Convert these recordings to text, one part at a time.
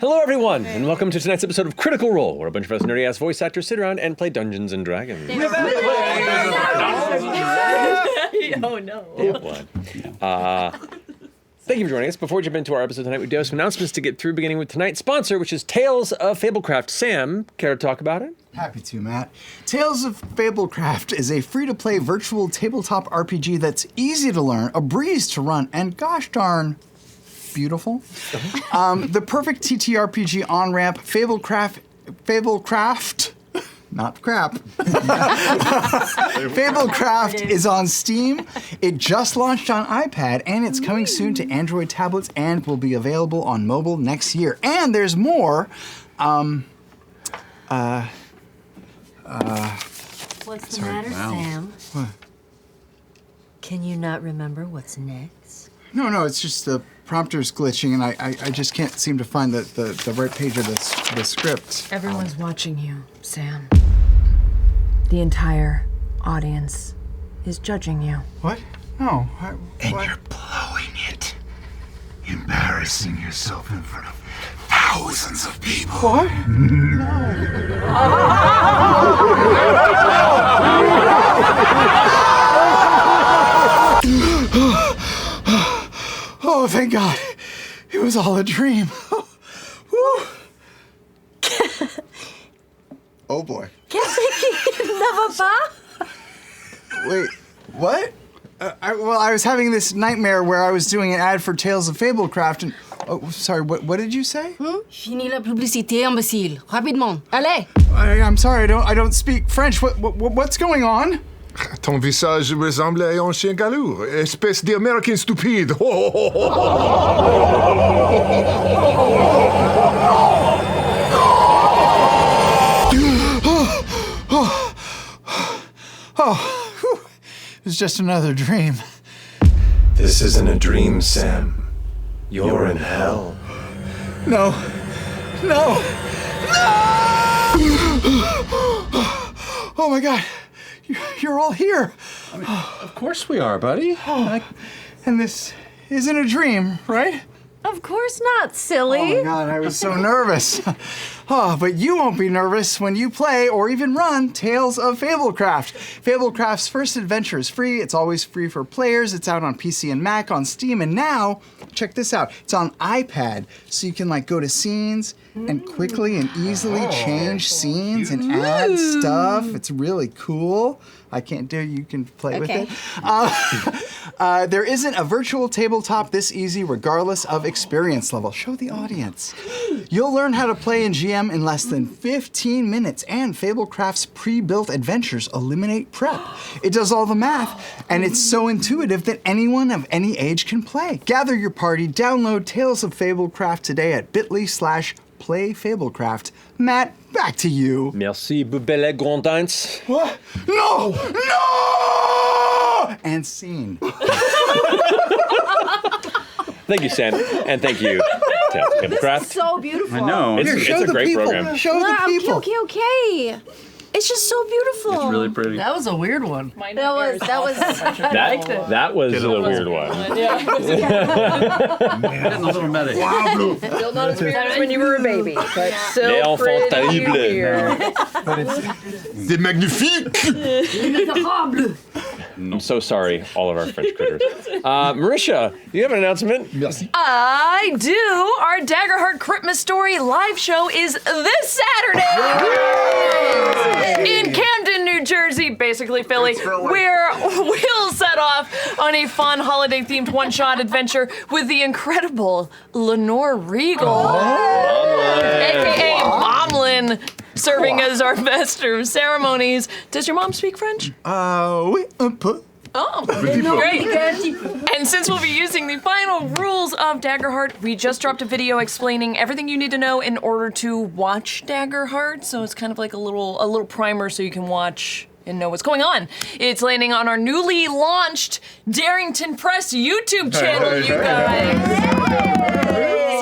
Hello, everyone, and welcome to tonight's episode of Critical Role, where a bunch of us nerdy-ass voice actors sit around and play Dungeons and Dragons. Oh, no. Thank you for joining us. Before we jump into our episode tonight, we do have some announcements to get through, beginning with tonight's sponsor, which is Tales of Fablecraft. Sam, care to talk about it? Happy to, Matt. Tales of Fablecraft is a free-to-play virtual tabletop RPG that's easy to learn, a breeze to run, and gosh darn beautiful. The perfect TTRPG on-ramp, Fablecraft, not crap. Fablecraft is on Steam. It just launched on iPad, and it's coming soon to Android tablets and will be available on mobile next year. And there's more. What's the matter, Sam? What? Can you not remember what's next? No, it's just the prompter's glitching, and I just can't seem to find the right page of the script. Everyone's watching you, Sam. The entire audience is judging you. What? No. And what? you're blowing it. Embarrassing yourself in front of thousands of people. What? Oh, thank God. It was all a dream. Oh, boy. Wait, what? I was having this nightmare where I was doing an ad for Tales of Fablecraft and... Oh, sorry, what did you say? Finis la publicité, imbécile. Rapidement. Allez! I'm sorry, I don't speak French. What's going on? Ton visage ressemble à un chien galou, espèce d'Américain stupide. It was just another dream. This isn't a dream, Sam. You're in hell. No! Oh my God, you're all here. I mean, of course we are, buddy. And this isn't a dream, right? Of course not, silly. Oh my God, I was so nervous. But you won't be nervous when you play or even run Tales of Fablecraft. Fablecraft's first adventure is free. It's always free for players. It's out on PC and Mac, on Steam, and now, check this out. It's on iPad, so you can go to scenes and quickly and easily change scenes and add stuff. It's really cool. I can't do it. You can play with it. There isn't a virtual tabletop this easy regardless of experience level. Show the audience. You'll learn how to play in GM in less than 15 minutes, and Fablecraft's pre-built adventures eliminate prep. It does all the math, and it's so intuitive that anyone of any age can play. Gather your party, download Tales of Fablecraft today at bit.ly/playfablecraft. Matt, back to you. Merci, Bubele Grandins. What? No! And scene. Thank you, Sam, and thank you, Tales of Fablecraft. So beautiful. I know. It's a great program. Show the people. Okay. It's just so beautiful. It's really pretty. That was a weird one. That was. That was a weird one. Getting a little meta. Still not as weird as when you were a baby, but Les still enfants pretty terribles. weird. C'est magnifique! I'm so sorry, all of our French critters. Marisha, you have an announcement? Merci. I do. Our Daggerheart Christmas Story live show is this Saturday in Camden, New Jersey, basically Philly, where we'll set off on a fun holiday-themed one-shot adventure with the incredible Lenore Riegel, aka Bomlin, serving as our master of ceremonies. Does your mom speak French? Oui, un peu. Oh, great. And since we'll be using the final rules of Daggerheart, we just dropped a video explaining everything you need to know in order to watch Daggerheart. So it's kind of like a little primer so you can watch and know what's going on. It's landing on our newly launched Darrington Press YouTube channel, you guys.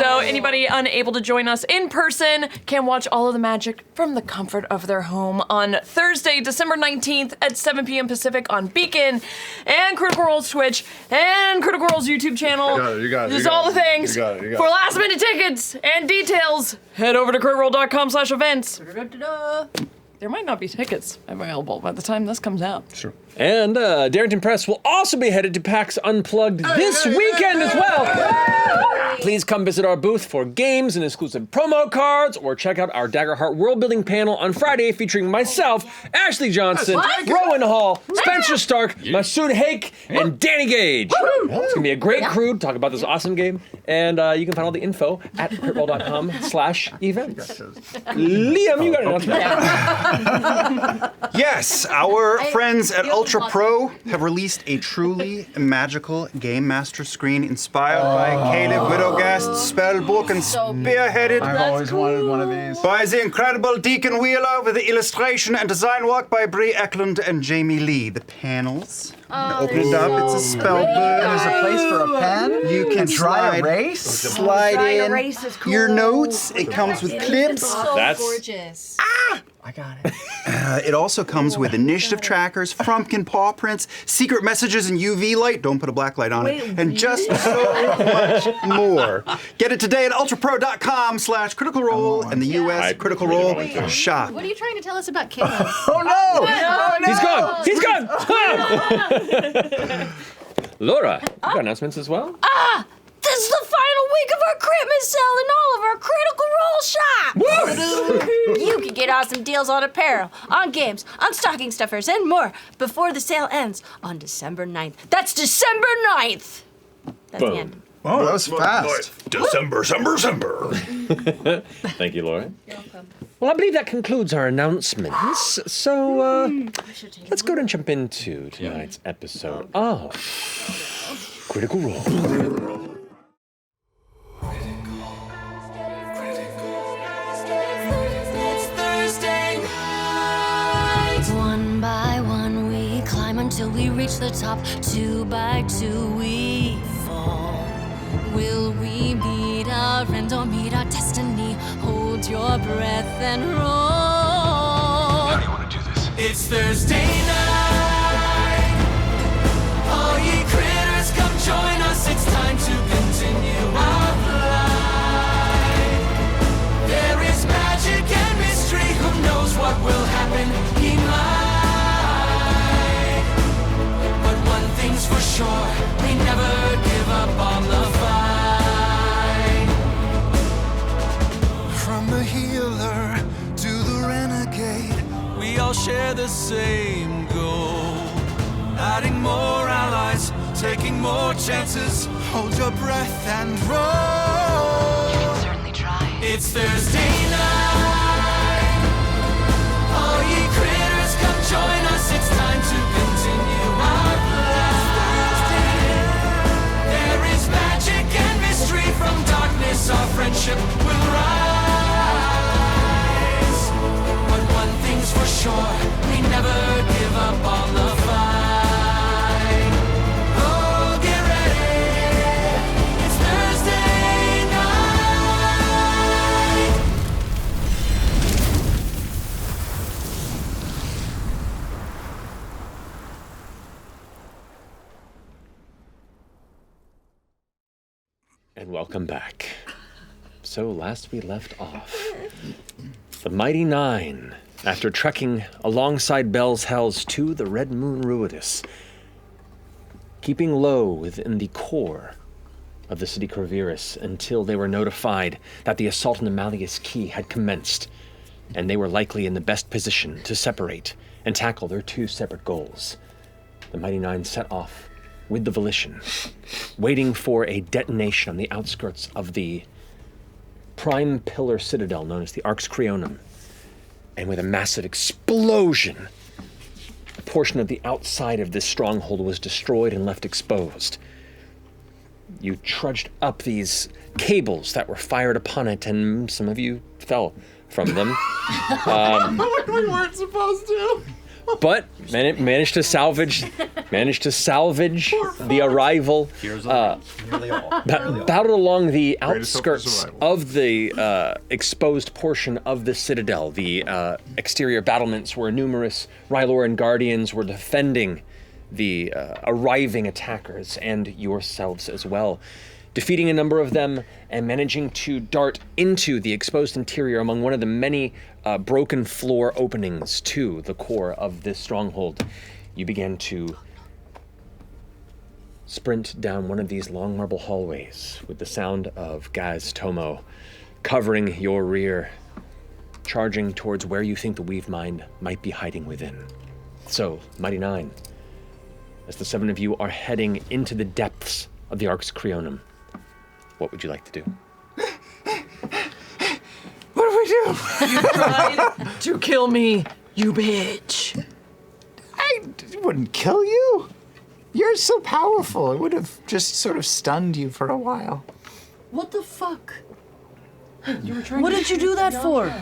So So anybody unable to join us in person can watch all of the magic from the comfort of their home on Thursday, December 19th at 7 p.m. Pacific on Beacon and Critical Role's Twitch and Critical Role's YouTube channel. You got it. There's all the things. You got it. For last minute tickets and details, head over to criticalrole.com/events. There might not be tickets available by the time this comes out. Sure. And Darrington Press will also be headed to PAX Unplugged this weekend as well. Please come visit our booth for games and exclusive promo cards, or check out our Daggerheart world-building panel on Friday featuring myself, Ashley Johnson, Rowan Hall, Spencer Stark, Masood Haque, and Danny Gage. It's going to be a great crew to talk about this awesome game, and you can find all the info at critroll.com/events. Liam, you got an announcement. Yes, our friends at Ultra Pro have released a truly magical Game Master screen inspired by Caleb Widogast's spellbook and spearheaded I've always wanted one of these. by the incredible Deacon Wheeler with the illustration and design work by Brie Eklund and Jamie Lee. The panels, you open it up, it's a spell book. There's a place for a pen. You can dry slide, erase. slide in your notes. It comes with clips. That's gorgeous. I got it. It also comes with initiative trackers, Frumpkin paw prints, secret messages in UV light, don't put a black light on it, and just so much more. Get it today at ultrapro.com/critical role and the US Critical Role shop. What are you trying to tell us about Caleb? Oh no! Oh no! He's gone! He's gone! Laura, you got announcements as well? This is the final week of our Christmas sale in all of our Critical Role shops. You can get awesome deals on apparel, on games, on stocking stuffers, and more before the sale ends on December 9th. That's December 9th. That's the end. Oh, that was fast. December. Thank you, Laura. You're welcome. Well, I believe that concludes our announcements. So, let's go ahead and jump into tonight's episode of Critical Role. One by one we climb until we reach the top. 2 by 2 we fall. Will we meet our end or meet our destiny? Hold your breath and roll. How do you want to do this? It's Thursday night. All ye critters, come join us. It's time to continue our flight. There is magic and mystery. Who knows what will happen? He might. But one thing's for sure, we never give up on the fight. From the healer to the renegade, we all share the same goal. Adding more allies, taking more chances. Hold your breath and roll. You can certainly try. It's Thursday night. All ye critters, come join us. It's time to continue our flight. There is magic and mystery. From darkness our friendship will rise. But one thing's for sure, we never give up on the fight. Oh, get ready. It's Thursday night. And welcome back. So last we left off, the Mighty Nein, after trekking alongside Bell's Hells to the Red Moon Ruidus, keeping low within the core of the city Corvirus until they were notified that the assault on the Malleus Key had commenced, and they were likely in the best position to separate and tackle their 2 separate goals. The Mighty Nein set off with the Volition, waiting for a detonation on the outskirts of the prime pillar citadel known as the Arx Creonum. And with a massive explosion, a portion of the outside of this stronghold was destroyed and left exposed. You trudged up these cables that were fired upon it, and some of you fell from them. We weren't supposed to. but managed to salvage the arrival. Battled along the outskirts of the exposed portion of the citadel. The exterior battlements where numerous Ryloran guardians were defending the arriving attackers and yourselves as well, defeating a number of them and managing to dart into the exposed interior among one of the many broken floor openings to the core of this stronghold. You began to sprint down one of these long marble hallways with the sound of Gaz Tomo covering your rear, charging towards where you think the Weave Mind might be hiding within. So, Mighty Nein, as the 7 of you are heading into the depths of the Arx Creonum, what would you like to do? What do we do? You tried to kill me, you bitch. I wouldn't kill you. You're so powerful. It would have just sort of stunned you for a while. What the fuck? What did you do that for?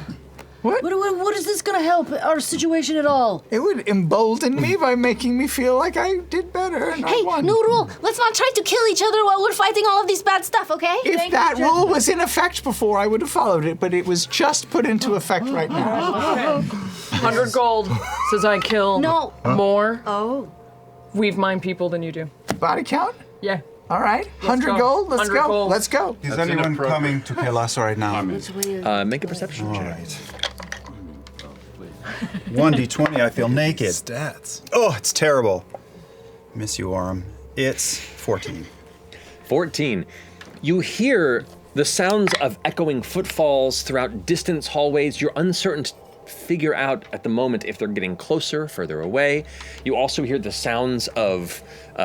What is this gonna help our situation at all? It would embolden me by making me feel like I did better and I won. New rule. Let's not try to kill each other while we're fighting all of these bad stuff, okay? If that rule was in effect before, I would have followed it, but it was just put into effect right now. 100 gold says I kill more Weave Mind people than you do. Body count? Yeah. All right. 100 gold. Let's go. Let's go. Is anyone coming to kill us right now? Make a perception check. All right. 1d20, I feel naked. Stats. Oh, it's terrible. Miss you, Orem. It's 14. 14. You hear the sounds of echoing footfalls throughout distant hallways. You're uncertain to figure out at the moment if they're getting closer, further away. You also hear the sounds of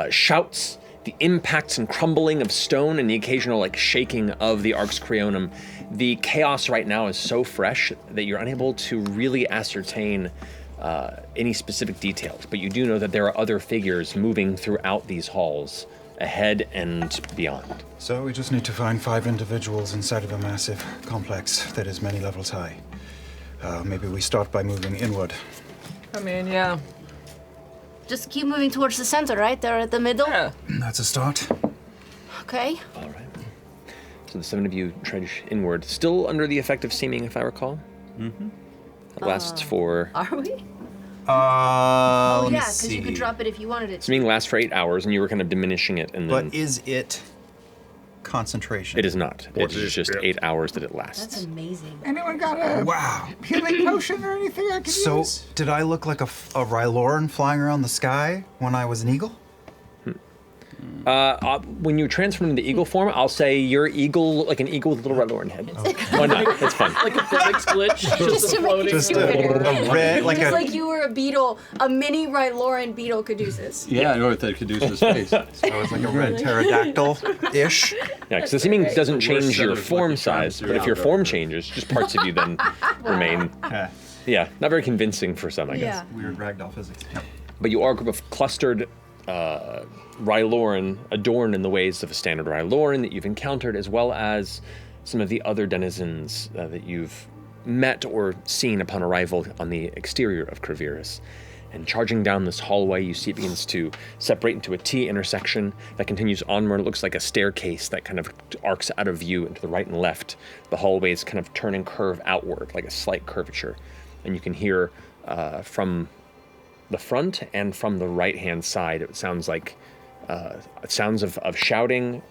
shouts, the impacts and crumbling of stone, and the occasional shaking of the Arx Creonum. The chaos right now is so fresh that you're unable to really ascertain any specific details, but you do know that there are other figures moving throughout these halls, ahead and beyond. So we just need to find 5 individuals inside of a massive complex that is many levels high. Maybe we start by moving inward. I mean, yeah. Just keep moving towards the center, right? They're at the middle. Yeah. That's a start. Okay. All right. So the 7 of you trudge inward, still under the effect of seeming, if I recall. Mm-hmm. It lasts for... Are we? Let yeah, me because see. you could drop it if you wanted it to. Seeming lasts for 8 hours, and you were kind of diminishing it, and then... But is it concentration? It is not. It is just 8 hours that it lasts. That's amazing. Anyone got a healing potion or anything I could So, use? did I look like a Ryloran flying around the sky when I was an eagle? When you transform into eagle form, I'll say you're eagle, like an eagle with a little Ryloran head. Why not? It's fun. Like a physics glitch. Just to make Just a red, like Just a... like you were a beetle, a mini Ryloran beetle Caduceus. Yeah, I know what that could do to his face. So it's like a red pterodactyl-ish. Yeah, because the seeming doesn't change your form size, but if your form changes, just parts of you then remain. Yeah, not very convincing for some, I guess. Weird ragdoll physics. Yep. But you are a group of clustered Ryloran, adorned in the ways of a standard Ryloran that you've encountered, as well as some of the other denizens that you've met or seen upon arrival on the exterior of Crevirus. And charging down this hallway, you see it begins to separate into a T intersection that continues onward. It looks like a staircase that kind of arcs out of view into the right and left. The hallways kind of turn and curve outward, like a slight curvature. And you can hear from the front and from the right-hand side, it sounds like sounds of shouting,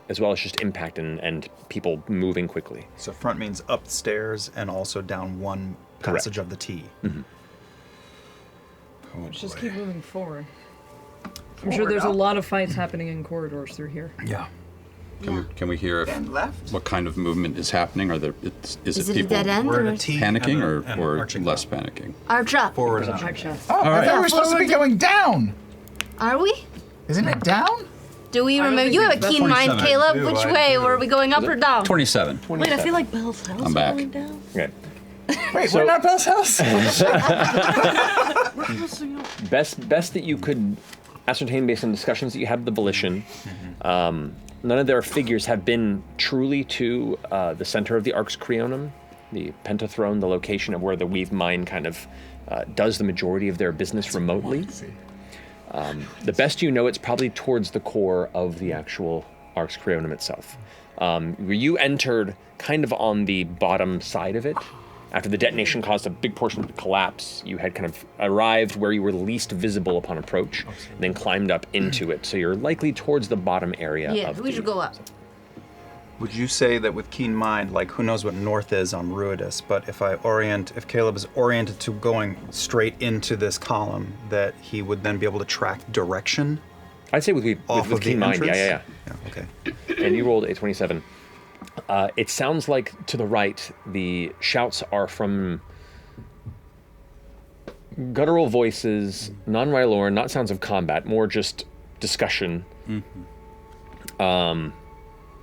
as well as just impact and people moving quickly. So front means upstairs and also down one passage of the T. Mm-hmm. Oh, Just boy. keep moving forward. I'm sure there's a lot of fights happening in corridors through here. Yeah. Can we hear And left. what kind of movement is happening? Are there is Is it it a people dead end We're or at a T panicking and or arching less up. panicking? arch up? Forward and up. Oh, I thought we were supposed to be going down. Are we? Isn't it down? Do we remember? You have a keen mind, 27. Caleb. I do, Which I way? do. Were we going up or down? 27. Wait, I feel like Bell's house I'm back. going down. Okay. Wait, So- we're not Bell's house? Best that you could ascertain based on discussions that you had with the Volition. None of their figures have been truly to the center of the Arx Creonum, the Pentathrone, the location of where the Weave Mine kind of does the majority of their business remotely. The best you know, it's probably towards the core of the actual Arx Creonum itself. You entered kind of on the bottom side of it. After the detonation caused a big portion to collapse, you had kind of arrived where you were least visible upon approach, and then climbed up into it. So you're likely towards the bottom area. Yeah, of we should go up. Would you say that with keen mind, like who knows what north is on Ruidus, but if Caleb is oriented to going straight into this column, that he would then be able to track direction? I'd say with keen mind, yeah. Okay. And you rolled a 27. It sounds like to the right, the shouts are from guttural voices, non-Rylorn, not sounds of combat, more just discussion.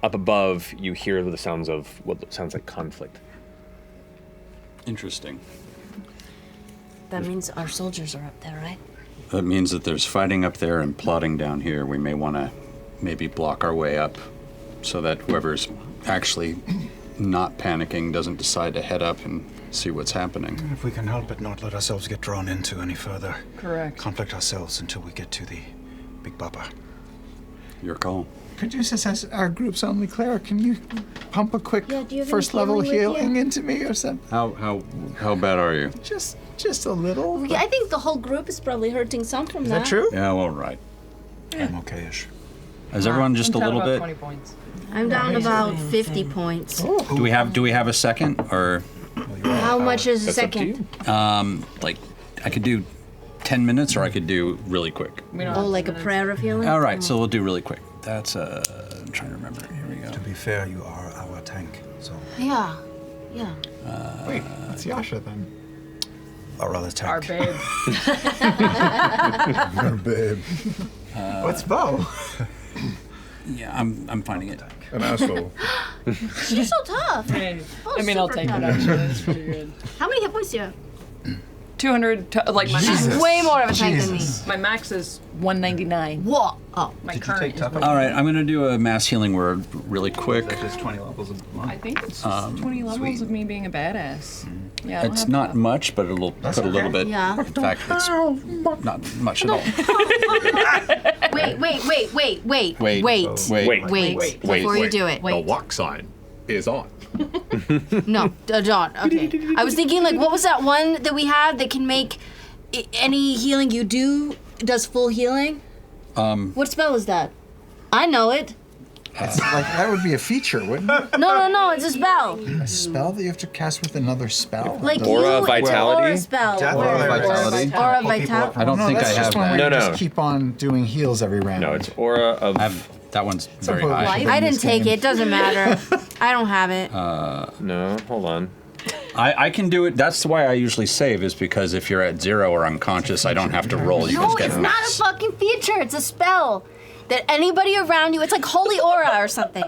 Up above, you hear the sounds of what sounds like conflict. Interesting. That means our soldiers are up there, right? That means that there's fighting up there and plotting down here. We may want to maybe block our way up so that whoever's actually not panicking doesn't decide to head up and see what's happening. If we can help it, not let ourselves get drawn into any further conflict ourselves until we get to the Big Baba. Your call. Caduceus, as our group's only cleric, can you pump a quick do you have first any level healing with you? healing into me or something? How bad are you? Just a little. I think the whole group is probably hurting some from Is that. that true? Yeah, all right. I'm okay-ish. Is everyone just a little bit? 20 points. I'm down about 50 points. Do we have a second or? How much is a That's up to second? Like, I could do 10 minutes or I could do really quick. Oh, like a prayer of healing? All right, so we'll do really quick. That's I'm trying to remember. Here we go. To be fair, you are our tank, so. Yeah. Wait, that's Yasha then. Our other tank. Our babe. Our babe. What's Bo? Yeah, I'm finding it. An asshole. She's so tough. I mean, I'll take it, actually. That's pretty good. How many hit points do you have? 200, like my She's max. way more of a tank than me. My max is 199. What? Oh. My current is All right, I'm going to do a mass healing word really quick. Just 20 levels of I think it's just 20 levels of me being a badass. Yeah, I don't It's have not to- much, but it'll put a little bit. Yeah. In fact, it's not much at all. Wait. Wait. Before you do it. The walk sign is on. No, John. Okay. I was thinking, like, what was that one that we had that can make any healing you do does full healing? What spell is that? I know it. It's like that would be a feature, wouldn't it? No, it's a spell. A spell that you have to cast with another spell? Like Aura you, vitality? Aura spell. Aura vitality. Aura vitality. I don't think that's I have just one where that. you No. just keep on doing heals every round. No, it's aura of. That one's very about high. life. I didn't take it. It doesn't matter. I don't have it. No, hold on. I can do it. That's why I usually save, is because if you're at 0 or unconscious, I don't have to roll. You No, just get it's not a fucking feature. It's a spell that anybody around you. It's like holy aura or something.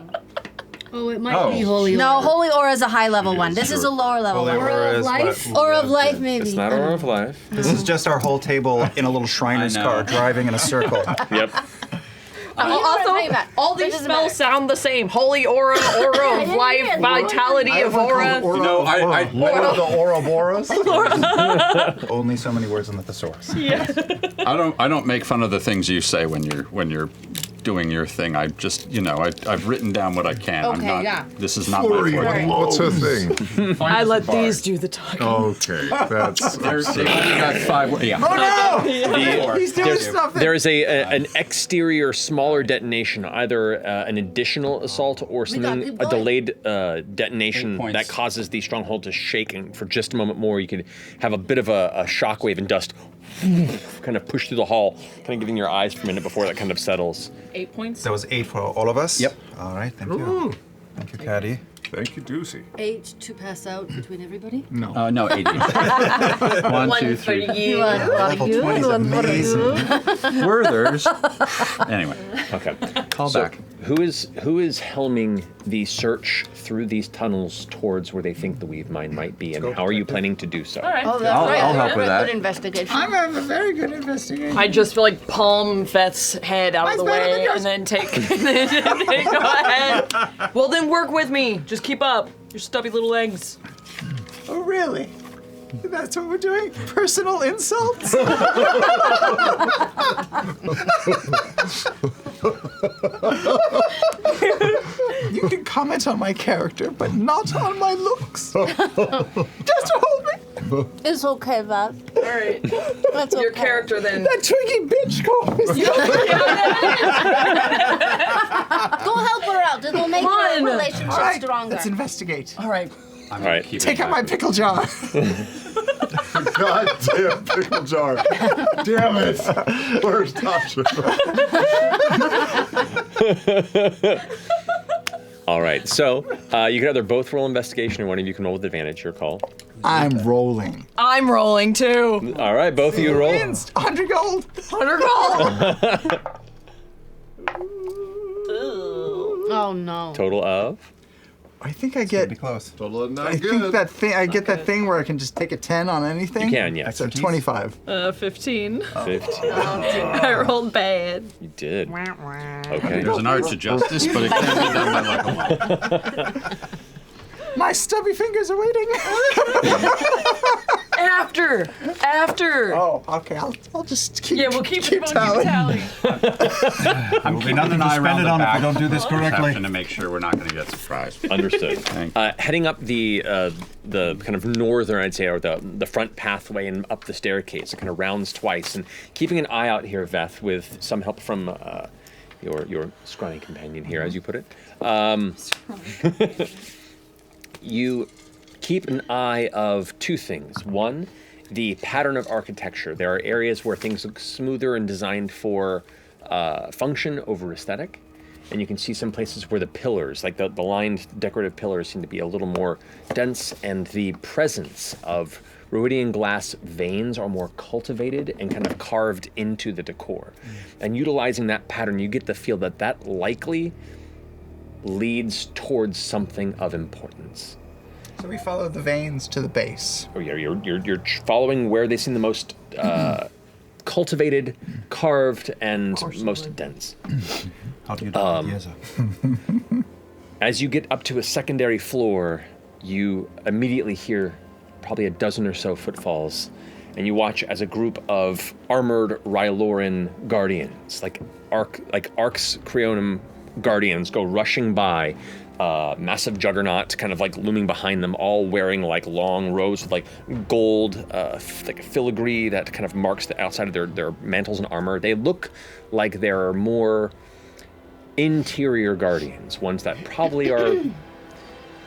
Oh, it might be holy. No, holy aura is a high level one. This is a lower level one. Aura of life? Aura of life, maybe. It's not aura of life. This is just our whole table in a little Shriner's I know. car driving in a circle. Yep. Also, all these spells sound the same. Holy aura, aura of life, vitality of aura. know, I What are the Ouroboros? Only so many words on the thesaurus. I don't make fun of the things you say when you're doing your thing. I just, I've written down what I can. I'm Okay, not. yeah. This is not Flurry my of forte. blows. What's her thing? I let these do the talking. Okay, that's. They only got 5. Yeah. Oh no! He's doing There's, something. there is an exterior smaller detonation, either an additional assault or something, a delayed detonation 8 points. that causes the stronghold to shake, and for just a moment more you could have a bit of a shockwave and dust kind of push through the hall, kind of giving your eyes for a minute before that kind of settles. 8 points. That was 8 for all of us? Yep. All right, thank you. Thank you, Caddy. Thank you, Doocy. 8 to pass out between everybody? No, 80. 1, 2, 3. Level 20 is amazing. Werther's. Anyway, Okay. call So, back. who is helming the search through these tunnels towards where they think the weave mine might be, and how are you planning to do so? All right. Oh, that's right. I'll help with that. Good investigation. I'm a very good investigator. I just feel like palm Feth's head out of the Mine's better than way yours. and then take. Go ahead. Well, then work with me. Just keep up. Your stubby little legs. Oh really? That's what we're doing? Personal insults? You can comment on my character, but not on my looks. Just hold me. It's okay, Bob. All right. That's okay. Your character then. That Twiggy bitch goes. Go help her out. It will make your relationship All right, stronger. let's investigate. All right. I'm All right. Take out my pickle jar. God damn pickle jar. Damn it. Where's Tasha? All right, so you can either both roll investigation or one of you can roll with advantage, your call. I'm rolling. I'm rolling too. All right, both of you roll. 100 gold. 100 gold. Oh no. Total of? I think I get. Be close. Total of not I good. think that thing. I get that thing where I can just take a 10 on anything. You can, yes. So 25. 15. 15. I rolled bad. You did. Okay. There's an art to justice, but it can't be done by luck alone. My stubby fingers are waiting. After. Oh, okay. I'll just keep. Yeah, we'll keep tally. I'm will be nothing to spend it on if we don't do this correctly. To make sure we're not going to get surprised. Understood. Thank Heading up the kind of northern, I'd say, or the front pathway and up the staircase, it kind of rounds twice, and keeping an eye out here, Veth, with some help from your scrawny companion here, as you put it. You keep an eye of two things. One, the pattern of architecture. There are areas where things look smoother and designed for function over aesthetic. And you can see some places where the pillars, like the lined decorative pillars, seem to be a little more dense, and the presence of Ruidian glass veins are more cultivated and kind of carved into the decor. And utilizing that pattern, you get the feel that that likely leads towards something of importance. So we follow the veins to the base. Oh yeah, you're following where they seem the most cultivated, carved, and most dense. How do you As you get up to a secondary floor, you immediately hear probably a dozen or so footfalls, and you watch as a group of armored Ryloran guardians, like Arx Creonum guardians, go rushing by. Massive juggernaut kind of like looming behind them, all wearing like long robes with like gold, like a filigree that kind of marks the outside of their mantles and armor. They look like they're more interior guardians, ones that probably are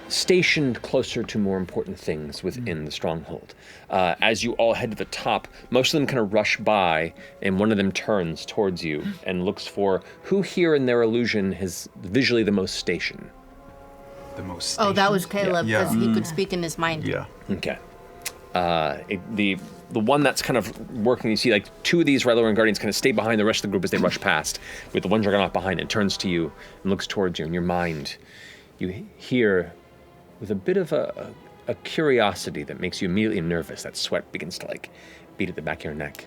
stationed closer to more important things within the stronghold. As you all head to the top, most of them kind of rush by, and one of them turns towards you and looks for who here in their illusion has visually the most station. The most Oh, that was Caleb, Yeah. because he could speak in his mind. Yeah. Okay. The one that's kind of working, you see like two of these Ryloran guardians kind of stay behind the rest of the group as they rush past, with the one juggernaut behind it, turns to you and looks towards you. In your mind, you hear, with a bit of a curiosity that makes you immediately nervous, that sweat begins to like beat at the back of your neck.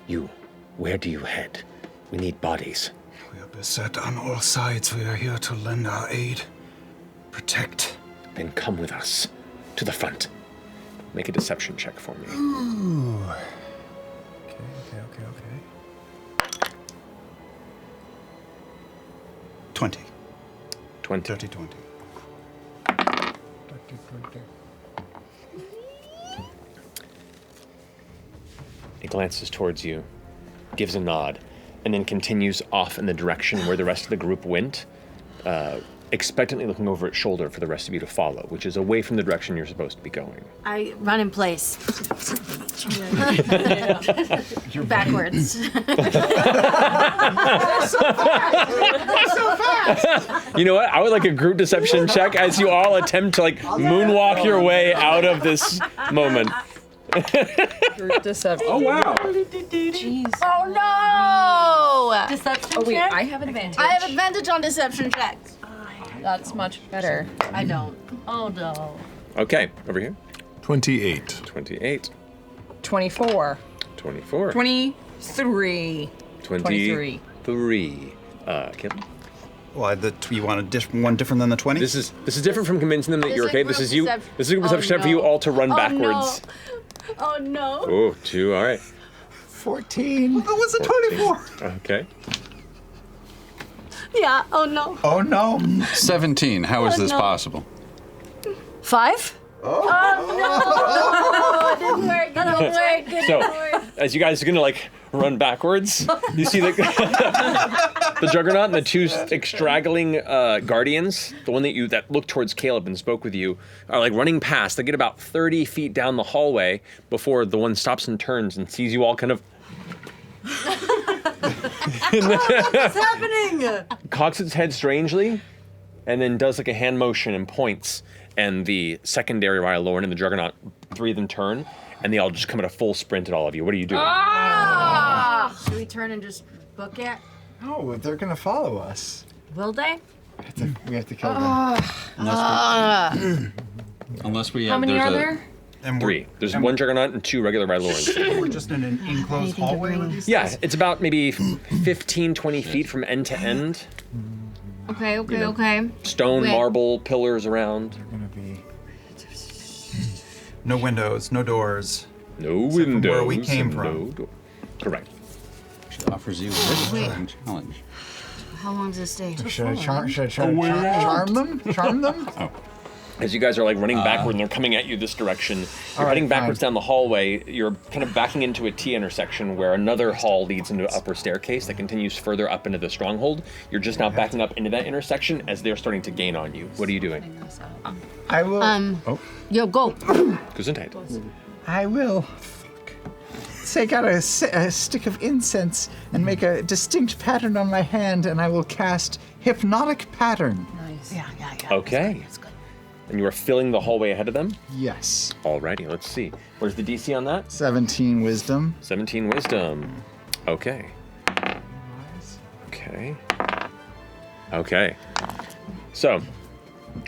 You, where do you head? We need bodies. We are beset on all sides. We are here to lend our aid. Protect. Then come with us to the front. Make a deception check for me. Ooh. Okay. 20. 20. 30, 20. He glances towards you, gives a nod, and then continues off in the direction where the rest of the group went, expectantly looking over its shoulder for the rest of you to follow, which is away from the direction you're supposed to be going. I run in place. Backwards. They're so fast. You know what? I would like a group deception check as you all attempt to like moonwalk your way out of this moment. Group deception. Oh, wow. Jeez. Oh no! Deception Oh wait, check? I have advantage. I have advantage on deception checks. That's much better. I don't. Oh no. Okay, over here. 28. 28. 24. 24. 23. 23. Kim? Why you want one different than the 20? This is different from convincing them that Is you're it okay. This group is you. perception? This is a perception Oh, for you no. all to run Oh, backwards. No. Oh no. Oh, 2. All right. 14. That was a 24. Okay. Yeah. Oh no. Oh no. 17. How is this no. possible? 5? Oh no. It didn't work. It didn't work. It didn't So, work. as you guys are gonna like run backwards, you see the Juggernaut and the 2 straggling guardians, the one that looked towards Caleb and spoke with you, are like running past. They get about 30 feet down the hallway before the one stops and turns and sees you all kind of What's happening? cocks its head strangely, and then does like a hand motion and points. And the secondary Rylorn and the Juggernaut, 3 of them turn, and they all just come at a full sprint at all of you. What are you doing? Should we turn and just book it? No, they're gonna follow us. Will they? We have to kill them. Unless we How have. many there's are a- there? And 3. There's 1 Juggernaut and 2 regular Rylorns. We're just in an enclosed hallway with these Yeah, it's about maybe 15, 20 feet from end to end. Okay. Okay. Stone, Wait. marble, pillars around. They're gonna be. No windows, no doors. No Except from windows. where we came and from. no door. Correct. She offers you a challenge. How long does this take? Should I charm them? Charm them? Oh. As you guys are like running backward and they're coming at you this direction, you're right, heading backwards fine. down the hallway. You're kind of backing into a T intersection where another hall leads into an upper staircase that continues further up into the stronghold. You're just now backing up into that intersection as they're starting to gain on you. What are you doing? I will. Yo, go. Gesundheit. I will. Take out a stick of incense and make a distinct pattern on my hand, and I will cast Hypnotic Pattern. Nice. Yeah. Okay. That's good. And you are filling the hallway ahead of them? Yes. Alrighty, let's see. Where's the DC on that? 17 wisdom. 17 wisdom. Okay. Okay. So,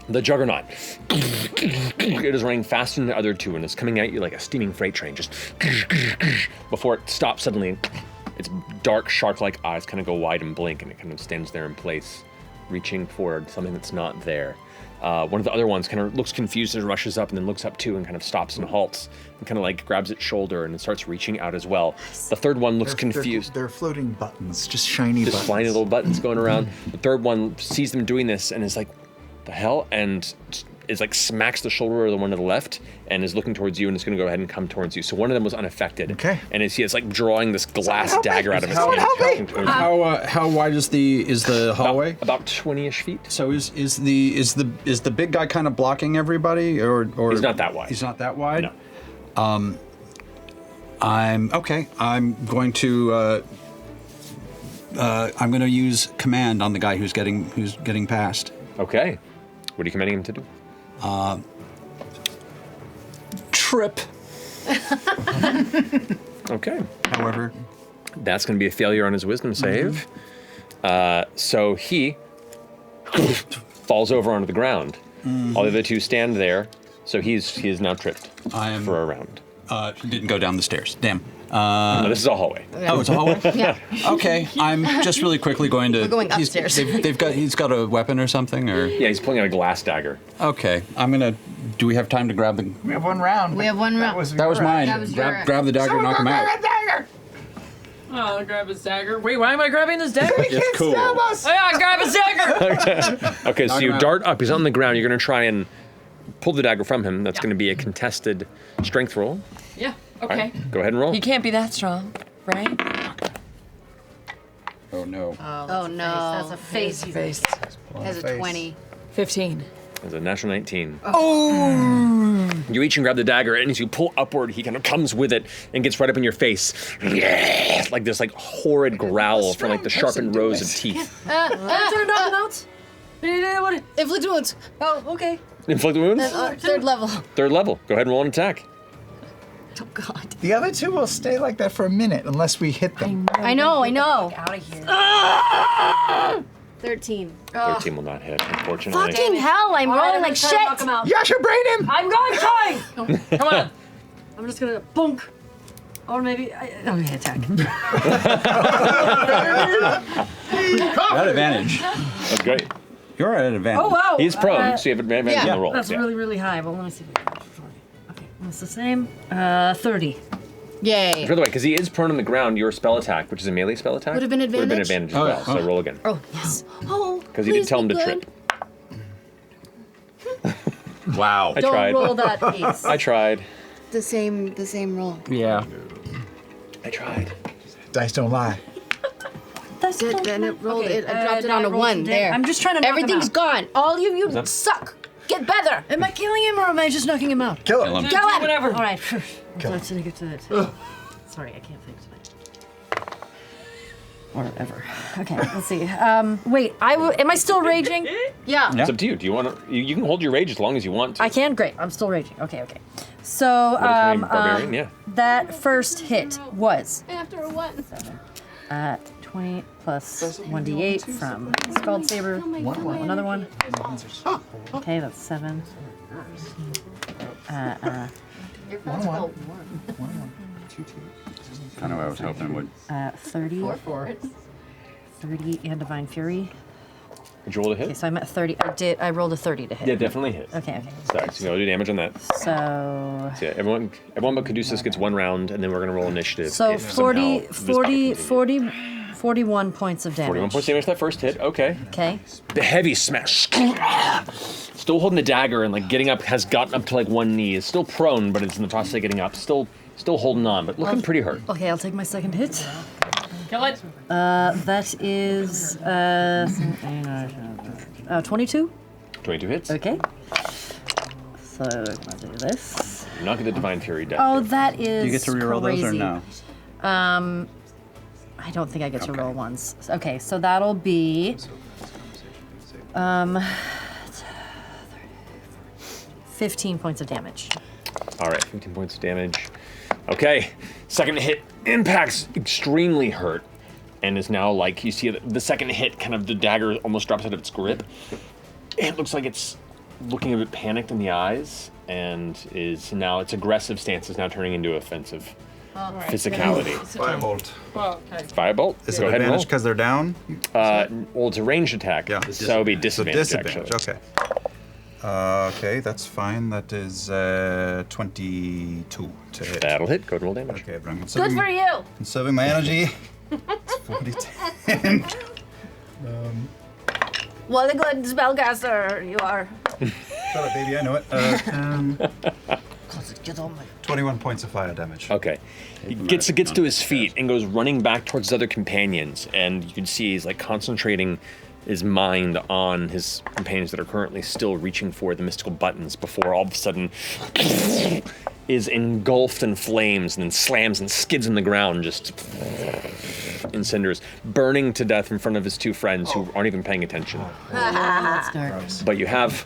the Juggernaut. It is running faster than the other 2 and is coming at you like a steaming freight train, just before it stops suddenly. Its dark shark-like eyes kind of go wide and blink, and it kind of stands there in place, reaching for something that's not there. One of the other ones kind of looks confused and rushes up and then looks up too and kind of stops and halts and kind of like grabs its shoulder and it starts reaching out as well. The third one looks confused. They're floating buttons, just shiny Just buttons. flying little buttons going around. The third one sees them doing this and is like, the hell? And is like smacks the shoulder of the one to the left and is looking towards you and is going to go ahead and come towards you. So one of them was unaffected. Okay. And as he is like drawing this glass dagger out of his Someone hand. help me! walking towards you. How wide is the hallway? About 20-ish feet. So is the big guy kind of blocking everybody, or He's not that wide. He's not that wide. No. I'm okay. I'm going to use command on the guy who's getting past. Okay. What are you commanding him to do? Trip. Okay. However, that's going to be a failure on his wisdom save. So he falls over onto the ground. All the other 2 stand there. So he is now tripped for a round. He didn't go down the stairs. Damn. No, this is a hallway. Oh, it's a hallway? Yeah. Okay, I'm just really quickly going to. We're going upstairs. He's got a weapon or something, or. Yeah, he's pulling out a glass dagger. Okay, I'm gonna. Do we have time to grab the? We have 1 round. We have 1 round. That was mine. That was your- grab the dagger, knock him out. Oh, grab his dagger. Wait, why am I grabbing this dagger? It's cool. Oh, yeah, grab his dagger. Okay, so Knock you him out. dart up. He's on the ground. You're going to try and pull the dagger from him. That's going to be a contested strength roll. Yeah, All okay. right, go ahead and roll. He can't be that strong, right? Oh no. Oh no. That's a face. Face. Has a 20. 15. It's a natural 19. Oh! You reach and grab the dagger, and as you pull upward, he kind of comes with it and gets right up in your face. Yeah! Like this like horrid growl from like the sharpened rows of teeth. Trying to knock him out. Inflict wounds. Oh, okay. Inflict wounds? 3rd level. 3rd level. Go ahead and roll an attack. Oh God. The other 2 will stay like that for a minute unless we hit them. I know. Out of here. 13. 13 will not hit, unfortunately. Fucking hell, I'm rolling like shit. Knock him out. Yasha, brain him! I'm going trying. Come on. I'm just gonna bonk. Or maybe okay, attack. At advantage. That's great. You're at advantage. Oh wow! He's prone, so you have advantage on the roll. That's really, really high. Well, let me see. Okay, it's the same. 30. Yay. By the way, because he is prone on the ground, your spell attack, which is a melee spell attack, Would have been would have been advantage? advantage as well. So roll again. Oh, yes. Oh, Because you did tell him to trip. Wow. I Don't tried. roll that piece. I tried. The same roll. Yeah. I tried. Dice don't lie. That's it. Then it rolled. Okay, I dropped it on a rolled 1 some there. I'm just trying to knock him Everything's out. gone. All of you that- suck. Get better. Am I killing him or am I just knocking him out? Kill him. Kill him. Whatever. All right. Kill Let's get to it. Sorry, I can't think tonight. Or ever. Okay, let's see. Wait, am I still raging? Yeah. It's up to you. Do you want to? You can hold your rage as long as you want to. I can? Great. I'm still raging. Okay. So, Barbarian, yeah. that first hit was After a 1. 20 plus 1d8 from Scald Saber. Another one. Okay, that's 7. I know I was hoping it would. 30. 30 and Divine Fury. Did you roll to Okay, hit? so I'm at 30. I rolled a 30 to hit. Yeah, definitely hit. Okay. Sorry, so you gotta do damage on that. So. So yeah, everyone but Caduceus gets 1 round, and then we're gonna roll initiative. So if somehow this battle continues. 41 points of damage. 41 points damage that first hit. Okay. Okay. The heavy smash. Still holding the dagger and like getting up, has gotten up to like one knee. Is still prone, but it's in the process of getting up. Still holding on, but looking pretty hurt. Okay, I'll take my second hit. Kill it. That is 22. 22 hits. Okay. So I'm gonna do this. You're not get the Divine Fury death. Oh, that is. Do you get to reroll those or crazy. no? I don't think I get to roll once. Okay, so that'll be 15 points of damage. All right, 15 points of damage. Okay, second hit impacts extremely hurt, and is now like you see the second hit, kind of the dagger almost drops out of its grip. It looks like it's looking a bit panicked in the eyes, and is now its aggressive stance is now turning into offensive physicality. Firebolt. Well, okay. Firebolt. Is Go it ahead and roll. advantage because they're down? Well, it's a ranged attack, Yeah. so it'll be disadvantage, Disadvantage. actually. Okay. Okay, that's fine. That is 22 to hit. That'll hit. Go ahead and roll damage. Okay, but I'm Good conserving, for you. conserving my energy. It's 40 What a good spellcaster you are. Shut up, baby. I know it. 21 points of fire damage. Okay. He gets to his feet and goes running back towards his other companions, and you can see he's like concentrating his mind on his companions that are currently still reaching for the mystical buttons before all of a sudden is engulfed in flames and then slams and skids in the ground, just in cinders, burning to death in front of his two friends who aren't even paying attention. That's dark. But you have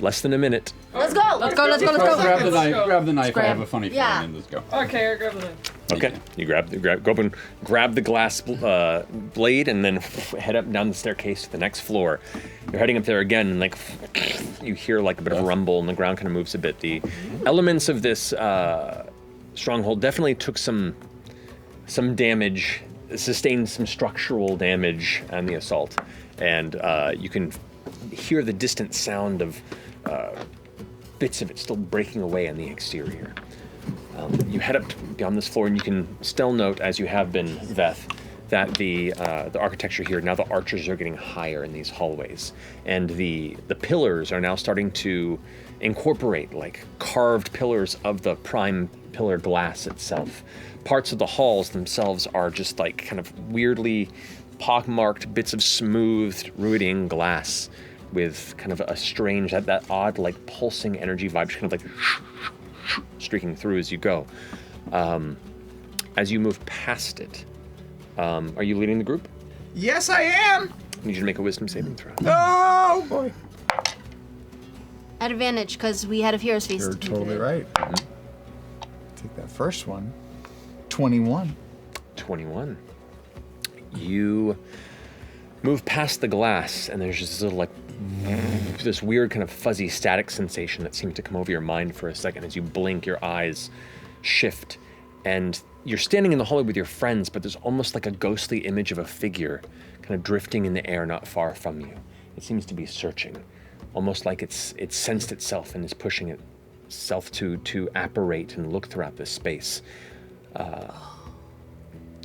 less than a minute. Let's go. Let's go. Grab the knife. Grab the knife. I Grab. have a funny Yeah. feeling. Let's go. Okay, I grab the knife. Okay, you go up and grab the glass blade, and then head up down the staircase to the next floor. You're heading up there again, and like you hear like a bit of a rumble, and the ground kind of moves a bit. The elements of this stronghold definitely took some damage, sustained some structural damage on the assault, and you can hear the distant sound of bits of it still breaking away on the exterior. You head up beyond this floor, and you can still note, as you have been, Veth, that the architecture here, now the arches are getting higher in these hallways, and the pillars are now starting to incorporate like carved pillars of the prime pillar glass itself. Parts of the halls themselves are just like kind of weirdly pockmarked bits of smoothed Ruidian glass with kind of a strange, that odd like pulsing energy vibe, just kind of like streaking through as you go. As you move past it, are you leading the group? Yes, I am. I need you to make a wisdom saving throw. Oh boy. At advantage, because we had a hero's feast. You're totally right. Take that first one. 21. 21. You move past the glass, and there's just this little like this weird kind of fuzzy static sensation that seems to come over your mind for a second as you blink. Your eyes shift, And you're standing in the hallway with your friends, but there's almost like a ghostly image of a figure kind of drifting in the air not far from you. It seems to be searching, almost like it's sensed itself and is pushing itself to apparate and look throughout this space.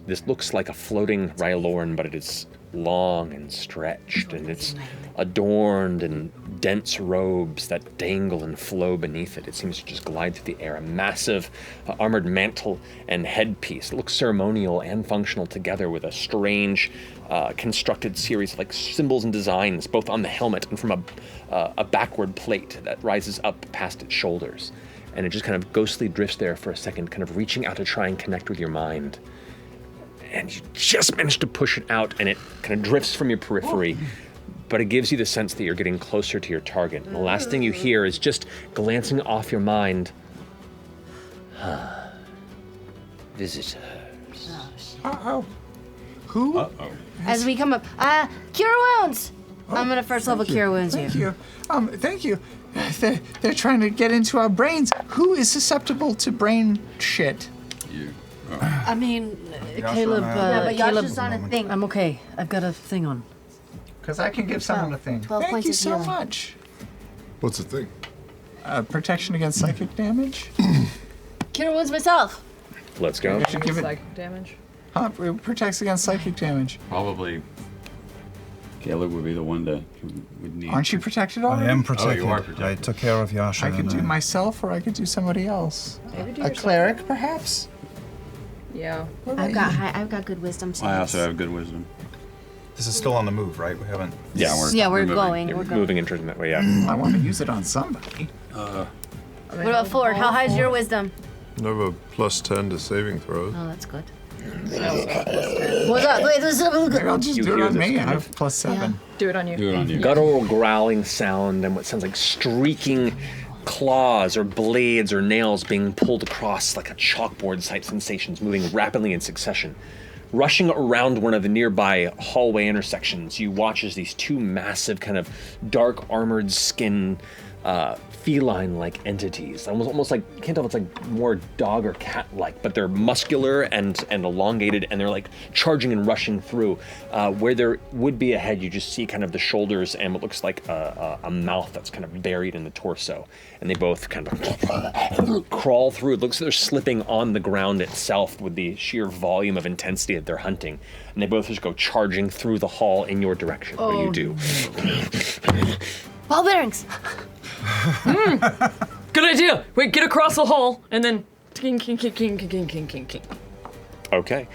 This looks like a floating Rylorn, but it is long and stretched, and it's adorned in dense robes that dangle and flow beneath it. It seems to just glide through the air. A massive armored mantle and headpiece. It looks ceremonial and functional together with a strange constructed series of like symbols and designs, both on the helmet and from a backward plate that rises up past its shoulders. And it just kind of ghostly drifts there for a second, kind of reaching out to try and connect with your mind. And you just manage to push it out, and it kind of drifts from your periphery, but it gives you the sense that you're getting closer to your target. And the last thing you hear is just glancing off your mind. Visitors. Uh-oh. Who? Uh-oh. As we come up, cure wounds. I'm gonna first level cure wounds Thank here. you. Thank you. They're trying to get into our brains. Who is susceptible to brain shit? You. I mean, Yasha Caleb. and Yeah, but Caleb, Yasha's on a thing. I'm okay. I've got a thing on. Because I can give someone a thing. 12 Thank points you of so healing. much. What's the thing? Protection against psychic damage. Cure wounds myself. Let's go. I should give it. Psychic damage. It protects against psychic damage. Probably Caleb would be the one would need. Aren't you protected already? I am protected. Oh, you are protected. I took care of Yasha. I could do and, myself, or I could do somebody else. Maybe do A yourself. cleric, perhaps. Yeah. I've got good wisdom saves. I also have good wisdom. This is still on the move, right? We haven't. Yeah, we're moving. going. You're We're going. moving into that way, yeah. I want to use it on somebody. What about Ford? How high is your wisdom? I have a +10 to saving throws. Oh, that's good. What's up? Wait, this Maybe I'll just You do it hear on this me. I kind have of- +7. Do it on you. Do it on you. Guttural growling sound and what sounds like streaking claws or blades or nails being pulled across like a chalkboard type sensations moving rapidly in succession. Rushing around one of the nearby hallway intersections, you watch as these two massive kind of dark armored skin feline-like entities. Almost like, you can't tell if it's like more dog or cat-like, but they're muscular and elongated, and they're like charging and rushing through. Where there would be a head, you just see kind of the shoulders and what looks like a mouth that's kind of buried in the torso. And they both kind of crawl through. It looks like they're slipping on the ground itself with the sheer volume of intensity that they're hunting. And they both just go charging through the hall in your direction. What do you do? Ball bearings. Good idea. Wait, get across the hall and then king, king, king, king, king, king, king, king. Okay.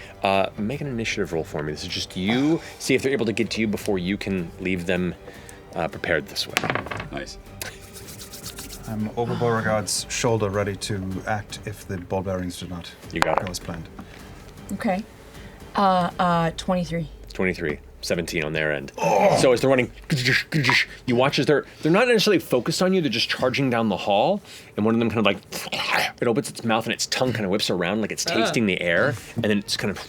Make an initiative roll for me. This is just you. See if they're able to get to you before you can leave them prepared this way. Nice. I'm over Beauregard's shoulder, ready to act if the ball bearings do not You got go it. as planned. Okay. 23. 23. 17 on their end. So as they're running, you watch as they're not necessarily focused on you, they're just charging down the hall, and one of them kind of like, it opens its mouth and its tongue kind of whips around like it's tasting the air, and then it's kind of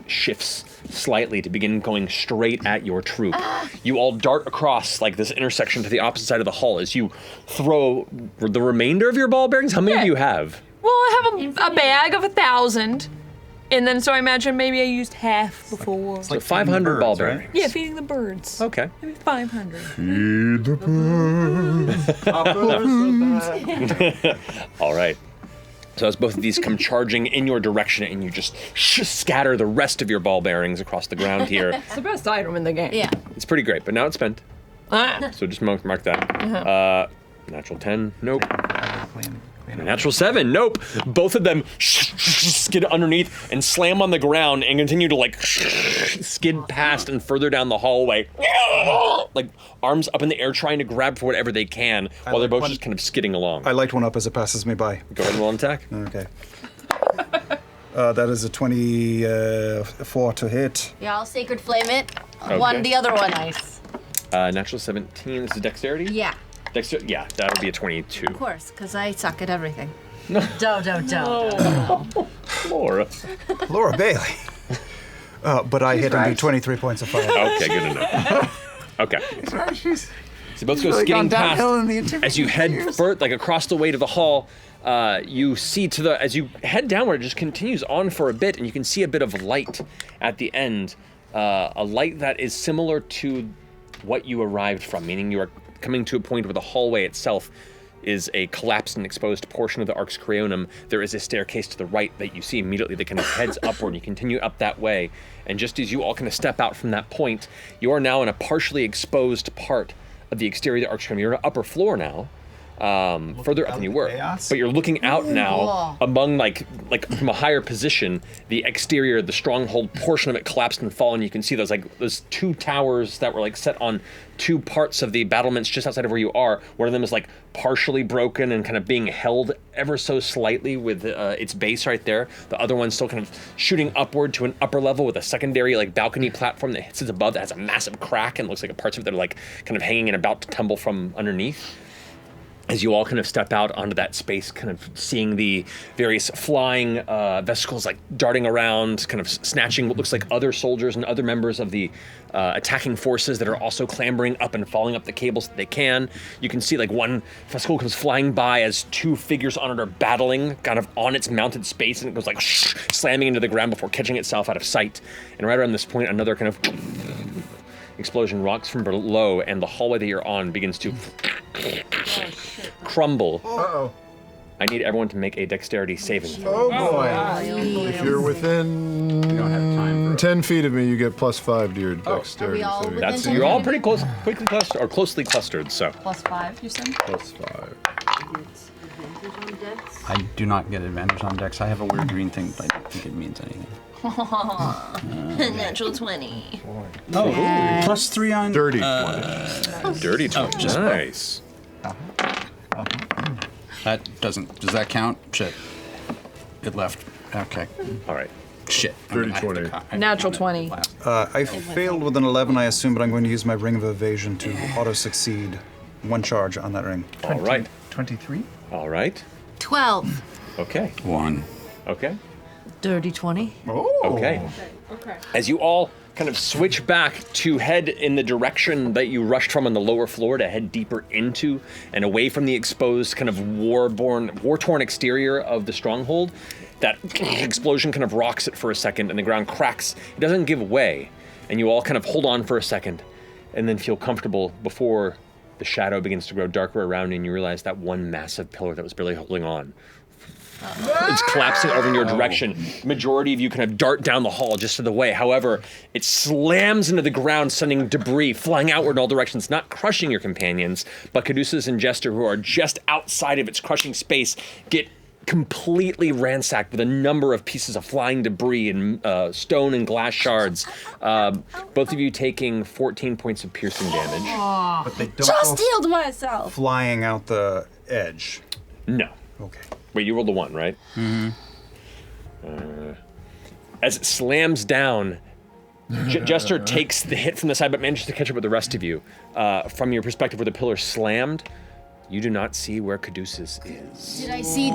shifts slightly to begin going straight at your troop. You all dart across like this intersection to the opposite side of the hall as you throw the remainder of your ball bearings. How many do you have? Well, I have a bag of 1,000. And then, so I imagine maybe I used half before. So 500 ball bearings. Yeah, feeding the birds. Okay. Maybe 500. Feed the birds. All right. So as both of these come charging in your direction and you just scatter the rest of your ball bearings across the ground here. It's the best item in the game. Yeah. It's pretty great, but now it's spent. So just mark that. Natural 10, nope. Natural 7, nope. Both of them skid underneath and slam on the ground and continue to like skid past and further down the hallway. Like arms up in the air trying to grab for whatever they can while they're both just kind of skidding along. I light one up as it passes me by. Go ahead and roll an attack. Okay. That is a 24 to hit. Yeah, I'll sacred flame it. Okay. One, the other one. Nice. Natural 17, this is dexterity? Yeah, Yeah, that would be a 22. of course, because I suck at everything. Laura. Laura Bailey. But I hit him right. do 23 points of fire. Okay, good enough. Okay. She's So both go Really skidding gone past. downhill in the As you head like across the way to the hall, you see as you head downward, it just continues on for a bit, and you can see a bit of light at the end. A light that is similar to what you arrived from, meaning you are coming to a point where the hallway itself is a collapsed and exposed portion of the Arx Creonum. There is a staircase to the right that you see immediately that kind of heads upward. You continue up that way, and just as you all kind of step out from that point, you are now in a partially exposed part of the exterior of the Arx Creonum. You're on an upper floor now, further up than you were, but you're looking out now among like from a higher position. The exterior, the stronghold portion of it collapsed and fallen. You can see those two towers that were like set on two parts of the battlements just outside of where you are. One of them is like partially broken and kind of being held ever so slightly with its base right there. The other one's still kind of shooting upward to an upper level with a secondary like balcony platform that sits above that has a massive crack and looks like parts of it that are like kind of hanging and about to tumble from underneath. As you all kind of step out onto that space, kind of seeing the various flying vesicles like darting around, kind of snatching what looks like other soldiers and other members of the attacking forces that are also clambering up and falling up the cables that they can. You can see like one vesicle comes flying by as two figures on it are battling kind of on its mounted space, and it goes like slamming into the ground before catching itself out of sight. And right around this point, another kind of explosion rocks from below, and the hallway that you're on begins to crumble. Uh-oh. I need everyone to make a dexterity saving throw. Oh boy. If you're within 10 feet of me, you get +5 to your dexterity saving. You're all pretty closely clustered, so. +5, you said? +5. I do not get advantage on dex. I have a weird green thing, but I don't think it means anything. Natural 20. Oh, +3 on... Dirty 20. Dirty 20, nice. That doesn't... Does that count? Shit. It left. Okay. All right. Shit. Dirty 20. Natural 20. I failed with an 11, I assume, but I'm going to use my Ring of Evasion to auto-succeed one charge on that ring. All right. 23. All right. 12. Okay. 1. Okay. Dirty 20. Okay. As you all kind of switch back to head in the direction that you rushed from on the lower floor to head deeper into and away from the exposed kind of war-torn exterior of the stronghold, that explosion kind of rocks it for a second and the ground cracks. It doesn't give way, and you all kind of hold on for a second and then feel comfortable before the shadow begins to grow darker around you, and you realize that one massive pillar that was barely holding on, it's collapsing over in your direction. Majority of you kind of dart down the hall just to the way. However, it slams into the ground, sending debris flying outward in all directions, not crushing your companions, but Caduceus and Jester, who are just outside of its crushing space, get completely ransacked with a number of pieces of flying debris and stone and glass shards. Both of you taking 14 points of piercing damage. But they don't Just go healed myself. flying out the edge. No. Okay. Wait, you rolled a 1, right? Mm-hmm. As it slams down, Jester takes the hit from the side, but manages to catch up with the rest of you. From your perspective, where the pillar slammed, you do not see where Caduceus is. Did I see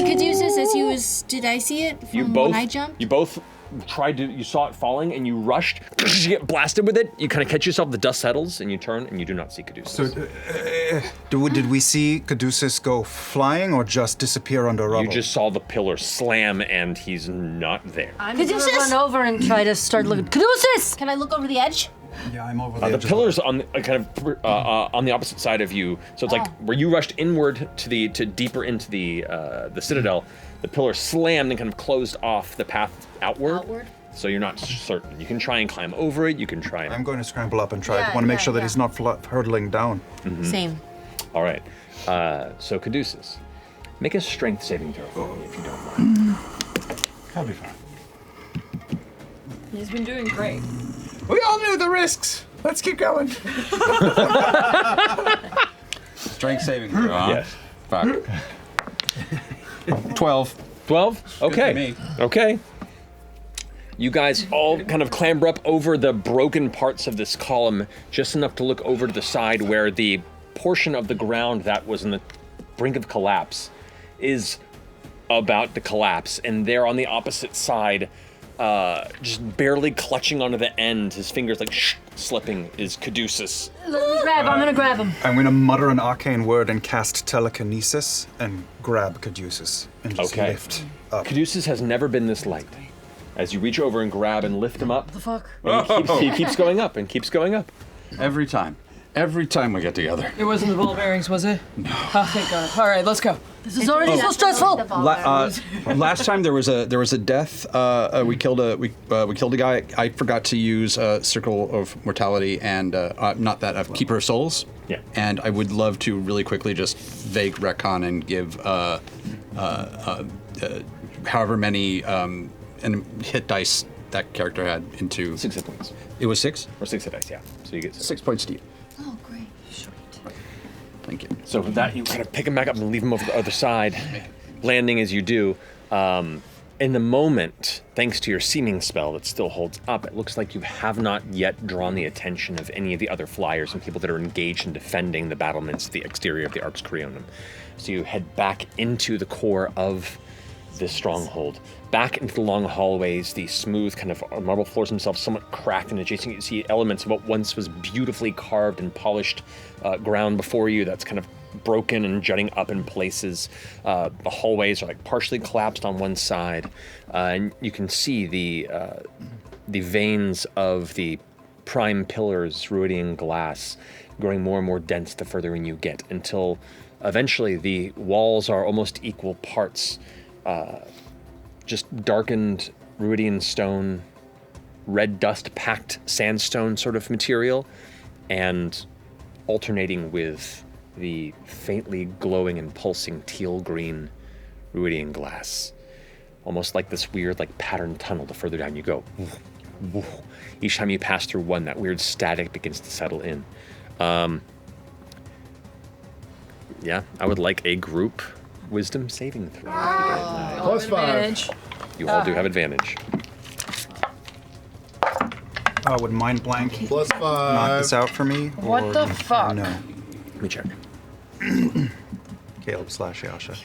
Caduceus as he was? Did I see it from when I jumped? You both you saw it falling, and you rushed. You get blasted with it. You kind of catch yourself. The dust settles, and you turn, and you do not see Caduceus. So, did we see Caduceus go flying or just disappear under rubble? You just saw the pillar slam, and he's not there. I'm gonna run over and try to start looking. Caduceus! Can I look over the edge? Yeah, I'm over the edge. The pillar's on on the opposite side of you, so it's like where you rushed inward to deeper into the citadel. The pillar slammed and kind of closed off the path outward. So you're not certain. You can try and climb over it. You can try and... I'm going to scramble up and try. I want to make sure that he's not hurtling down. Mm-hmm. Same. All right. So Caduceus, make a strength saving throw for me if you don't mind. That'll be fine. He's been doing great. We all knew the risks. Let's keep going. Strength saving throw, huh? Yes. Fuck. 12. 12? Okay. Okay. You guys all kind of clamber up over the broken parts of this column, just enough to look over to the side where the portion of the ground that was in the brink of collapse is about to collapse. And there on the opposite side, just barely clutching onto the end, his fingers like slipping, is Caduceus. I'm gonna grab him. I'm gonna mutter an arcane word and cast telekinesis and grab Caduceus and just lift up. Caduceus has never been this light. As you reach over and grab and lift him up, What the fuck? and he keeps going up and keeps going up. Every time we get together. It wasn't the ball bearings, was it? No. Oh, thank God. All right, let's go. This is already so stressful. Last time there was a death. We killed a guy. I forgot to use Circle of Mortality and not that of Keeper of Souls. Yeah. And I would love to really quickly just vague retcon and give however many hit dice that character had into 6 hit points. It was 6 or 6 hit dice. Yeah. So you get 6 points to you. Oh, great. Sweet. Thank you. So with that, you kind of pick him back up and leave him over the other side, landing as you do. In the moment, thanks to your seeming spell that still holds up, it looks like you have not yet drawn the attention of any of the other flyers and people that are engaged in defending the battlements, the exterior of the Arx Creonum. So you head back into the core of this stronghold, back into the long hallways, the smooth kind of marble floors themselves somewhat cracked and adjacent. You see elements of what once was beautifully carved and polished ground before you that's kind of broken and jutting up in places. The hallways are like partially collapsed on one side, and you can see the veins of the prime pillars, Ruidian glass, growing more and more dense the further in you get, until eventually the walls are almost equal parts just darkened Ruidian stone, red dust-packed sandstone sort of material, and alternating with the faintly glowing and pulsing teal-green Ruidian glass. Almost like this weird, like, patterned tunnel the further down you go. Each time you pass through one, that weird static begins to settle in. Yeah, I would like a group wisdom saving throw. +5. You all do have advantage. Would mind blank +5 knock this out for me? What or the fuck? No. Let me check. Caleb / Yasha.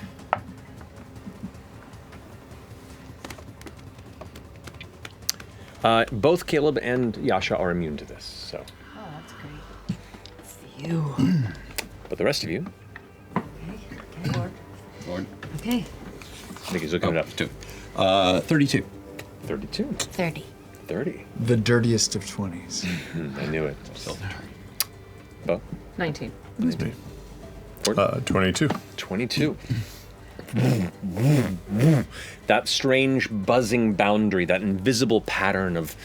Both Caleb and Yasha are immune to this, so. Oh, that's great. You. But the rest of you, Lord. Okay. I think he's looking it up. 32. 32. 30. 30. The dirtiest of 20s. I knew it. Bo? 19. That's me. 22. 22. That strange buzzing boundary, that invisible pattern of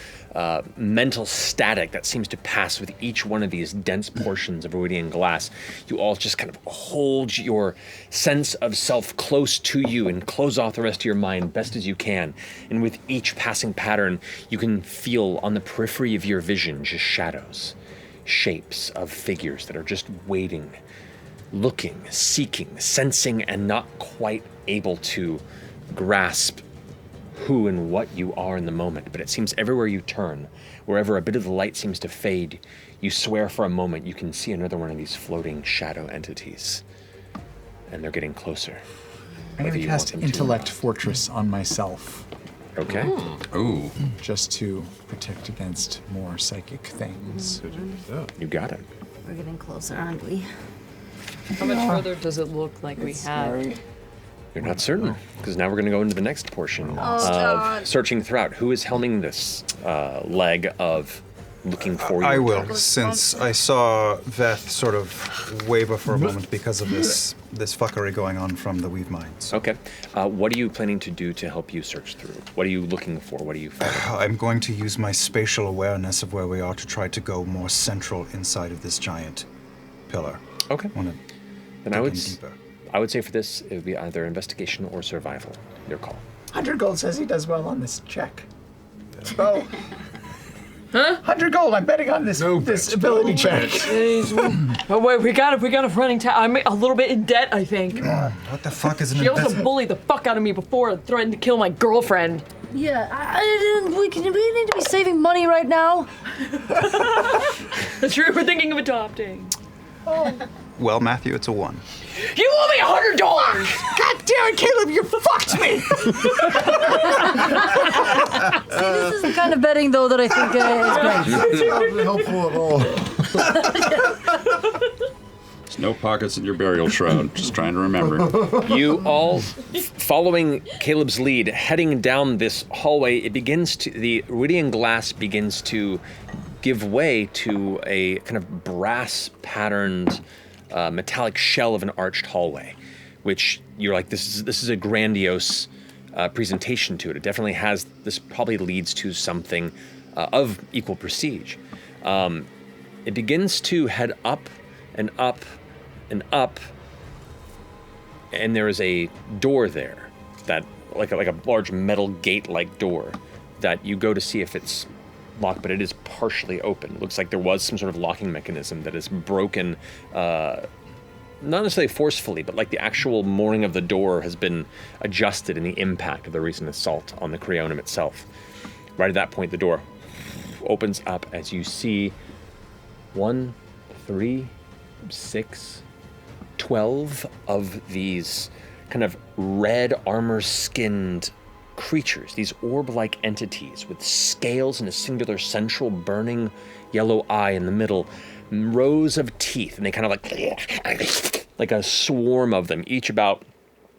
mental static that seems to pass with each one of these dense portions of Ruidian glass. You all just kind of hold your sense of self close to you and close off the rest of your mind best as you can. And with each passing pattern, you can feel on the periphery of your vision just shadows, shapes of figures that are just waiting, looking, seeking, sensing, and not quite able to grasp who and what you are in the moment. But it seems everywhere you turn, wherever a bit of the light seems to fade, you swear for a moment you can see another one of these floating shadow entities. And they're getting closer. I'm going to cast Intellect Fortress on myself. Okay. Ooh. Just to protect against more psychic things. You got it. We're getting closer, aren't we? How much further does it look like we have? You're not certain, because now we're going to go into the next portion of God. searching throughout. Who is helming this leg of looking for you? I will, since I saw Veth sort of waver for a moment because of this fuckery going on from the Weave Mines. Okay. What are you planning to do to help you search through? What are you looking for? What are you finding? I'm going to use my spatial awareness of where we are to try to go more central inside of this giant pillar. Okay. Then I dig would, in deeper. I would say for this, it would be either investigation or survival. Your call. 100 gold says he does well on this check. Oh. Huh? 100 gold, I'm betting on this ability check. Oh wait, we got a running I'm a little bit in debt, I think. What the fuck is an She also bullied the fuck out of me before and threatened to kill my girlfriend. Yeah, we need to be saving money right now. That's true, we're thinking of adopting. Well, Matthew, it's a 1. You owe me $100! God damn it, Caleb, you fucked me! this is the kind of betting, though, that I think is great. It's not helpful at all. There's no pockets in your burial shroud. Just trying to remember. You all, following Caleb's lead, heading down this hallway, the Ruidian glass begins to give way to a kind of brass patterned metallic shell of an arched hallway, which you're like, this is a grandiose presentation to it. It definitely has, this probably leads to something of equal prestige. It begins to head up and up and up, and there is a door there, that like a large metal gate-like door that you go to see if it's locked, but it is partially open. It looks like there was some sort of locking mechanism that is broken, not necessarily forcefully, but like the actual mooring of the door has been adjusted in the impact of the recent assault on the Creonum itself. Right at that point, the door opens up as you see 1, 3, 6, 12 of these kind of red armor-skinned creatures, these orb-like entities with scales and a singular central burning yellow eye in the middle, rows of teeth, and they kind of like a swarm of them, each about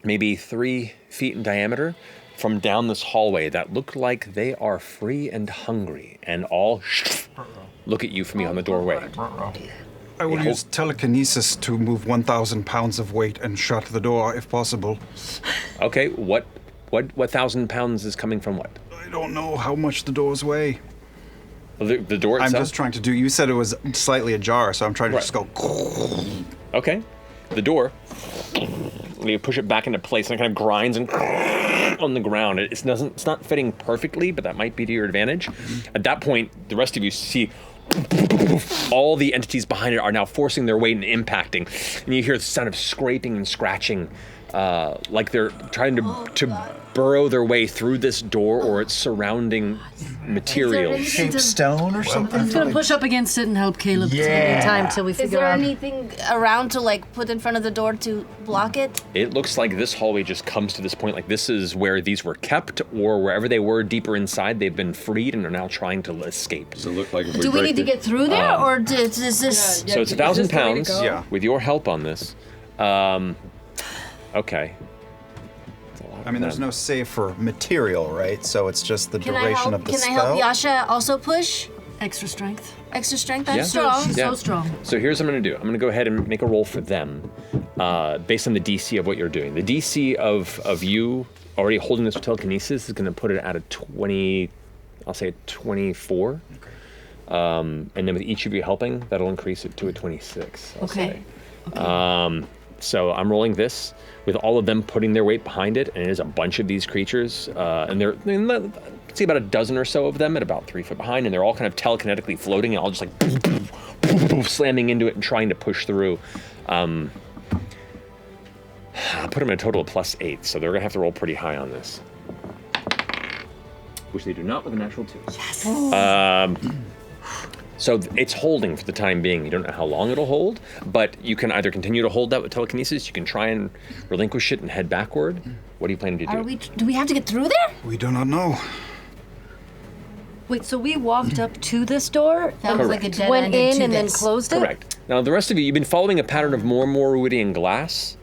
maybe 3 feet in diameter, from down this hallway that look like they are free and hungry, and all look at you from beyond the doorway. I will use telekinesis to move 1,000 pounds of weight and shut the door if possible. Okay, what 1,000 pounds is coming from what? I don't know how much the doors weigh. The door itself? I'm just trying to do, you said it was slightly ajar, so I'm trying to just go. Okay, the door, you push it back into place and it kind of grinds and on the ground. It's not fitting perfectly, but that might be to your advantage. At that point, the rest of you see all the entities behind it are now forcing their weight and impacting, and you hear the sound of scraping and scratching, like they're trying to burrow their way through this door or its surrounding materials. Shaped stone or something? I'm just gonna push up against it and help Caleb take time till we Is figure there out. anything around to like put in front of the door to block it? It looks like this hallway just comes to this point, like this is where these were kept, or wherever they were deeper inside, they've been freed and are now trying to escape. Does it look like Do we need to get through there, or is this? So it's 1,000 pounds. Yeah. With your help on this. Okay. I mean, there's no save for material, right? So it's just the duration of the spell. Can I help Yasha also push? Extra strength. Extra strength? I'm Yeah. strong. She's so strong. So here's what I'm going to do. I'm going to go ahead and make a roll for them based on the DC of what you're doing. The DC of you already holding this with telekinesis is going to put it at a 20, I'll say a 24. Okay. And then with each of you helping, that'll increase it to a 26. I'll say. So I'm rolling this with all of them putting their weight behind it, and it is a bunch of these creatures, and they're see about a dozen or so of them at about 3 foot behind, and they're all kind of telekinetically floating and all just like slamming into it and trying to push through. I'll put them in a total of +8, so they're gonna have to roll pretty high on this, which they do not with a natural 2. Yes. So it's holding for the time being. You don't know how long it'll hold, but you can either continue to hold that with telekinesis, you can try and relinquish it and head backward. What are you planning to do? Do we have to get through there? We do not know. Wait, so we walked up to this door? That was like a dead Went end in into and then this. closed it? Correct. Now the rest of you, you've been following a pattern of more and more Ruidian glass,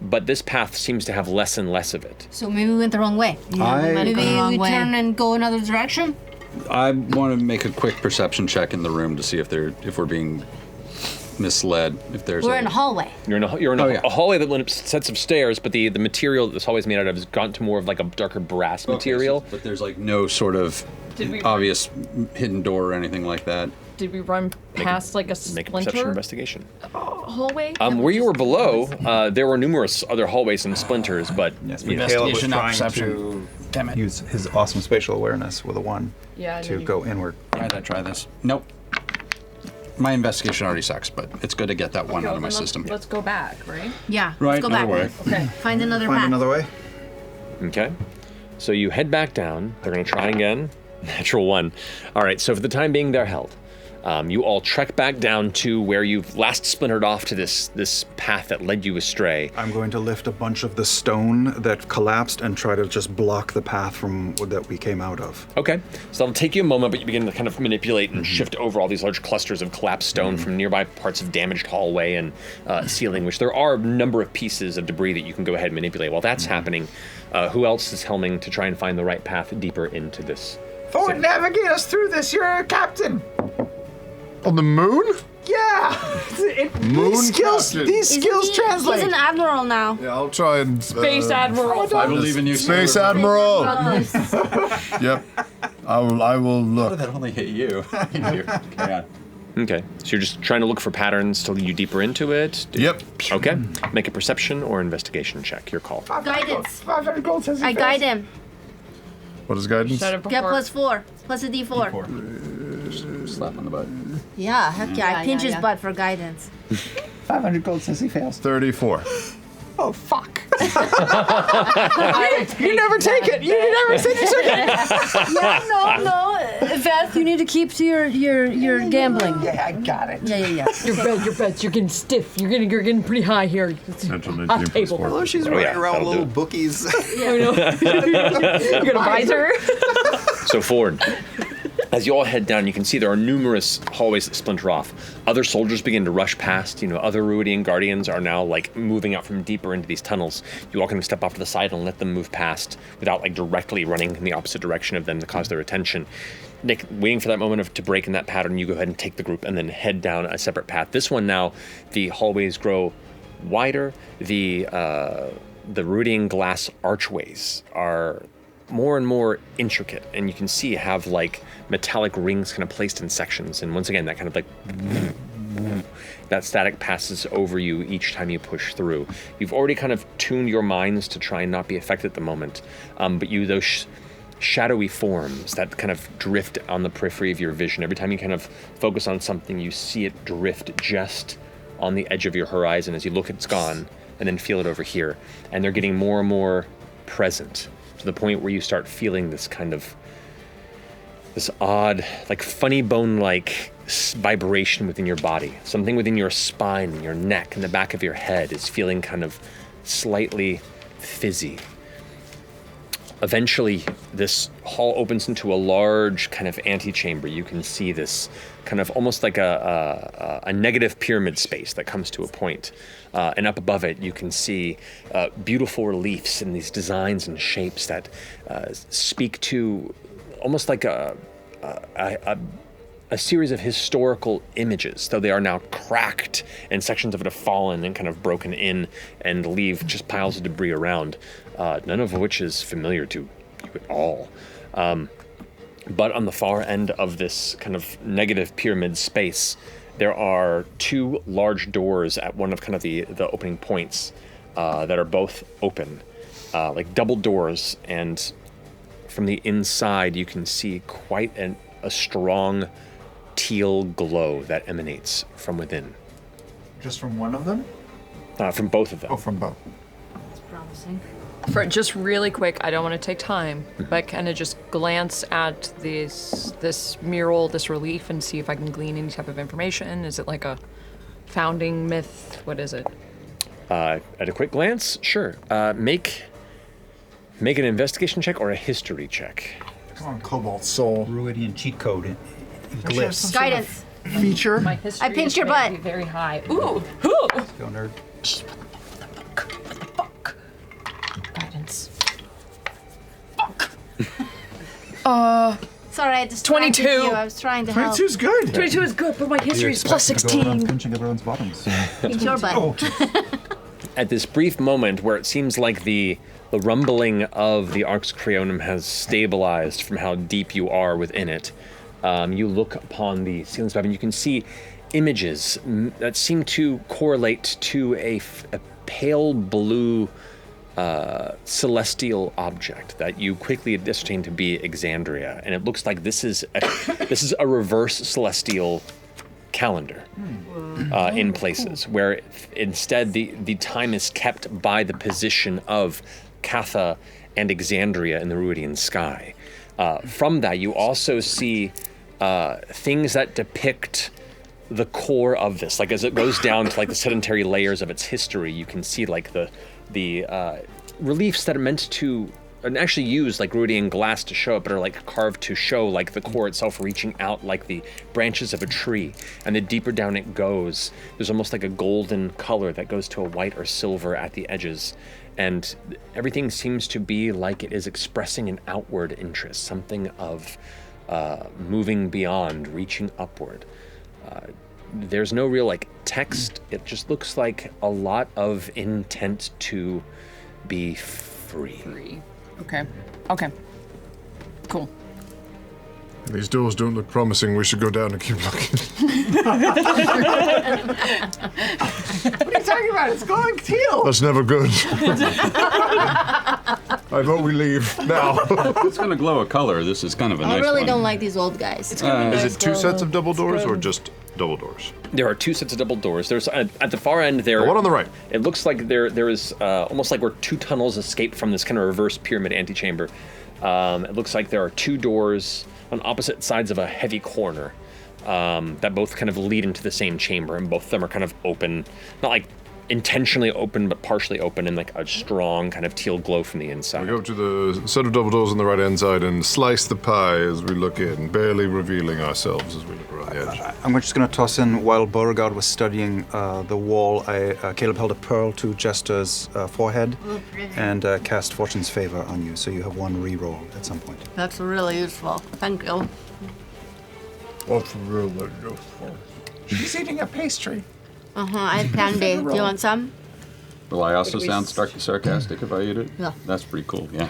but this path seems to have less and less of it. So maybe we went the wrong way. Maybe we turn and go another direction. I want to make a quick perception check in the room to see if we're being misled. If there's We're in a hallway. You're in a hallway that went up sets of stairs, but the material that this hallway is made out of has gone to more of like a darker brass material. But there's like no sort of obvious hidden door or anything like that. Did we run past like a Make a perception splinter investigation. hallway? Where you were below, there were numerous other hallways and splinters, but Caleb was trying to use his awesome spatial awareness with a 1 to go inward. Try this. Nope. My investigation already sucks, but it's good to get that one out of my system. Let's go back, right? Yeah. Right, Let's go back. another way. Okay. Find another path. way. Okay. So you head back down. They're going to try again. Natural 1. All right, so for the time being, they're held. You all trek back down to where you've last splintered off to this path that led you astray. I'm going to lift a bunch of the stone that collapsed and try to just block the path from that we came out of. Okay, so that'll take you a moment, but you begin to kind of manipulate and shift over all these large clusters of collapsed stone from nearby parts of damaged hallway and ceiling, which there are a number of pieces of debris that you can go ahead and manipulate. While that's happening, who else is helming to try and find the right path deeper into this? Forward, navigate us through this. You're a captain. On the moon? Yeah. Moon These skills translate. He's an admiral now. Yeah, I'll try and... Space Admiral. I believe in you, Space Admiral. Yep. I will look. How did that only hit you? Carry on. Okay, so you're just trying to look for patterns to lead you deeper into it? Yep. Okay, make a perception or investigation check, your call. Guidance. 500 gold says he I fails. guide him. What is guidance? Get +4. Plus a D4. Slap on the butt. Yeah, heck yeah. I pinch his butt for guidance. 500 gold says he fails. 34. Oh, fuck. You never take it. You never said you took it. Yeah, no. Veth, you need to keep to your gambling. Yeah, I got it. Yeah. Your bets, you're getting stiff. You're getting pretty high here. Hot table. Although she's running around little bookies. I know. You're gonna buy her? So forward. As you all head down, you can see there are numerous hallways that splinter off. Other soldiers begin to rush past. Other Ruidian guardians are now moving out from deeper into these tunnels. You all kind of step off to the side and let them move past without directly running in the opposite direction of them to cause their attention. Nick, waiting for that moment to break in that pattern, you go ahead and take the group and then head down a separate path. This one now, the hallways grow wider. The Ruidian glass archways are more and more intricate, and you can see have metallic rings kind of placed in sections, and once again that kind of that static passes over you each time you push through. You've already kind of tuned your minds to try and not be affected at the moment, but those shadowy forms that kind of drift on the periphery of your vision. Every time you kind of focus on something, you see it drift just on the edge of your horizon. As you look, it's gone, and then feel it over here, and they're getting more and more present, to the point where you start feeling this kind of this odd, funny bone-like vibration within your body. Something within your spine, your neck, and the back of your head is feeling kind of slightly fizzy. Eventually, this hall opens into a large kind of antechamber. You can see this kind of almost like a negative pyramid space that comes to a point. And up above it, you can see beautiful reliefs and these designs and shapes that speak to almost like a series of historical images, though they are now cracked and sections of it have fallen and kind of broken in and leave just piles of debris around, none of which is familiar to you at all. But on the far end of this kind of negative pyramid space, there are two large doors at one of kind of the opening points that are both open, double doors, and from the inside you can see quite a strong teal glow that emanates from within. Just from one of them? From both of them. Oh, from both. That's promising. For just really quick, I don't want to take time, but kind of just glance at this mural, this relief, and see if I can glean any type of information. Is it like a founding myth? What is it? At a quick glance, sure. Make an investigation check or a history check. Come on, Cobalt Soul. Ruidian cheat code in glyphs. Guidance. Feature. My history I pinched is your going to butt. be very high. Ooh. Ooh. Go nerd. Guidance. Sorry, I distracted 22. you. I was trying to help. 22's good. 22 is good, but my history is plus To go around 16. pinching everyone's bottoms. Pinch your butt. At this brief moment where it seems like the rumbling of the Arx Creonum has stabilized from how deep you are within it, you look upon the ceiling above and you can see images that seem to correlate to a pale blue celestial object that you quickly ascertain to be Exandria, and it looks like this is a reverse celestial calendar in places where instead the time is kept by the position of Catha and Exandria in the Ruidian sky. From that, you also see things that depict the core of this. Like as it goes down to like the sedentary layers of its history, you can see like the reliefs that are meant to and actually use like Ruidian glass to show it, but are like carved to show like the core itself reaching out like the branches of a tree. And the deeper down it goes, there's almost like a golden color that goes to a white or silver at the edges. And everything seems to be like it is expressing an outward interest, something of moving beyond, reaching upward. There's no real like text. It just looks like a lot of intent to be free. Okay. Cool. These doors don't look promising. We should go down and keep looking. What are you talking about? It's glowing teal. That's never good. I vote we leave now. It's going to glow a color. This is kind of a nice I really one. don't like these old guys. Is it two sets of double doors or just double doors? There are two sets of double doors. There's at the far end there. The one on the right. It looks like there is almost like where two tunnels escape from this kind of reverse pyramid antechamber. It looks like there are two doors on opposite sides of a heavy corner that both kind of lead into the same chamber, and both of them are kind of open, not like intentionally open, but partially open, and like a strong kind of teal glow from the inside. We go to the set of double doors on the right-hand side and slice the pie as we look in, barely revealing ourselves as we look around the edge. I'm just going to toss in, while Beauregard was studying the wall, Caleb held a pearl to Jester's forehead and cast Fortune's Favor on you, so you have one re-roll at some point. That's really useful. Thank you. What's really useful? She's eating a pastry. I have candy. Do you want some? Will I also sound sarcastic if I eat it? Yeah. That's pretty cool, yeah.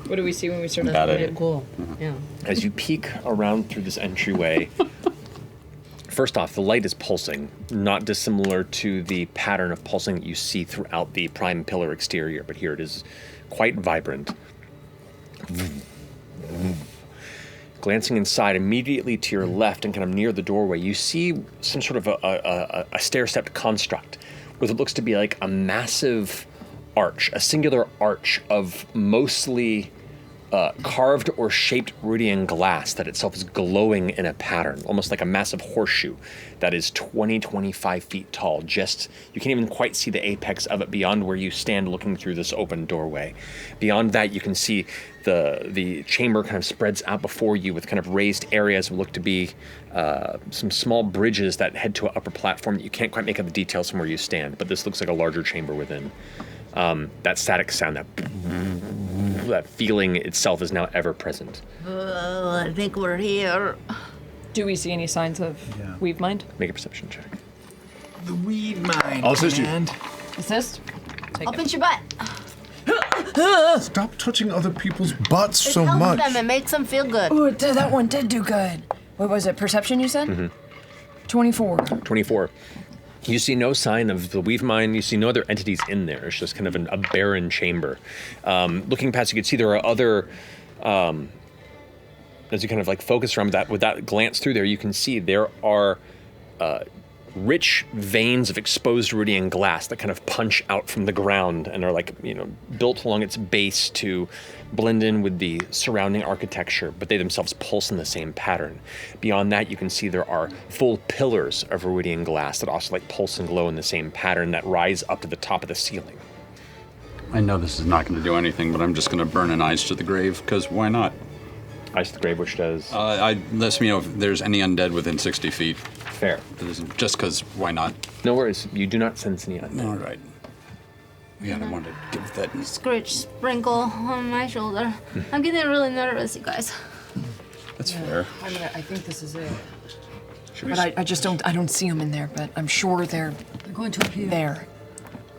What do we see when we start Got to it. Cool. Yeah. As you peek around through this entryway, first off, the light is pulsing, not dissimilar to the pattern of pulsing that you see throughout the prime pillar exterior, but here it is quite vibrant. Glancing inside, immediately to your left and kind of near the doorway, you see some sort of a stair-stepped construct with what looks to be like a massive arch, a singular arch of mostly carved or shaped Ruidian glass that itself is glowing in a pattern, almost like a massive horseshoe that is 20-25 feet tall. Just, you can't even quite see the apex of it beyond where you stand looking through this open doorway. Beyond that, you can see the chamber kind of spreads out before you with kind of raised areas that look to be some small bridges that head to an upper platform. You can't quite make out the details from where you stand, but this looks like a larger chamber within. That static sound, that feeling itself is now ever present. I think we're here. Do we see any signs of weave mind? Make a perception check. The weed mine. I'll assist you. Assist? I'll pinch your butt. Stop touching other people's butts It so helps much. them. It makes them feel good. Oh, that one did do good. What was it? Perception, you said? Mm-hmm. 24. 24. You see no sign of the weave mine. You see no other entities in there. It's just kind of a barren chamber. Looking past, you can see there are other. As you kind of like focus around with that glance through there, you can see there are rich veins of exposed Ruidian glass that kind of punch out from the ground and are like, built along its base to blend in with the surrounding architecture, but they themselves pulse in the same pattern. Beyond that, you can see there are full pillars of Ruidian glass that also like pulse and glow in the same pattern that rise up to the top of the ceiling. I know this is not going to do anything, but I'm just going to burn an Eyes to the Grave, because why not? Eyes to the Grave, which does? Lets me know if there's any undead within 60 feet. Fair. Just because, why not? No worries. You do not sense any undead. All right. Yeah, I wanted to give that. Scritch, sprinkle on my shoulder. I'm getting really nervous, you guys. That's fair. I think this is it. But I just don't see them in there, but I'm sure they're going to appear there.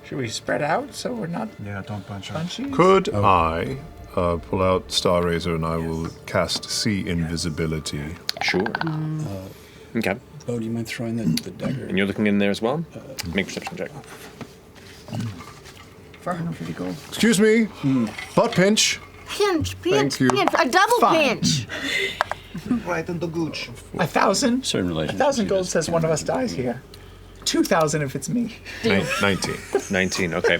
Should we spread out so we're not don't bunch up. bunchy? Could I pull out Star Razor and I will cast See Invisibility? Sure. Okay. Bo, do you mind throwing the dagger? And you're looking in there as well? Make a perception check. 450 gold. Excuse me. Butt pinch. Pinch, Thank you. pinch. A double Fine. pinch. Right in the gooch. 1,000? Certain relations. 1,000 gold says one of us dies here. 2,000 if it's me. 19. 19, okay.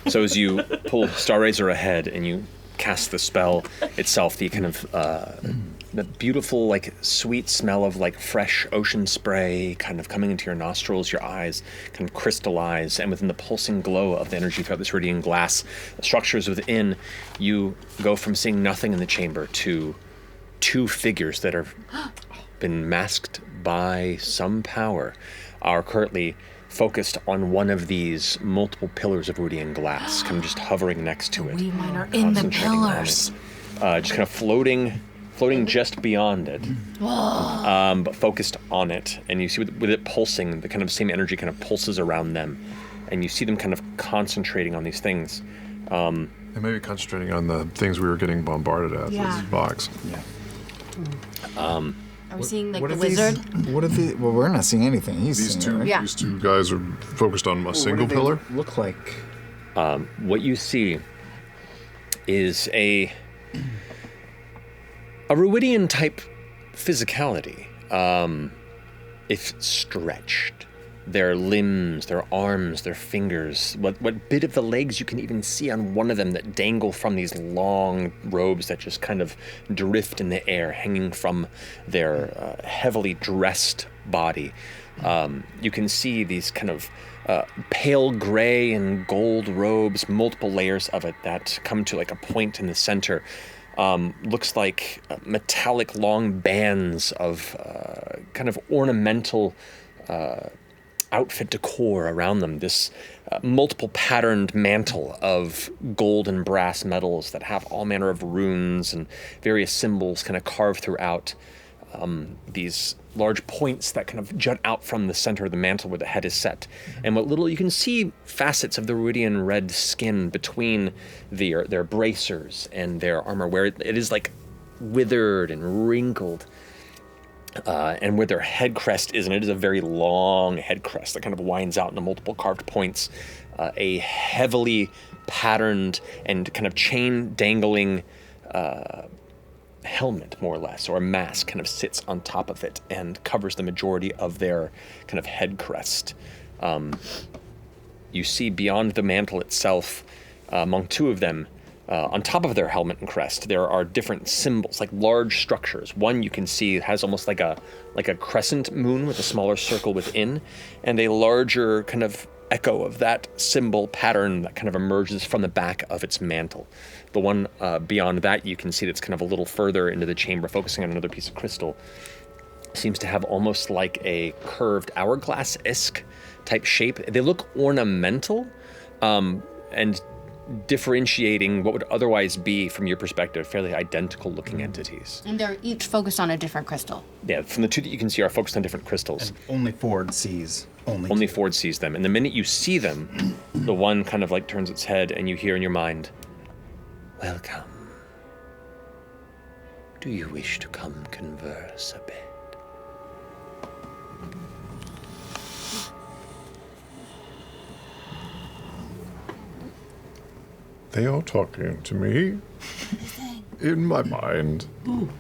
So as you pull Star Razor ahead and you cast the spell itself, the kind of the beautiful, like, sweet smell of, like, fresh ocean spray kind of coming into your nostrils, your eyes kind of crystallize, and within the pulsing glow of the energy throughout this Ruidian glass structures within, you go from seeing nothing in the chamber to 2 figures that have been masked by some power, are currently focused on one of these multiple pillars of Ruidian glass, kind of just hovering next to it. We mine are in the concentrating on pillars. it. Just kind of floating just beyond it, but focused on it. And you see with it pulsing, the kind of same energy kind of pulses around them. And you see them kind of concentrating on these things. And maybe concentrating on the things we were getting bombarded at, Yeah. this box. Yeah. Are we seeing like What the are these- wizard? What are the? Well, we're not seeing anything. He's These seeing two, it, right? Yeah. these 2 guys are focused on a single pillar. Look like. What you see is a Ruidian type physicality. If stretched, their limbs, their arms, their fingers, what bit of the legs you can even see on one of them that dangle from these long robes that just kind of drift in the air, hanging from their heavily dressed body. You can see these kind of pale gray and gold robes, multiple layers of it that come to like a point in the center. Looks like metallic long bands of kind of ornamental outfit decor around them. This multiple patterned mantle of gold and brass metals that have all manner of runes and various symbols kind of carved throughout. These large points that kind of jut out from the center of the mantle where the head is set. And what little you can see facets of the Ruidian red skin between their bracers and their armor, where it is like withered and wrinkled. And where their head crest is, and it is a very long head crest that kind of winds out into multiple carved points. A heavily patterned and kind of chain dangling helmet, more or less, or a mask kind of sits on top of it and covers the majority of their kind of head crest. You see beyond the mantle itself, among 2 of them, on top of their helmet and crest, there are different symbols, like large structures. One you can see has almost like a crescent moon with a smaller circle within, and a larger kind of echo of that symbol pattern that kind of emerges from the back of its mantle. The one beyond that you can see that's kind of a little further into the chamber, focusing on another piece of crystal, seems to have almost like a curved hourglass-esque type shape. They look ornamental, and differentiating what would otherwise be, from your perspective, fairly identical looking entities. And they're each focused on a different crystal. Yeah, from the 2 that you can see are focused on different crystals. And only Ford sees. Only Ford sees them. And the minute you see them, the one kind of like turns its head and you hear in your mind, "Welcome. Do you wish to come converse a bit?" They are talking to me. In my mind.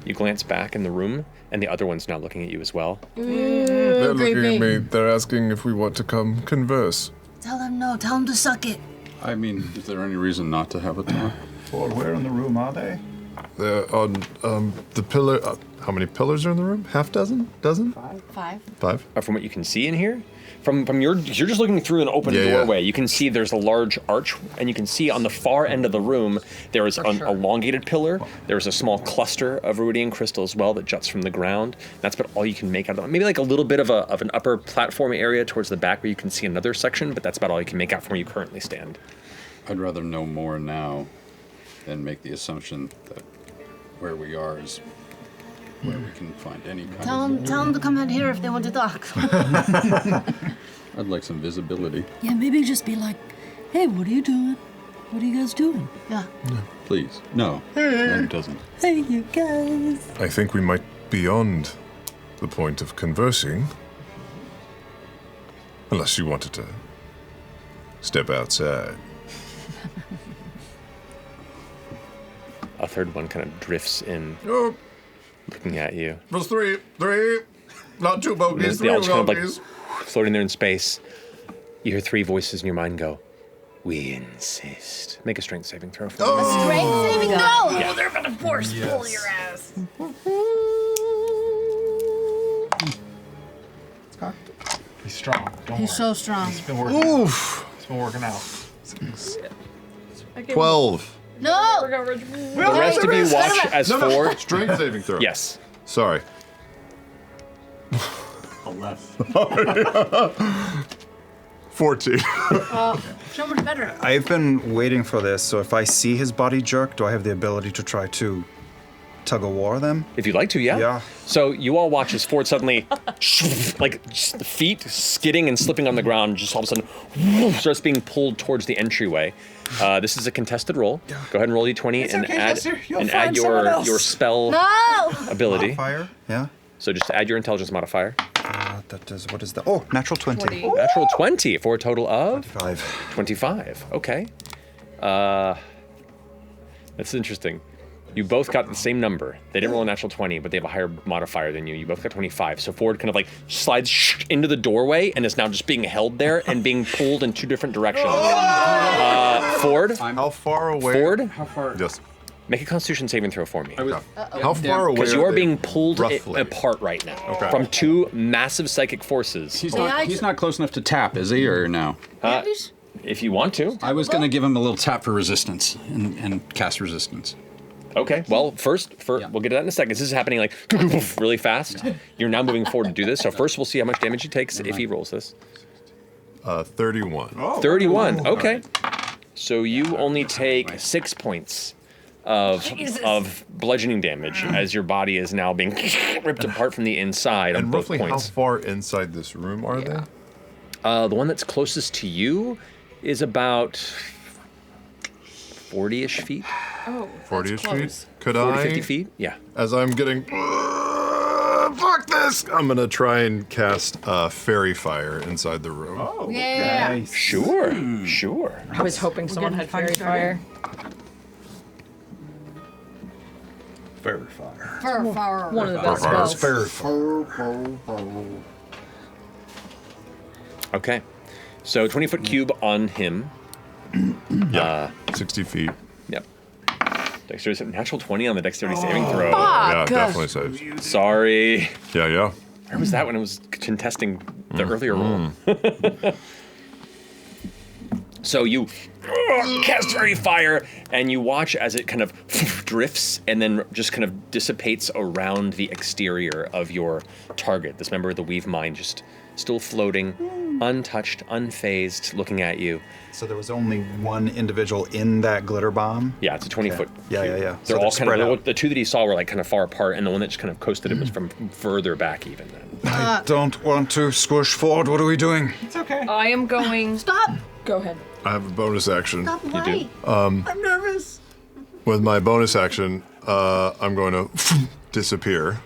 You glance back in the room, and the other one's now looking at you as well. They're looking at me. They're asking if we want to come converse. Tell them no. Tell them to suck it. I mean, is there any reason not to have a talk? Ford, where in the room are they? They're on the pillar. How many pillars are in the room? Half dozen? Dozen? 5. 5. From what you can see in here, from you're just looking through an open doorway. You can see there's a large arch, and you can see on the far end of the room there is an elongated pillar. There's a small cluster of Ruidian crystal as well that juts from the ground. That's about all you can make out of it. Maybe like a little bit of an upper platform area towards the back where you can see another section, but that's about all you can make out from where you currently stand. I'd rather know more now than make the assumption that where we are is where we can find any kind of... Tell them to come out here if they want to talk. I'd like some visibility. Yeah, maybe just be like, hey, what are you doing? What are you guys doing? Yeah. Please. No. It doesn't. Hey, you guys. I think we might be beyond the point of conversing. Unless you wanted to step outside. A third one kind of drifts in, Oh, looking at you. there's three. Not two bogeys, They all just kind of like bogeys. floating there in space. You hear three voices in your mind go, We insist. Make a strength saving throw for A me. strength saving throw. Yeah. Oh, they're gonna force pull your ass. He's strong. Don't He's worry. so strong. It's been working. Oof. It's been working out. 12. No. The rest of you watch as No, no. Ford. Strength saving throw. Yes. Sorry. 11. 14. So much better. I've been waiting for this, so if I see his body jerk, do I have the ability to try to tug of war them? If you'd like to, yeah. Yeah. So you all watch as Ford suddenly, like, just the feet skidding and slipping on the ground, just all of a sudden starts being pulled towards the entryway. This is a contested roll. Go ahead and roll d20 and okay, add Jester. You'll and find add someone else. your spell No. ability. Modifier? Yeah. So just add your intelligence modifier. That is, what is that? Oh, natural 20. Natural 20 for a total of 25. 25. Okay. That's interesting. You both got the same number. They didn't roll a natural 20, but they have a higher modifier than you. You both got 25. So Ford kind of like slides into the doorway and is now just being held there and being pulled in two different directions. Ford? How far away? Ford? How far? Yes. Make a Constitution saving throw for me. How far away? Because you are they being pulled roughly? apart right now Okay. from two massive psychic forces. He's not close enough to tap, is he, or no? If you want to. I was going to give him a little tap for resistance and cast resistance. Okay, well, first, we'll get to that in a second. This is happening like really fast. You're now moving forward to do this. So first we'll see how much damage he takes if he rolls this. 31. 31, okay. So you only take 6 points of bludgeoning damage as your body is now being ripped apart from the inside on And both roughly how points. far inside this room are they? The one that's closest to you is about 40-ish feet. Oh, 40-ish feet? Could 40, I? 50 feet? Yeah. As I'm getting... fuck this! I'm gonna try and cast fairy fire inside the room. Oh, yeah. Nice. Sure, sure. I was hoping someone had fairy fire. Fairy fire. One of the best spells. Fairy fire. Okay. So 20-foot cube on him. Yeah, 60 feet. Yep. Dexterity, natural 20 on the dexterity saving throw. Yeah, definitely saves. Sorry. Yeah. Where was that when I was contesting the earlier roll? So you cast fairy fire, and you watch as it kind of drifts and then just kind of dissipates around the exterior of your target. This member of the Weave Mind just still floating, untouched, unfazed, looking at you. So there was only one individual in that glitter bomb? Yeah, it's a 20-foot. Yeah. They're So all kind spread of out. the two that he saw were like kind of far apart, and the one that just kind of coasted him was from further back even. Then. I don't want to squish Ford. What are we doing? It's okay. I am going. Stop. Go ahead. I have a bonus action. Stop. Why? I'm nervous. With my bonus action, I'm going to disappear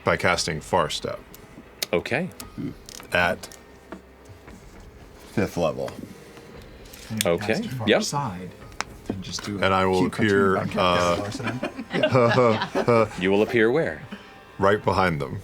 by casting Far Step. Okay. At 5th level. Okay. Yep. Side. And just do And I will appear. You will appear where? Right behind them.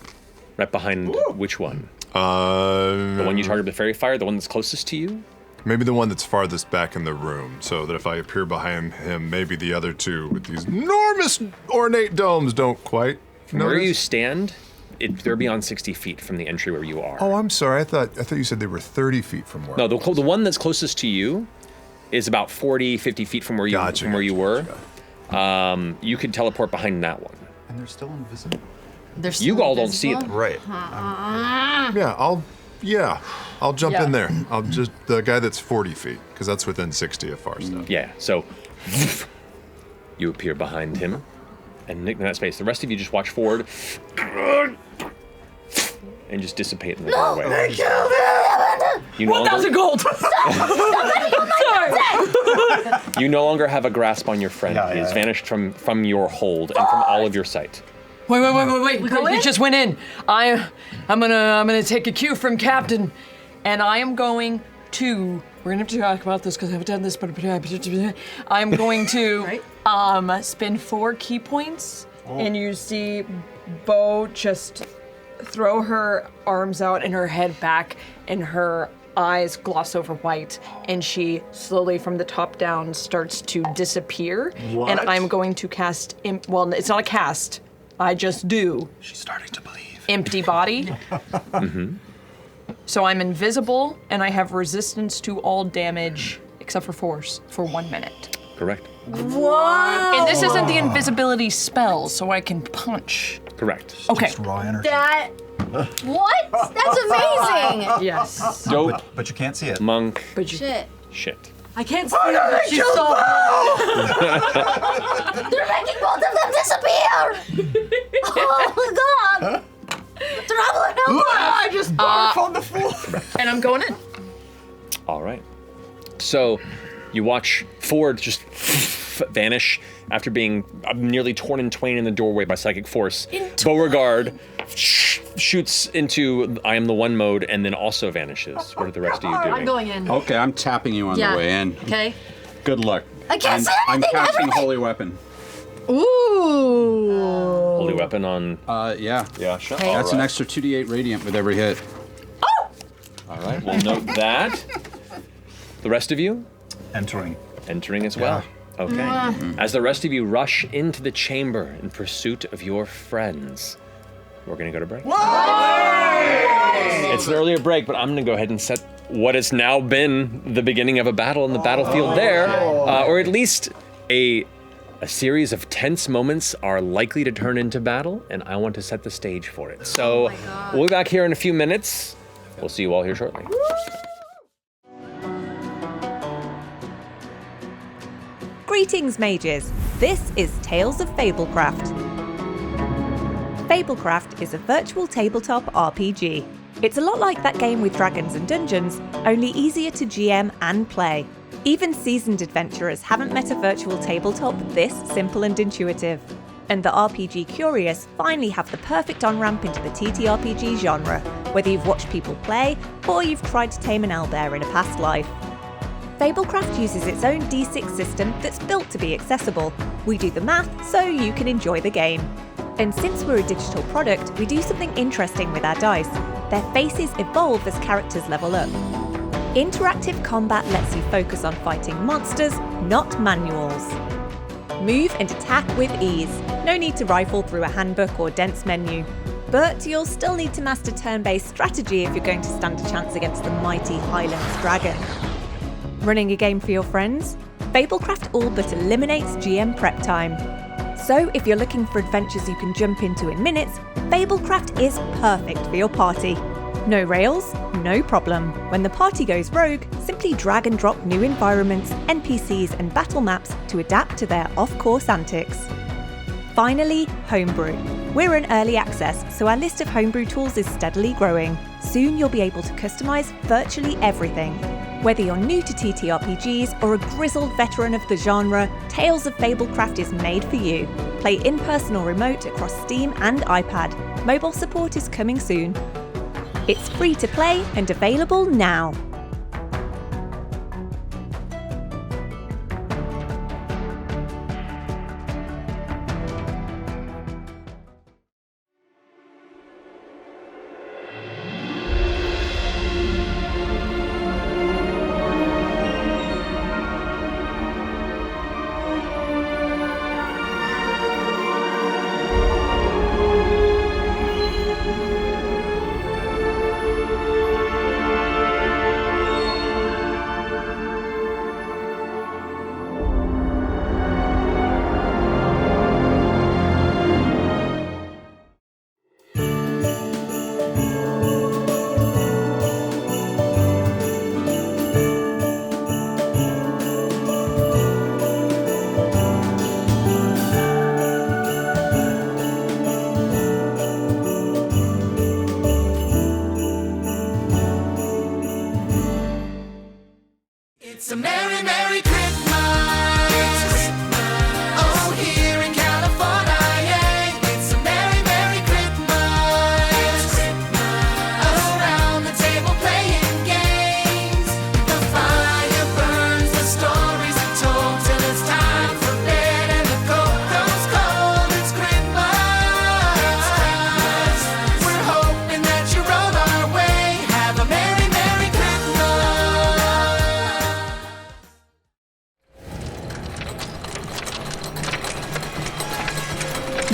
Right behind which one? The one you targeted with fairy fire, the one that's closest to you? Maybe the one that's farthest back in the room, so that if I appear behind him, maybe the other two with these enormous ornate domes don't quite From where notice. you stand, they're beyond 60 feet from the entry where you are. Oh, I'm sorry. I thought you said they were 30 feet from where. No, the one that's closest to you is about 40, 50 feet from where you were. You could teleport behind that one. And they're still invisible. You all don't see them. Right. Yeah, I'll jump Yeah. in there. I'll just the guy that's 40 feet, because that's within 60 of Far Step. Yeah, so you appear behind him and nick that space. The rest of you just watch forward and just dissipate in the doorway. They killed him! You no 1,000 gold! Sorry! You no longer have a grasp on your friend. He has vanished from your hold and from all of your sight. Wait. We go He in? just went in. I'm gonna take a cue from Captain, and I am going to. We're gonna have to talk about this because I haven't done this, but I'm going to spend 4 key points, and you see Bo just throw her arms out and her head back, and her eyes gloss over white, and she slowly from the top down starts to disappear. What? And I'm going to cast, well, it's not a cast, I just do. She's starting to believe. Empty body. So I'm invisible, and I have resistance to all damage except for force for 1 minute. Correct. Whoa! And this isn't the invisibility spell, so I can punch. Correct. Okay. Just raw energy. That. What? That's amazing! Yes. Dope. But you can't see it. Monk. Shit. Shit. I can't see her, but she's so They're making both of them disappear! Oh my god! Traveler, no more! I just barf on the floor. And I'm going in. All right. So you watch Ford just vanish after being nearly torn in twain in the doorway by psychic force. Beauregard shoots into I am the one mode and then also vanishes. What are the rest of you doing? I'm going in. Okay, I'm tapping you on the way in. Okay. Good luck. I can't see I'm anything, casting everything. Holy Weapon. Ooh. Holy weapon on. Yeah. Yasha. Okay. That's an extra 2d8 radiant with every hit. All right, we'll note that. The rest of you? Entering. Entering as well. Okay. As the rest of you rush into the chamber in pursuit of your friends, we're gonna go to break. It's an earlier break, but I'm gonna go ahead and set what has now been the beginning of a battle in the battlefield there, or at least a series of tense moments are likely to turn into battle, and I want to set the stage for it. So we'll be back here in a few minutes. We'll see you all here shortly. Greetings, mages. This is Tales of Fablecraft. Fablecraft is a virtual tabletop RPG. It's a lot like that game with dragons and dungeons, only easier to GM and play. Even seasoned adventurers haven't met a virtual tabletop this simple and intuitive. And the RPG curious finally have the perfect on-ramp into the TTRPG genre, whether you've watched people play or you've tried to tame an owlbear in a past life. Fablecraft uses its own D6 system that's built to be accessible. We do the math so you can enjoy the game. And since we're a digital product, we do something interesting with our dice. Their faces evolve as characters level up. Interactive combat lets you focus on fighting monsters, not manuals. Move and attack with ease. No need to rifle through a handbook or dense menu. But you'll still need to master turn-based strategy if you're going to stand a chance against the mighty Highlands dragon. Running a game for your friends? Fablecraft all but eliminates GM prep time. So if you're looking for adventures you can jump into in minutes, Fablecraft is perfect for your party. No rails? No problem. When the party goes rogue, simply drag and drop new environments, NPCs and battle maps to adapt to their off-course antics. Finally, Homebrew. We're in early access, so our list of homebrew tools is steadily growing. Soon you'll be able to customize virtually everything. Whether you're new to TTRPGs or a grizzled veteran of the genre, Tales of Fablecraft is made for you. Play in person or remote across Steam and iPad. Mobile support is coming soon. It's free to play and available now.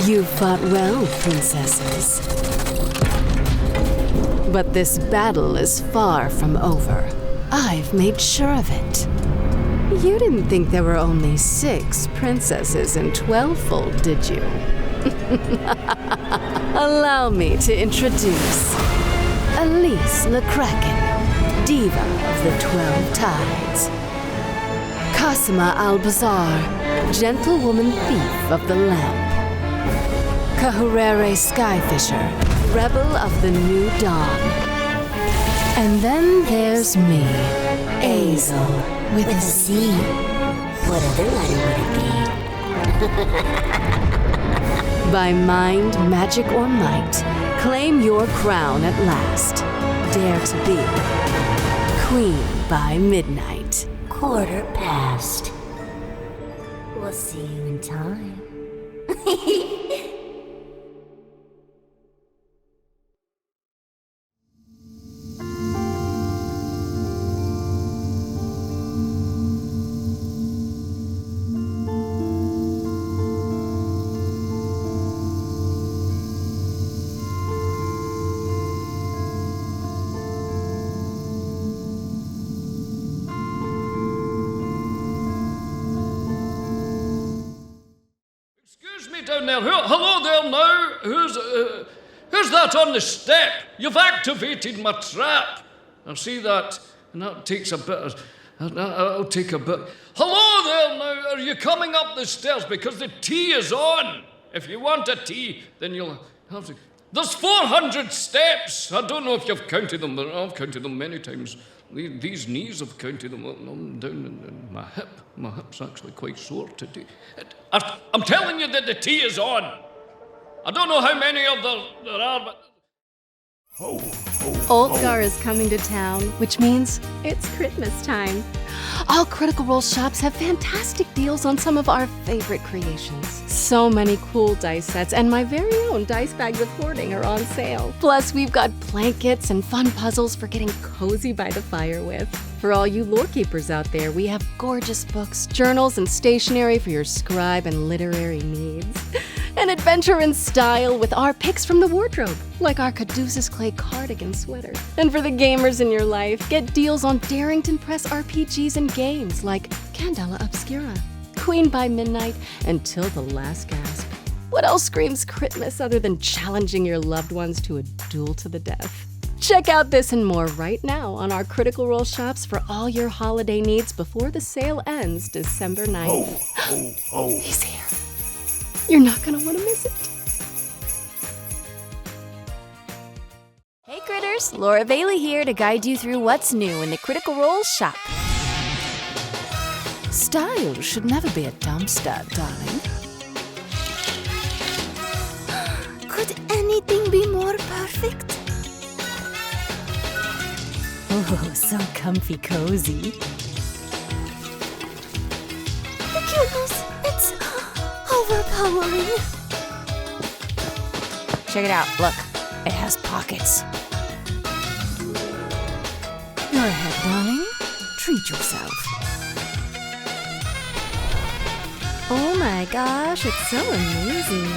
You fought well, princesses. But this battle is far from over. I've made sure of it. You didn't think there were only 6 princesses in 12-fold, did you? Allow me to introduce Elise LeCracken, Diva of the 12 Tides. Cosima Albazar, Gentlewoman Thief of the Lamp. Kahurere Skyfisher, Rebel of the New Dawn. And then there's me, Azel, with a Z. What other letter would it be? By mind, magic, or might, claim your crown at last. Dare to be Queen by midnight. 1:15. We'll see you in time. Down there. Hello there now. Who's that on the step? You've activated my trap. I see that, and that takes a bit of... That'll take a bit... Hello there now. Are you coming up the stairs? Because the tea is on. If you want a tea, then you'll have to... There's 400 steps. I don't know if you've counted them, but I've counted them many times. These knees have counted them up and down, and my hip. My hip's actually quite sore today. I'm telling you that the tea is on. I don't know how many of there are, but... Ultgar is coming to town, which means it's Christmas time. All Critical Role shops have fantastic deals on some of our favorite creations. So many cool dice sets and my very own dice bag with hoarding are on sale. Plus, we've got blankets and fun puzzles for getting cozy by the fire with. For all you lore keepers out there, we have gorgeous books, journals, and stationery for your scribe and literary needs. An adventure in style with our picks from the wardrobe, like our Caduceus Clay cardigan sweater. And for the gamers in your life, get deals on Darrington Press RPGs and games like Candela Obscura, Queen by Midnight, and Till the Last Gasp. What else screams Christmas other than challenging your loved ones to a duel to the death? Check out this and more right now on our Critical Role shops for all your holiday needs before the sale ends December 9th. He's here. You're not gonna want to miss it. Hey critters, Laura Bailey here to guide you through what's new in the Critical Role shop. Style should never be a dumpster, darling. Could anything be more perfect? Oh, so comfy cozy. The cuteness, it's overpowering. Check it out, look, it has pockets. Your head, darling. Treat yourself. Oh my gosh, it's so amazing.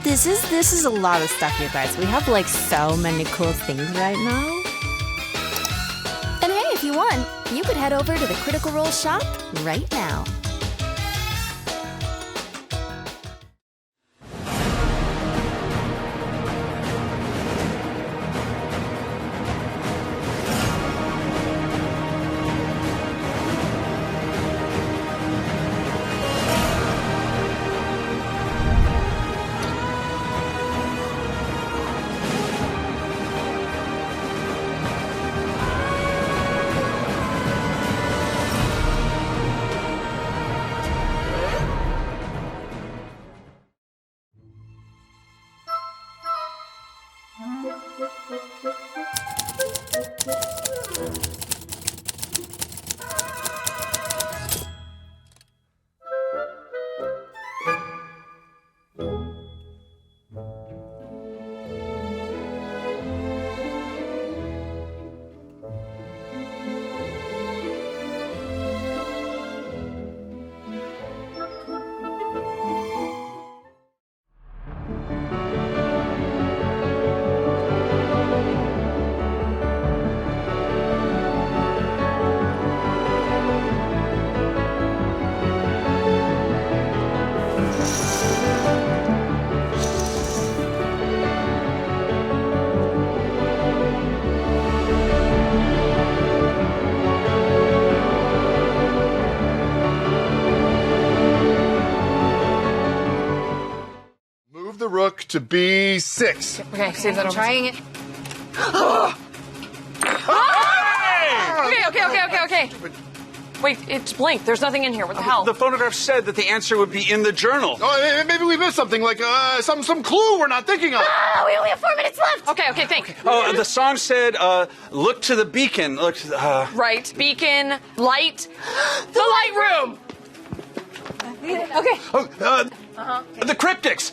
This is a lot of stuff, you guys. We have like so many cool things right now. And hey, if you want, you could head over to the Critical Role shop right now. to be 6. Okay, save that over. Trying it. Okay. Wait, it's blank. There's nothing in here. What the hell? The phonograph said that the answer would be in the journal. Oh, maybe we missed something, like some clue we're not thinking of. We only have 4 minutes left. Okay, think. Oh, the song said, look to the beacon. Look to the, Right, beacon, light, the light room. Okay. The cryptics.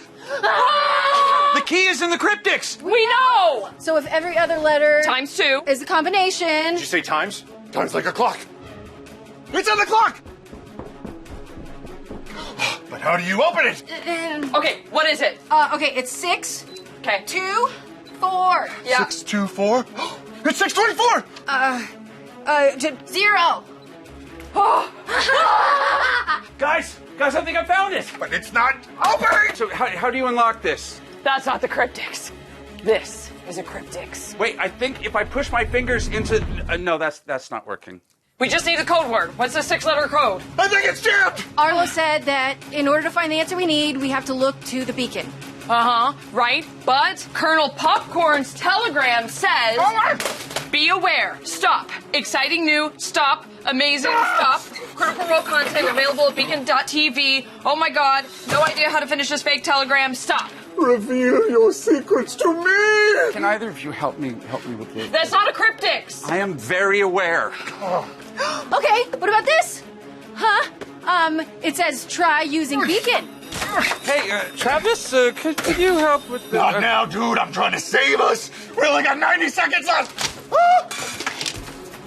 The key is in the cryptics. We know. So if every other letter times 2 is a combination. Did you say times? Times like a clock. It's on the clock. But how do you open it? Okay, what is it? Okay, it's 6. Okay. 2, 4. Yeah. 6, 2, 4. It's 624. 0. Guys, I think I found it. But it's not opening. So how do you unlock this? That's not the cryptics. This is a cryptics. Wait, I think if I push my fingers into... no, that's not working. We just need a code word. What's the 6-letter code? I think it's jammed. Arlo said that in order to find the answer we need, we have to look to the beacon. Right. But Colonel Popcorn's telegram says, be aware, stop, exciting new, stop, amazing, stop, Critical Role content available at beacon.tv. Oh my god, no idea how to finish this fake telegram, stop. Reveal your secrets to me. Can either of you help me with this? That's not a cryptics. I am very aware. Okay, what about this? It says try using beacon. Hey, Travis, could you help with the... Not now, dude. I'm trying to save us. We only got 90 seconds left.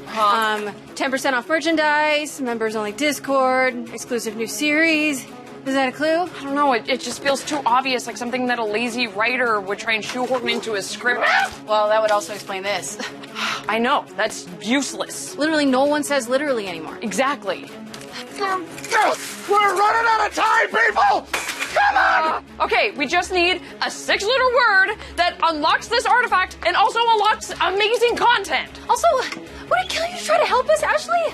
10% off merchandise, members only Discord, exclusive new series. Is that a clue? I don't know, it just feels too obvious, like something that a lazy writer would try and shoehorn into a script. Well, that would also explain this. I know, that's useless. Literally, no one says literally anymore. Exactly. We're running out of time, people! Come on! Okay, we just need a 6-letter word that unlocks this artifact and also unlocks amazing content. Also, would it kill you to try to help us, Ashley?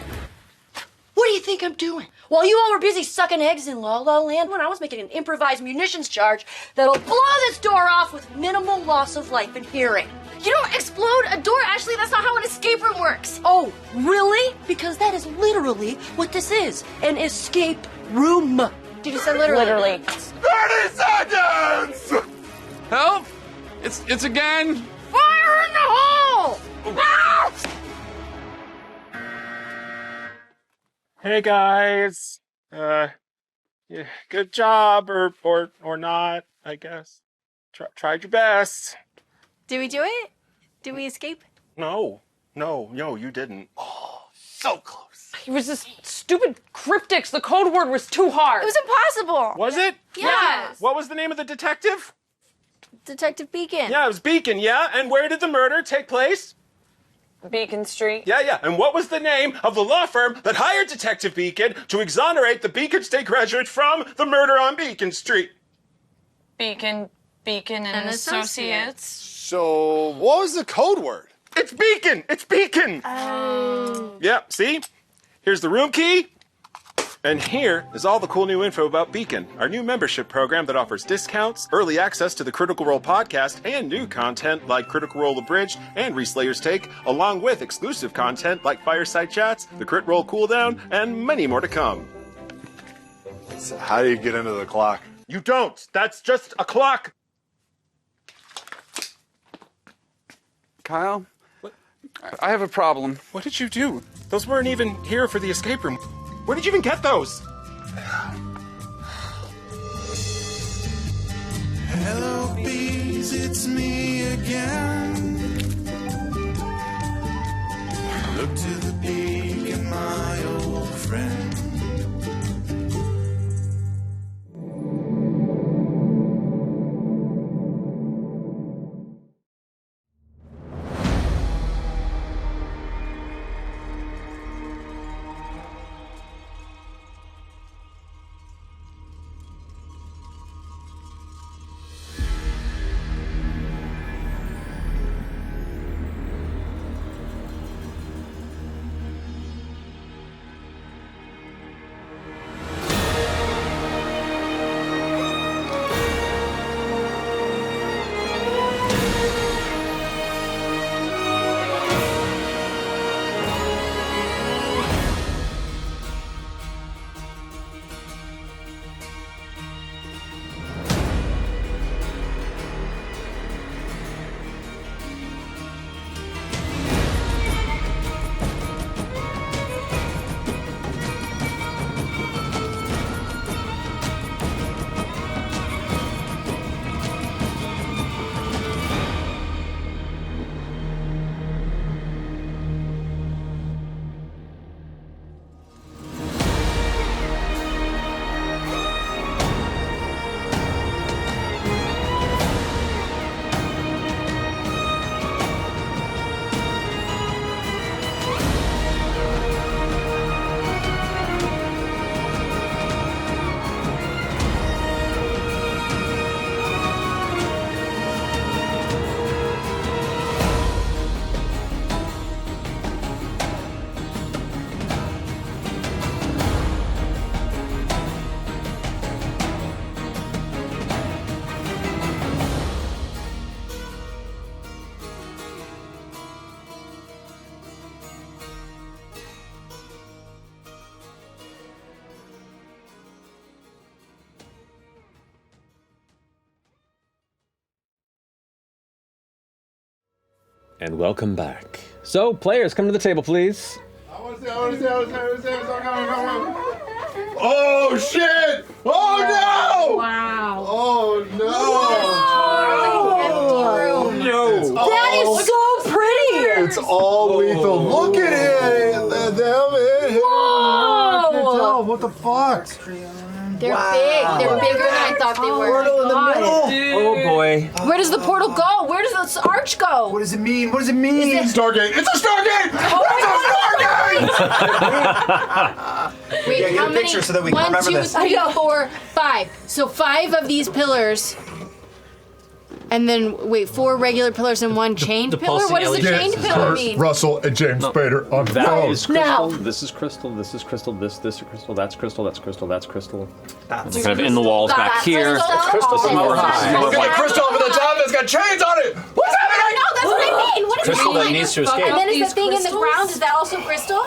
What do you think I'm doing? While you all were busy sucking eggs in La La Land, when I was making an improvised munitions charge that'll blow this door off with minimal loss of life and hearing. You don't explode a door, Ashley. That's not how an escape room works. Oh, really? Because that is literally what this is. An escape room. Did you say literally? Literally. 30 seconds! Help! It's again. Fire in the hole! Ah! Hey guys, yeah, good job, or not, I guess. Tried your best. Did we do it? Did we escape? No, you didn't. Oh, so close. It was this stupid cryptics. The code word was too hard. It was impossible. Was it? Yes. What was the name of the detective? Detective Beacon. Yeah, it was Beacon, yeah? And where did the murder take place? Beacon Street. Yeah. And what was the name of the law firm that hired Detective Beacon to exonerate the Beacon State graduate from the murder on Beacon Street? Beacon and Associates. So, what was the code word? It's Beacon! Oh. Yeah, see? Here's the room key. And here is all the cool new info about Beacon, our new membership program that offers discounts, early access to the Critical Role podcast, and new content like Critical Role Abridged and Reslayer's Take, along with exclusive content like Fireside Chats, the Crit Roll Cooldown, and many more to come. So how do you get into the clock? You don't! That's just a clock! Kyle, I have a problem. What did you do? Those weren't even here for the escape room. Where did you even get those? Hello, bees, it's me again. Look to the beacon, my old friend. And welcome back. So, players, come to the table, please. Oh shit! Oh no! Wow. Oh no! No. That is so pretty! It's all lethal. Look at it! Whoa! What the fuck? They're big. They're bigger than I thought they were. Portal in the middle. Oh boy. Where does the portal go? Where does the arch go? What does it mean? What does it mean? Stargate! It's a Stargate! It's a Stargate! Wait, Yeah, get how a many? picture so that we can 1, remember 2, this. 3, 4, 5. So 5 of these pillars. And then, wait, 4 regular pillars and 1 chained pillar? What does the chained pillar mean? Russell and James Spader on That phone. is crystal. This is crystal. This is crystal. This is crystal. That's crystal. That's crystal. That's crystal. That's kind of in the walls back here. Crystal. More high. Look at crystal up at the top that's got chains on it! What's happening? No, that's what I mean. What is Crystal it? that needs to escape. And then is the thing in the ground, is that also crystal?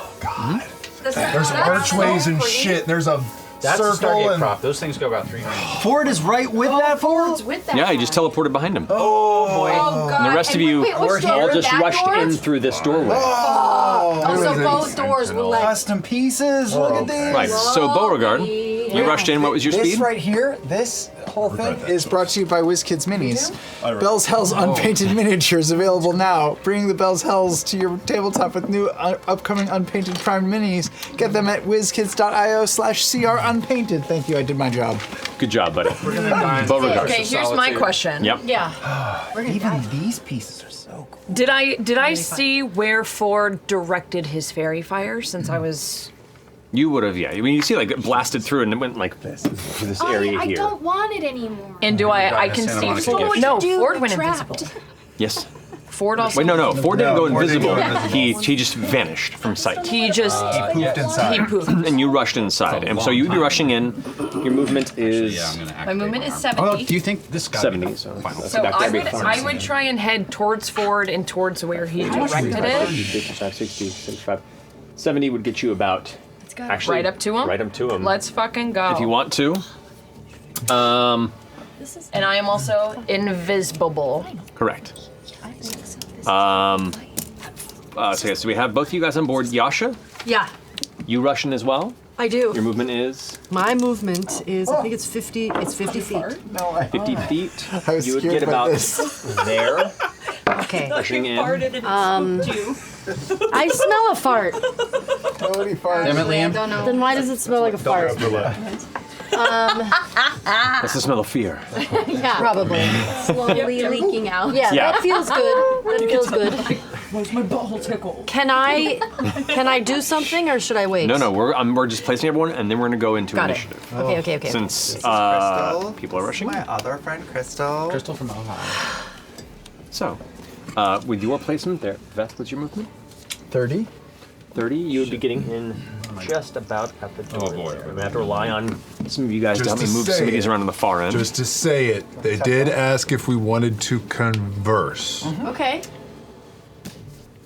There's archways and shit. There's a That's a circle Stargate and... prop. Those things go about 3 grand. Ford is right with that, Ford? With that. Yeah, he just teleported behind him. Oh, boy. Oh, God. And the rest of you Wait, which door? all just Back rushed doors? in through this doorway. Oh, so both doors were let. Custom pieces. Look at these. Right, so Beauregard, you rushed in. What was your This speed? right here, this whole thing is brought to you by WizKids Minis. Bell's Hells unpainted miniatures available now. Bring the Bell's Hells to your tabletop with new upcoming unpainted primed minis. Get them at wizkids.io/crunpainted. Thank you, I did my job. Good job, buddy. Beauregard. Okay, here's my question. Yep. Yeah. Even these pieces are so cool. Did I see where Ford directed his fairy fire since I was... You would have, yeah. I mean, you see, like, it blasted through and it went like this to this area I here. don't want it anymore. And do I can Santa see Monica Ford? gift. No, Do Ford went trapped. invisible. Yes. Ford also... Wait, no. Ford didn't go Ford didn't invisible. go invisible. He just vanished from sight. He just... Pooped inside. He pooped. And you rushed inside. And so you'd be rushing in. Your movement is Yeah, I'm gonna My activate movement is arm. 70. Oh, do you think this guy 70, so that's So back I there would, before. I would try and head towards Ford and towards where he directed it. 55, 60, 75. 70 would get you about... Actually, Right up to him? Right up to him. Let's fucking go. If you want to. And I am also invisible. Correct. So we have both of you guys on board. Yasha, Yeah, you rush in as well. I do. Your movement is My movement is, I think it's 50 feet. 50 feet. I was You would scared get by about this. there, Okay. rushing in. I smell a fart. Nobody farts. Damn it, Liam. Then why does it smell like a fart? That's the smell of fear. Yeah. Probably. Slowly leaking out. Yeah, Yeah. that feels good. That feels good. Where's my butthole tickle? Can I do something or should I wait? No, we're just placing everyone, and then we're gonna go into Got it. initiative. Okay. Since Crystal. people are rushing. My other friend, Crystal. Crystal from Ohio. So, with your placement there, Veth, what's your movement? 30. 30. You would be getting in just about at the door. Oh, boy. There. I'm gonna have to rely on some of you guys to Just help me to move say some of these it. around on the far end. Just to say it, they did ask if we wanted to converse Okay.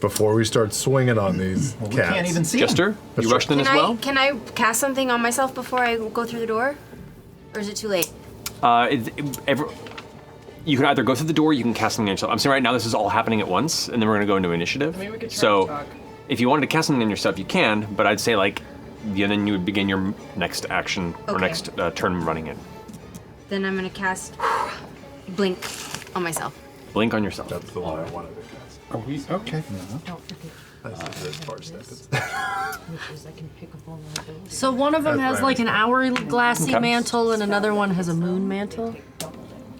before we start swinging on these cats. We can't even see Jester, That's you rushed in as well. Can I cast something on myself before I go through the door? Or is it too late? You can either go through the door, or you can cast something on yourself. I'm saying right now this is all happening at once, and then we're gonna go into initiative. Maybe we could try So, to talk. if you wanted to cast something on yourself, you can. But I'd say then you would begin your next action or Okay. next turn running in. Then I'm gonna cast blink on myself. Blink on yourself. That's the one I wanted to cast. Are we okay? So one of them has like an hourglassy Okay. mantle and another one has a moon mantle.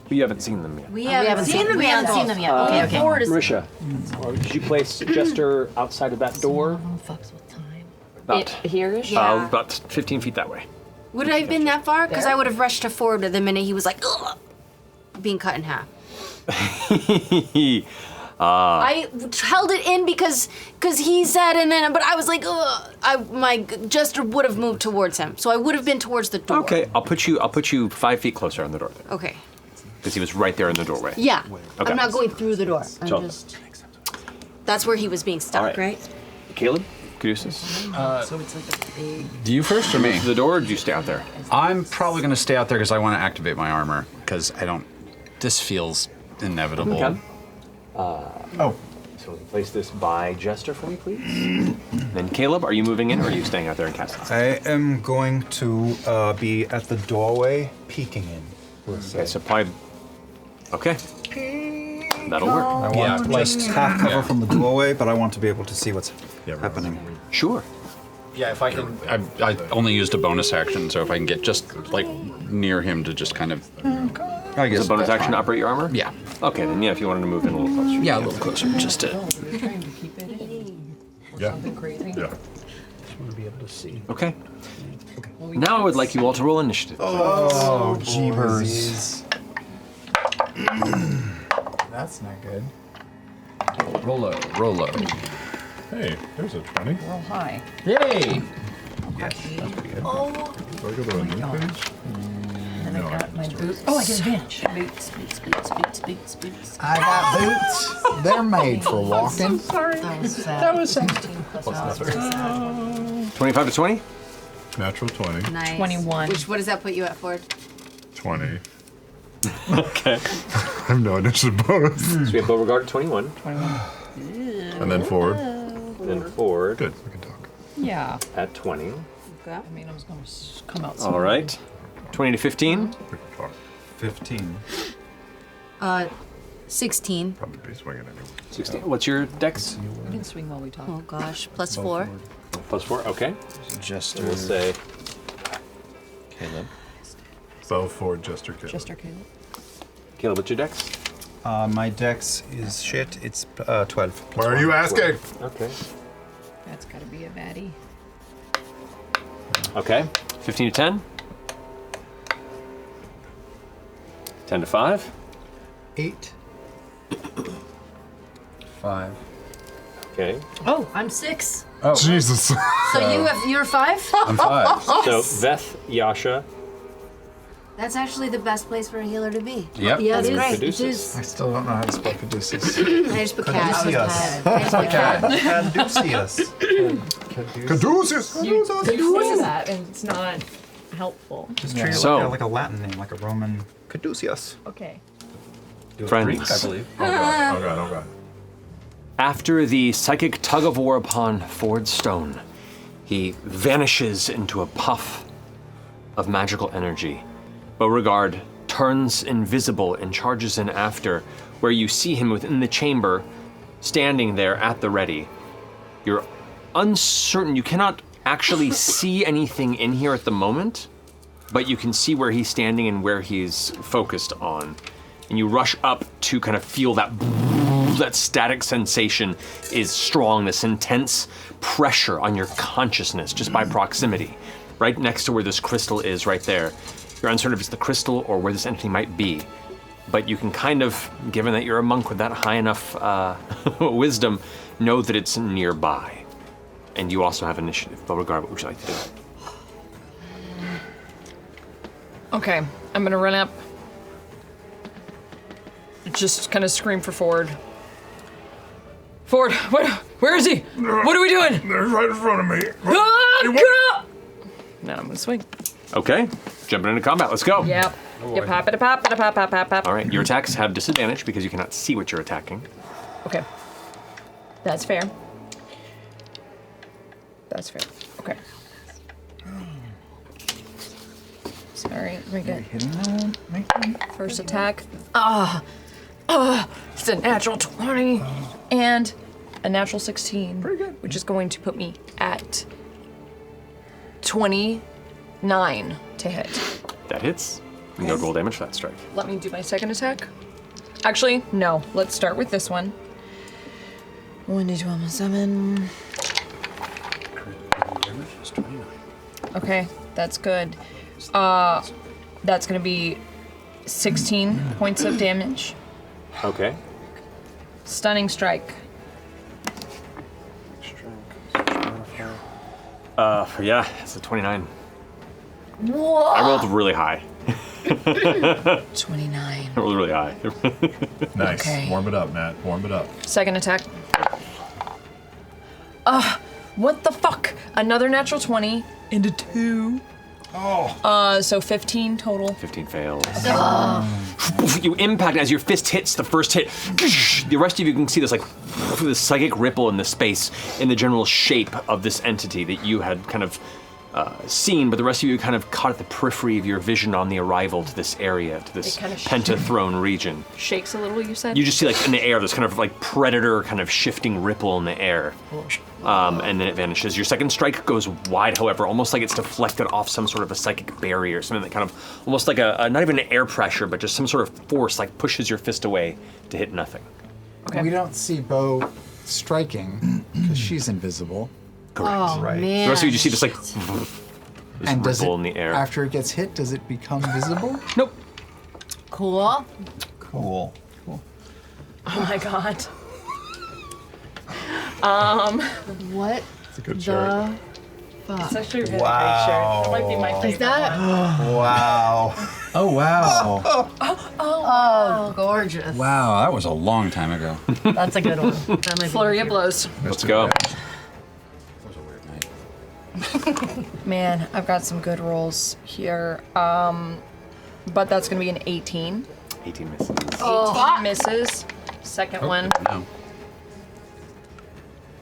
You haven't seen them yet. We haven't seen them We yet. haven't seen them yet. Okay. Ford is Marisha, did you place Jester outside of that door? About Here-ish? Yeah. about 15 feet that way. Would I have been that far? Because I would have rushed to Ford the minute he was like, ugh, being cut in half. I held it in because he said, but I was like, ugh. My Jester would have moved towards him, so I would have been towards the door. Okay, I'll put you 5 feet closer on the door then, Okay. because he was right there in the doorway. Yeah. Okay. I'm not going through the door. I'm So- just. That's where he was being stuck, All right. right? Caleb, Caduceus, so it's like a big. Do you first or me? to the door, or do you stay out there? I'm probably going to stay out there because I want to activate my armor because I don't. This feels inevitable. Okay. So we can place this by Jester for me, please. Then Caleb, are you moving in or are you staying out there and casting? I am going to be at the doorway, peeking in. Okay, so probably. Okay. That'll work. I want just half cover from the doorway, but I want to be able to see what's happening. Sure. Yeah, if I can. I only used a bonus action, so if I can get just like near him to just kind of. I guess. Is a bonus action to operate your armor? Yeah. Okay, then yeah, if you wanted to move in a little closer. Yeah, a little closer, just to. Trying to keep it in. Yeah. Something crazy. Yeah. Just want to be able to see. Okay. Now I would like you all to roll initiative. Oh, jeebers. That's not good. Rollo, Rollo. Hey, there's a 20. Roll high. Yay! Yes, that's pretty good. Oh. Do I go to a new page? And I got my boots. Oh, I get advantage. Boots. I got boots. They're made for walking. Sorry. That was 16 plus 25 to 20? Natural 20. Nice. 21. What does that put you at, Ford? 20. Okay. I have no initiative bonus. So we have Beauregard at 21. 21. And then forward. Then Ford. Good, we can talk. Yeah. At 20. Okay. I mean, I was going to come out. All right. 20 to 15. 15. 16. Probably be swinging anyway. 16. What's your dex? We can swing while we talk. Oh gosh, plus 4. Plus 4, okay. Jester. We'll say Caleb. Bow Ford, Jester, Caleb. Jester Caleb. Caleb, what's your dex? My dex is shit. It's 12. Why are you asking? Okay. That's got to be a baddie. Okay. 15 to 10. 10 to 5. 8. 5. Okay. Oh, I'm 6. Oh. Jesus. So you're 5? I'm 5. So Veth, Yasha. That's actually the best place for a healer to be. Yep. Yeah, And that's then great. It Caduceus. is. I still don't know how to spell caduceus. I just put cat. I just put cat. Caduceus. Caduceus. You say that, and it's not helpful. Just treat it So- like a Latin name, like a Roman Caduceus. Okay. Do it Friends. Greek, I believe. Oh god, oh god, oh god. After the psychic tug of war upon Ford Stone, he vanishes into a puff of magical energy. Beauregard turns invisible and charges in after, where you see him within the chamber, standing there at the ready. You're uncertain, you cannot actually see anything in here at the moment, but you can see where he's standing and where he's focused on. And you rush up to kind of feel that static sensation is strong, this intense pressure on your consciousness just by proximity. Right next to where this crystal is, right there. You're uncertain if it's the crystal or where this entity might be. But you can kind of, given that you're a monk with that high enough wisdom, know that it's nearby. And you also have initiative. Beauregard, what would you like to do? Okay, I'm gonna run up. Just kind of scream for Ford. Ford, where is he? What are we doing? They're right in front of me. Ah, now I'm gonna swing. Okay, jumping into combat, let's go. Yep. Yep, pop. All right, your attacks have disadvantage because you cannot see what you're attacking. Okay. That's fair. That's fair. Okay. Sorry, let me get first attack. It's a natural 20 and a natural 16, which is going to put me at 29 to hit. That hits. You go roll damage for that strike. Let me do my second attack. Actually, no. Let's start with this one. 1d12 plus 7. Okay, that's good. That's gonna be 16 points of damage. Okay. Stunning strike. Yeah, it's a 29. Whoa! I rolled really high. 29. I rolled really high. Nice. Okay. Warm it up, Matt. Warm it up. Second attack. What the fuck? Another natural 20 into 2. So 15 total. 15 fails. You impact as your fist hits the first hit. The rest of you can see this like this psychic ripple in the space in the general shape of this entity that you had kind of seen, but the rest of you kind of caught at the periphery of your vision on the arrival to this area, to this It kinda pentathrone region. Shakes a little, you said? You just see like in the air this kind of like predator kind of shifting ripple in the air. And then it vanishes. Your second strike goes wide, however, almost like it's deflected off some sort of a psychic barrier, something that kind of almost like a not even an air pressure, but just some sort of force like pushes your fist away to hit nothing. We don't see Bo striking because she's invisible. Correct. Oh, right. man. The rest of you just see this like this And does ripple it, in the air. after it gets hit, does it become visible? Nope. Cool. Cool. Oh my god. What It's a good the chart. fuck? It's actually a really Wow. great shirt. It might be my favorite. Is that? Wow. Oh, wow. Oh, gorgeous. Wow, that was a long time ago. That's a good one. That might be Flurry of blows. Let's go. That was a weird night. Man, I've got some good rolls here. But that's gonna be an 18. 18 misses. 18 misses. Second one. No.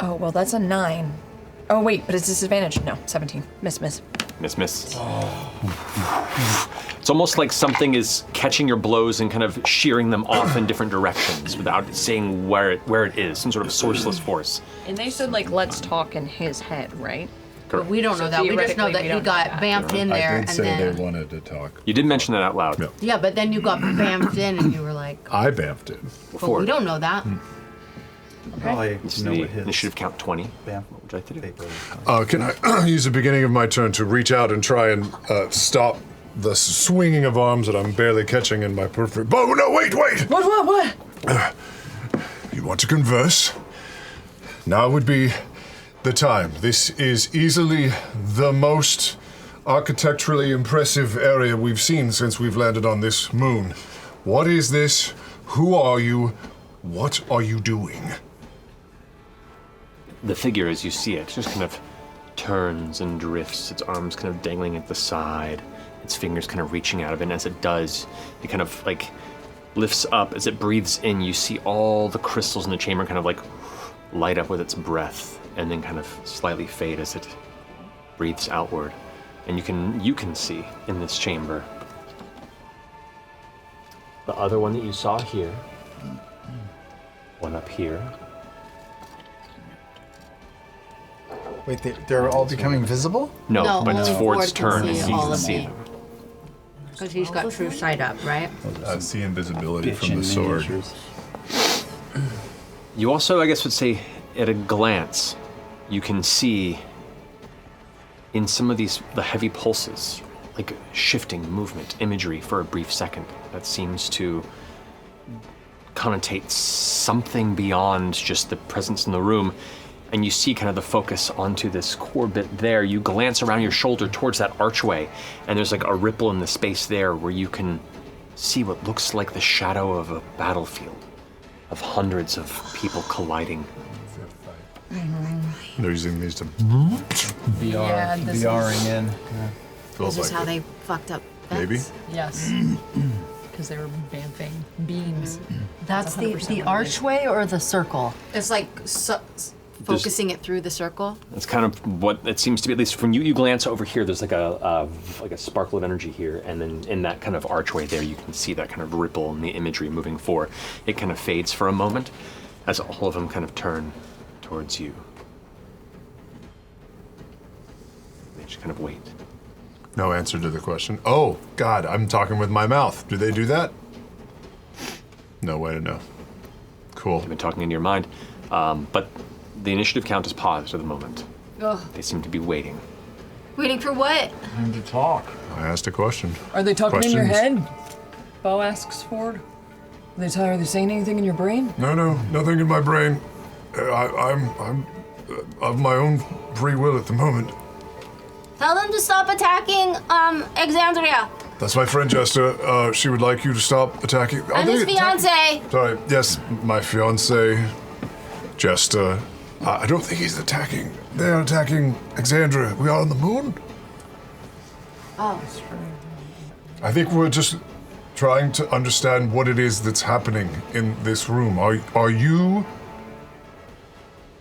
Oh, well, that's a 9. Oh, wait, but it's disadvantage. No, 17. Miss. Miss. It's almost like something is catching your blows and kind of shearing them off in different directions without saying where it is, some sort of sourceless force. And they said, like, let's talk in his head, right? But we don't know that. We just know that he got bamfed in there, I and did say then they wanted to talk. You did mention that out loud. yeah, but then you got bamfed in, and you were like, I bamfed it. "But we don't know that." Probably You see know the what his initiative count 20. bamf What would you like to do? paper is. Can I use the beginning of my turn to reach out and try and stop the swinging of arms that I'm barely catching in my periphery? Oh, no, wait! What? You want to converse? Now would be the time. This is easily the most architecturally impressive area we've seen since we've landed on this moon. What is this? Who are you? What are you doing? The figure, as you see it, just kind of turns and drifts, its arms kind of dangling at the side, its fingers kind of reaching out of it, and as it does, it kind of like lifts up. As it breathes in, you see all the crystals in the chamber kind of like light up with its breath, and then kind of slightly fade as it breathes outward. And you can see in this chamber the other one that you saw here, one up here. Wait, they're all becoming visible? No, but it's only Ford's Ford turn, can and see he all can of see me. them. Because he's got true sight up, right? I see invisibility from the sword. You also, I guess, would say, at a glance, you can see in some of these, the heavy pulses, like shifting movement, imagery for a brief second that seems to connotate something beyond just the presence in the room. And you see kind of the focus onto this core bit there. You glance around your shoulder towards that archway, and there's like a ripple in the space there where you can see what looks like the shadow of a battlefield of hundreds of people colliding. They're using these to Yeah, this VRing is- in. feels This is like how it. they fucked up. Maybe. vets. Yes. Because they were bamfing beams. That's the 100% related. archway or the circle? It's like focusing it through the circle. That's kind of what it seems to be, at least from you. You glance over here, there's like a sparkle of energy here, and then in that kind of archway there, you can see that kind of ripple in the imagery moving forward. It kind of fades for a moment as all of them kind of turn towards you. They just kind of wait. No answer to the question. Oh, God, I'm talking with my mouth. Do they do that? No way to know. Cool. You've been talking in your mind, but the initiative count is paused at the moment. Ugh. They seem to be waiting. Waiting for what? Time to talk. I asked a question. Are they talking in your Questions? head? Bo asks Ford. Are they saying anything in your brain? No, nothing in my brain. I'm of my own free will at the moment. Tell them to stop attacking Alexandria. That's my friend Jester. She would like you to stop attacking. I'm his fiance. Sorry, yes, my fiance, Jester. I don't think he's attacking. They are attacking Alexandria. We are on the moon? Oh. I think we're just trying to understand what it is that's happening in this room. Are you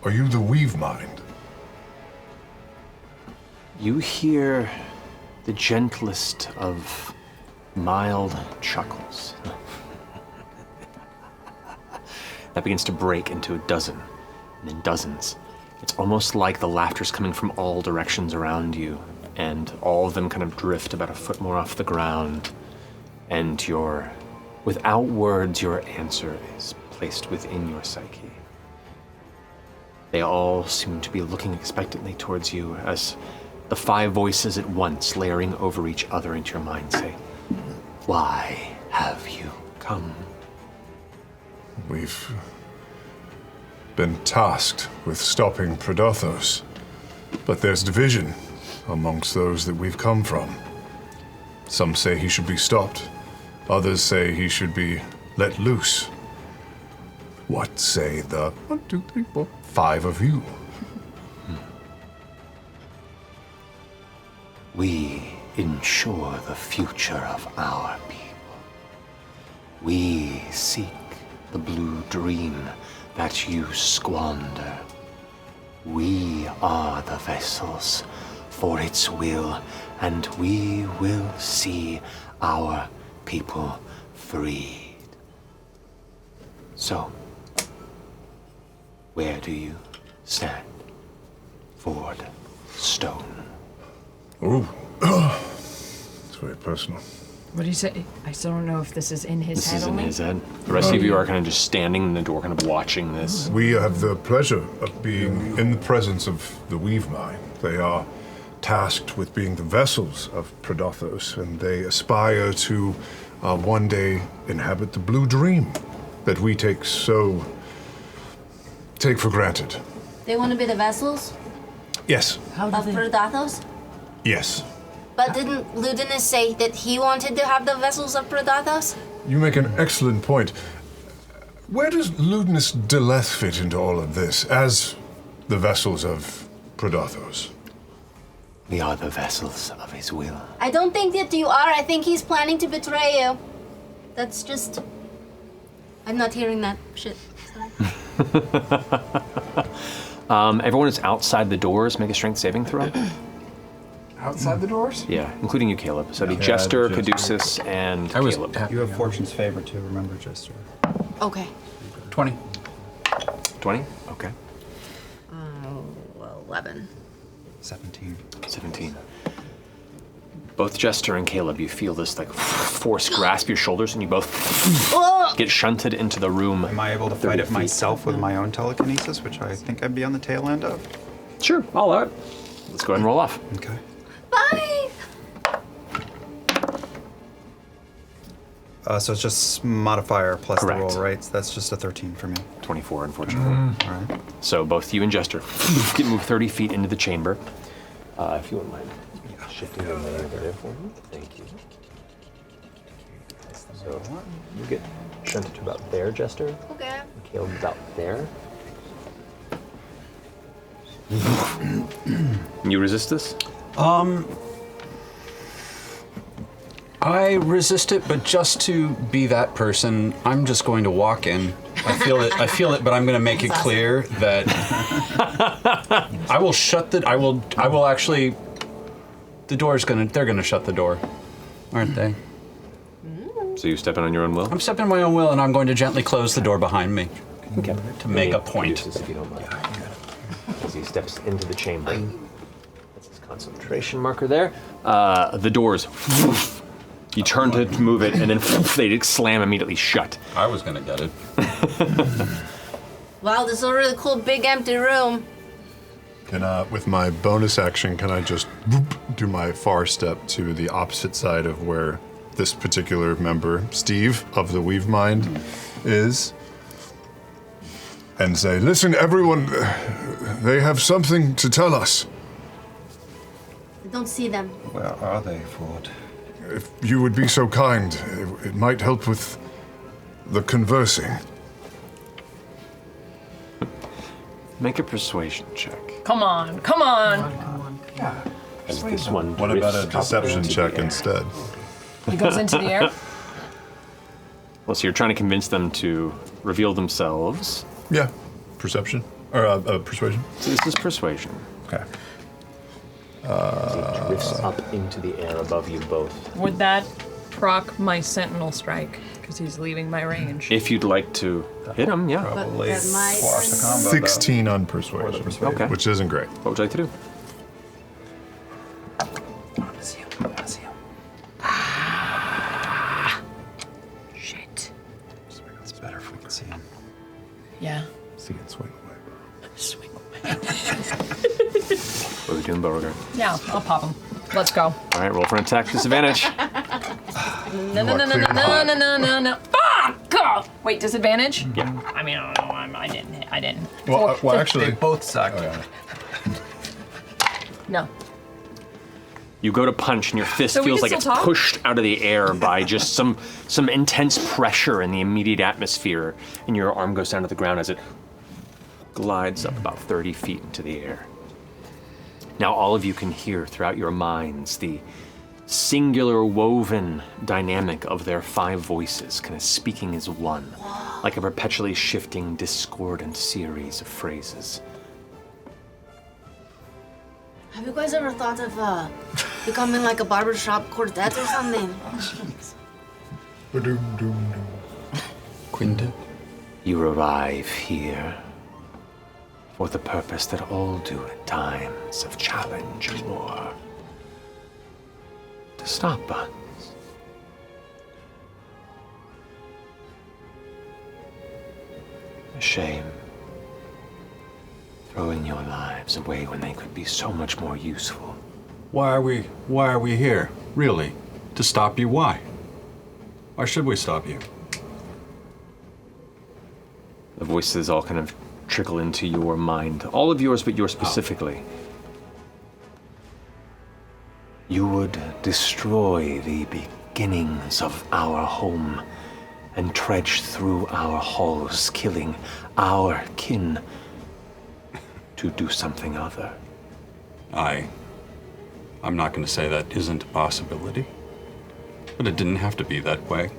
the Weave Mind? You hear the gentlest of mild chuckles. That begins to break into a dozen, and then dozens. It's almost like the laughter's coming from all directions around you, and all of them kind of drift about a foot more off the ground, and without words, your answer is placed within your psyche. They all seem to be looking expectantly towards you as the 5 voices at once, layering over each other into your mind, say, "Why have you come?" We've been tasked with stopping Prodothos, but there's division amongst those that we've come from. Some say he should be stopped. Others say he should be let loose. What say the 1, 2, 3, 4, 5 of you? We ensure the future of our people. We seek the blue dream that you squander. We are the vessels for its will, and we will see our people freed. So, where do you stand? Ford, stone. Ooh. It's very personal. What do you say? I still don't know if this is in his head. This is in only? his head. The rest of you are kind of just standing in the door, kind of watching this. We have the pleasure of being in the presence of the Weave Mind. They are tasked with being the vessels of Prodothos, and they aspire to one day inhabit the blue dream that we take for granted. They want to be the vessels Yes. of Prodothos? Yes. But didn't Ludinus say that he wanted to have the vessels of Prodothos? You make an excellent point. Where does Ludinus Deleth fit into all of this as the vessels of Prodothos? We are the vessels of his will. I don't think that you are. I think he's planning to betray you. That's just... I'm not hearing that shit. Sorry. Everyone is outside the doors. Make a strength saving throw. Outside the doors? Yeah, including you, Caleb. So it'd be Jester, Caduceus, and Caleb. You have Fortune's favor too, remember, Jester. Okay. 20. 20? Okay. 11. 17. 17. Both Jester and Caleb, you feel this like force grasp your shoulders, and you both get shunted into the room. Am I able to fight it myself with my own telekinesis, which I think I'd be on the tail end of? Sure, all out. Let's go ahead and roll off. Okay. Bye! So it's just modifier plus Correct. the roll, right? So that's just a 13 for me. 24, unfortunately. All right. So both you and Jester get moved 30 feet into the chamber. If you wouldn't mind shifting your there for me. Thank you. So you get shunted to about there, Jester. Okay. Caleb about there. You resist this? I resist it, but just to be that person, I'm just going to walk in. I feel it, but I'm going to make it clear that I will shut the. I will actually. The door's they're gonna shut the door, aren't they? So you step in on your own will? I'm stepping on my own will, and I'm going to gently close the door behind me. Okay. To make a point. If you don't mind. As he steps into the chamber. That's his concentration marker there. The doors. You turn to move it, and then they slam immediately shut. I was gonna get it. Wow, this is a really cool big empty room. Can with my bonus action, can I just do my far step to the opposite side of where this particular member, Steve, of the Weave Mind is, and say, listen, everyone, they have something to tell us. I don't see them. Where are they, Ford? If you would be so kind, it might help with the conversing. Make a persuasion check. Come on, come on. as this one What about a drifts up deception into the check air. instead? He goes into the air. Well, so you're trying to convince them to reveal themselves. Yeah. Perception? Or persuasion? So this is persuasion. Okay. It drifts up into the air above you both. Would that proc my sentinel strike? Because he's leaving my range. If you'd like to hit him, yeah. Probably squash the combo. 16 on persuasion. Okay. Which isn't great. What would you like to do? Shit. It's better if we can see him. Yeah. See it swing away. Swing What are we doing, Beauregard? Yeah, I'll pop him. Let's go. All right, roll for an attack disadvantage. No. Fuck! Go! Wait, disadvantage? Yeah. I mean, I don't know. I didn't. Well, actually, They both suck. No. You go to punch, and your fist So we feels can like it's still talk? pushed out of the air by just some intense pressure in the immediate atmosphere, and your arm goes down to the ground as it glides up about 30 feet into the air. Now all of you can hear throughout your minds the singular woven dynamic of their 5 voices, kind of speaking as one, like a perpetually shifting, discordant series of phrases. Have you guys ever thought of becoming like a barbershop quartet or something? Quintet? You arrive here for the purpose that all do at times of challenge and war. To stop us. A shame. Throwing your lives away when they could be so much more useful. Why are we here? Really? To stop you? Why? Why should we stop you? The voices all kind of trickle into your mind. All of yours, but yours specifically. You would destroy the beginnings of our home and trudge through our halls, killing our kin to do something other. I'm not going to say that isn't a possibility, but it didn't have to be that way.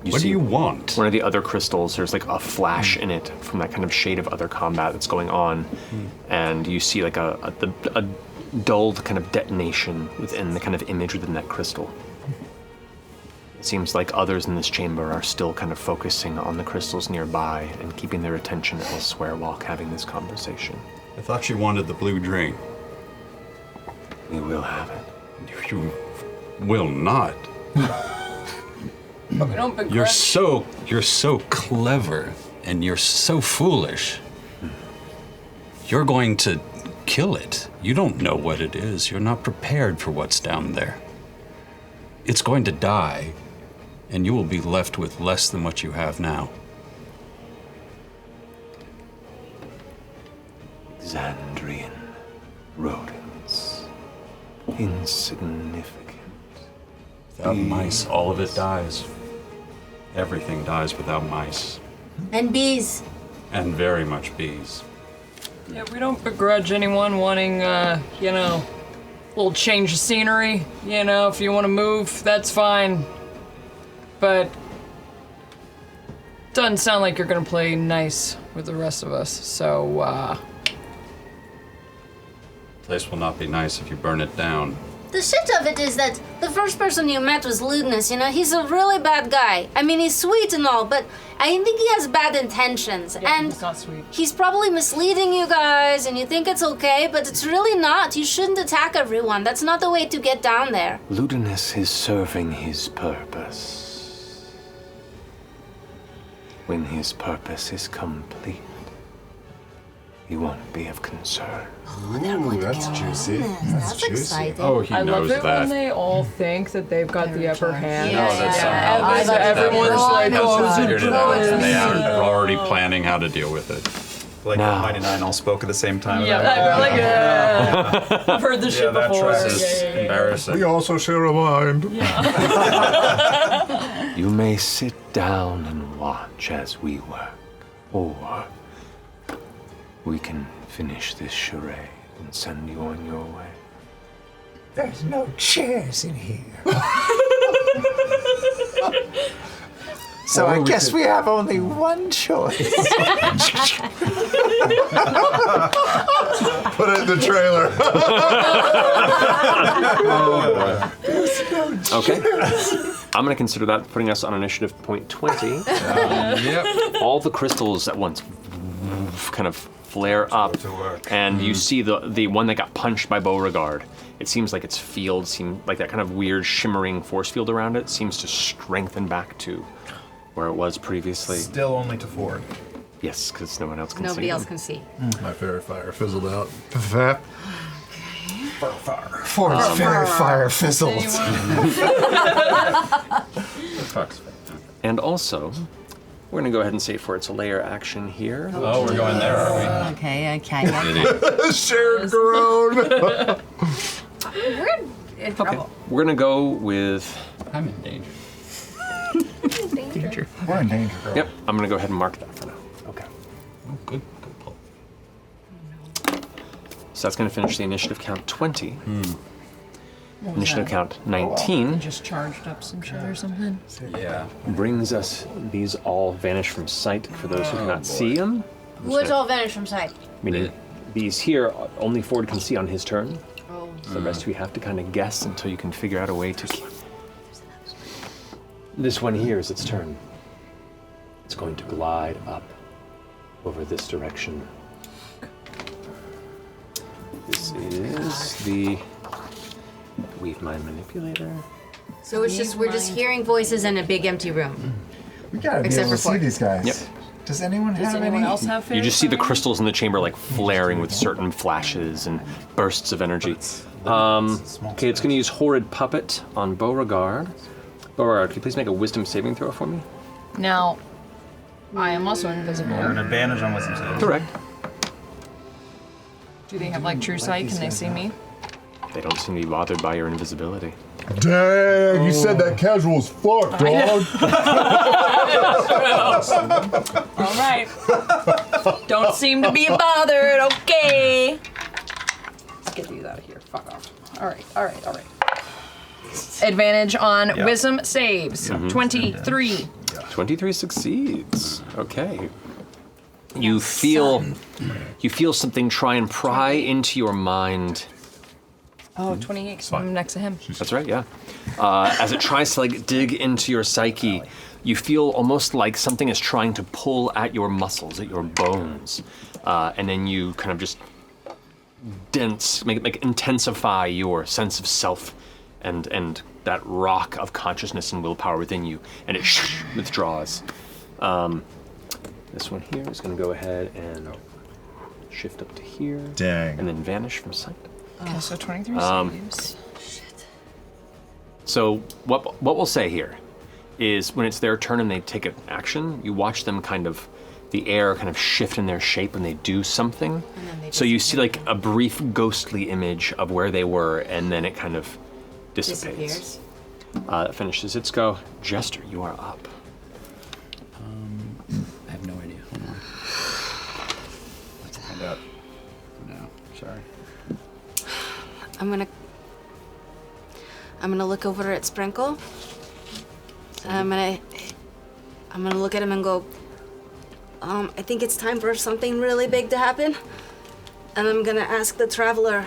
What do you want? One of the other crystals, there's like a flash in it from that kind of shade of other combat that's going on, and you see like a dulled kind of detonation within the kind of image within that crystal. It seems like others in this chamber are still kind of focusing on the crystals nearby and keeping their attention elsewhere while having this conversation. I thought you wanted the blue drain. We will have it. You will not. We don't begrudge. You're so clever and you're so foolish. You're going to kill it. You don't know what it is. You're not prepared for what's down there. It's going to die, and you will be left with less than what you have now. Xandrian rodents. Insignificant. Without mice, all of it dies. Everything dies without mice. And bees. And very much bees. Yeah, we don't begrudge anyone wanting, a little change of scenery. If you want to move, that's fine. But doesn't sound like you're gonna play nice with the rest of us. So, Place will not be nice if you burn it down. The shit of it is that the first person you met was Ludinus, he's a really bad guy. I mean, he's sweet and all, but I think he has bad intentions. yeah, and he's not sweet. he's probably misleading you guys, and you think it's okay, but it's really not. You shouldn't attack everyone. That's not the way to get down there. Ludinus is serving his purpose. When his purpose is complete, he won't be of concern. Ooh, that's juicy. That's juicy. exciting. Oh, he I love knows it that. when they all think that they've got the upper hand. No, that's somehow Everyone's like, has figured it out, and they yeah. are already planning how to deal with it. Like Now. Mighty Nein all spoke at the same time. I've heard this shit before. This is embarrassing. We also share a mind. You may sit down and watch as we work, or we can finish this charade and send you on your way. There's no chairs in here. So I guess we have only one choice. Put it in the trailer. Okay. I'm going to consider that putting us on initiative point 20. Yep. All the crystals at once kind of flare up, and you see the one that got punched by Beauregard. It seems like its field, like that kind of weird shimmering force field around it, seems to strengthen back to where it was previously. Still only to Ford. Yes, because no one else can see. Nobody else can see. My fairy fire fizzled out. Ford's fairy fire fizzled. And also, we're going to go ahead and say for its layer action here. Oh, we're going there, are we? Okay. Shared groan. We're in trouble. We're going to go with... I'm in danger. Danger. We're in danger, girl. Yep, I'm going to go ahead and mark that for now. Okay. Oh, good pull. So that's going to finish the initiative count 20. What was Initiative that? count 19 Just charged up some shit or something? Yeah. brings us, these all vanish from sight for those who cannot see them. What's all vanished from sight? Meaning these here, only Ford can see on his turn. Oh. So the rest of you have to kind of guess until you can figure out a way to keep. This one here is its turn. It's going to glide up over this direction. This is the Weave Mind Manipulator. So it's just we're just hearing voices in a big empty room. We gotta be Except able to for see Ford. these guys. Yep. Does anyone have any? You just see the crystals in the chamber like flaring with certain flashes and bursts of energy. Okay, it's going to use Horrid Puppet on Beauregard. Beauregard, can you please make a Wisdom saving throw for me? Now, I am also invisible. An advantage on wisdom saves. Correct. Do they have like true sight? Can they see me? They don't seem to be bothered by your invisibility. Dang, you said that casual as fuck, dog. All right. Don't seem to be bothered. Okay. Let's get these out of here. Fuck off. All right. Advantage on wisdom saves. 23. 23 succeeds. Okay. You feel something try and pry into your mind. Oh, 28, because I'm next to him. That's right, yeah. As it tries to like dig into your psyche, you feel almost like something is trying to pull at your muscles, at your bones. And then you kind of just intensify your sense of self and that rock of consciousness and willpower within you, and it withdraws. This one here is going to go ahead and shift up to here. Dang. And then vanish from sight. Okay, so 23 saves. So what we'll say here is when it's their turn and they take an action, you watch them the air kind of shift in their shape when they do something. So you see like a brief ghostly image of where they were, and then it kind of dissipates. That finishes its go. Jester, you are up. I have no idea. Hold on. Let's find out. No, sorry. I'm gonna look over at Sprinkle. I'm gonna look at him and go, I think it's time for something really big to happen. And I'm gonna ask the Traveler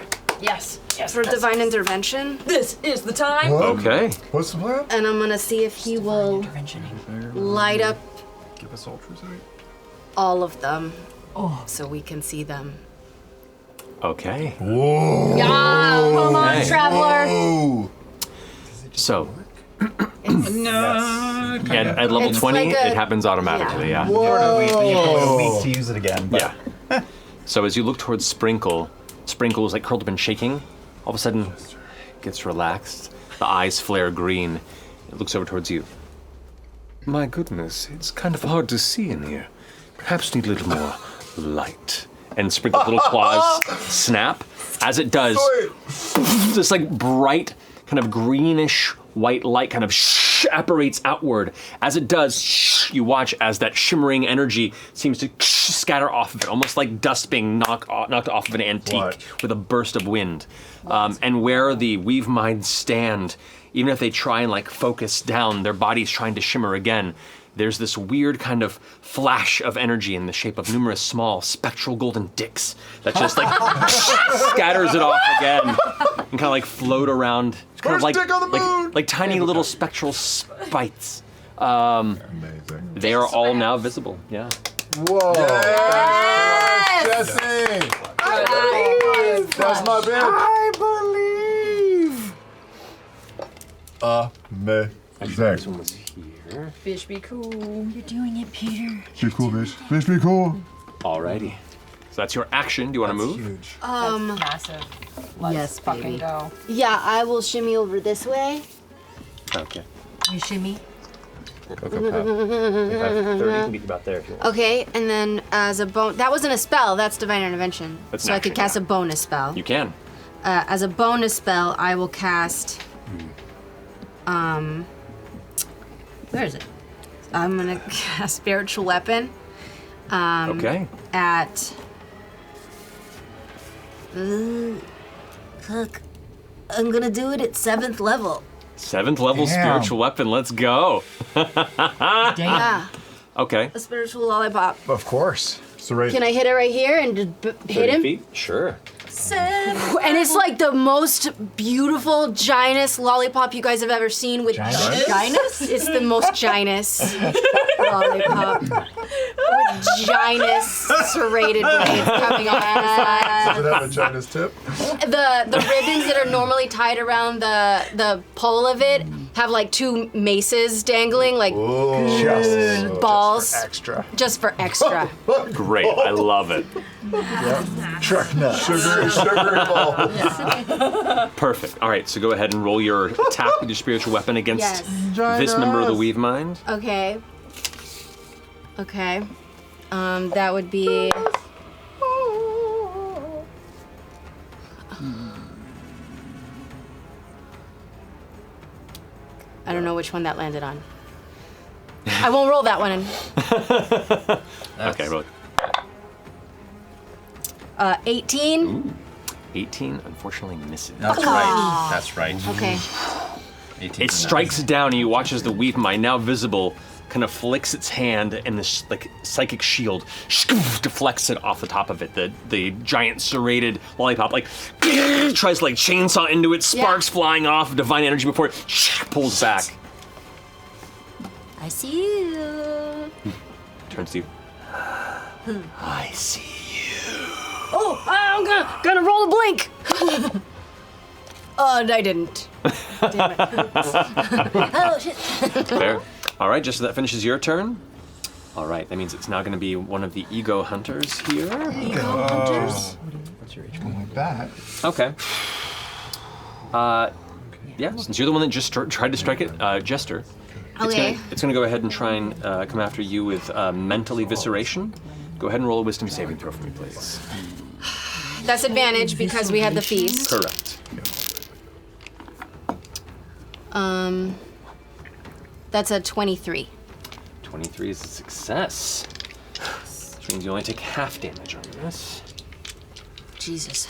for divine intervention. This is the time. What? Okay. What's the plan? And I'm gonna see if he will light up Give us ultra sight. all of them so we can see them. Okay. Whoa. Yeah, come on, Hey. Traveler. Whoa. So, No. at level It's 20, like a- it happens automatically, yeah. You have a week to use it again. But Yeah. So as you look towards Sprinkle is like curled up and shaking. All of a sudden, gets relaxed. The eyes flare green. It looks over towards you. My goodness, it's kind of hard to see in here. Perhaps need a little more light. And Sprinkle's little claws snap. As it does, this like bright, kind of greenish white light kind of apparates outward. As it does, you watch as that shimmering energy seems to scatter off of it, almost like dust being knocked off of an antique with a burst of wind. And where the Weave Minds stand, even if they try and like focus down, their bodies trying to shimmer again, there's this weird kind of flash of energy in the shape of numerous small spectral golden dicks that just like scatters it off again and kind of like float around. It's kind of like tiny little spectral spites. Amazing. They are all now visible. Yeah. Whoa! Yes! Jesse! I believe! That's my bitch! I believe! Amazing. Fish be cool. You're doing it, Peter. Be cool, bitch. Bitch, be cool. Alrighty. So that's your action. Do you want to move? Huge. That's massive. Let's fucking go. Yeah, I will shimmy over this way. Okay. You shimmy. Cocoa Puff. 30 can be about there if you want. Okay, and then as a that wasn't a spell, that's Divine Intervention. That's so I could cast a bonus spell. You can. As a bonus spell, I will cast, where is it? I'm gonna cast Spiritual Weapon. Okay. At, fuck, I'm gonna do it at 7th level. 7th level spiritual weapon. Let's go. Yeah. Okay. A spiritual lollipop. Of course. So right. Can I hit it right here and just hit him? Feet? Sure. And it's like the most beautiful, giantest lollipop you guys have ever seen with giantest? It's the most giantest lollipop. With giantest serrated blades coming off the sides. Does it have a giant's tip? The ribbons that are normally tied around the pole of it have like 2 maces dangling, like balls. Just for extra. Just for extra. Great. I love it. Truck nut. Sugary balls. Perfect. All right, so go ahead and roll your attack with your spiritual weapon against this member of the Weave Mind. Okay. Okay. That would be. I don't know which one that landed on. I won't roll that one. Okay, roll it. 18. Ooh. 18 unfortunately misses. That's right. That's right. Okay. It strikes down and you watch as the Weave Mind, now visible, kind of flicks its hand and this like psychic shield deflects it off the top of it. The giant serrated lollipop like tries to like chainsaw into it, sparks flying off, divine energy before it pulls back. I see you. Turns to you. I see you. Oh, I'm gonna roll a blink. Oh, and I didn't. Damn it. Oh shit. Fair. All right, just so that finishes your turn. All right, that means it's now going to be one of the ego hunters here. Ego hunters? What's your HP like that? Okay. Yeah, since you're the one that just tried to strike it, Jester. Okay. It's going to go ahead and try and come after you with mental evisceration. Go ahead and roll a wisdom saving throw for me, please. That's advantage because we had the feast. Correct. That's a 23. 23 is a success. Which means you only take half damage on this. Jesus.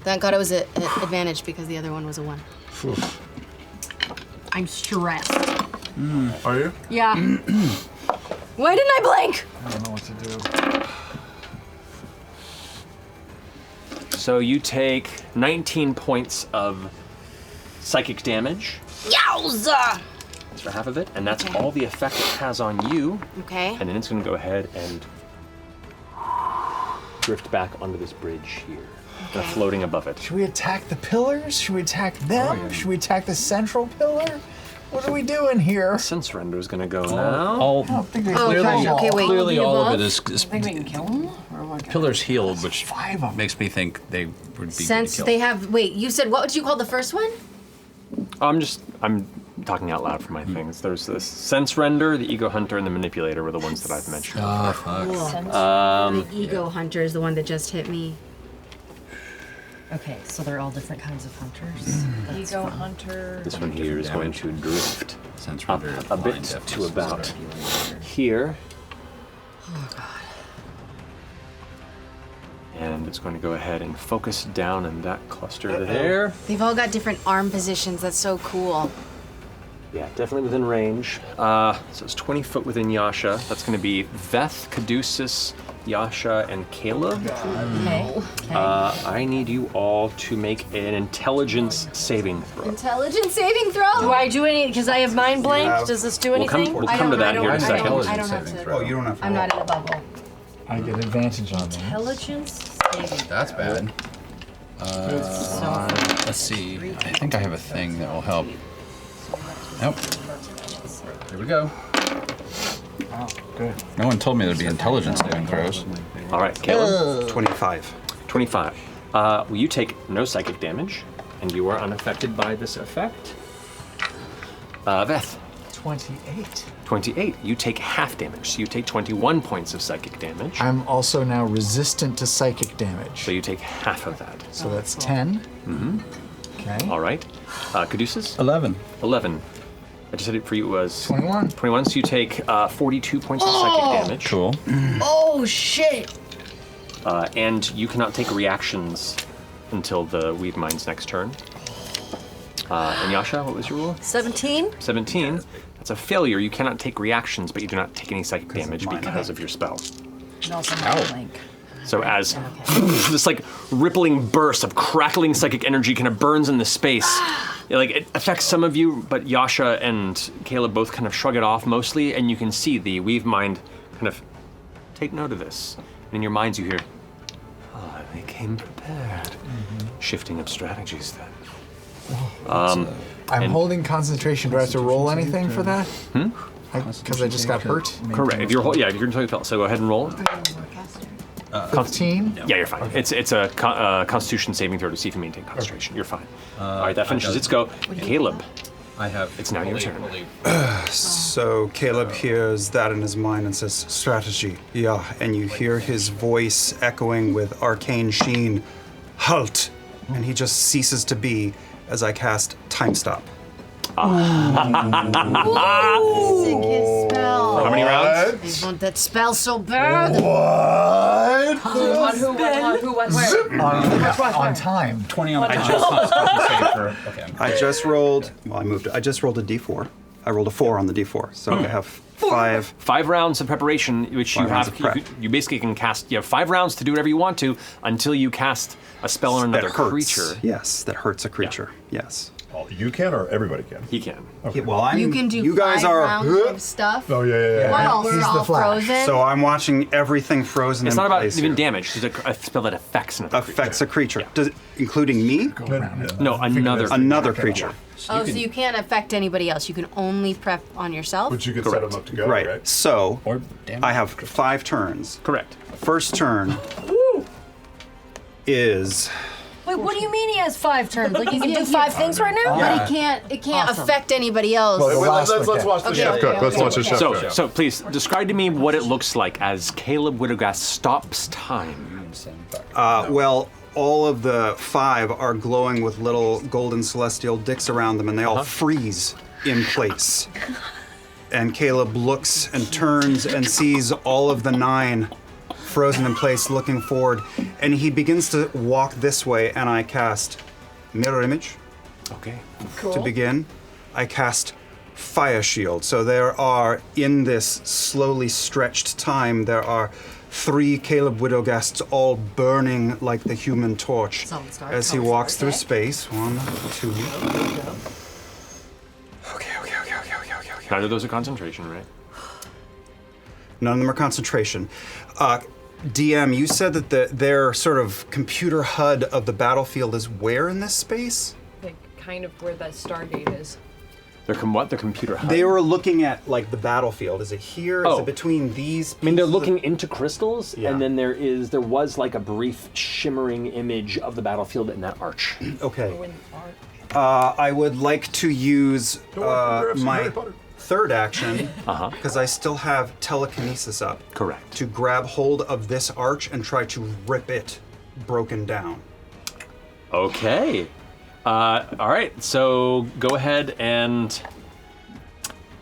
Thank God it was an advantage because the other one was a 1. I'm stressed. Are you? Yeah. Why didn't I blink? I don't know what to do. So you take 19 points of psychic damage. Yowza! That's for half of it, and that's all the effect it has on you. Okay. And then it's going to go ahead and drift back onto this bridge here, kind of floating above it. Should we attack the pillars? Should we attack them? Should we attack the central pillar? What are we doing here? Sense Render is going to go now. All, I don't think they clearly all of it is Think we can kill him? Or what? pillars healed, which makes me think they would be Since killed. they have. Wait, you said what would you call the first one? I'm talking out loud for my things. There's this Sense Render, the Ego Hunter, and the Manipulator were the ones that I've mentioned. Cool. The Ego Hunter is the one that just hit me. Okay, so they're all different kinds of hunters. That's Ego fun. hunter. This one here is going to drift Since up we're very a bit blind, to deafness about is here. Oh god. And it's going to go ahead and focus down in that cluster there. They've all got different arm positions. That's so cool. Yeah, definitely within range. So it's 20 foot within Yasha. That's going to be Veth, Caduceus, Yasha, and Caleb. Okay. I need you all to make an intelligence saving throw. Intelligence saving throw? Do I do any? Because I have mind blank. Does this do We'll come- anything? we'll come to that here in a second. I don't have to. Oh, you don't have to. I'm not in a bubble. I get advantage on that. Intelligence saving. That's bad. Let's see. I think I have a thing that will help. Nope. Here we go. Wow, good. No one told me there'd be intelligence saving throws. All right, Caleb. 25. 25. Well, you take no psychic damage, and you are unaffected by this effect. Veth. 28. 28. You take half damage, so you take 21 points of psychic damage. I'm also now resistant to psychic damage. So you take half of that. So that's 10. Mm-hmm. Okay. All right. Caduceus? 11. 11. I just said it for you was 21. 21, so you take 42 points of psychic damage. Cool. Oh shit! And you cannot take reactions until the Weave Mind's next turn. And Yasha, what was your roll? 17. 17. That's a failure. You cannot take reactions, but you do not take any psychic damage because of your spell. And also mind blank. So as this like rippling burst of crackling psychic energy kind of burns in the space, it affects some of you, but Yasha and Caleb both kind of shrug it off mostly, and you can see the Weave Mind kind of take note of this. And in your minds you hear, oh, they came prepared. Shifting of strategies then. I'm holding concentration. Do I have to roll anything for that? Because I just got hurt. Correct. If you're if you're going to so go ahead and roll. 15? Yeah, you're fine. Okay. It's a Constitution saving throw to see if you maintain concentration. You're fine. All right, that finishes its go. Caleb, I have. It's now your turn. So Caleb hears that in his mind and says, strategy, yeah. And you hear his voice echoing with arcane sheen, halt. And he just ceases to be as I cast Time Stop. Sickest spell. How many rounds? They want that spell so bad. What? Who, where? On time. 20 on the Constitution save for. Okay. I just rolled, well, I moved it. I just rolled a d4. I rolled a 4 on the d4. So I have 5. 5 rounds of preparation, which you 5 rounds have. of prep. You basically can cast. You have 5 rounds to do whatever you want to until you cast a spell on another that hurts. creature. Yes, that hurts a creature. Yes. Oh, you can, or everybody can? He can. Okay. Well, I'm. You can do You guys 5 are. rounds of stuff. Oh, yeah. While we're He's all the Flash. frozen. So I'm watching everything frozen It's in not about place even here. damage. It's a spell that affects another Affects a creature. Does, including me? No, another. Another creature. so you can't affect anybody else. You can only prep on yourself. But you can set them up together, right? So Or damage. I have 5 turns. Correct. First turn is. Wait, what do you mean he has 5 turns? Like he can do 5 things right now? But it can't Awesome. affect anybody else. Well, Let's last one watch the Okay, chef okay, cook. okay. Let's watch the chef cook. So please describe to me what it looks like as Caleb Widogast stops time. Well, all of the 5 are glowing with little golden celestial dicks around them, and they all freeze in place. And Caleb looks and turns and sees all of the 9 frozen in place, looking forward, and he begins to walk this way, and I cast Mirror Image. Okay. To begin. I cast Fire Shield. So there are, in this slowly stretched time, there are 3 Caleb Widowgasts all burning like the Human Torch as he walks through space. 1, 2. Okay. Neither of those are concentration, right? None of them are concentration. DM, you said that their sort of computer HUD of the battlefield is where in this space? Like, kind of where that Stargate is. They're what? Their computer HUD? They were looking at like the battlefield. Is it here? Is Oh. it between these? I mean, they're pieces looking into crystals, Yeah. and then there was like a brief shimmering image of the battlefield in that arch. Okay. I would like to use my third action, because I still have telekinesis up. Correct. To grab hold of this arch and try to rip it broken down. Okay. All right. So go ahead and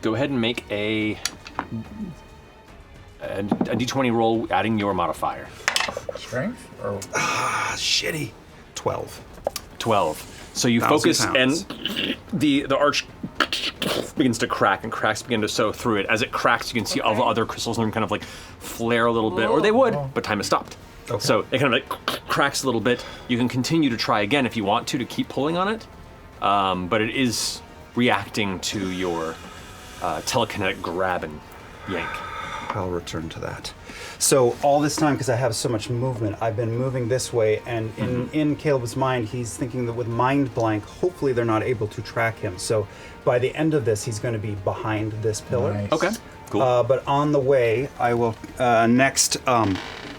make a d20 roll, adding your modifier. Strength or shitty. 12. 12. So you 1,000 focus, pounds. and the arch begins to crack, and cracks begin to sow through it. As it cracks, you can see all the other crystals in the room kind of like flare a little bit, or they would, but time has stopped. Okay. So it kind of like cracks a little bit. You can continue to try again if you want to keep pulling on it, but it is reacting to your telekinetic grab and yank. I'll return to that. So all this time, because I have so much movement, I've been moving this way, and in Caleb's mind, he's thinking that with mind blank, hopefully they're not able to track him. So by the end of this, he's going to be behind this pillar. Nice. Okay, cool. But on the way, I will next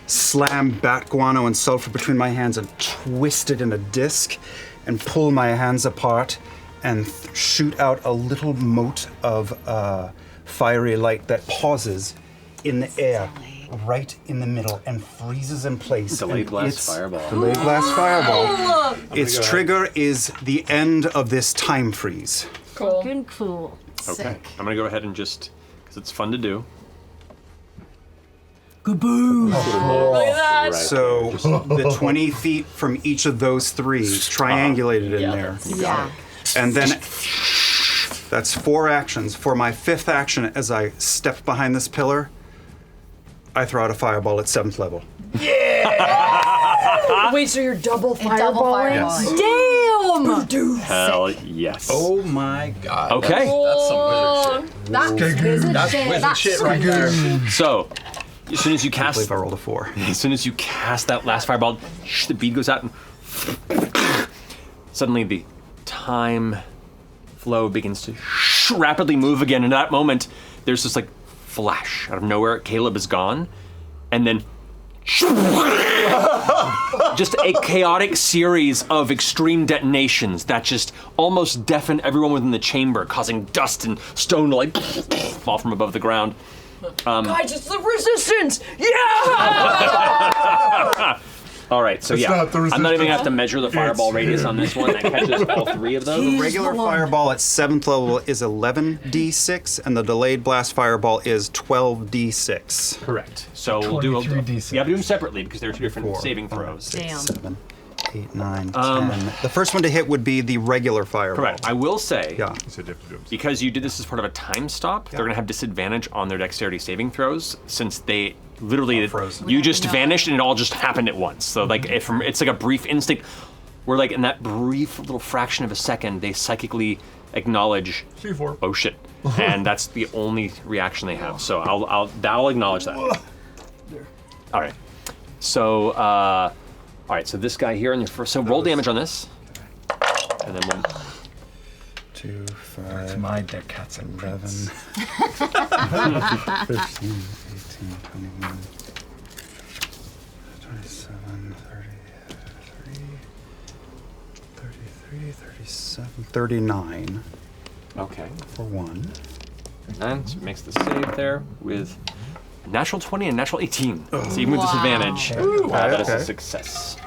slam bat guano and sulfur between my hands and twist it in a disc and pull my hands apart and shoot out a little mote of fiery light that pauses in the air right in the middle and freezes in place. Delayed blast fireball. Delayed blast fireball. Oh, Its trigger is the end of this time freeze. Cool. Good cool. Okay. Sick. I'm gonna go ahead and just, because it's fun to do. Kaboo! Look at that. Right. So the 20 feet from each of those three triangulated in there. Yeah. And then that's 4 actions. For my 5th action, as I step behind this pillar, I throw out a fireball at 7th level. Wait, so you're double Double fireballing? Damn! Hell yes. Oh my god. Okay. That's some wizard shit. That's wizard That's shit. wizard That's shit right there. So, as soon as you I cast, believe I rolled a 4. as soon as you cast that last fireball, the bead goes out, and suddenly the time flow begins to rapidly move again. And at that moment, there's this like flash out of nowhere. Caleb is gone, and then just a chaotic series of extreme detonations that just almost deafen everyone within the chamber, causing dust and stone to like fall from above the ground. Guys, it's the resistance! Yeah! All right, so It's yeah, not the I'm not even gonna have to resistance. measure the fireball radius on this one. That catches all 3 of those. The regular fireball at 7th level is 11d6, and the delayed blast fireball is 12d6. Correct. So we'll do. You have to do them separately because they're 2 different 4, saving throws. 5, 6, 7, 8, 9, 10. The first one to hit would be the regular fireball. Correct. I will say, Yeah. because you did this as part of a time stop, they're gonna have disadvantage on their dexterity saving throws since they literally you just vanished and it all just happened at once. So like it's like a brief instinct where like in that brief little fraction of a second they psychically acknowledge C4. oh shit, and that's the only reaction they have. So I'll acknowledge that. All right. So all right. So this guy here on your first. So roll damage on this, and then we'll. 2, 5, To my dead cats and 11, 11. 15, 18, 21, 27, 33, 37, 39. Okay. For 1. And so it makes the save there with a natural 20 and natural 18. So even with disadvantage, that is a success.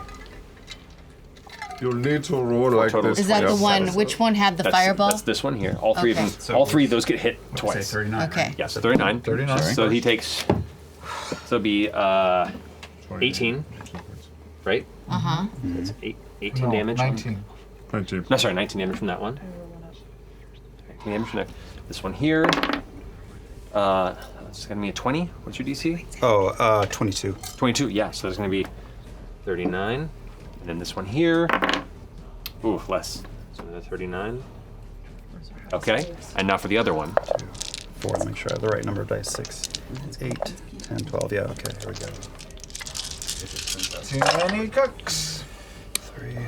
You'll need to roll like Total this. Is that the one? Which one had the fireball? That's this one here. All 3 Okay. of them. All 3 of those get hit twice. Say 39. Okay. Yeah, so 39. 39. So he takes. So it'll be 18, right? Uh-huh. That's 18 damage. 19. 19. No, sorry, 19 damage from that one. 19 damage from this one here. It's gonna be a 20. What's your DC? Oh, 22. 22. Yeah. So there's gonna be 39, and then this one here. Ooh, less. So another 39. Okay. And now for the other one. 4 to make sure I have the right number of dice. 6, 8, 10, 12. Yeah, okay, here we go. Too many cooks. 3, 9,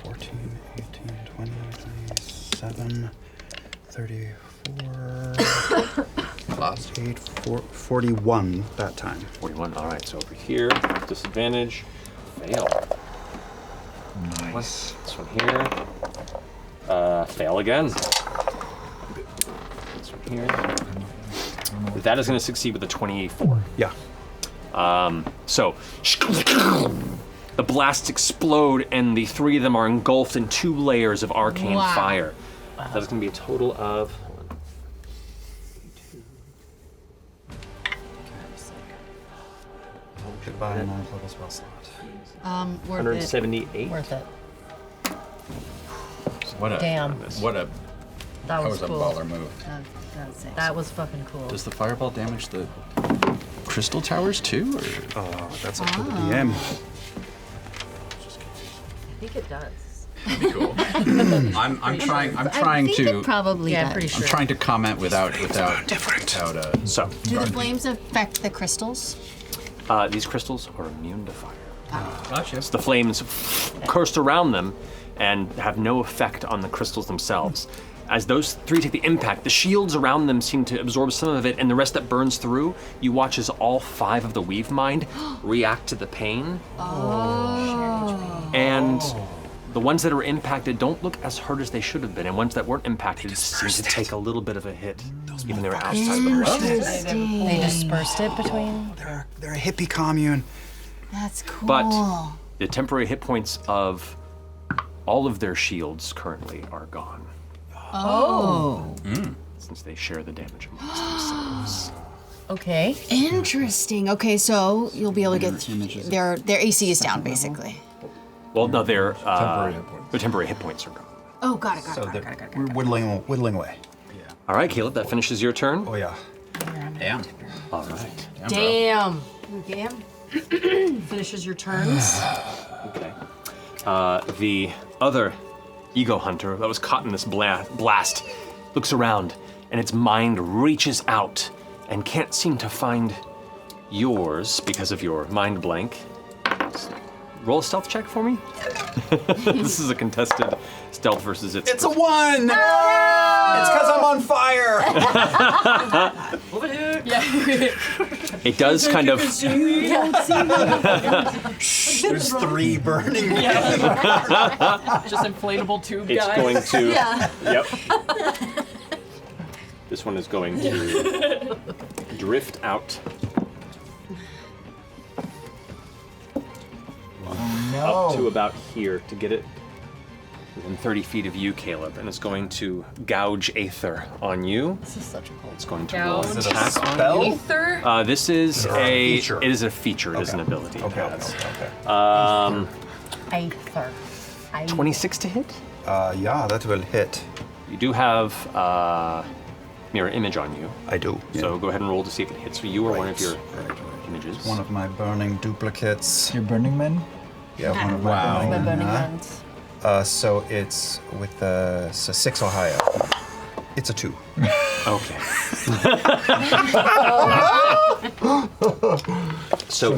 14, 18, 20, 27, 34, 8, 41 that time. 41. All right. So over here, disadvantage. Fail. Nice. This one here. Fail again. This one here. That is going to succeed with a 28-4. Yeah. So The blasts explode, and the three of them are engulfed in 2 layers of arcane fire. That's going to be a total of. Goodbye, 9th level spell slot. Worth 178. Worth it. What a Damn. What a That was a cool. baller move. That was fucking cool. Does the fireball damage the crystal towers too? Or? Oh, that's up to the DM. I think it does. I'm trying to. Probably Yeah, does. pretty sure. I'm trying to comment without. So. Do the flames affect the crystals? These crystals are immune to fire. Gotcha. So the flames coursed around them and have no effect on the crystals themselves. As those 3 take the impact, the shields around them seem to absorb some of it, and the rest that burns through, you watch as all 5 of the Weave Mind react to the pain. And the ones that are impacted don't look as hurt as they should have been, and ones that weren't impacted seem to take a little bit of a hit, even though they're outside the rest. They dispersed it between. They're a hippie commune. That's cool. But the temporary hit points of all of their shields currently are gone. Since they share the damage amongst themselves. Okay. Interesting. Okay, so you'll be able to get their AC is down basically. Well, no, their temporary hit points are gone. Oh, got it. We're whittling away. All right, Caleb, that finishes your turn. Oh yeah. Damn. All right. Damn. Finishes your turns. Okay. The other ego hunter that was caught in this blast looks around, and its mind reaches out and can't seem to find yours because of your mind blank. Roll a stealth check for me. This is a contested stealth versus its. It's a 1! It's because I'm on fire! It does kind of. There's 3 burning. Just inflatable tube It's guys. going to. Yep. This one is going to drift out. Up to about here to get it within 30 feet of you, Caleb, and it's going to gouge Aether on you. This is such a cool. It's going to roll an Is it a attack spell? on you. Aether? This is a feature? It is a feature. It is an ability. Okay. Aether. 26 to hit. Yeah, that will hit. You do have mirror image on you. I do. So go ahead and roll to see if it hits for you or one of your images. One of my burning duplicates. Your Burning Men? Yeah, one of my The burning men. ones. So it's with the 6 or higher. It's a 2. Okay. So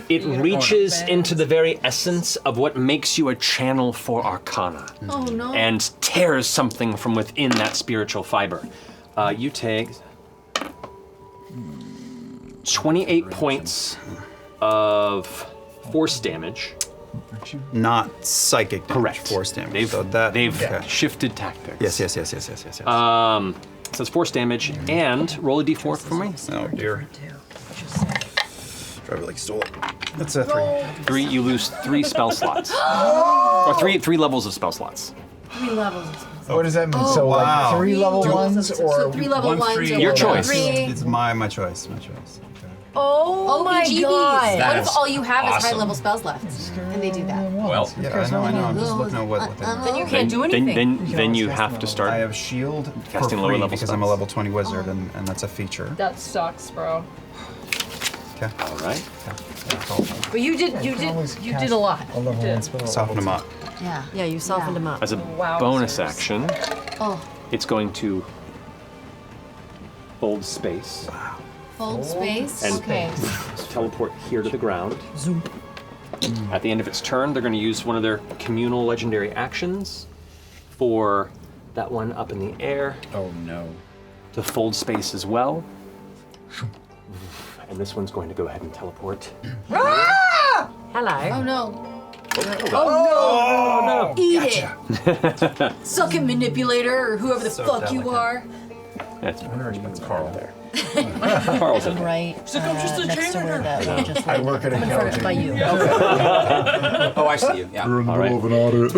it reaches into the very essence of what makes you a channel for Arcana. Oh no. And tears something from within that spiritual fiber. You take 28 points of force damage. Not psychic damage. Correct. Force damage. They've okay. shifted tactics. Yes. So it's force damage, and roll a d4 for me. Oh dear. Driver like stole it. That's a 3. You lose 3 spell slots. Or three levels of spell slots. 3 levels. What does that mean? So wow. like 3 level ones or So 3 level ones. Or Your choice. 3. It's my choice. My choice. Oh my GBs. god. What if That's all you have is awesome. high level spells left? And they do that. Well, Yeah, I know. I'm just looking at what they Then you can't do anything. Then you have to start. I have shield Casting for lower free level because I'm a spells. level 20 wizard, and that's a feature. That sucks, bro. Okay. All right. But you did a lot. a level 1 spell. Soften them up. Yeah. Yeah, you softened him up. As a Wowzers. bonus action, Oh, it's going to fold space fold space. and Okay. teleport here to the ground. At the end of its turn, they're going to use one of their communal legendary actions for that one up in the air oh no. to fold space as well. And this one's going to go ahead and teleport. Hello. Oh no. Oh no! Eat it. Suck it, manipulator, or whoever the fuck you are. That's Carl. Carl's in. Right next to where that one just I work at I'm in front of accounting. by you. Oh, I see you. Yeah. You're in the All right. middle of an audit.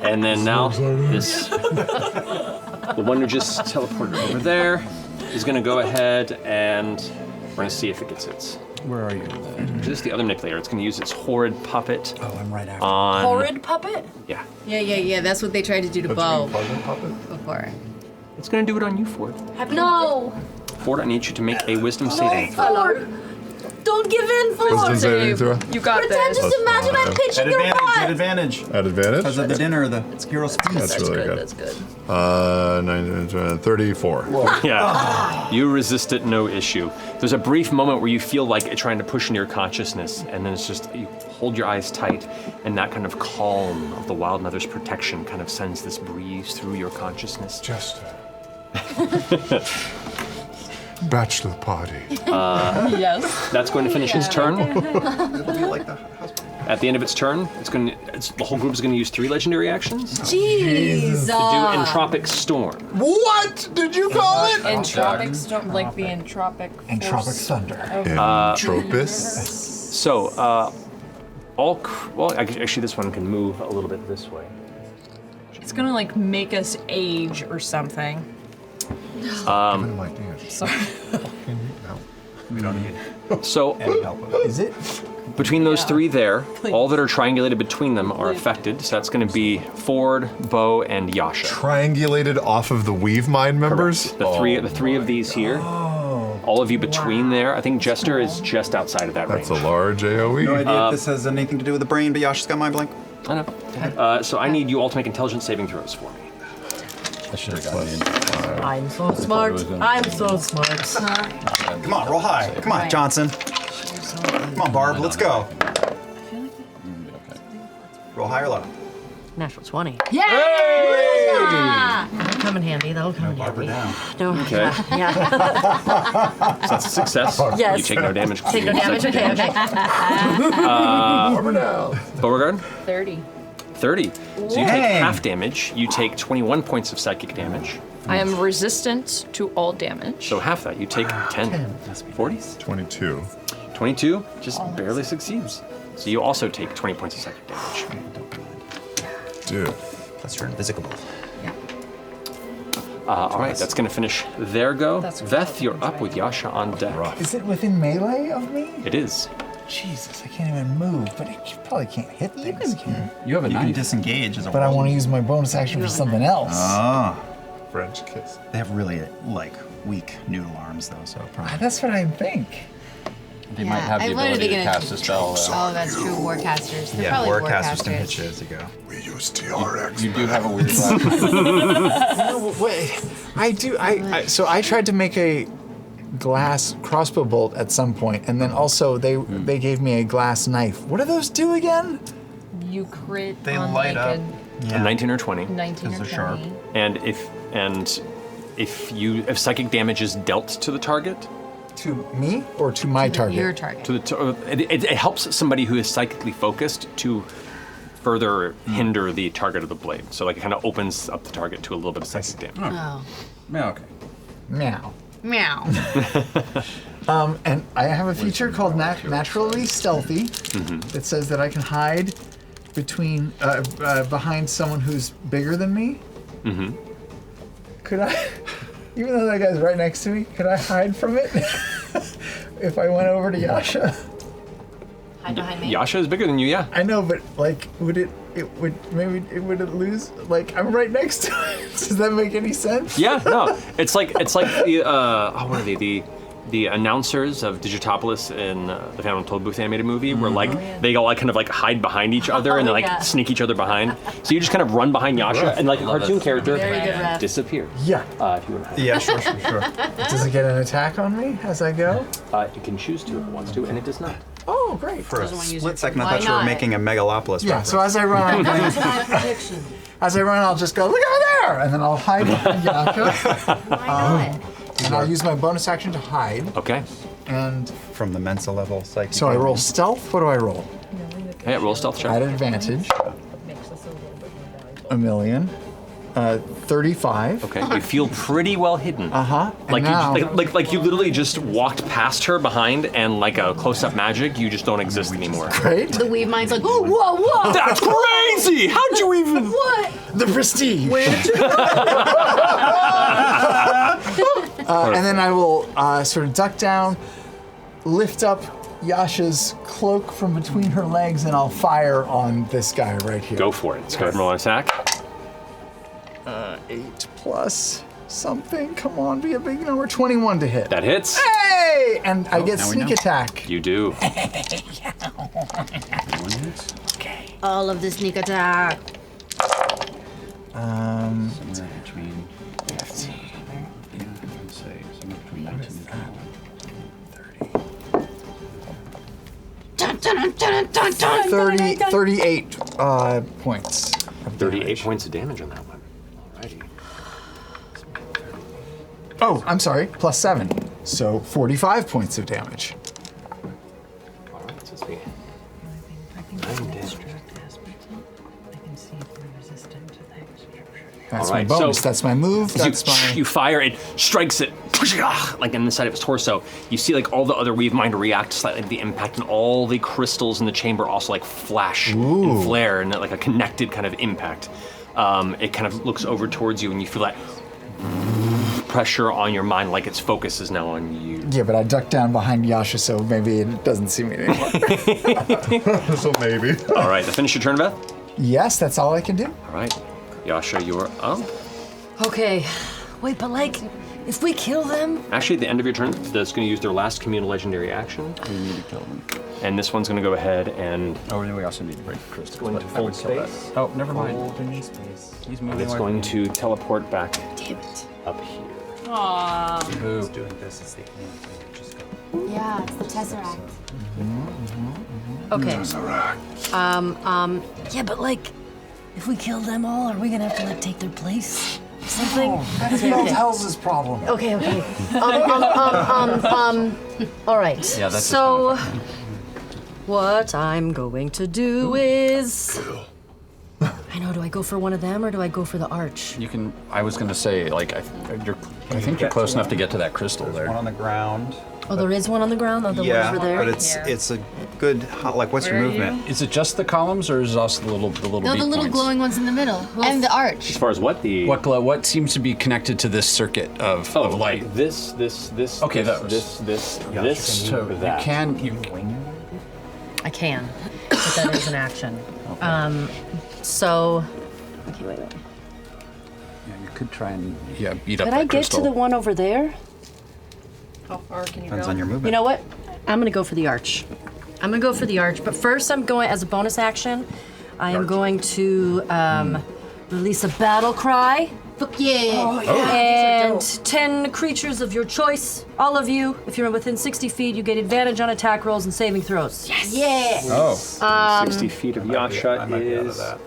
And then now this, the one who just teleported over there is going to go ahead and we're going to see if it gets hits. Where are you? This is the other manipulator. It's going to use its horrid puppet. Oh, I'm right after. On Horrid puppet? Yeah. Yeah. That's what they tried to do to Bo before. It's going to do it on you, Ford. No. Ford, I need you to make a wisdom saving throw. Ford. Don't give in, Ford. Wisdom saving throw. You got Pretend, this. just imagine I'm pitching your butt. advantage. At advantage? Because of the dinner, the hero's feast. That's really good. That's good. 34. Yeah. You resist it, no issue. There's a brief moment where you feel like it trying to push into your consciousness, and then it's just, you hold your eyes tight, and that kind of calm of the Wild Mother's protection kind of sends this breeze through your consciousness. Just bachelor party. Yes. That's going to finish his turn. It'll be like the At the end of its turn, the whole group is going to use 3 legendary actions. Jeez. To do Entropic Storm. What did you call it? Entropic storm, like the entropic. Entropic thunder. Entropis. So, actually, this one can move a little bit this way. It's gonna like make us age or something. Sorry. We don't need So, Is it? between those 3 there, all that are triangulated between them are affected. So that's going to be Ford, Bo, and Yasha. Triangulated off of the Weave Mind members? Correct. The three of these here. All of you between there. I think Jester is just outside of that range. That's a large AoE. No idea if this has anything to do with the brain, but Yasha's got mind blank. I know. So I need you all to make intelligence saving throws for me. I should have gotten in. I'm so smart. I'm so smart. Come on, roll high. Come on, Johnson. Come on, Barb, let's go. Roll high or low? Natural 20. Yeah! That'll come in handy. That'll come in handy. Down. No. Okay. Yeah. So that's a success. Yes. You take no damage. Take no damage. Okay. Beauregard? 30. 30. So you take half damage. You take 21 points of psychic damage. I am resistant to all damage. So half that. You take 10. 40? 22. 22 just barely succeeds. So you also take 20 points of psychic damage. Dude. Plus you're invisible. All right, that's going to finish their go. Veth, you're up with Yasha on deck. Is it within melee of me? It is. Jesus, I can't even move, but you probably can't hit things. You have a You can knife. disengage as a But I want to use my bonus action for something else. Ah. French kiss. They have really, like, weak noodle arms, though, so probably. That's what I think. They might have the ability to cast a spell. Oh, that's true. Warcasters. They're Yeah, probably warcasters can hit you as you go. We use TRX. You do have a weird laugh. No, wait. I do. So I tried to make a glass crossbow bolt at some point, and then also they gave me a glass knife. What do those do again? You crit They on light like up. A 19 or 20. 19 or 20. they're sharp. And if psychic damage is dealt to the target, To me or to my target? Your target. to the it helps somebody who is psychically focused to further hinder the target of the blade. So like it kind of opens up the target to a little bit of psychic damage. Oh. Yeah, okay. Meow. Meow. And I have a feature called Naturally Stealthy that says that I can hide between behind someone who's bigger than me. Mm-hmm. Could I, even though that guy's right next to me, could I hide from it if I went over to Yasha? Hide behind me. Yasha is bigger than you, yeah. I know, but like, would it lose? Like, I'm right next to it. Does that make any sense? Yeah, no. It's like the what are they? The announcers of Digitopolis in the Phantom Untold Booth animated movie, where like they all like kind of like hide behind each other and they like sneak each other behind. So you just kind of run behind Yasha and like a cartoon character disappears. Yeah. If you want to. Yeah, sure. Does it get an attack on me as I go? It can choose to if it wants to, and it does not. Oh, great. For a split second, I thought you were making a megalopolis Yeah, reference. so as I run, I'll just go, look over there! And then I'll hide behind Yasha. And I'll use my bonus action to hide. Okay. And from the Mensa level psychic. So I roll stealth? What do I roll? Hey, roll stealth check. At advantage. A million. 35. Okay, you feel pretty well hidden. And now- Like you literally just walked past her behind, and like a close-up magic, you just don't exist anymore. Great. The weave mind's like, oh, whoa, whoa. That's crazy! How'd you even? What? The prestige. And then I will sort of duck down, lift up Yasha's cloak from between her legs, and I'll fire on this guy right here. Go for it. Let's go ahead and roll an attack. 8 plus something. Come on, be a big number. 21 to hit. That hits. Hey! And I get now we sneak know. attack. You do. All of the sneak attack. Somewhere between 15. Yeah, I would say somewhere between 19 and 30, 38 points. 38 points of damage on that one. Alrighty. Oh, I'm sorry, plus 7. So 45 points of damage. Alright, so let's see. 9 damage. That's All my right, bonus. so- That's my move. That's my. You fire, it strikes it, like in the side of its torso. You see like all the other Weave Mind react slightly to the impact, and all the crystals in the chamber also like flash and flare, and like a connected kind of impact. It kind of looks over towards you, and you feel that pressure on your mind, like its focus is now on you. Yeah, but I ducked down behind Yasha, so maybe it doesn't see me anymore. So maybe. All right, to finish your turn, Beth. Yes, that's all I can do. All right, Yasha, you're up. Okay. Wait, but like, if we kill them? Actually, at the end of your turn, that's going to use their last communal legendary action. We need to kill them. And this one's going to go ahead and. Oh, we also need to break the crystals. Go into but I would full kill that. space. Oh, never mind. Holding space. He's And moving it's away going from to teleport back Damn it. up here. Aww. Who's doing this as they can. Just go. Yeah, it's the Tesseract. Okay. Yeah, but like, if we kill them all, are we gonna have to like take their place? Or something? That's Hell's problem. Okay, okay. All right. Yeah, that's so. What I'm going to do is. I know. Do I go for one of them or do I go for the arch? You can. I was gonna say, like, I think you're close enough to get to that crystal there. One on the ground. Oh, there is one on the ground. Oh, the Yeah, ones were there. but it's a good. Like, what's your movement? Is it just the columns, or is it also the little No, beat the little points? glowing ones in the middle. And the arch. As far as what the. What seems to be connected to this circuit of light? This. Okay, this, this. So that. you can. I can, but that is an action. So. Okay, wait. Yeah, you could try and beat up Could that I get crystal. to the one over there? How far can you Depends go? on your movement. You know what? I'm gonna go for the arch. But first I'm going, as a bonus action, I am going to release a battle cry. Fuck yeah. Oh, yeah. And 10 creatures of your choice, all of you, if you're within 60 feet, you get advantage on attack rolls and saving throws. Yes. Yeah. Oh. 60 feet of Yasha I might be out of is. that.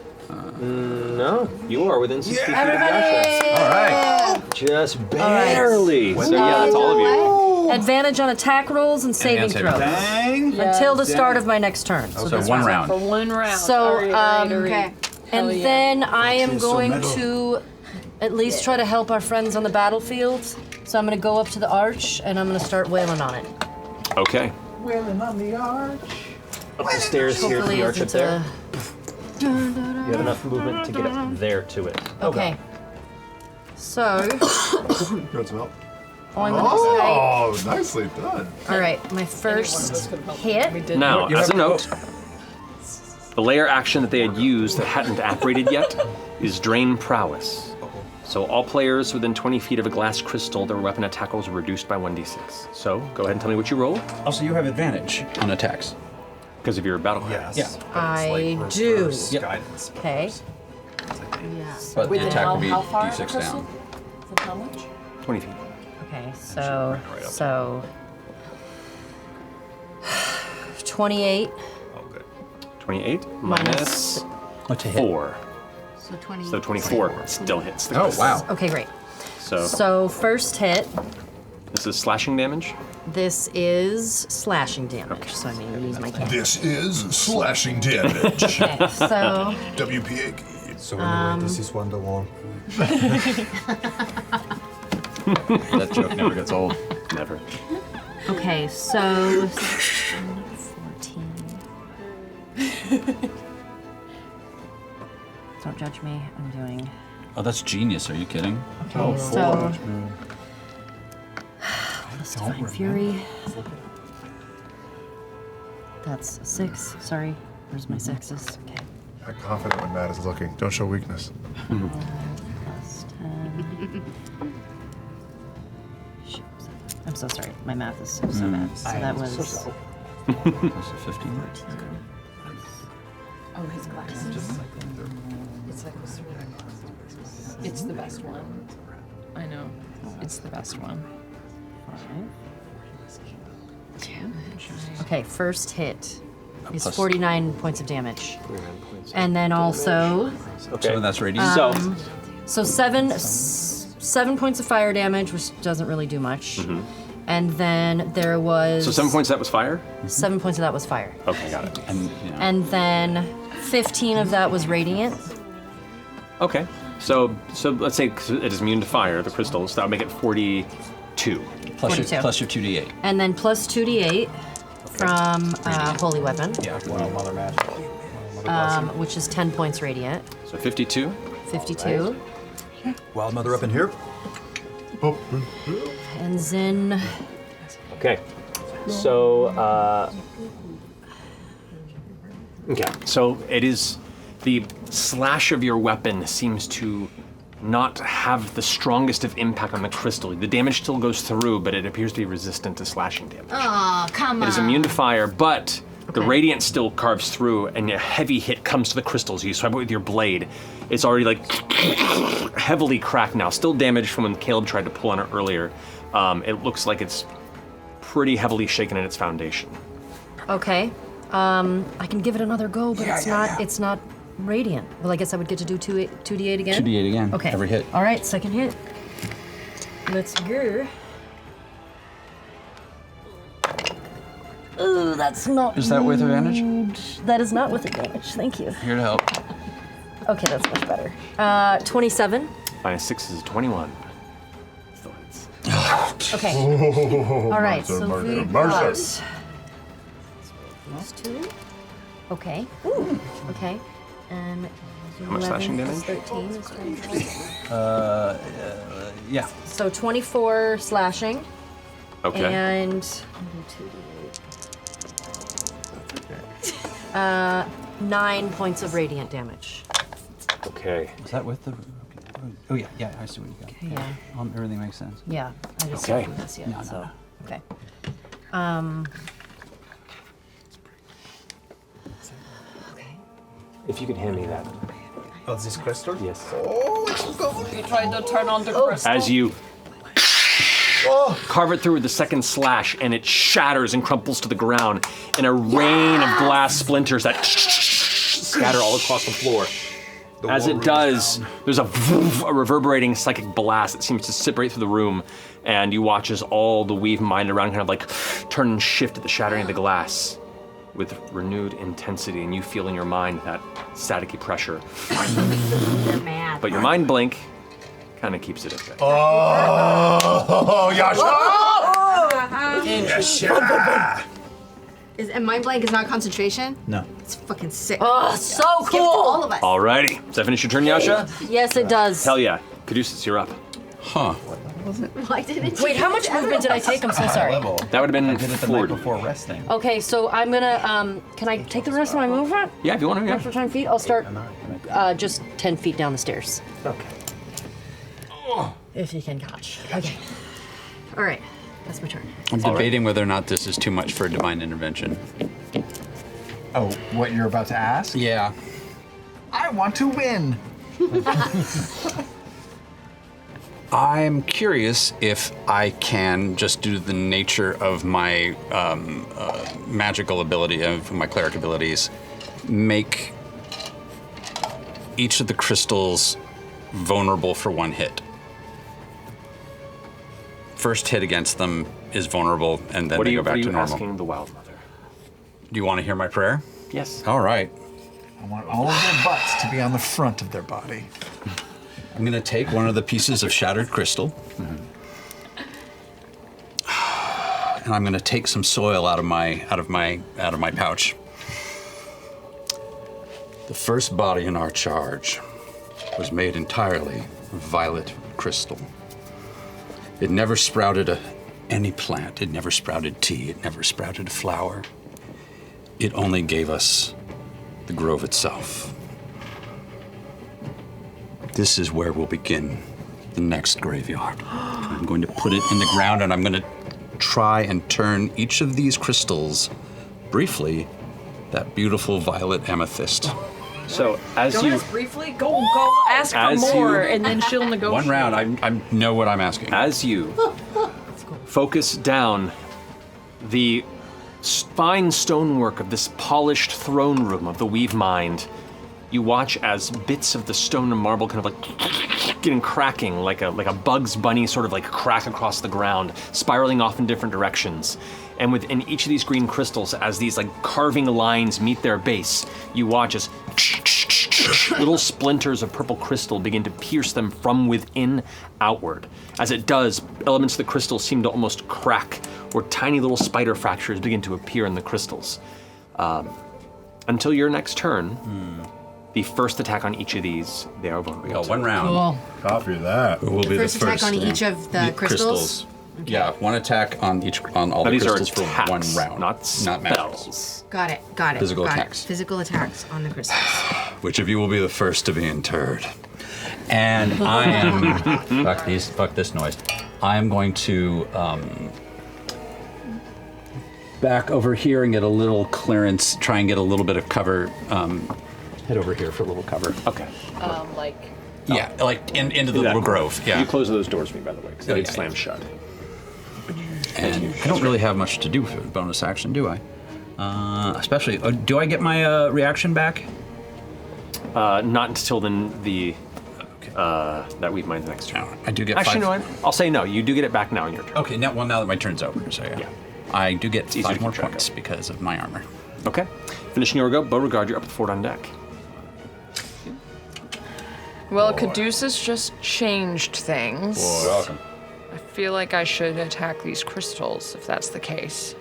No, you are within 60 feet of Everybody. Yasha. All right. Just barely. So yeah, that's all of you. Advantage on attack rolls and saving saving throws. Dang. Until the start of my next turn. So this one round. round. For one round. So, Okay. And then I am going to at least try to help our friends on the battlefield. So I'm going to go up to the arch and I'm going to start wailing on it. Okay. Wailing on the arch. Up the stairs here to Hopefully the arch up isn't there. You have enough movement to get up there to it. Okay. So, Good smell. I'm going to Oh, nicely done. say, all right, my first hit. Now, as a note, the layer action that they had used that hadn't operated yet is Drain Prowess. So all players within 20 feet of a glass crystal, their weapon attack rolls are reduced by 1d6. So go ahead and tell me what you roll. Also, you have advantage on attacks. Because of your battle cry. Yes. Yeah. I do. Yep. Guidance. Okay. But Wait, the then attack will be how far d6 crystal? down. From how much? 20 feet. Okay, so 28 Oh, good. 28 minus. What's a hit? 4. So 20. So 24 still hits the Oh, crystal. wow. Okay, great. So So first hit, this is slashing damage. this is slashing damage. So I'm gonna use my cannon. This is slashing damage. Okay, so WPA. So anyway, this is Wonderwall. That joke never gets old. Never. Okay, so 14. Don't judge me. I'm doing. Oh, that's genius. Are you kidding? Okay, so. Plus Divine Fury. That's 6. Sorry. Where's my sixes? Okay. I'm confident when Matt is looking. Don't show weakness. Plus 10. Shoot, I'm so sorry. My math is so bad. So that was. Plus a 15. Oh, his glasses. It's the best one. I know. It's the best one. 5. Okay, first hit is 49 points of damage. And then also. Okay. So that's radiant. So 7 points of fire damage, which doesn't really do much. And then there was. So 7 points of that was fire? 7 points of that was fire. Okay, got it. And then 15 of that was radiant. Okay. So let's say it is immune to fire, the crystals. That would make it 42. Plus 42. Plus your 2d8. And then plus 2d8 from Holy Weapon. Yeah. Well, Mother Magic. Which is 10 points radiant. So 52. 52. Wild Mother up in here. And then. Okay. So, okay. So it is the slash of your weapon seems to not have the strongest of impact on the crystal. The damage still goes through, but it appears to be resistant to slashing damage. Oh, come on. It is immune to fire, but the radiant still carves through, and a heavy hit comes to the crystals. You swipe it with your blade. It's already like heavily cracked now. Still damaged from when Caleb tried to pull on it earlier. It looks like it's pretty heavily shaken in its foundation. Okay. I can give it another go, but it's not radiant. Well, I guess I would get to do 2d8 again? 2d8 again. Okay. Every hit. All right, second hit. Let's go. Ooh, that's not. Is that with advantage? That is not with advantage. Thank you. Here to help. Okay, that's much better. 27. Minus 6 is 21. Okay. All right, so we got these 2. Okay. Ooh. Okay. And How much slashing 11 plus damage? 13 is 25. Yeah. So 24 slashing. Okay. And 9 points of radiant damage. Okay. Is that with the? Oh yeah, I see what you got. Okay, yeah. Everything makes sense. Yeah, I just Okay. didn't do this yet. No. Okay. If you could hand me that. Oh, this crystal? Yes. Oh, it's going. He tried to turn on the crystal. As you carve it through with the second slash, and it shatters and crumples to the ground in a rain of glass splinters that scatter all across the floor. As it does, there's a reverberating psychic blast that seems to separate through the room, and you watch as all the weave mind around kind of like turn and shift at the shattering of the glass with renewed intensity, and you feel in your mind that staticky pressure. You're mad. But your mind blink kind of keeps it at bay. Oh, Yasha! And mind blank is not concentration? No. It's fucking sick. Oh, so Let's give it to cool. all of us. Alrighty, does that finish your turn, Yasha? Yes, it does. Hell yeah. Caduceus, you're up. Huh. Why didn't Wait, how much movement did I take? I'm so sorry. Level. That would have been I did it the night 40. before resting. Okay, so I'm gonna, can I take the rest of my movement? Yeah, if you want to, yeah. Extra 10 feet? I'll start just 10 feet down the stairs. Okay. If you can catch. Okay. All right, that's my turn. I'm debating whether or not this is too much for divine intervention. Oh, what you're about to ask? Yeah. I want to win. I'm curious if I can, just due to the nature of my magical ability, of my cleric abilities, make each of the crystals vulnerable for one hit. First hit against them is vulnerable, and then they go back to normal. What are you asking the Wild Mother? Do you want to hear my prayer? Yes. All right. I want all of their butts to be on the front of their body. I'm going to take one of the pieces of shattered crystal. And I'm going to take some soil out of my pouch. The first body in our charge was made entirely of violet crystal. It never sprouted any plant. It never sprouted tea. It never sprouted a flower. It only gave us the grove itself. This is where we'll begin the next graveyard. I'm going to put it in the ground, and I'm going to try and turn each of these crystals, briefly, that beautiful violet amethyst. So as Don't you ask briefly. Go ask for As more, you- and then she'll negotiate. One round, I know what I'm asking. As you focus down the fine stonework of this polished throne room of the Weave Mind, you watch as bits of the stone and marble kind of like getting cracking, like a Bugs Bunny sort of like crack across the ground, spiraling off in different directions. And within each of these green crystals, as these like carving lines meet their base, you watch as little splinters of purple crystal begin to pierce them from within outward. As it does, elements of the crystal seem to almost crack, or tiny little spider fractures begin to appear in the crystals. Until your next turn, the first attack on each of these, they are vulnerable. We got one round. Cool. Copy that. Who will be First the attack first? on each of the crystals? Yeah, one attack on all Now, the these are crystals for one attacks, round. not magic. spells. Got it. Physical got attacks. It. Physical attacks on the crystals. Which of you will be the first to be interred? And I am fuck this noise. I am going to back over here and get a little clearance, try and get a little bit of cover. Head over here for a little cover. Okay. Like. Yeah, like into the little grove. Yeah. You close those doors for me, by the way, because they did slam shut. And I don't really have much to do with a bonus action, do I? Especially, do I get my reaction back? Not until the that Weave Mind's next turn. I do get Actually, five. no, I'll say no. You do get it back now in your turn. Okay, now that my turn's over, so yeah. I do get 5 more points because of my armor. Okay. Finishing your go, Beauregard, you're up to 4 on deck. Well, Caduceus just changed things. Welcome. I feel like I should attack these crystals if that's the case.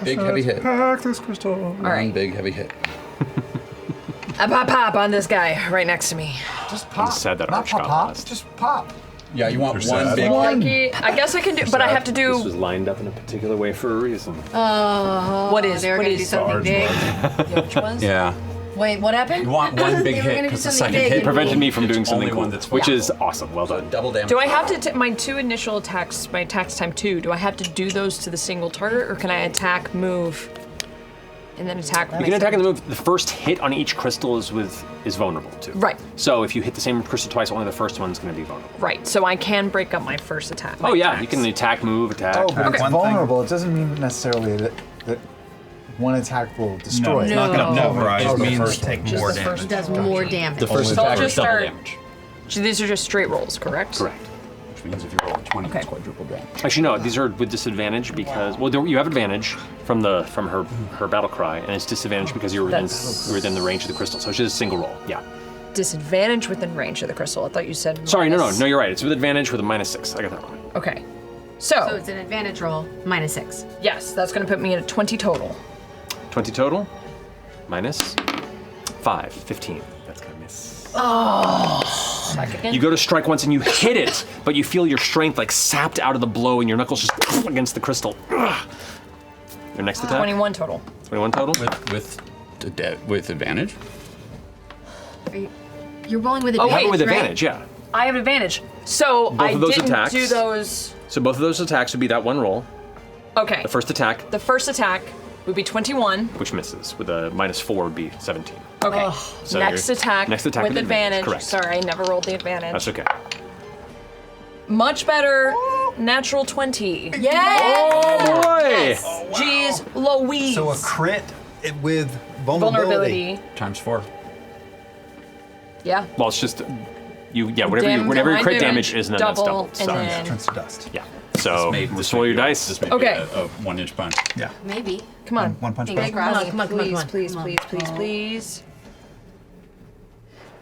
Big heavy hit. Pack this crystal. All right. One big heavy hit. I pop on this guy right next to me. Just pop. Said that Not Arch pop, got pop. last. Just pop. Yeah, you want You're one sad. big hit. I guess I can do, but I have to This was do. lined up in a particular way for a reason. What is? They were What going to do is? something big. Which ones? Yeah. Wait, what happened? You want one big They were hit gonna do because the something second big hit and Prevented me from it's doing something only cool, one that's which yeah. is awesome. Well done. Double damage. Do I have to my 2 initial attacks, my attacks time 2? Do I have to do those to the single target, or can I attack, move, and then attack? You can attack in the move. The first hit on each crystal is vulnerable too. Right. So if you hit the same crystal twice, only the first one's going to be vulnerable. Right. So I can break up my first attack. Oh yeah, you can attack, move, attack. Oh, but it's One vulnerable. It doesn't mean necessarily that one attack will destroy. it's not going to No. pulverize. Oh, It the means first take one. more It damage. does more damage. The first So I'll attack is just double start- damage. So these are just straight rolls, correct? Correct. Which means if you roll a 20, it's quadruple damage. Actually, no. These are with disadvantage because you have advantage from her battle cry, and it's disadvantage because you're within the range of the crystal. So it's just a single roll. Yeah. Disadvantage within range of the crystal. I thought you said. Sorry, no, minus. you're right. It's with advantage with a -6. I got that wrong. Okay. So So it's an advantage roll, -6. yes, that's going to put me at a 20 total. 20 total, -5, 15. That's gonna miss. Back again. You go to strike once and you hit it, but you feel your strength like sapped out of the blow, and your knuckles just against the crystal. Your next attack. 21 total. 21 total. With advantage? You're rolling with Oh, advantage, wait, with right? advantage, yeah. I have advantage. So Both I of those didn't attacks. do those. So both of those attacks would be that one roll. Okay. The first attack, The first attack would be 21. which misses, with a -4 would be 17. Okay. So next your attack. next attack with with advantage, advantage. correct. Sorry, I never rolled the advantage. That's okay. Much better. Natural 20. Yes! Oh boy! Jeez Louise. So a crit with vulnerability. Times 4. Yeah. Well, it's just whatever Damn, your crit divine damage is, and then that's double, doubled. and So then- Turns to dust. Yeah. So just roll your dice. This may Okay. be a 1-inch punch. Yeah. Maybe. Come on. One punch. Fingers Big crossed. money, Come on, please, come on. please.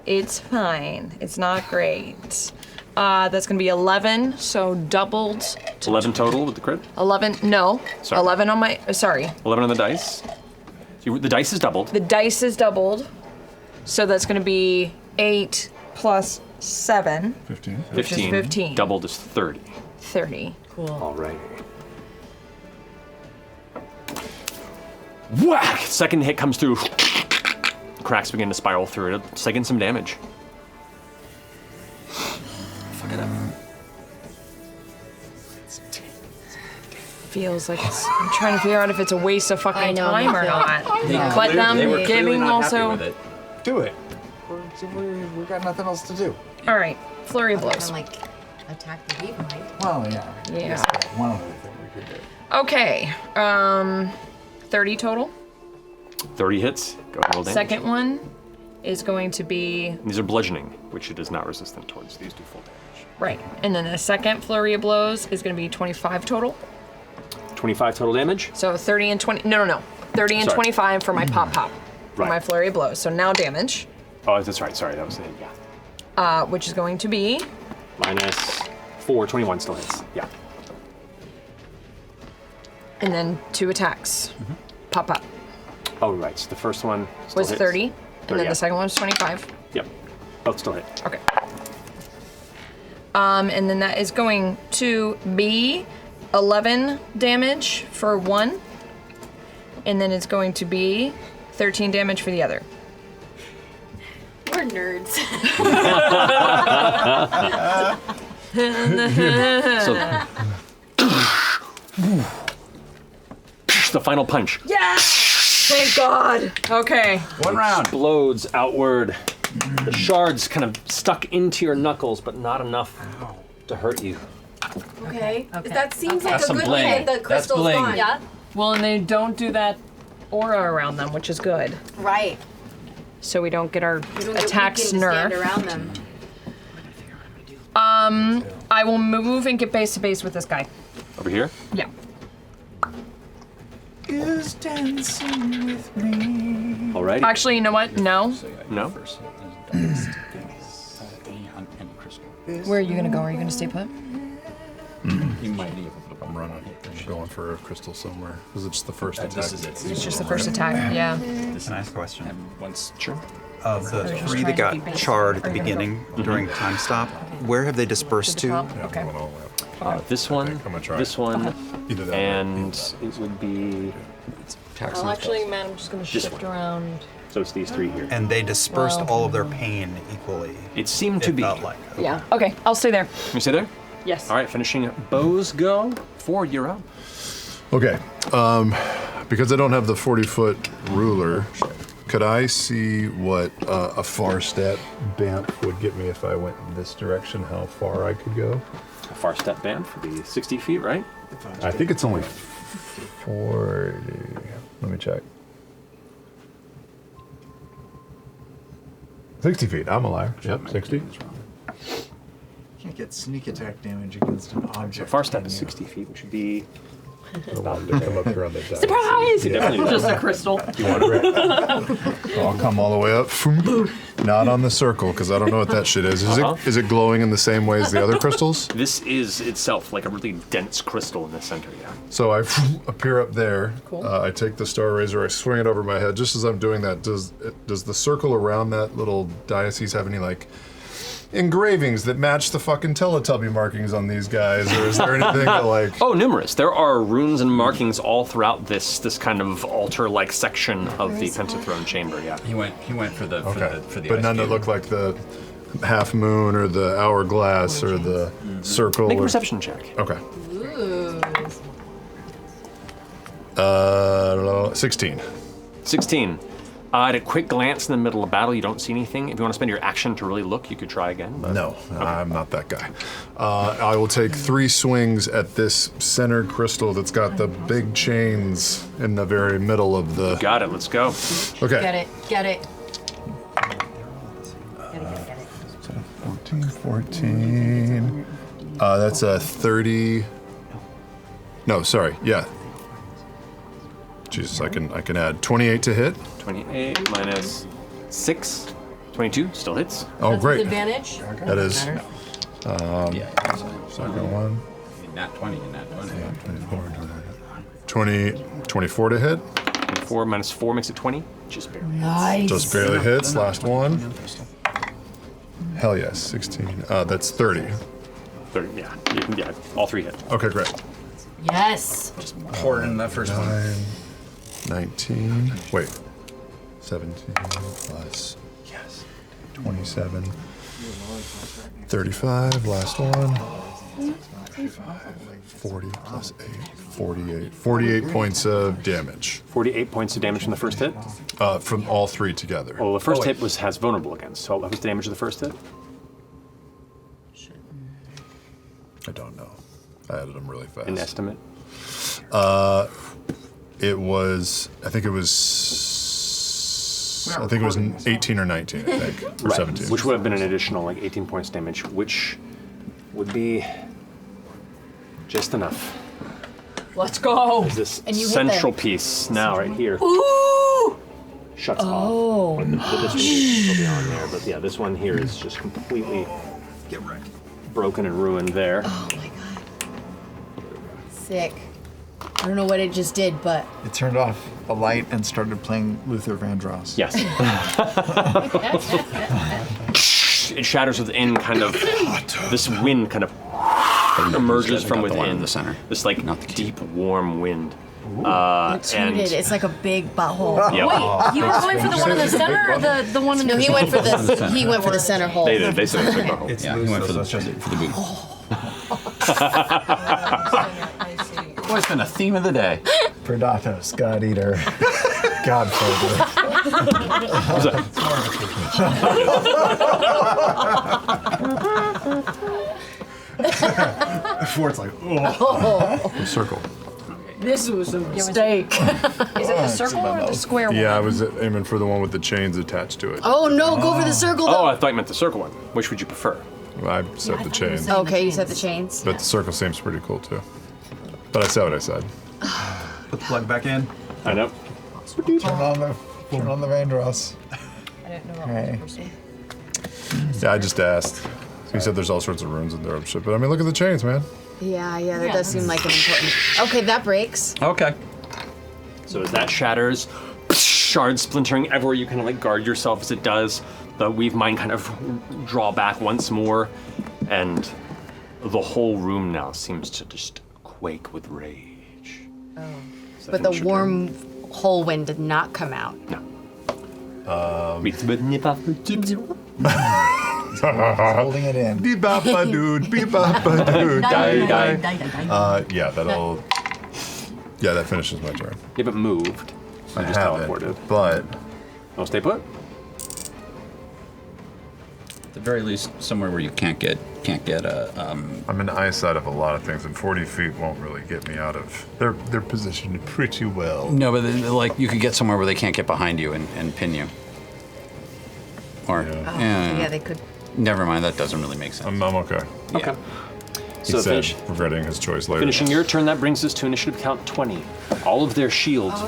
It's fine. It's not great. That's gonna be 11, so doubled. 11 total with the crit? 11, no. Sorry. 11 on my, sorry. 11 on the dice. The dice is doubled. The dice is doubled, so that's gonna be 8 plus 7. 15. Which is 15. Doubled is 30. 30. Cool. All right. Whack! Second hit comes through. Cracks begin to spiral through it. It's taking some damage. Fuck it up. Feels like it's, I'm trying to figure out if it's a waste of fucking know, time me or too. not. Yeah. But They were clearly giving not happy also. with it. Do it. We got nothing else to do. All right, flurry of blows. I'm like, attack the weak point. Well, yeah. Yeah. One other thing we could do. Okay, 30 total. 30 hits. Go ahead and roll damage. Second one is going to be These are bludgeoning, which it is not resistant towards. These do full damage. right, and then the second flurry of blows is going to be 25 total. 25 total damage. So 30 and 20. No. 30 and Sorry. 25 for my pop for Right. my flurry of blows. So now damage, Oh, that's right. Sorry, that was the hit. Yeah. which is going to be Minus 4, 21 still hits. Yeah. and then 2 attacks. Pop. Oh, right. So the first one still Was hits. 30, and 30, then yeah. the second one was 25. Yep. Both still hit. Okay. And then that is going to be 11 damage for one, and then it's going to be 13 damage for the other. We're nerds. The final punch. Yes! Thank God. Okay. One round. Explodes outward. The shards kind of stuck into your knuckles, but not enough to hurt you. Okay. Okay. That seems like That's a some good bling. way. The That's crystal's bling. gone. Yeah. Well, and they don't do that aura around them, which is good. Right. So we don't get our We don't get attacks weakened to stand nerfed. around them. I will move and get base to base with this guy. Over here? Yeah. Is dancing with me. Alrighty. Actually, you know what? No. No? Where are you gonna go? Are you gonna stay put? You might need. I'm running. I'm going for a crystal somewhere because it's the first attack. This is it. It's just the first attack. Yeah. Can I ask a question? Once. Sure. Of the I was just 3 trying that to keep got base. charred at the Are you gonna beginning go? during time stop, where have they dispersed to? Okay. This one, I'm gonna try. this one, Either that and it would be. Well, actually, man, I'm just gonna shift around. So it's these 3 here. And they dispersed Well- all of their pain equally. It seemed to be. Felt like. Yeah. Okay, I'll stay there. You stay there? Yes. All right, finishing Bo's go. Ford, you're up. Okay. Because I don't have the 40-foot ruler, could I see what a far step BAMF would get me if I went in this direction? How far I could go? A far step band for the 60 feet, right? I think it's only 40. Let me check. 60 feet. I'm a liar. Yep, 60. Can't get sneak attack damage against an So object. far step is 60 feet, which would be. The one to come up here on the dice. Surprise! It definitely does. Just a crystal. You want it? I'll come all the way up. Not on the circle, because I don't know what that shit is. Is it glowing in the same way as the other crystals? This is itself like a really dense crystal in the center, yeah. So I appear up there. Cool. I take the Star Razor, I swing it over my head. Just as I'm doing that, does the circle around that little diocese have any like engravings that match the fucking Teletubby markings on these guys, or is there anything that like? Oh, numerous. There are runes and markings all throughout this kind of altar-like section of the Pentathrone chamber. Yeah. He went for the for the but none that ice look like the half moon or the hourglass or the circle. Make a or- perception check. Okay. Ooh. 16. 16. At a quick glance in the middle of battle, you don't see anything. If you want to spend your action to really look, you could try again. But... No, I'm not that guy. I will take 3 swings at this center crystal that's got the big chains in the very middle of the. Got it. Let's go. Okay. Get it. Get it. 14. That's a 30. No, sorry. Yeah. Jesus, I can add 28 to hit. 28 minus 6. 22 still hits. Oh, That's great. with advantage? That is. Yeah. Second one. Nat 20 and nat 20. 24 to hit. 4 minus 4 makes it 20. Just barely. Nice. Just barely hits. Last one. Hell yes, 16. That's 30. 30, yeah. Yeah, all 3 hit. Okay, great. Yes. Just pour it in that first one. 19. Wait. 17 plus. Yes. 27. 35. Last one. 40 plus 8. 48. 48 points of damage. 48 points of damage from the first hit? From all 3 together. Well, the first hit has vulnerable against. So what was the damage of the first hit? I don't know. I added them really fast. An estimate? It was. I think it was 18 or 19. I think, or Right, 17. which would have been an additional like 18 points damage, which would be just enough. Let's go. There's this And you hit central that. piece now right here. Ooh. Shuts off. But this one is still beyond there. But yeah, this one here is just completely broken and ruined there. Oh my god. Sick. I don't know what it just did, but It turned off a light and started playing Luther Vandross. Yes. It shatters within, kind of. This wind kind of emerges from Got the one within. in the center. This like deep, warm wind. it's rooted. It's like a big butthole. Yep. Wait, you were going for the one in the center or the one in the? No, he went for the. He went for the center hole. They did. They said it's a butthole. Yeah, he went for the boot. Boy, it's been a theme of the day. Predatos, God Eater, Godfather. Ford's like, oh. Circle. This was a mistake. Is it the circle or the square one? Yeah, I was aiming for the one with the chains attached to it. Oh no, go for the circle Oh, though. I thought you meant the circle one. Which would you prefer? I said the chains. Okay, you said the chains. But the circle seems pretty cool too. But I said what I said. Put the plug back in. I know. Turn on the Vandross. I didn't know Hey. Yeah, I just asked. He said there's all sorts of runes in there and shit. But I mean, look at the chains, man. Yeah, that does seem like an important. Okay, that breaks. Okay. So as that shatters, shards splintering everywhere, you kind of like guard yourself as it does. The weave mine kind of draw back once more, and the whole room now seems to just quake with rage. Oh. But the warm whole wind did not come out. No. Holding it in. Be-bop-a-dude, be-bop-a-dude, die. Yeah, that finishes my turn. You haven't moved. I just haven't, teleported. but... Oh, stay put? At the very least, somewhere where you can't get a. I'm in eyesight of a lot of things, and 40 feet won't really get me out of... They're positioned pretty well. No, but like you could get somewhere where they can't get behind you and pin you. Or Yeah, they could. Never mind. That doesn't really make sense. I'm okay. Okay. He So said, regretting his choice later. Finishing your turn, that brings us to initiative count 20. All of their shields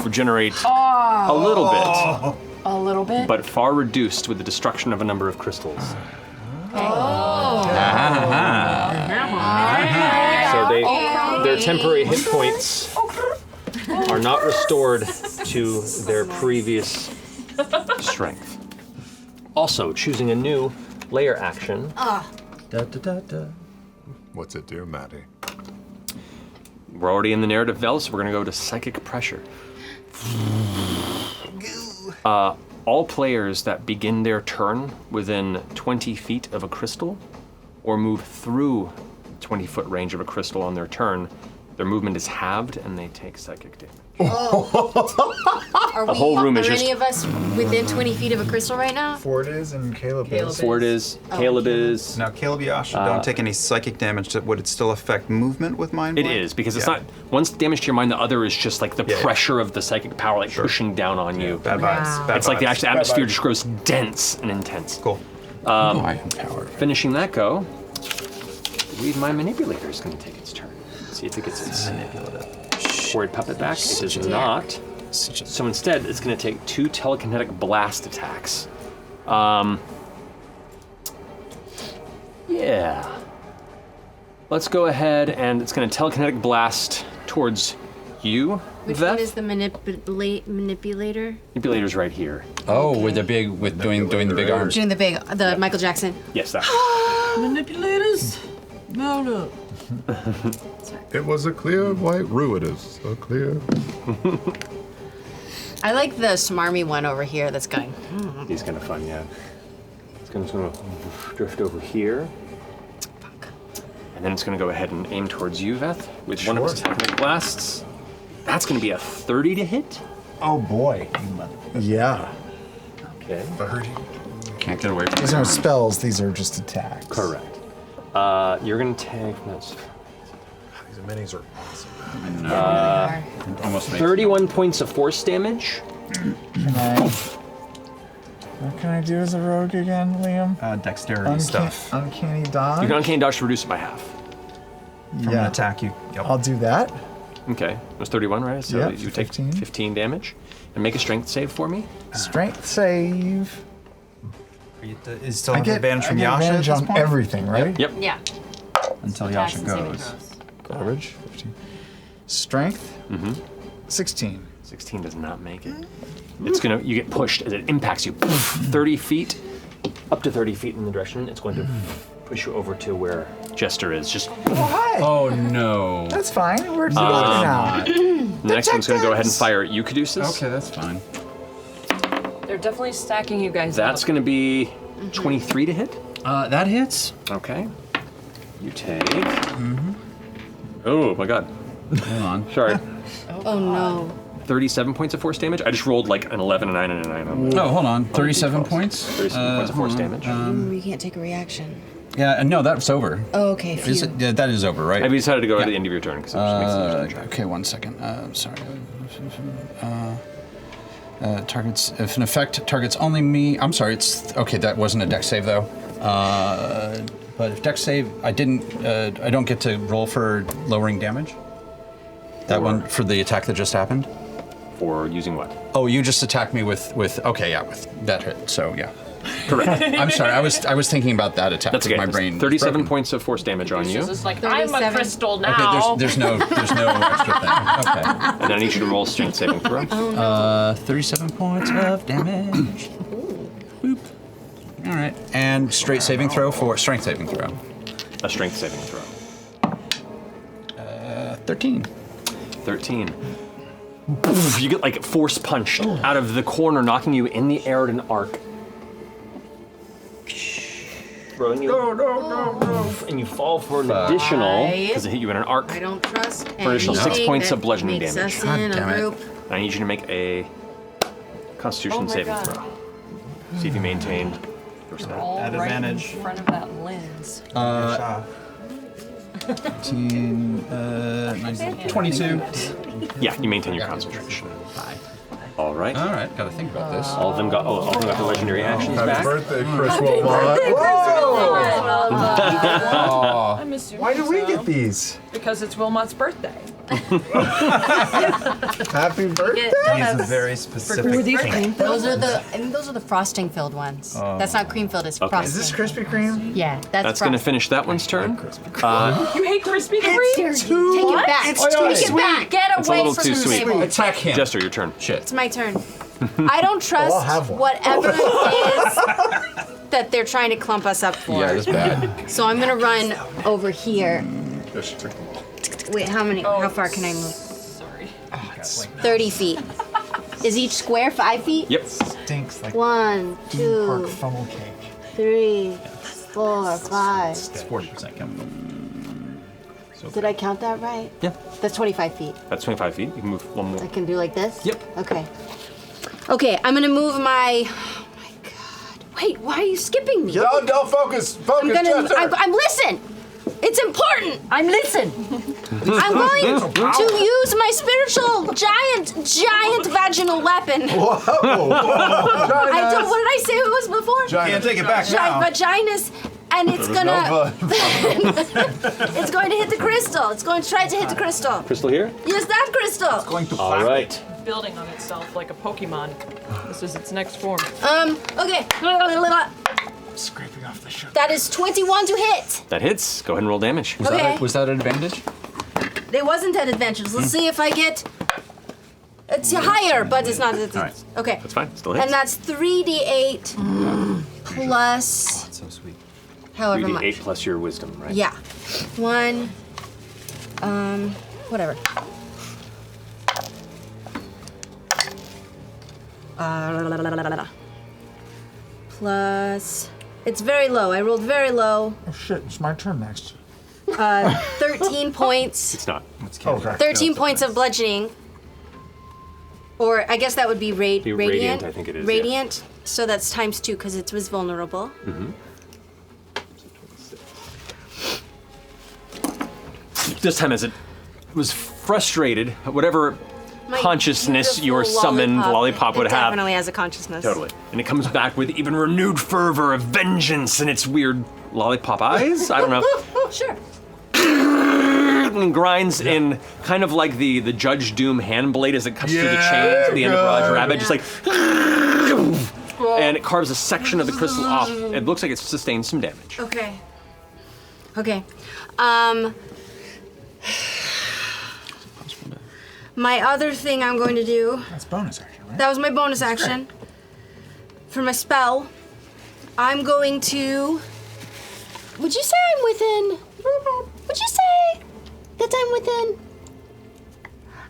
regenerate a little bit, A little bit. but far reduced with the destruction of a number of crystals. So their temporary hit points are not restored to their previous strength. Also, choosing a new layer action. What's it do, Maddie? We're already in the narrative Vel, so we're going to go to psychic pressure. All players that begin their turn within 20 feet of a crystal or move through 20-foot range of a crystal on their turn, their movement is halved and they take psychic damage. Are The whole room is Are just- any of us within 20 feet of a crystal right now? Ford is and Caleb is. Ford is, Caleb is. Now, Caleb, Yasha, don't take any psychic damage. Would it still affect movement with Mind It Blade? is, because it's not, one's damage to your mind, the other is just like the pressure of the psychic power, like pushing down on you. Bad vibes. Bad It's like the vibes. actual Bad atmosphere vibes. just grows dense and intense. Cool. I am powered. Finishing that go, I believe my manipulator is going to take its turn. See if it gets its manipulative. incorporeal puppet back. It does not. So instead, it's going to take 2 telekinetic blast attacks. Yeah. Let's go ahead and it's going to telekinetic blast towards you, Which Veth. one is the manipulator? Manipulator's right here. Oh, with the big, doing the big arms. Doing the Michael Jackson. Yes, that. Manipulators? No. It was a clear white Ruidian. A clear. I like the smarmy one over here that's going. He's kind of fun, yeah. It's going to drift over here. And then it's going to go ahead and aim towards you, Veth, with one of its technical blasts. That's going to be a 30 to hit. Oh boy. Yeah. Okay. Can't get away from These aren't spells, these are just attacks. Correct. You're going to take... These minis are awesome. Almost 31 points of force damage. What can I do as a rogue again, Liam? Dexterity stuff. Uncanny dodge? You can uncanny dodge to reduce it by half. From an attack, you. Yep. I'll do that. Okay, it was 31, right? So Yep, you take 15 damage. And make a strength save for me. Strength save. Is still I have get advantage from I get Yasha advantage at this on point? everything, right? Yep. Yeah. Until Attacks Yasha and saving goes. throws. Garbage. 15. Strength. 16. 16 does not make it. It's gonna, you get pushed as it impacts you 30 feet, up to 30 feet in the direction. It's going to push you over to where Jester is. Just. Hi. Oh no. That's fine. We're together now. The next one's gonna go ahead and fire at you, Caduceus. Okay, that's fine. They're definitely stacking you guys That's up. gonna be 23 to hit. That hits. Okay. You take. Oh my god. Hold on. Sorry. Oh no. 37 points of force damage. I just rolled like an 11, a 9, and a 9 on that. Oh, hold on. 37 points? 37 points of force damage. You can't take a reaction. Yeah, no, that's over. Oh, okay. Is it, yeah, that is over, right? Have you decided to go at the end of your turn? Because it just makes it easier to track. Okay, 1 second. Sorry. Targets, if an effect targets only me. I'm sorry, it's. Okay, that wasn't a dex save though. But if dex save, I don't get to roll for lowering damage? That one for the attack that just happened? For using what? Oh, you just attacked me with okay, yeah, with that hit. So yeah. Correct. I'm sorry, I was thinking about that attack. That's okay. My There's brain. 37 broken. points of force damage on you. It's just like, I'm a crystal now. Okay, there's no extra thing. Okay. And then I need you to roll strength saving throw. 37 points of damage. Boop. All right, and straight saving throw for strength saving throw. A strength saving throw. 13. 13. You get like force punched out of the corner, knocking you in the air at an arc. Throwing you. No. And you fall for an additional, because it hit you in an arc, I don't trust for an additional 6 points of bludgeoning makes damage. us in a group. I need you to make a Constitution saving throw. See if you maintain your spell. All At right advantage. in front of that lens. 18, 19, 22. Yeah, you maintain your concentration. All right. All right, gotta think about this. All of them got the legendary actions Happy back. birthday, Chris Wilmot. I miss you. Why do we get these? Because it's Wilmot's birthday. Happy birthday. He is a very specific. Were these thing. Those are the frosting filled ones. That's not cream filled, it's frosting. Is this Krispy Kreme? Yeah, That's going to finish that one's turn. You hate Krispy Kreme? Take it back. It's Take too it sweet. back. Get It's a away little from too the sweet. table. Attack him. Jester, your turn. Shit. It's my turn. I don't trust have one. whatever it is that they're trying to clump us up for. Yeah, that's bad. So I'm gonna run over here. Wait, how far can I move? Sorry. 30 feet. Is each square 5 feet? Yep. Stinks like 1, park 2, funnel cake. 3, 4, 5. It's 40% coming. Did I count that right? Yeah. That's 25 feet. That's 25 feet. You can move one more. I can do like this? Yep. Okay. Okay, I'm gonna move my. Oh my god. Wait, why are you skipping me? Don't focus. Focus, Jester. I'm listen. It's important. I'm listen. I'm going to use my spiritual giant vaginal weapon. Whoa. What did I say it was before? Can't take it back now. Vaginas And it's gonna. It's going to hit the crystal. It's going to try to hit the crystal. Crystal here? Yes, that crystal. It's going to. All right. Building on itself like a Pokemon. This is its next form. Okay. Scraping off the sugar. That is 21 to hit. That hits. Go ahead and roll damage. Okay. Was that an advantage? There wasn't at adventures. Let's see if I get. It's higher, but it's not. All right. Okay. That's fine. Still hits. And that's 3d8 plus. That's so sweet. However much. 3d8 plus your wisdom, right? Yeah. 1. Whatever. Plus. It's very low. I rolled very low. Oh shit! It's my turn next. 13 points. It's not. Okay. 13 points of bludgeoning. Or I guess that would be radiant. radiant, I think it is, yeah. Radiant. So that's times 2 because it was vulnerable. Mm-hmm. This time, as it was frustrated, whatever My consciousness your beautiful summoned lollipop would it have. definitely has a consciousness. Totally. And it comes back with even renewed fervor of vengeance in its weird lollipop eyes. I don't know. Sure. And grinds in kind of like the Judge Doom hand blade as it cuts through the chains at the end of Roger Rabbit, just like. And it carves a section of the crystal off. It looks like it's sustained some damage. Okay. Okay. My other thing I'm going to do. That's bonus action, right? That was my bonus action. For my spell, I'm going to. Would you say I'm within? Would you say that I'm within?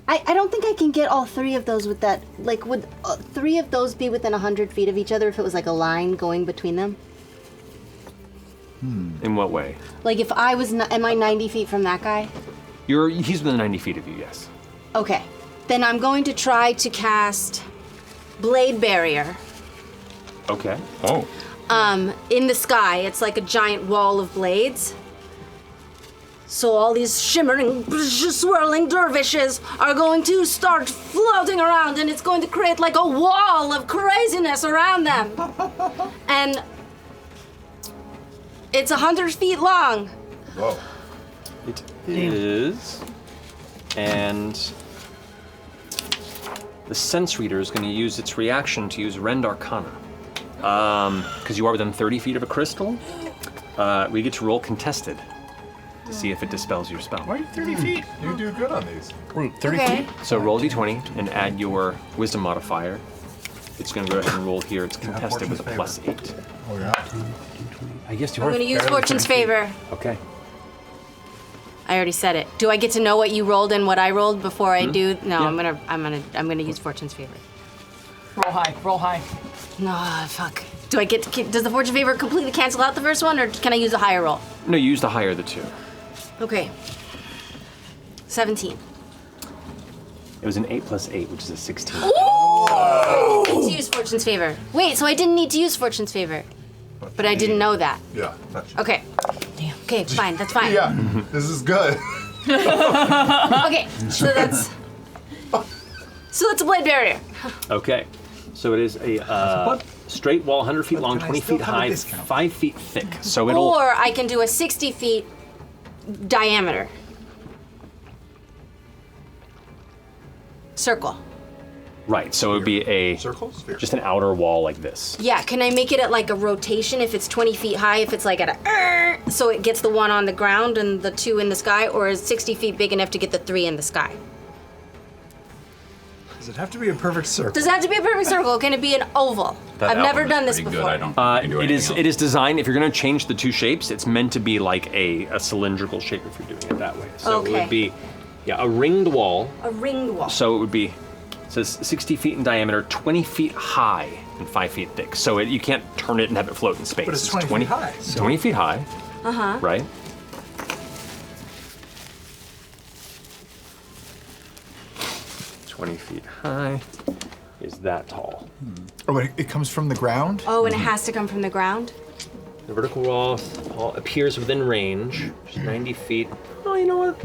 I don't think I can get all 3 of those with that. Like, would 3 of those be within 100 feet of each other if it was like a line going between them? In what way? Like, if I was, am I 90 feet from that guy? He's within 90 feet of you, yes. Okay. Then I'm going to try to cast Blade Barrier. Okay. Oh. In the sky. It's like a giant wall of blades. So all these shimmering, swirling dervishes are going to start floating around, and it's going to create like a wall of craziness around them. And it's 100 feet long. Whoa. It is. And the Sense Reader is going to use its reaction to use Rend Arcana. Because you are within 30 feet of a crystal, we get to roll contested to see if it dispels your spell. Why are you 30 feet? You do good on these. 30 feet. So roll d20 and add your wisdom modifier. It's going to go ahead and roll here. It's contested with a +8. Oh, yeah. I guess I'm going to use Fortune's Favor. Okay. I already said it. Do I get to know what you rolled and what I rolled before I do? No, yeah. I'm gonna use Fortune's Favor. Roll high. Roll high. No, fuck. Do I get to, does the Fortune Favor completely cancel out the first one, or can I use a higher roll? No, you use the higher of the 2. Okay. 17. It was an 8 + 8, which is a 16. Ooh! I need to use Fortune's Favor. Wait, so I didn't need to use Fortune's Favor. But I didn't know that. Yeah. Okay. Damn. Okay, fine. That's fine. Yeah, this is good. Okay, so that's a Blade Barrier. Okay. So it is a straight wall, 100 feet long, 20 feet high, 5 feet thick. So it'll. Or I can do a 60 feet diameter. Circle. Right, so it would be a just an outer wall like this. Yeah, can I make it at like a rotation if it's 20 feet high, if it's like at a so it gets the 1 on the ground and the 2 in the sky, or is 60 feet big enough to get the 3 in the sky? Does it have to be a perfect circle? Does it have to be a perfect circle? Can it be an oval? I've never done this before. It is designed, if you're going to change the 2 shapes, it's meant to be like a cylindrical shape if you're doing it that way. So it would be, a ringed wall. A ringed wall. So it would be, it says 60 feet in diameter, 20 feet high, and 5 feet thick. So you can't turn it and have it float in space. But it's 20 feet high. It's 20 feet high. Uh-huh. Right? "20 feet high is that tall." Oh, it comes from the ground? Oh, and it has to come from the ground? The vertical wall appears within range, which is 90 feet. Oh, you know what?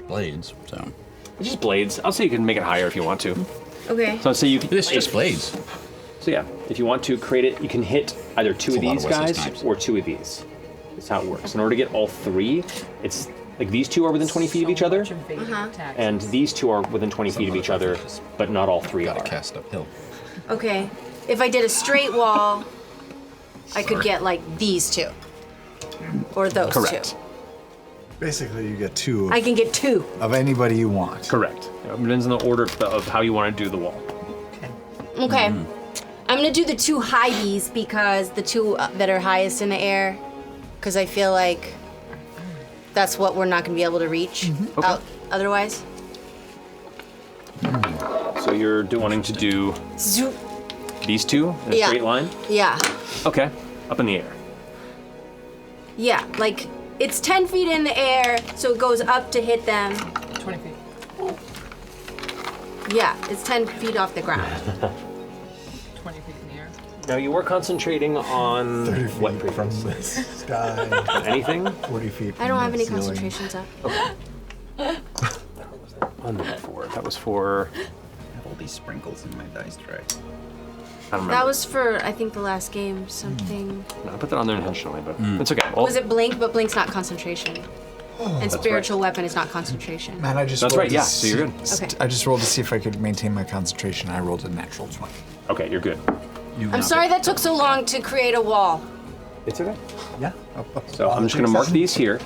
Blades, so. It's just blades. I'll say you can make it higher if you want to. Okay. So I'd say you can. It's just blades. So yeah, If you want to create it, you can hit either two of these That's a lot of guys Wesley Snipes. or two of these. That's how it works. In order to get all three, it's like these two are within 20 feet of each other, and these two are within 20 feet of each other, but not all three are. Cast uphill. Okay. If I did a straight wall, I could get like these two. Or those Correct. two. Basically, you get two. I can get two. Of anybody you want. Correct. It depends on the order of how you want to do the wall. Okay. I'm gonna do the two highies because the two that are highest in the air, because I feel like that's what we're not gonna be able to reach otherwise. So you're wanting to do Zoop. these two in a Yeah. straight line? Yeah. Okay. Up in the air. Yeah, like it's 10 feet in the air, so it goes up to hit them. 20 feet. Yeah, it's 10 feet off the ground. 20 feet in the air. Now you were concentrating on 30 what feet from the sky. Anything? 40 feet. I don't from have the any ceiling. concentrations up. One for that was for. I have all these sprinkles in my dice tray. I don't remember. That was for, I think, the last game, something. No, I put that on there intentionally, but it's okay. Was it Blink? But Blink's not concentration. And That's Spiritual Weapon is not concentration. Man, I just That's rolled right, to yeah, so you're good. see- Okay. I just rolled to see if I could maintain my concentration. I rolled a natural 20. Okay, you're good. I'm sorry that took so long to create a wall. It's okay. Yeah. So I'm just going to mark these here.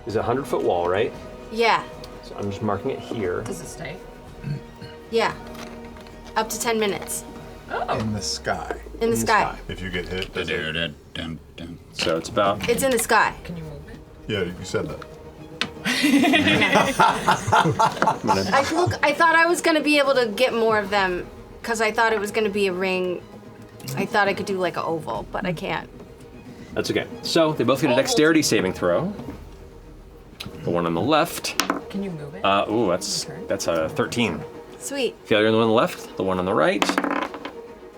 Is a 100-foot wall, right? Yeah, So I'm just marking it here. Does it stay? yeah. Up to 10 minutes. In the sky. In the sky. If you get hit, does it? So it's about. It's in the sky. Can you move it? Yeah, you said that. I thought I was gonna be able to get more of them, because I thought it was gonna be a ring. I thought I could do like an oval, but I can't. That's okay. So they both get a dexterity saving throw. The one on the left. Can you move it? Ooh, that's a 13. Sweet. Failure on the one on the left. The one on the right.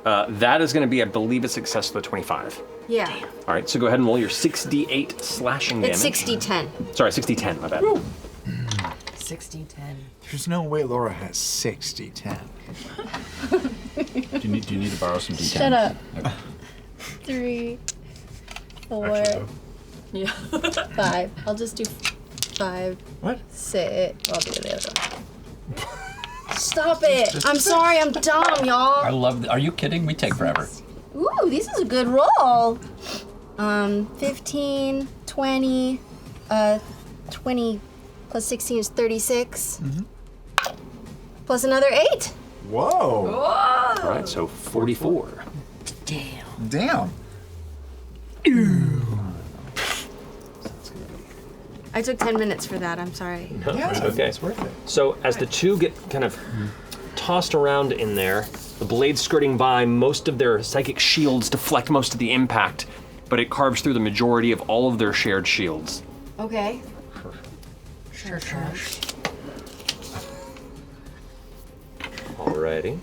That is going to be, I believe, a success for the 25. Yeah. All right, so go ahead and roll your 6d8 slashing damage. It's 60-10. Sorry, 60-10, my bad. 60-10. There's no way Laura has 60-10. Do you need to borrow some d10? Shut up. 3, 4, Yeah. 5. I'll just do 5. What? 6. I'll do the other one. Stop it. I'm sorry, I'm dumb, y'all. I love. Are you kidding? We take forever. Ooh, this is a good roll. 15, 20, 20 plus 16 is 36. Plus another 8. Whoa. All right, so 44. Damn. I took 10 minutes for that, I'm sorry. No, it's okay. It's worth it. So as the two get kind of tossed around in there, the blades skirting by, most of their psychic shields deflect most of the impact, but it carves through the majority of all of their shared shields. Okay. Sure. Alrighty.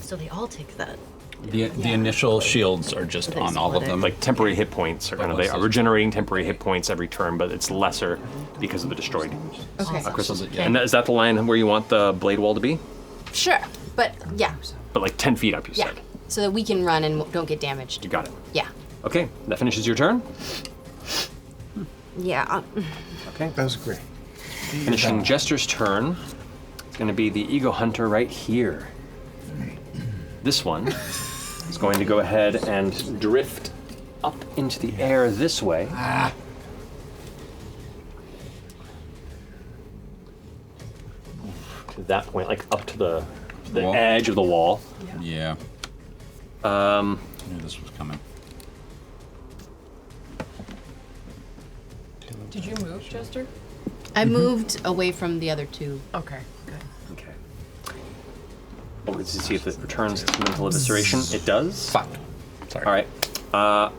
So they all take that. The initial shields are just on all of them. Like temporary hit points are they are regenerating temporary hit points every turn, but it's lesser because of the destroyed Okay. crystals. Okay. And is that the line where you want the blade wall to be? Sure, but yeah. But like 10 feet up, you Yeah. said. So that we can run and don't get damaged. You got it. Yeah. Okay, that finishes your turn. Yeah. Okay. That was great. Finishing Jester's turn. It's going to be the Ego Hunter right here. This one is going to go ahead and drift up into the air this way. To that point, like up to the Wall. edge of the wall. Yeah. I knew this was coming. Did you move, Chester? I moved away from the other two. Okay, good. Okay. Oh, let's see if it returns to mental evisceration. It does. Fuck. Sorry. All right.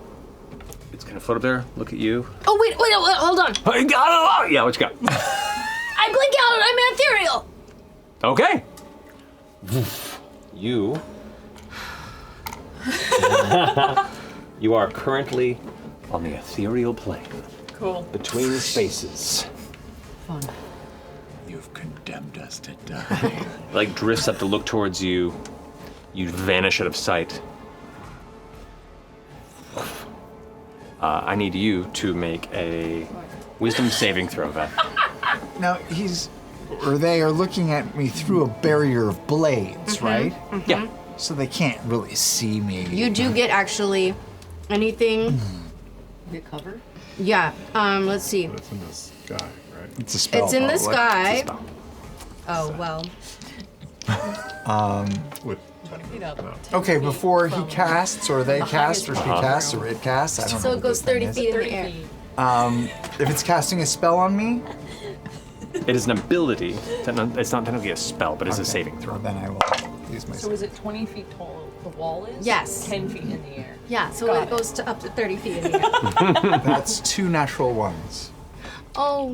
It's gonna float up there. Look at you. Oh, wait, hold on. Yeah, what you got? I blink out, I'm ethereal. Okay. You. You are currently on the ethereal plane. Cool. Between spaces. Fun. You've condemned us to die. Like drifts up to look towards you. You vanish out of sight. I need you to make a wisdom saving throw, Beth. Now they are looking at me through a barrier of blades, right? Yeah. So they can't really see me. You do get actually anything. Get cover? Yeah. Let's see. It's in the sky, right? It's a spell. It's in the probably. sky. It's a spell. Oh well. Okay, before he casts, or they cast, or she casts, or it casts, I don't know. So it what goes this thing 30 is. feet in the air. If it's casting a spell on me, It is an ability. It's not technically a spell, but it's a saving throw. Then I will use my. So is it 20 feet tall? The wall is? Yes. 10 feet in the air. Yeah, so Got it goes to up to 30 feet in the air. That's 2 natural ones. Oh.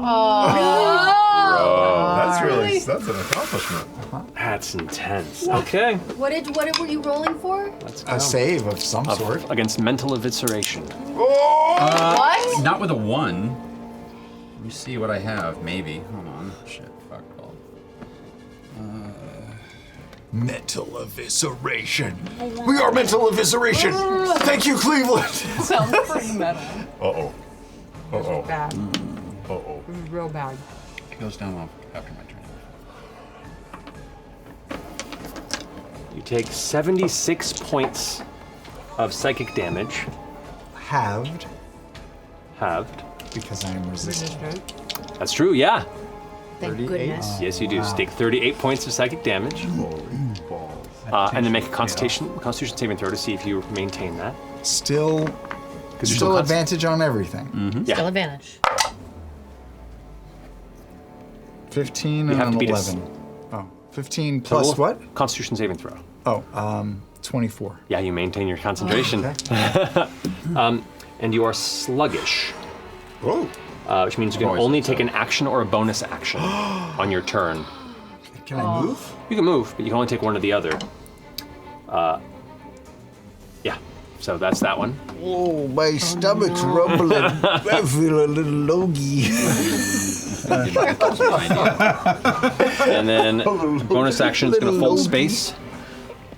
That's an accomplishment. That's intense. Okay. What were you rolling for? Let's A save of some sort. Against mental evisceration. What? Not with a 1. Let me see what I have. Maybe. Hold on. Shit. Fuck all. Mental evisceration. We are mental evisceration. Thank you, Cleveland. Sounds pretty metal. Uh-oh. Uh-oh. Bad. Uh-oh. Real bad. It goes down after my turn. You take 76 points of psychic damage. Halved. Halved. Because I am resistant. That's true, yeah. Thank goodness. Yes, you do. So take 38 points of psychic damage. And then make a Constitution saving throw to see if you maintain that. Still advantage on everything. Yeah. Still advantage. 15 You have and to an beat 11. Oh, 15 plus Total what? Constitution saving throw. Oh, 24. Yeah, you maintain your concentration. And you are sluggish. Whoa. Which means you can only take an action or a bonus action on your turn. Can I move? You can move, but you can only take one or the other. Yeah, so that's that one. Oh, my stomach's rumbling. I feel a little logy. And then bonus action is going to fold space.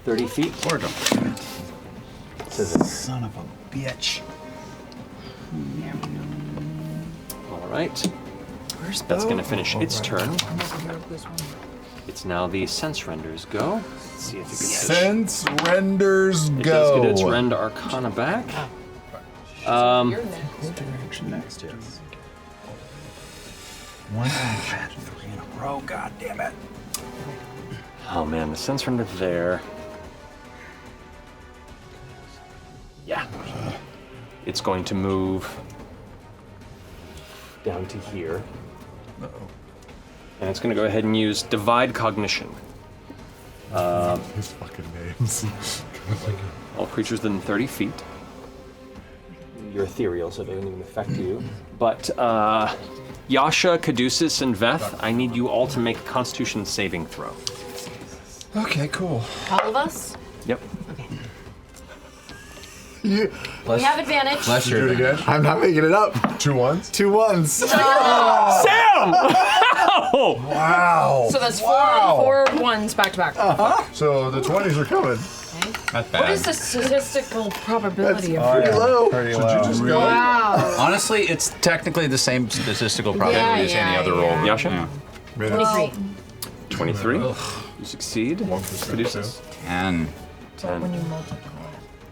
30 feet. Son of a bitch. All right. That's going to finish its turn. It's now the sense renders go. Let's see if you can Sense renders It go. does get its rend arcana back. Next, yes. 1 action, 3 in a row. God damn it. Oh man, the sense render there. Yeah. It's going to move down to here. And it's going to go ahead and use Divide Cognition. His fucking names. All creatures within 30 feet. You're ethereal, so it doesn't even affect you. But Yasha, Caduceus, and Veth, I need you all to make a Constitution saving throw. Okay, cool. All of us? Yep. We have advantage. Do it again. I'm not making it up. 2 1s? 2 1s. Sam! Wow. So that's four ones back to back. So the 20s are coming. That's bad. What is the statistical probability of Pretty low. Should you just go? Wow. Honestly, it's technically the same statistical probability as any other roll. Yasha? Yeah. 23. 23. You succeed. 1%. Caduceus. 10. 10.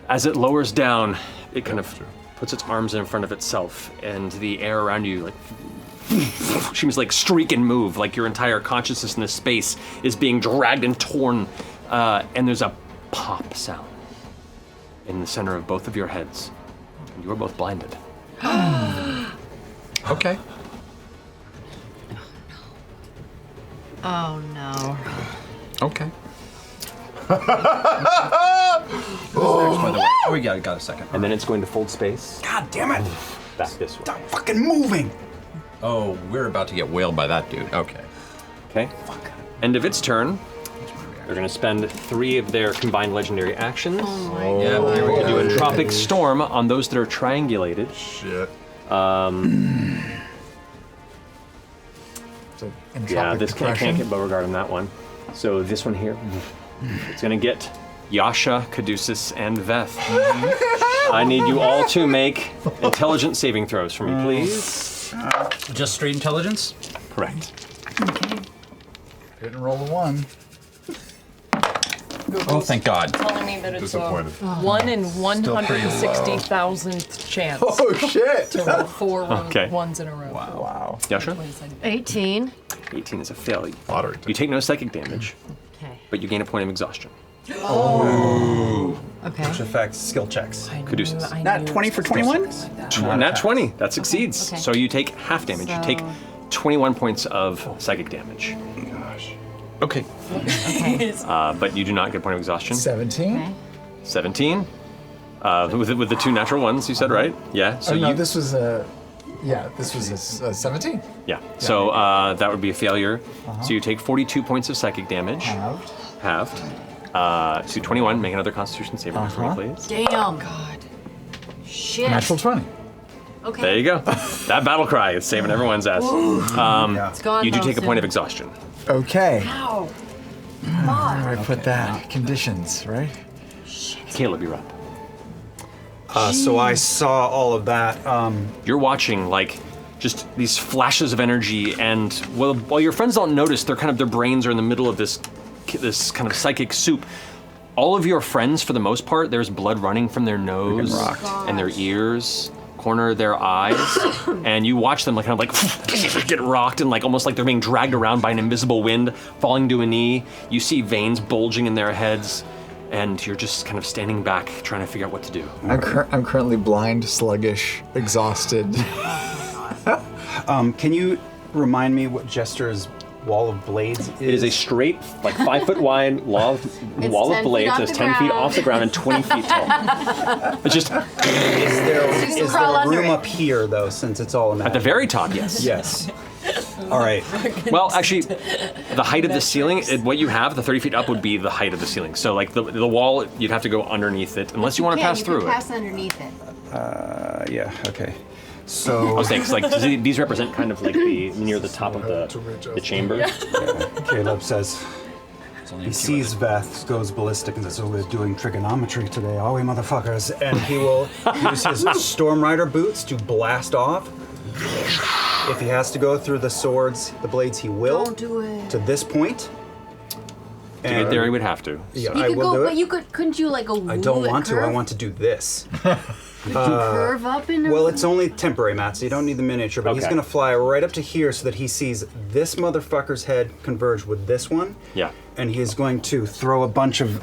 As it lowers down, it kind of puts its arms in front of itself, and the air around you, like, seems like streak and move, like your entire consciousness in this space is being dragged and torn, and there's a pop sound in the center of both of your heads. And you are both blinded. Okay. Oh no. Okay. Oh, we got a second. And then it's going to fold space. God damn it! Back this way. Stop fucking moving! Oh, we're about to get whaled by that dude. Okay. Okay. End of its turn. They're going to spend 3 of their combined legendary actions. Yeah, there we to go. do Entropic Storm on those that are triangulated. Shit. Yeah, this can't get Beauregard on that one. So this one here, it's going to get Yasha, Caduceus, and Veth. I need you all to make intelligence saving throws for me, please. Just straight intelligence? Correct. Didn't roll a 1. Oh, thank God. Telling me that it's a Disappointed. 1 in 160,000th chance. Oh, shit. To roll 4 Okay. ones in a row. Wow. Yasha? 18. 18 is a failure. You take no psychic damage, but you gain a point of exhaustion. Okay. Which affects skill checks. Caduceus. Not 20 for 21? Nat 20. That succeeds. Okay. So you take half damage. You take 21 points of psychic damage. Okay. But you do not get a point of exhaustion. 17. 17. With the 2 natural ones, you said, right? Yeah. So no, you. this was a 17. Yeah. So that would be a failure. So you take 42 points of psychic damage. Halved. So 21. Make another Constitution saving throw for me, please. Damn. God. Shit. Natural 20. Okay. There you go. That battle cry is saving everyone's ass. It's gone You do though take a soon. point of exhaustion. Okay. Ow. Where do I put that? Conditions, right? Caleb, you're up. So I saw all of that. You're watching like just these flashes of energy, and while your friends don't notice, their brains are in the middle of this kind of psychic soup. All of your friends, for the most part, there's blood running from their nose and their ears, corner of their eyes, and you watch them kind of get rocked and almost like they're being dragged around by an invisible wind, falling to a knee. You see veins bulging in their heads, and you're just kind of standing back, trying to figure out what to do. I'm currently blind, sluggish, exhausted. Can you remind me what Jester's wall of blades is? It is a straight, 5 foot wide wall of 10 blades feet that's off 10 the feet ground. off the ground and 20 feet tall. It's just Is there crawl a under room it. up here, though, since it's all at the imagined? very top, yes. Yes. All right. Well, actually, the height of the ceiling, what you have, the 30 feet up, would be the height of the ceiling. So, the wall, you'd have to go underneath it, unless you want to pass through it. Pass underneath it. Yeah, okay. I So, was saying, 'cause these represent kind of near the top of the chamber. Caleb says, he sees Veth, goes ballistic, and says, so we're doing trigonometry today, are we, motherfuckers? And he will use his Storm Rider boots to blast off. If he has to go through the blades, he will. Don't do it. To this point. To get there, he would have to. Yeah, You I could will go, do but it. you couldn't you like I don't want to. I want to do this. curve up in Well, it's only temporary, Matt, so you don't need the miniature, but he's Okay. going to fly right up to here so that he sees this motherfucker's head converge with this one. Yeah. And he is going to throw a bunch of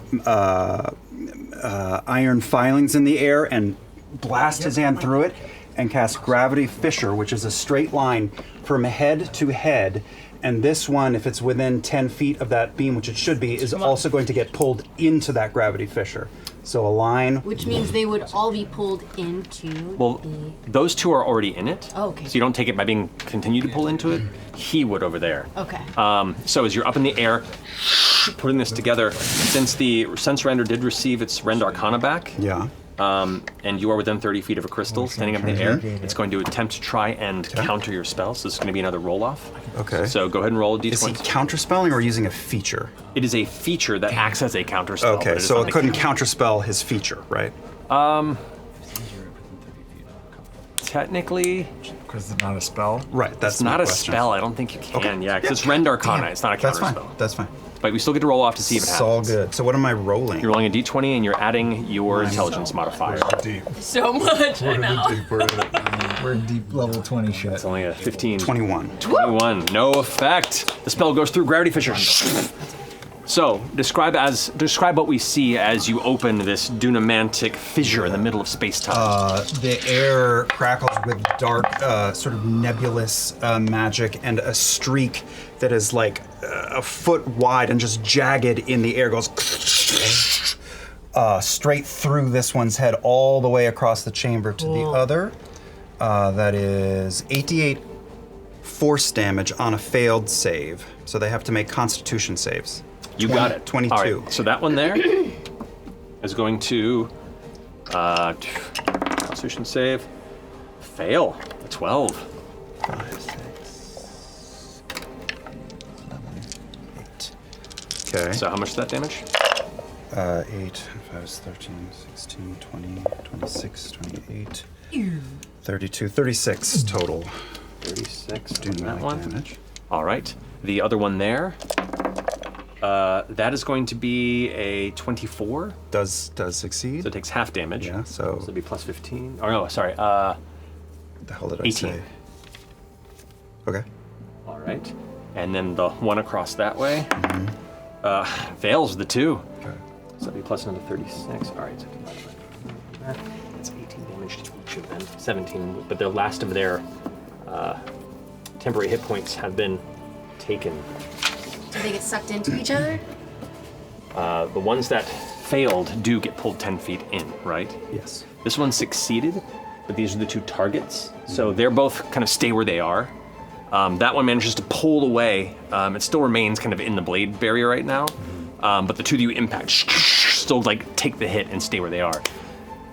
iron filings in the air and blast his hand through it and cast Gravity Fissure, which is a straight line from head to head. And this one, if it's within 10 feet of that beam, which it should be, is also going to get pulled into that Gravity Fissure. So a line. Which means they would all be pulled into Well, those two are already in it. Oh, okay. So you don't take it by being continue to pull into it. He would over there. Okay. So as you're up in the air, putting this together, since the Sense Render did receive its Rend Arcana back, Yeah. and you are within 30 feet of a crystal standing up in the air, it's going to attempt to try and counter your spell. So this is going to be another roll-off. Okay. So go ahead and roll a Is he d20. counterspelling or using a feature? It is a feature that acts as a counter spell. Okay, so it couldn't counterspell his feature, right? Technically, Because it's not a spell. Right, that's it's not my a question. spell. I don't think you can. Okay. Yeah, because it's Rend Arcana. Damn. It's not a That's counter fine. spell. That's fine. But we still get to roll off to see if it It's all happens. good. So what am I rolling? You're rolling a d20 and you're adding your intelligence modifier. Deep. So much, I know. We're in deep level 20 shit. It's only a 15. 21. 21. No effect. The spell goes through gravity fissure. So, describe what we see as you open this dunamantic fissure in the middle of space-time. The air crackles with dark, sort of nebulous magic, and a streak that is like a foot wide and just jagged in the air goes straight through this one's head all the way across the chamber to the other. That is 88 force damage on a failed save. So they have to make Constitution saves. You got it. 22. All right, so that one there is going to Constitution save. Fail. A 12. 5, 6, 11, 8. Okay. So how much is that damage? 8, 5 is 13, 16, 20, 26, 28, 32, 36 total. 36 Do on that magic one. damage. All right. The other one there, that is going to be a 24. Does succeed. So it takes half damage. Yeah, so it'd be plus 15. Oh, no, sorry. the hell did I 18. say? Okay. All right. And then the one across that way fails the 2. Okay. So that'd be plus another 36. All right. So divide by that. That's 18 damage to each of them. 17, but the last of their temporary hit points have been taken. Do they get sucked into each other? The ones that failed do get pulled 10 feet in, right? Yes. This one succeeded, but these are the 2 targets. So they're both kind of stay where they are. That one manages to pull away. It still remains kind of in the blade barrier right now. But the 2 that you impact still like take the hit and stay where they are.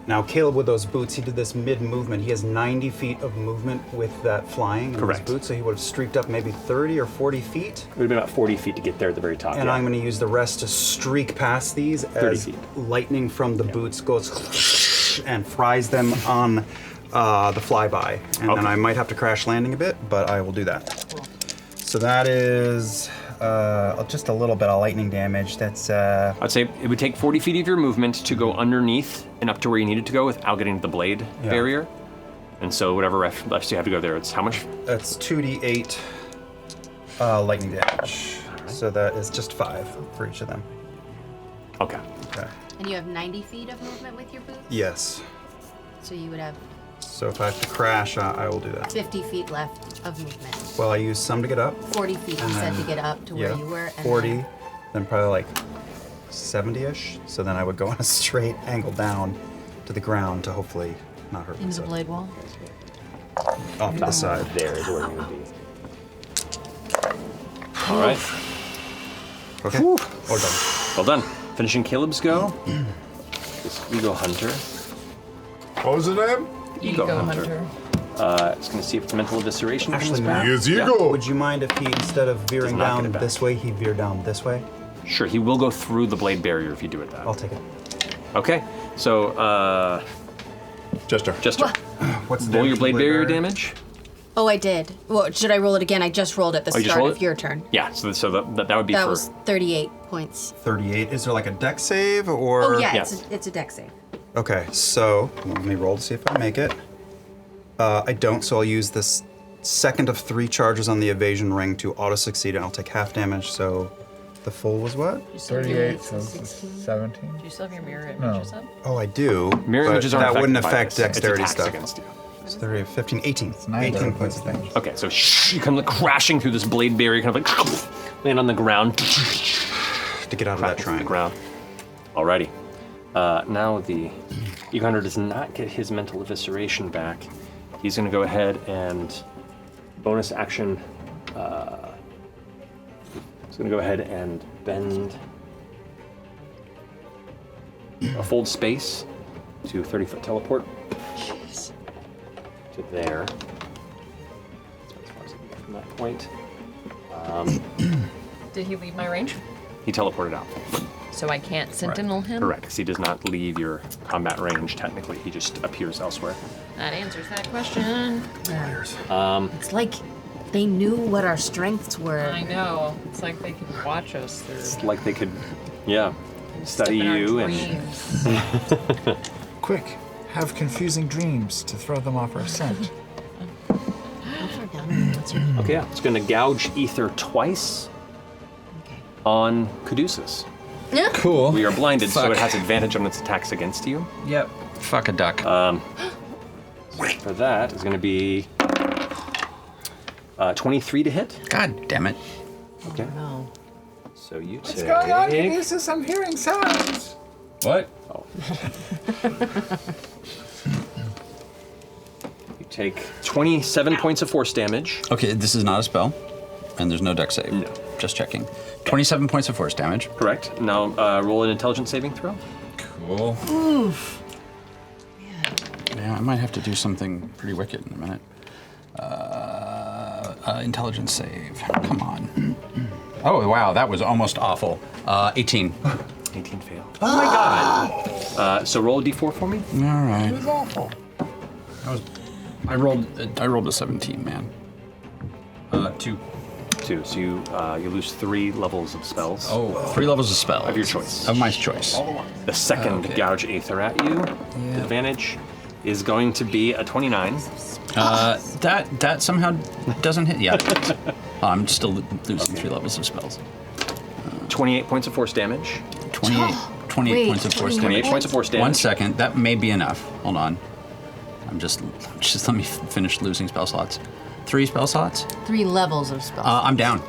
Now, Caleb, with those boots, he did this mid-movement. He has 90 feet of movement with that flying in Correct. his boots, so he would have streaked up maybe 30 or 40 feet. It would have been about 40 feet to get there at the very top. And I'm going to use the rest to streak past these as feet. lightning from the boots goes and fries them on the flyby. And then I might have to crash landing a bit, but I will do that. So that is just a little bit of lightning damage. That's I'd say it would take 40 feet of your movement to go underneath and up to where you needed to go without getting to the blade barrier. And so whatever left you have to go there, it's how much? That's 2d8 lightning damage. So that is just 5 for each of them. Okay. Okay. And you have 90 feet of movement with your boots? Yes. So you would have So if I have to crash, I will do that. 50 feet left of movement. Well, I used some to get up. 40 feet you and said to then- get up to where yeah, you were. And 40, then probably like 70-ish. So then I would go on a straight angle down to the ground to hopefully not hurt Into the myself. blade wall? Off to the side. There is where you would be. All right. Okay. All done. Well done. Finishing Caleb's go. This Ego Hunter. What was the name? Ego Hunter. It's going to see if the mental evisceration Actually, comes back. Matt, would you mind if he, instead of veering not get down it back. this way, he veered down this way? Sure, he will go through the blade barrier if you do it that. I'll take it. Okay, so, Jester. What's the roll your damage blade to the barrier barrier? damage. Oh, I did. Well, should I roll it again? I just rolled at the Oh, you just start rolled of it? your turn. Yeah, so that would be That for... was 38 points. 38. Is there like a deck save or? Oh, yeah, it's a deck save. Okay, so let me roll to see if I make it. I don't, so I'll use this second of 3 charges on the evasion ring to auto succeed, and I'll take half damage. So the full was what? 38, so 17. Do you still have your mirror No. images up? Oh, I do. Mirror but images aren't that wouldn't affected by affect this. It's dexterity attacks stuff. against you. So 30, 15, 18. neither 18 of points those of damage. Okay, so you come like crashing through this blade barrier, kind of like land on the ground. To get out of that The triangle. ground. Alrighty. Now the Ego Hunter does not get his mental evisceration back. He's going to go ahead and bonus action. He's going to go ahead and bend a fold space to 30-foot teleport. Jeez. To there. That's as far as I can get from that point. Did he leave my range? He teleported out. So I can't sentinel him? Correct, because he does not leave your combat range, technically. He just appears elsewhere. That answers that question. It's like they knew what our strengths were. I know. It's like they could watch us through. It's like they could, study in our you and... Quick, have confusing dreams to throw them off our scent. Okay, yeah. It's going to gouge ether twice on Caduceus. Yeah. Cool. We are blinded, so Fuck. it has advantage on its attacks against you. Yep. Fuck a duck. For that is going to be 23 to hit. God damn it. Okay. So you What's take... going on, Caduceus? I'm hearing sounds. What? Oh. You take 27 points of force damage. Okay, this is not a spell, and there's no deck save. No. Just checking. 27 points of force damage. Correct. Now roll an intelligence saving throw. Cool. Oof. Yeah, I might have to do something pretty wicked in a minute. Intelligence save. Come on. Oh, wow, that was almost awful. 18. 18 failed. Oh my god. So roll a d4 for me. All right. It was awful. I rolled a 17, man. 2. 2. So you lose 3 levels of spells. Oh, 3 levels of spells. Of your choice. Of my choice. The second Okay. gouge aether at you, the advantage is going to be a 29. That somehow doesn't hit. Yeah. I'm still losing 3 levels of spells. 28 points of force damage. 28 points of force damage. 28 points of force damage. 1 second. That may be enough. Hold on. Just let me finish losing spell slots. 3 spell slots? 3 levels of spells. I'm down.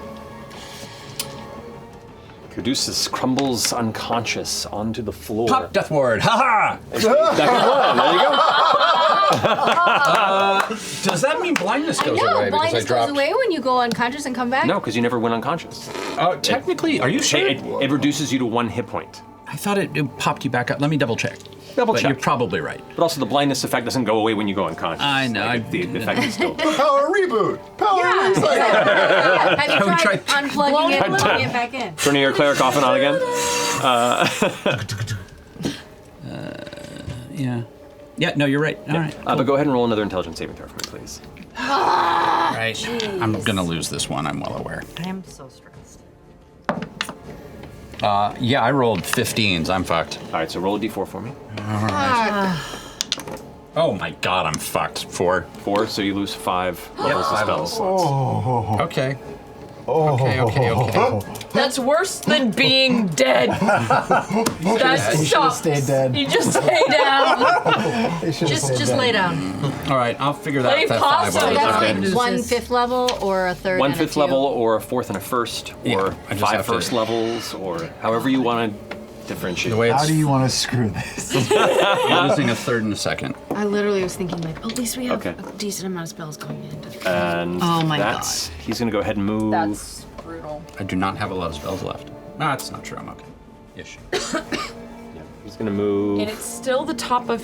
Caduceus crumbles unconscious onto the floor. Pop Death Ward. Ha There you go. Does that mean blindness goes I know, away because I blindness dropped? goes away when you go unconscious and come back? No, because you never went unconscious. Technically, are you sure? It reduces you to 1 hit point. I thought it popped you back up. Let me double check. But you're probably right. But also, the blindness effect doesn't go away when you go unconscious. I know. Like, the effect is still. Power reboot. Power recycle. Have you tried unplugging it and putting it back in? Turning your cleric off and on again. Yeah. Yeah. No, you're right. All right. But go ahead and roll another intelligence saving throw for me, please. Right. Jeez. I'm gonna lose this one. I'm well aware. I am so stressed. Yeah, I rolled 15s. I'm fucked. All right, so roll a d4 for me. All right. Oh my god, I'm fucked. 4. 4, so you lose 5 levels of spells. Okay. Okay. That's worse than being dead. That You should have stayed dead. You just stay down. Just lay down. All right, I'll figure Play that possum. out. So that's like 1 5th level or a 3rd 1 and a 5th 2? level, or a 4th and a 1st, or I just 5 have to- first levels, or however you want to differentiate. The way How it's do you want to screw this? losing a 3rd and a 2nd. I literally was thinking like, at least we have Okay. a decent amount of spells going into. And Oh my that's, he's going to go ahead and move. That's brutal. I do not have a lot of spells left. No, that's not true. I'm okay. Ish. He's going to move And it's still the top of.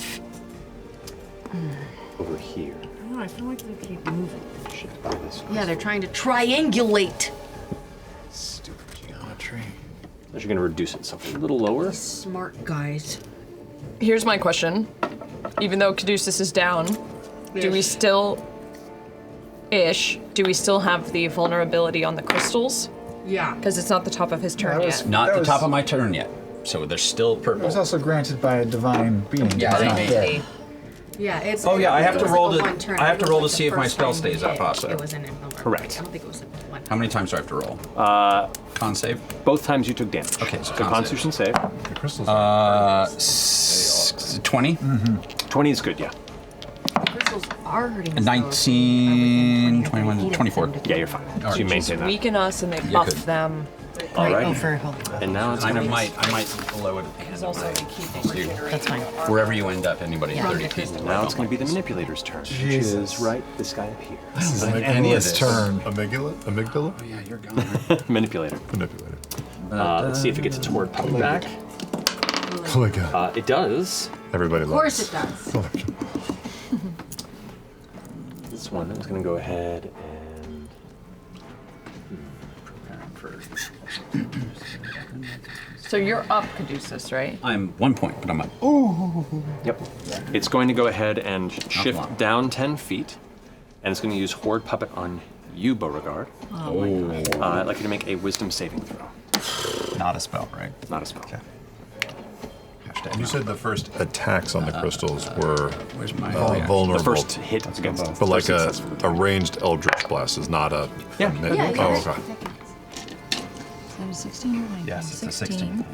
over here. I feel like they keep moving. Shift by this way. Yeah, they're trying to triangulate. Stupid geometry. You're going to reduce itself a little lower. Smart guys. Here's my question. Even though Caduceus is down, do we still have the vulnerability on the crystals? Yeah. Because it's not the top of his turn That was- yet. Not That the was- top of my turn yet. So there's still It purple. was also granted by a divine being. Yeah, It's they not may there. be. Yeah, it's. Oh, yeah, I have it to was roll like a to- one turn. I have It to was roll like to the see if my first spell time stays you up hit, also. It was an invulnerability. Correct. I don't think it was one. How many times do I have to roll? Con save? Both times you took damage. Okay, so Constitution save. The crystals. 20? 20 is good, yeah. Crystals are hurting us. 19, 21, 24. Yeah, you're fine. So you maintain that. Weaken us and they You're buff good. them. All Right, right. oh, very helpful. And now it's I going to might blow it at the Because end of also my... they keep Let's do. That's fine. Wherever you end up, anybody Yeah. 30 feet. Now it's going to be the manipulator's turn, which Jesus. is right this guy up here. This is like an any of endless this. turn. Amygdala? Oh, yeah, you're gone. Manipulator. Manipulator. Let's see if it gets its word puppet back. Click it. It does. Everybody Of loves course it does. This one is going to go ahead and So you're up, Caduceus, right? I'm 1 point, but I'm up. Yep. It's going to go ahead and long. shift down 10 feet, and it's going to use Horde Puppet on you, Beauregard. Oh my God. I'd like you to make a Wisdom saving throw. Not a spell, right? Not a spell. Okay. You said the first attacks on the crystals were Where's my vulnerable. The first hit against But like first a ranged Eldritch Blast is not a... Yeah. Oh, okay. 16 or 19? Yes, it's a 16.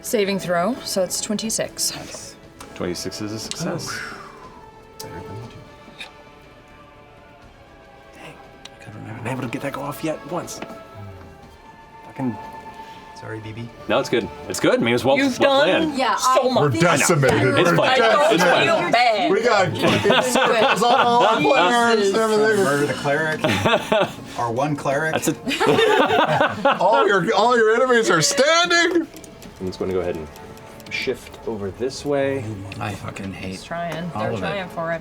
Saving throw, so it's 26. 26 is a success. Dang. I haven't been able to get that go off yet once. Fucking. Sorry, BB. No, it's good. It's good. I mean, it was well planned. Yeah, so We're much. decimated. It's We're fine. It's fine. Feel bad. We got fucking scribbles on all our players and everything. Murder the cleric. Our one cleric. That's it. All your enemies are standing. I'm just going to go ahead and shift over this way. I fucking hate He's trying. all They're of trying it. for it.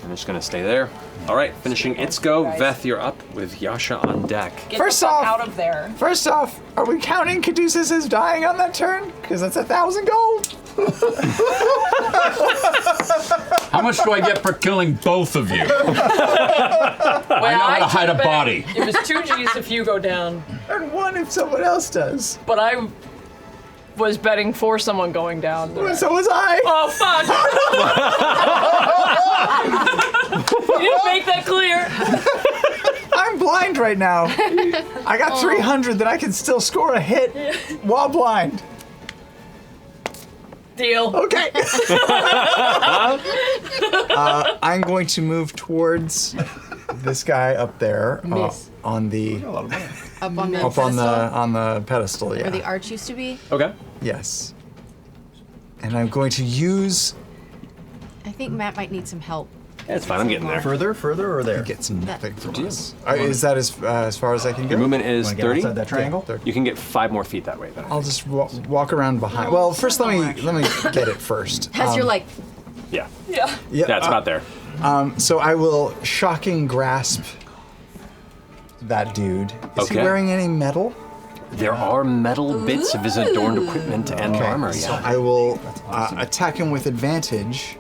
I'm just gonna stay there. All right, finishing its go. Veth, you're up with Yasha on deck. Get First the fuck off- out of there. First off, are we counting Caduceus as dying on that turn? Because that's 1,000 gold. How much do I get for killing both of you? I know how to hide a body. It was 2 G's if you go down. And 1 if someone else does. But I was betting for someone going down. Well, so was I. Oh, fuck. You didn't make that clear. I'm blind right now. I got 300 that I can still score a hit while blind. Deal. Okay. I'm going to move towards this guy up there on the Up on the up on the pedestal. Yeah. where the arch used to be. Okay. Yes. And I'm going to use. I think Matt might need some help. Yeah, it's fine. I'm getting there. Further or there? Get some nothing from us. Is that as far as I can go? Your movement is Wanna get 30. outside that triangle? Yeah. You can get 5 more feet that way. Then. I'll just walk around behind. Well, first let me get it first. Has your like? Yeah. Yeah. Yeah, it's about there. So I will shocking grasp that dude. Is he Okay. wearing any metal? There are metal bits of his adorned equipment and armor. So Yeah. I will attack him with advantage.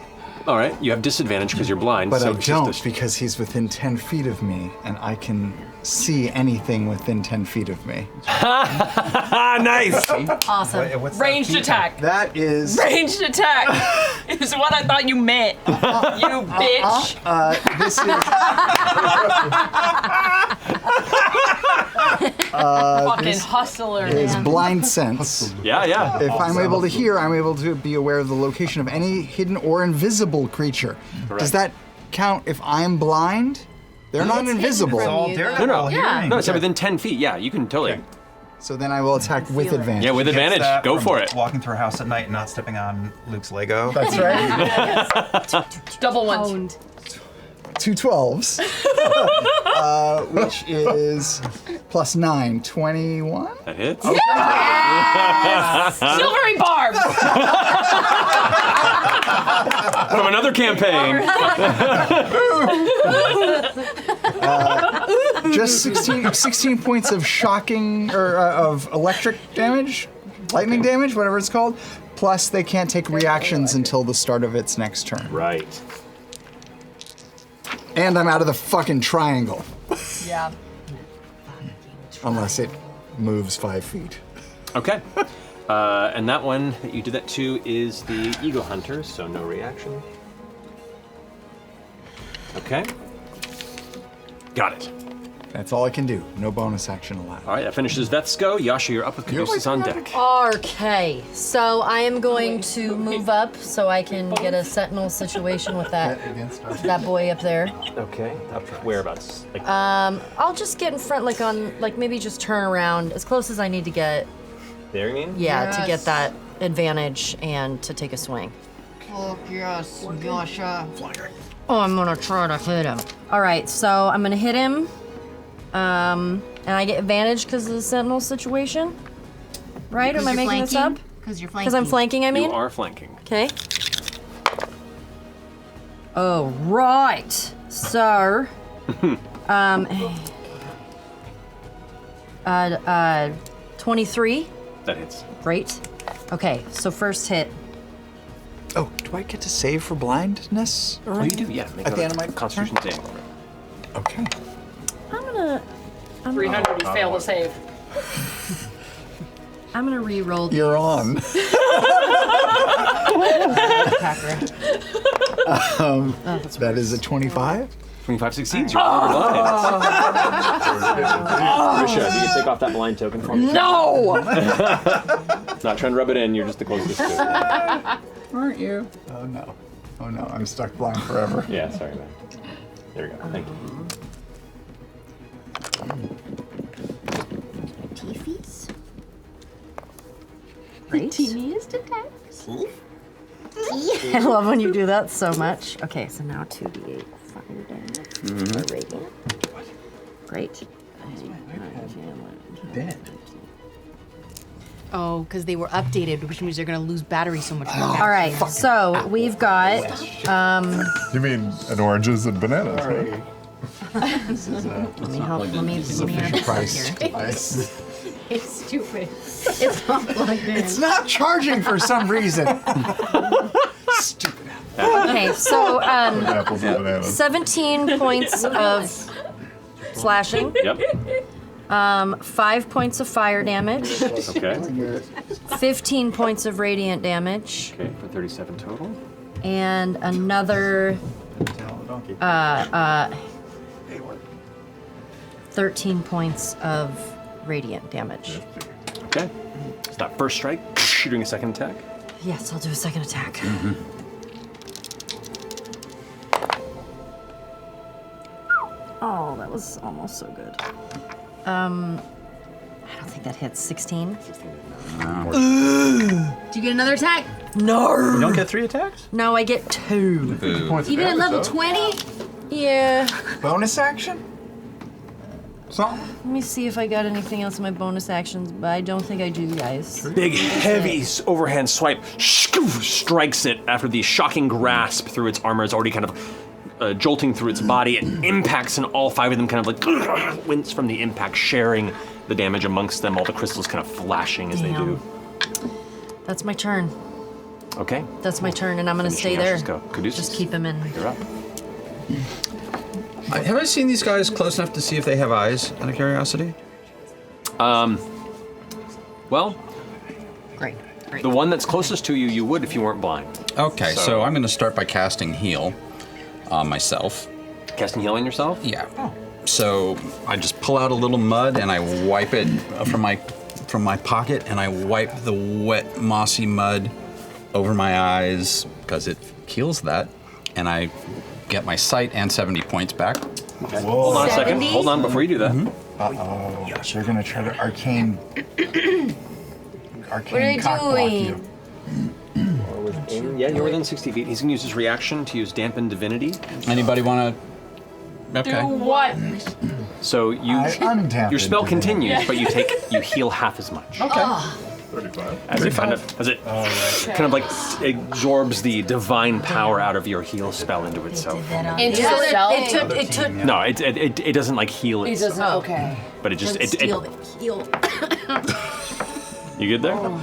All right. You have disadvantage because you're blind. But so I it's don't just because he's within 10 feet of me, and I can see anything within 10 feet of me. Nice. Awesome. Ranged attack. That is. Ranged attack is what I thought you meant. You bitch. This is. Fucking This hustler. is man. blind sense. Yeah, yeah. If I'm able to hear, I'm able to be aware of the location of any hidden or invisible creature. Does that count if I'm blind? They're not invisible. No. Yeah. No, it's within 10 feet. Yeah, you can totally. So then I will attack with advantage. Yeah, with Gets advantage. that Go from for it. Walking through a house at night and not stepping on Luke's Lego. That's right. Double ones. 2 12s, which is plus 9, 21. That hits. Yes! Silvery barbs. From another campaign. Just 16 points of shocking or of electric damage, lightning damage, whatever it's called. Plus, they can't take reactions until the start of its next turn. Right. And I'm out of the fucking triangle. Yeah. Unless it moves 5 feet. Okay. And that one that you did that to is the Eagle Hunter, so no reaction. Okay. Got it. That's all I can do. No bonus action allowed. All right, that finishes Veth's go. Yasha, you're up with Caduceus on deck. Okay, so I am going to move up so I can get a sentinel situation with that boy up there. Okay. Up whereabouts? Like, I'll just get in front, like maybe just turn around as close as I need to get. there, you mean? Yeah, to get that advantage and to take a swing. Fuck yes, Yasha. Oh, I'm gonna try to hit him. All right, so I'm gonna hit him. And I get advantage because of the sentinel situation, right? Am I making this up? Because you're flanking. Because I'm flanking, I mean? You are flanking. Okay. Oh, right. So, 23. That hits. Great. Okay, so first hit. Oh, do I get to save for blindness? Oh, you do, yeah. Make At the end of my Constitution save. Okay. I'm gonna 300, you fail to save. I'm gonna re-roll. You're on. That is a 25. 25 succeeds. You're blind. Risha, do you take off that blind token for me? No! Not trying to rub it in, you're just the closest to it. Aren't you? Oh no. Oh no, I'm stuck blind forever. Yeah, sorry, man. There we go. Thank you. Teefies? Great. Teeniest attacks. I love when you do that so much. Okay, so now 2d8 fire damage. Riegel. Great. Dead. Oh, because they were updated, which means they're going to lose battery so much more. All right, so we've got. You mean an oranges and bananas, right? Let me help. Let me official price. It's stupid. It's not plugged in. It's not charging for some reason. Okay, so Apples and bananas. 17 points of slashing. Yep. 5 points of fire damage. Okay. 15 points of radiant damage. Okay, for 37 total. And another 13 points of radiant damage. Okay. It's that first strike. You're doing a second attack. Yes, I'll do a second attack. Mm-hmm. Oh, that was almost so good. I don't think that hits. 16. Do you get another attack? No. You don't get 3 attacks? No, I get 2. Even at level 20? Yeah. Bonus action? Something? Let me see if I got anything else in my bonus actions, but I don't think I do, guys. Big, heavy overhand swipe strikes it after the shocking grasp through its armor is already kind of jolting through its body. It impacts, and all 5 of them kind of like wince from the impact, sharing the damage amongst them, all the crystals kind of flashing as they do. That's my turn. Okay. That's my turn, and I'm going to stay there. Yasha's go. Caduceus. Just keep him in. You're up. Have I seen these guys close enough to see if they have eyes, out of curiosity? Well, Great. the one that's closest to you, you would if you weren't blind. Okay, so I'm going to start by casting heal on myself. Casting heal on yourself? Yeah. So I just pull out a little mud and I wipe it from my pocket, and I wipe the wet, mossy mud over my eyes because it heals that, and I get my sight and 70 points back. Okay. Hold on a second. Hold on before you do that. Uh-oh. They're gonna try to arcane What are you cock block doing? you. Yeah, you're within 60 feet. He's going to use his reaction to use Dampen Divinity. Anybody want to? Okay. Do what? So your spell continues, but you heal half as much. Okay. 35. As it kind of like absorbs the divine power out of your heal spell into itself. Into itself? It took. No, it doesn't like heal He itself. doesn't. Okay. But it just Heal. You good there? No.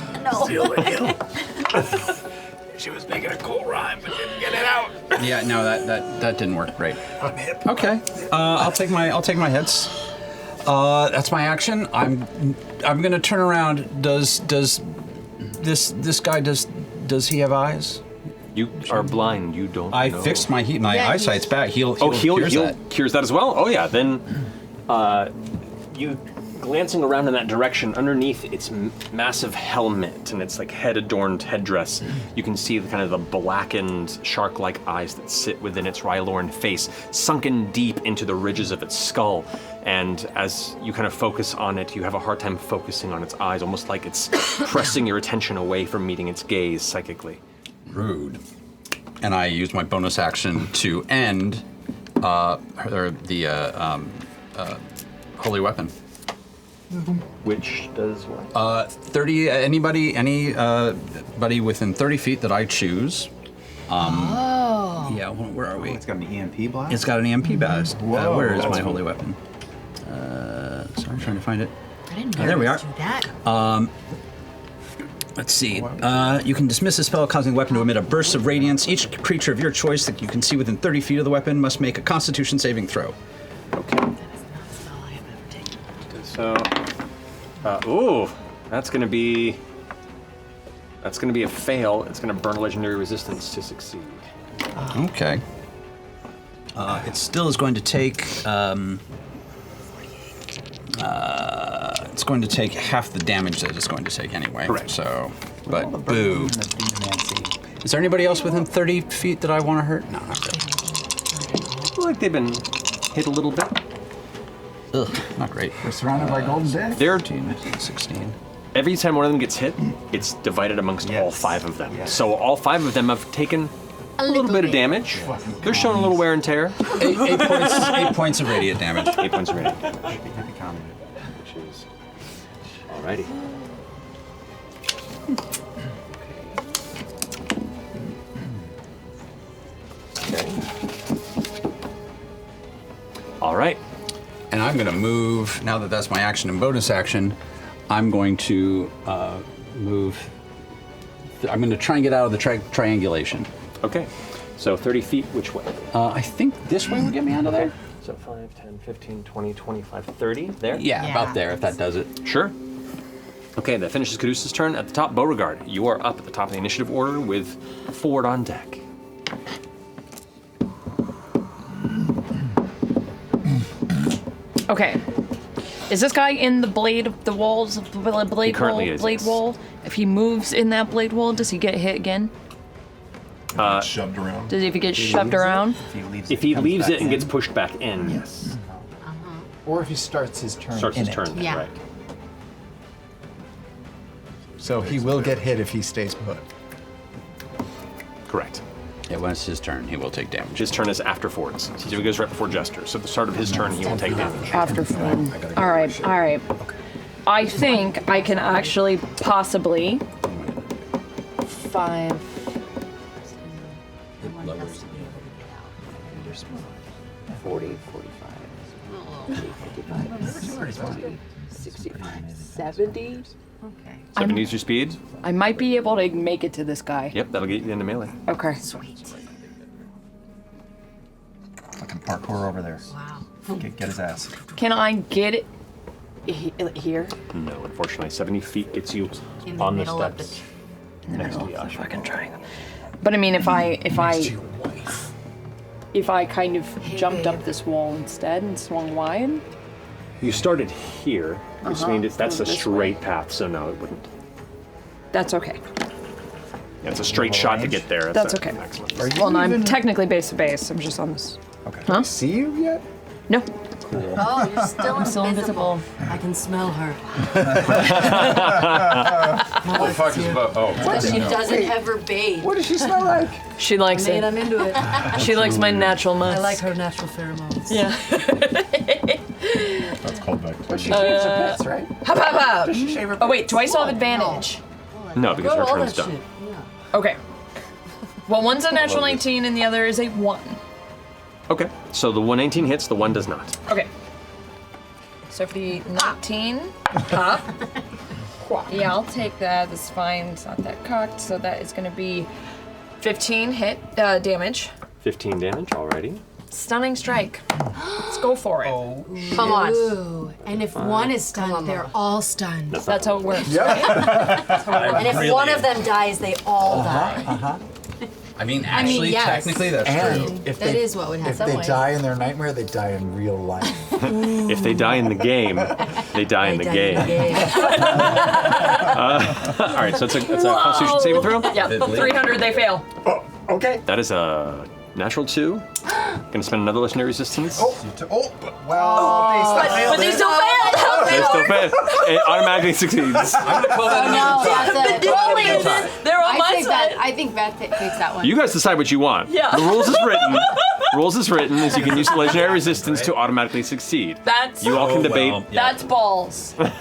She was making a cool rhyme, but didn't get it out. Yeah, no, that didn't work great. Okay, I'll take my hits. That's my action. I'm gonna turn around. Does this guy does he have eyes? You are blind. You don't. I know. fixed my eyesight's back. Heal Cures that as well. Oh yeah. Then you glancing around in that direction, underneath its massive helmet and its like head-adorned headdress, you can see the kind of the blackened shark-like eyes that sit within its Rylorn face, sunken deep into the ridges of its skull. And as you kind of focus on it, you have a hard time focusing on its eyes, almost like it's pressing your attention away from meeting its gaze psychically. Rude. And I used my bonus action to end the holy weapon. Which does what? 30. Anybody within 30 feet that I choose. Yeah. Where are we? It's got an EMP blast. It's got an EMP blast. Where is my holy weapon? Sorry, I'm trying to find it. I didn't know There we you are. could do that. Let's see. You can dismiss a spell causing the weapon to emit a burst of radiance. Each creature of your choice that you can see within 30 feet of the weapon must make a Constitution saving throw. Okay. So, ooh, that's gonna be a fail. It's gonna burn a legendary resistance to succeed. Okay. It still is going to take. It's going to take half the damage that it's going to take anyway. Correct. So, but boo. Is there anybody else within 30 feet that I want to hurt? No, not really. I feel like they've been hit a little bit. Ugh, not great. We're surrounded by golden death. They're 16. Every time one of them gets hit, it's divided amongst all 5 of them. So all 5 of them have taken a little bit of damage. They're showing a little wear and tear. 8 points of radiant damage. 8 points of radiant damage. Which is alrighty. All right. And I'm going to move, now that that's my action and bonus action, I'm going to move. I'm going to try and get out of the triangulation. Okay. So 30 feet, which way? I think this way would get me out of there. So 5, 10, 15, 20, 25, 30. There? Yeah, about there, if that does it. Sure. Okay, that finishes Caduceus' turn. At the top, Beauregard, you are up at the top of the initiative order with Ford on deck. Okay. Is this guy in the blade walls of the blade wall? If he moves in that blade wall, does he get hit again? Shoved around. Does he, if he gets shoved around? If he leaves it and gets pushed back in, yes. Or if he starts his turn. Starts his in turn, it. Yeah. right. So he will get hit if he stays put. Correct. Yeah, when it's his turn, he will take damage. His turn is after Ford's. So he goes right before Jester. So at the start of his turn, he will take damage. After Ford. All right, all right. I think I can actually possibly 5. 40, 45, 55, 65, 70. Okay. 70 is your speed? I might be able to make it to this guy. Yep, that'll get you into melee. Okay. Sweet. Fucking parkour over there. Wow. Get his ass. Can I get it here? No, unfortunately. 70 feet gets you In the on the middle of steps. In the next middle to of the Yasha. fucking triangle. But I mean, if I kind of jumped up this wall instead and swung wide. You started here, which means that's a straight path, so no, it wouldn't. That's okay. Yeah, it's a straight shot to get there. That's okay. Well, no, I'm technically base to base. I'm just on this. Okay. Huh? See you yet? No. Oh, you're still I'm still invisible. I can smell her. What the fuck is about? Oh, But she doesn't ever bathe. What does she smell like? She likes I mean, it. I'm into it. She likes my natural musk. I like her natural pheromones. Yeah. That's called back to But she shaves her pits, right? Hop, hop, hop. Does she shave her Oh wait, pits? do I still have advantage? No, because her All turn's that done. shit. Okay. Well, one's a natural 19 and the other is a 1. Okay, so the 119 hits, the 1 does not. Okay. So for the 19, pop. Yeah, I'll take that. That's fine. It's not that cocked. So that is going to be 15 hit damage. 15 damage already. Stunning strike. Let's go for it. Oh, Come on. Ooh. And if one is stunned, they're all stunned. That's how it works. And if one of them dies, they all die. I mean, I mean, actually, yes. technically, that's And true. if That they, is what would happen. If they die in their nightmare, they die in real life. If they die in the game, they die in the game. All right, so it's a Constitution saving throw? Yeah, 300, they fail. Okay. That is a natural 2. Gonna spend another legendary resistance. But they still fail. They still fail. It automatically succeeds. Oh, no, They're on my side. I think Beth takes that one. You guys decide what you want. Yeah. The rules is written. Rules is written is you can use legendary resistance to automatically succeed. That's You all can debate. That's balls. Taking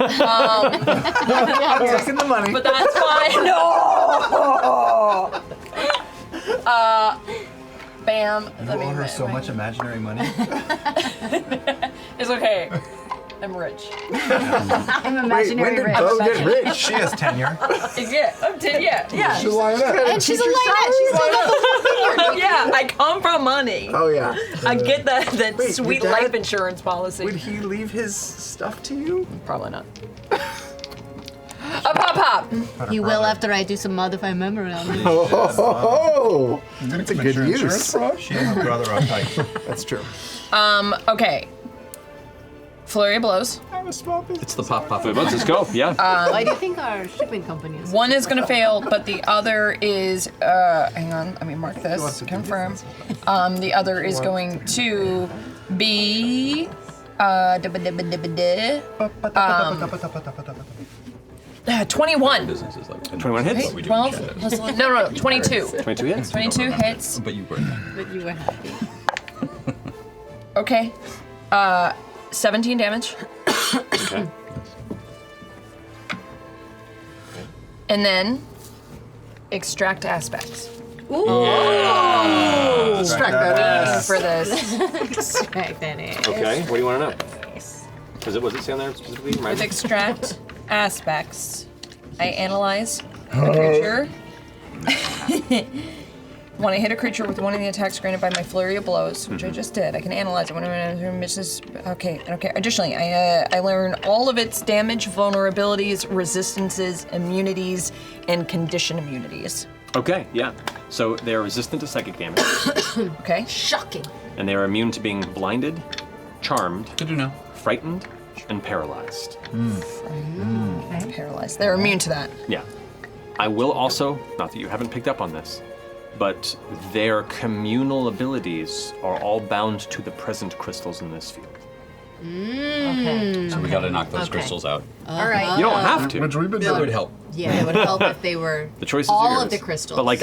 the money. But that's fine. No. Bam. You owe her so much imaginary money. It's okay. I'm rich. I'm imaginary when did rich. Bo get rich? She has tenure. Yeah, yeah. She's a lioness. And she's a lioness. She's like a little Yeah, I come from money. Oh, yeah. I get that Wait, sweet your dad- life insurance policy. Would he leave his stuff to you? Probably not. Pop, pop. He will after I do some modify memory on him. Oh, that's a good use. She and her brother are tight. That's true. Okay. Flurry of blows. It's the pop. Let's go. Yeah. Why do you think our shipping company is? One is gonna fail, but the other is, hang on, let me mark this, confirm. The other is going to be, 21. 21 hits? 12? No, 22. 22 hits? 22 hits. But you were. But you were happy. Okay. 17 damage. Okay. And then extract aspects. Ooh. Yeah. Extract that ass. For this. Extract that ass. Okay, what do you want to know? Was it say on there specifically? With extract aspects, I analyze the creature. When I hit a creature with one of the attacks granted by my flurry of blows, which I just did, I can analyze it when it misses. Okay. Additionally, I learn all of its damage, vulnerabilities, resistances, immunities, and condition immunities. Okay, yeah. So they are resistant to psychic damage. Okay. Shocking. And they are immune to being blinded, charmed, good to know, frightened, and paralyzed. Paralyzed. They're immune to that. Yeah. I will also, not that you haven't picked up on this, but their communal abilities are all bound to the present crystals in this field. Okay. So we got to knock those crystals out. All right. You don't have to. Which we've been That doing. would help. Yeah, it would help if they were The choice is all yours. of the crystals. But like,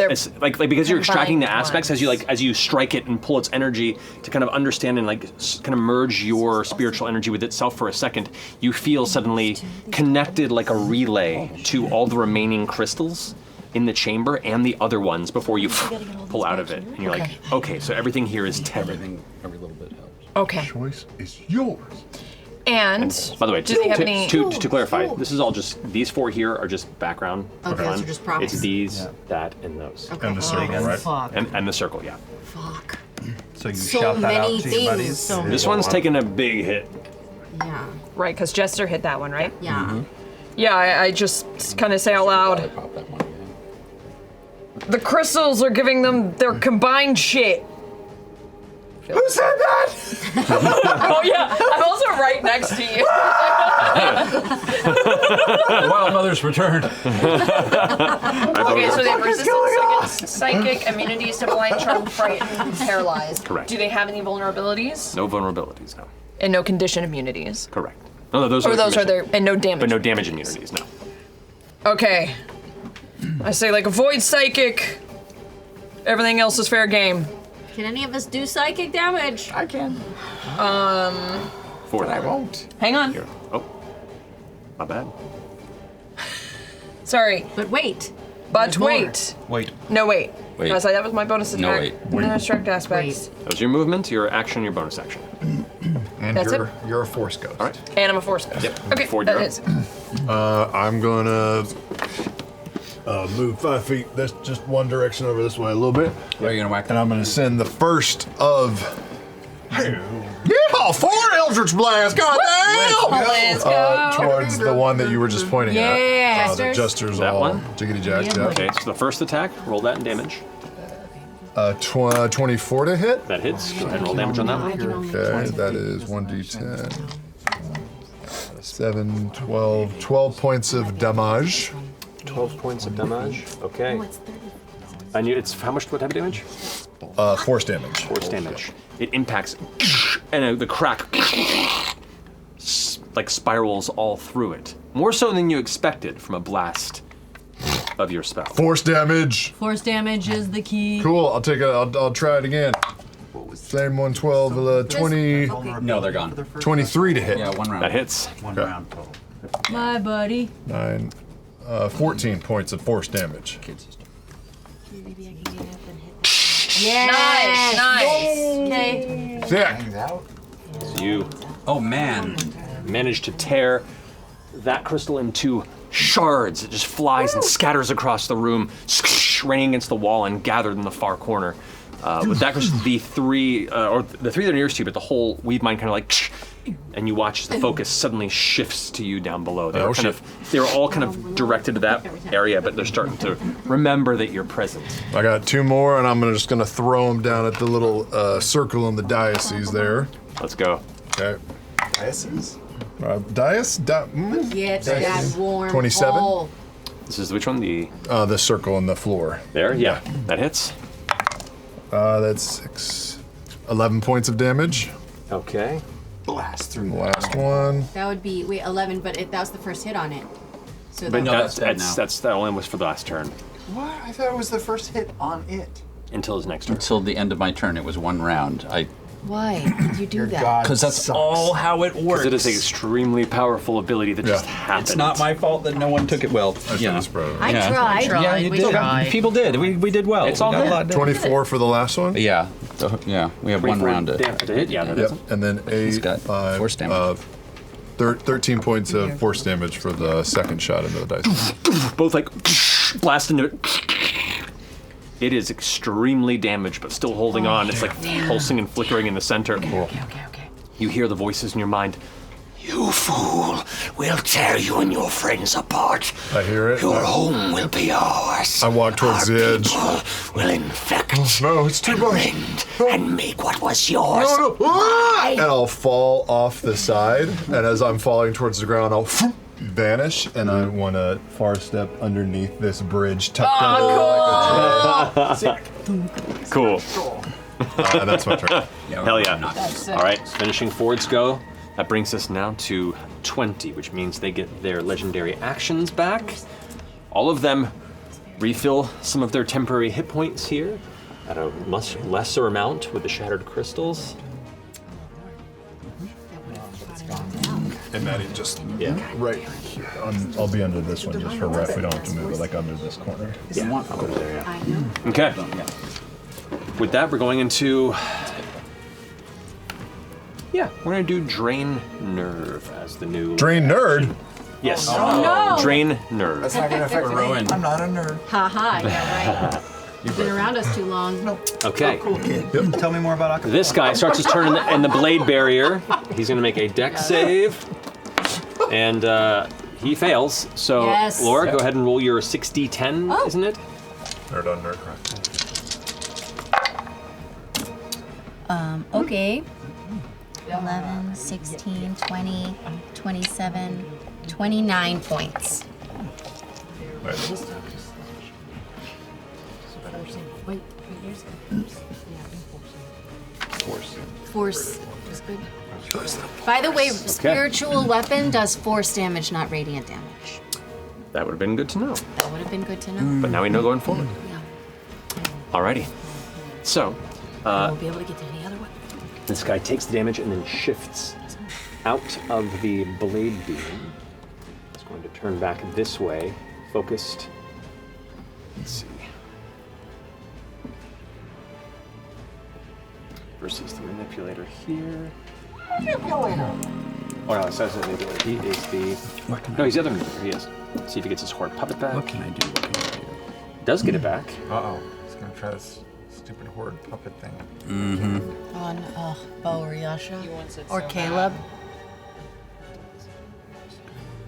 like because you're extracting the combined aspects as you strike it and pull its energy to kind of understand and kind of merge your spiritual energy with itself for a second, you feel suddenly connected like a relay to all the remaining crystals in the chamber and the other ones before you pull out of it. And you're like, okay, so everything here is tethered. Every little bit helps. Okay. Choice is yours. And By the way, do they have any? to clarify, this is all just, these four here are just background for Okay, fun. those are just props. It's these, that, and those. Okay. And the circle, right? Fuck. And the circle, yeah. Fuck. So you So shout that out many to your buddies. things. So This one's taking a big hit. Yeah. Right, because Jester hit that one, right? Yeah. Yeah, I just kind of say out loud. The crystals are giving them their combined shit. Who said that? Oh yeah, I'm also right next to you. Wild Mother's returned. Okay, so they have resistance against psychic, immunities to blind, charmed, frightened, and paralyzed. Correct. Do they have any vulnerabilities? No vulnerabilities, no. And no condition immunities? Correct. No, those Or are those are commission. their, and no damage. But no damage immunities, no. Okay. I say like avoid psychic. Everything else is fair game. Can any of us do psychic damage? I can. But I won't. Hang on. Here. Oh. My bad. Sorry. But wait. But There's more. wait. Wait. No, wait. Wait. Because that was my bonus attack. No, wait. And abstract aspects. That was your movement, your action, your bonus action. And That's you're a force ghost. All right. And I'm a force ghost. Yep. Okay, Ford, that you're up. is. I'm gonna move 5 feet. That's just one direction over this way a little bit. Are you gonna whack? And I'm gonna send the first of. Yeah, 4 Eldritch Blasts. God damn! Let's go. Towards the one that you were just pointing Yeah, at. The Jester's That all one? jiggity jack. Yeah, Yeah. Okay, so the first attack, roll that in damage. 24 to hit. That hits. Go ahead and roll damage on that one. Okay, that is 1d10. 7, 12, 12 points of damage. 12 points of damage. Okay. And it's how much? What type of damage? Force damage. Force damage. It impacts, and the crack like spirals all through it. More so than you expected from a blast of your spell. Force damage. Force damage is the key. Cool. I'll take it. I'll try it again. Same 112, 20. No, they're gone. 23 to hit. Yeah, one round. That hits. One round total. My buddy. 9, 14 points of force damage. Yes. Nice. Okay. Sick. So you Oh man. manage to tear that crystal into shards. It just flies and scatters across the room, raining against the wall and gathered in the far corner. With that crystal, the three that are nearest to you, but the whole weave mind kind of like, and you watch as the focus suddenly shifts to you down below. They were all kind of directed to that area, but they're starting to remember that you're present. I got 2 more, and I'm just gonna throw them down at the little circle in the diocese there. Let's go. Okay. Diocese? Get that warm 27? hole. This is which one? The circle on the floor. There, yeah, that hits. That's 11 points of damage. Okay. Blast through. Last one. That would be 11, but that was the first hit on it. So But that that only was for the last turn. What? I thought it was the first hit on it. Until his next turn. Until the end of my turn, it was one round. Why did you do that? Because that's all how it works. Because it is an extremely powerful ability that just happened. It's not my fault that no one took it well. Yeah. I tried. Yeah, you did. People did. We did well. It's all We got a good. lot done. 24 for the last one? Yeah. Yeah. We have one 24 round to hit. Yeah, that Yep. doesn't. And then 8, got 5, force damage. 13 points of force damage for the second shot into the dice. Both like blast into it. It is extremely damaged, but still holding on. It's like pulsing and flickering in the center. Okay. You hear the voices in your mind. You fool! We'll tear you and your friends apart. I hear it. Your home will be ours. I walk towards the edge. People will infect. No, it's too much. And make what was yours. No. And I'll fall off the side, and as I'm falling towards the ground, I'll vanish, and I want to far step underneath this bridge, tucked under like a tree. Cool. And that's my turn. Hell yeah. All right, finishing Ford's go. That brings us now to 20, which means they get their legendary actions back. All of them refill some of their temporary hit points here at a much lesser amount with the shattered crystals. And Maddie, just right here. I'll be under this one just for ref. We don't have to move it, like under this corner. Yeah, I'll go there, yeah. Okay. With that, we're going into... Yeah, we're gonna do Drain Nerve as the new... Drain Nerd? Yes. Oh, no. Drain Nerve. That's not gonna affect me. I'm not a nerd. Haha, yeah, right. You've been around us too long. Okay. Cool kid. Yep. Tell me more about Akko. This guy starts his turn in the blade barrier. He's gonna make a dex save. And he fails. So, Yes. Laura, go ahead and roll your 6d10, isn't it? Nerd on nerd, right? Okay. 11, 16, 20, 27, 29 points. Wait, Force is good. By the way, spiritual weapon does force damage, not radiant damage. That would have been good to know. That would have been good to know. But now we know going forward. Yeah. Alrighty. So, I won't be able to get to any other weapon. this guy takes the damage and then shifts out of the blade beam. It's going to turn back this way, focused. Let's see. Versus the manipulator here. Oh no, it's not the manipulator. He is the... No, he's the other manipulator. He is. Let's see if he gets his horde puppet back. What can I do? What can I do? Does get it back. Uh-oh. He's gonna try this stupid horde puppet thing. Mm-hmm. On Bo or Yasha. Or Caleb.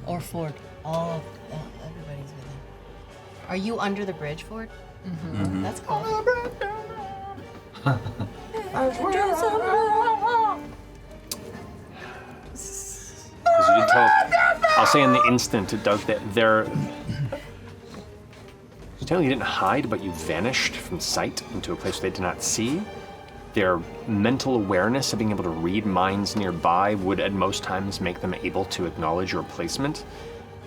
Or Ford. All of everybody's with him. Are you under the bridge, Ford? Mm-hmm. That's cool. As you can tell, I'll say in the instant it does that. You didn't hide, but you vanished from sight into a place they did not see. Their mental awareness of being able to read minds nearby would at most times make them able to acknowledge your placement.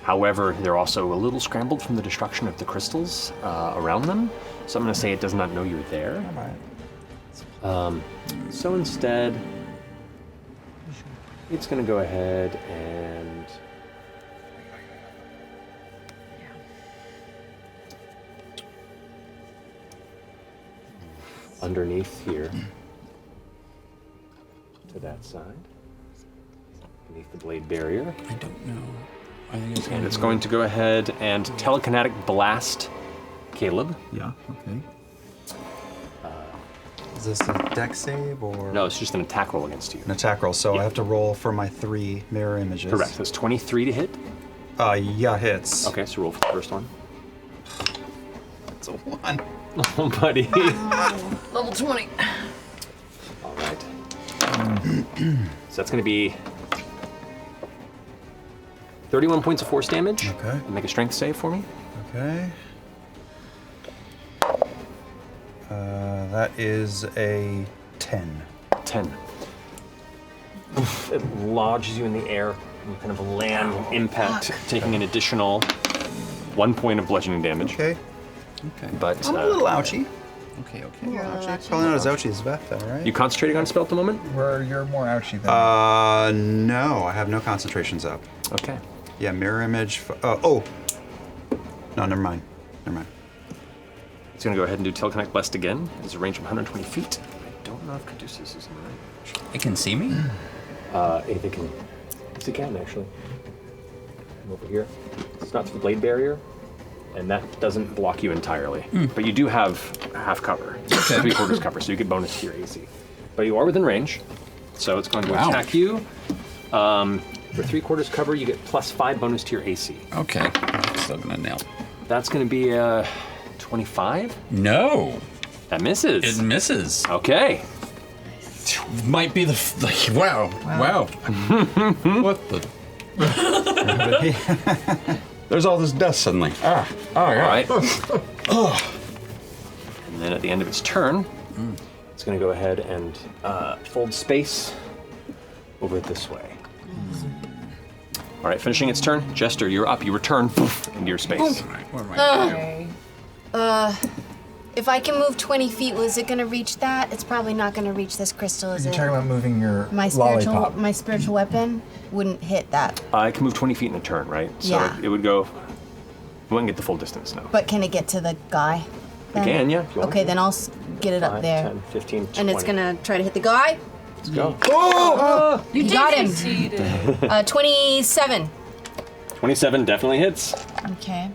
However, they're also a little scrambled from the destruction of the crystals around them. So I'm going to say it does not know you're there. So instead, it's going to go ahead and... underneath here, to that side, beneath the blade barrier. I don't know. I think it's And it's going to go ahead and telekinetic blast Caleb. Yeah, okay. Is this a dex save or? No, it's just an attack roll against you. An attack roll, so I have to roll for my 3 mirror images. Correct. That's 23 to hit. Yeah, hits. Okay, so roll for the first one. It's a 1. Oh, buddy. Level 20. All right. So that's going to be 31 points of force damage. Okay. And make a strength save for me. Okay. That is a 10. 10. It lodges you in the air. You kind of land impact, taking an additional 1 point of bludgeoning damage. Okay. Okay. But I'm a little ouchy. Okay. Probably not as ouchy as Beth, though, right? You concentrating on a spell at the moment? You're more ouchy than No, I have no concentrations up. Okay. Yeah, mirror image. No, never mind. It's going to go ahead and do Teleconnect Blessed again. It's a range of 120 feet. I don't know if Caduceus is in the range. It can see me? If it can. Yes, it can, actually. I'm over here. It's not through the blade barrier, and that doesn't block you entirely. But you do have half cover, 3/4 cover, so you get bonus to your AC. But you are within range, so it's going to attack you. For 3/4 cover, you get +5 bonus to your AC. Okay. Still gonna nail. That's going to be a 25? No. That misses. It misses. Okay. Might be wow. What the? There's all this dust suddenly. All right. And then at the end of its turn, it's going to go ahead and fold space over this way. All right, finishing its turn. Jester, you're up. You return into your space. If I can move 20 feet, was it gonna reach that? It's probably not gonna reach this crystal, is You're it? talking about moving your My lollipop. spiritual weapon wouldn't hit that. I can move 20 feet in a turn, right? So Yeah. it would go. We wouldn't get the full distance now. But can it get to the guy? You can, yeah. If you want Okay, to. then I'll get it up 5, there. 10, 15, 20. And it's gonna try to hit the guy. Let's go. Oh! You You got did him. 27. 27 definitely hits. Okay.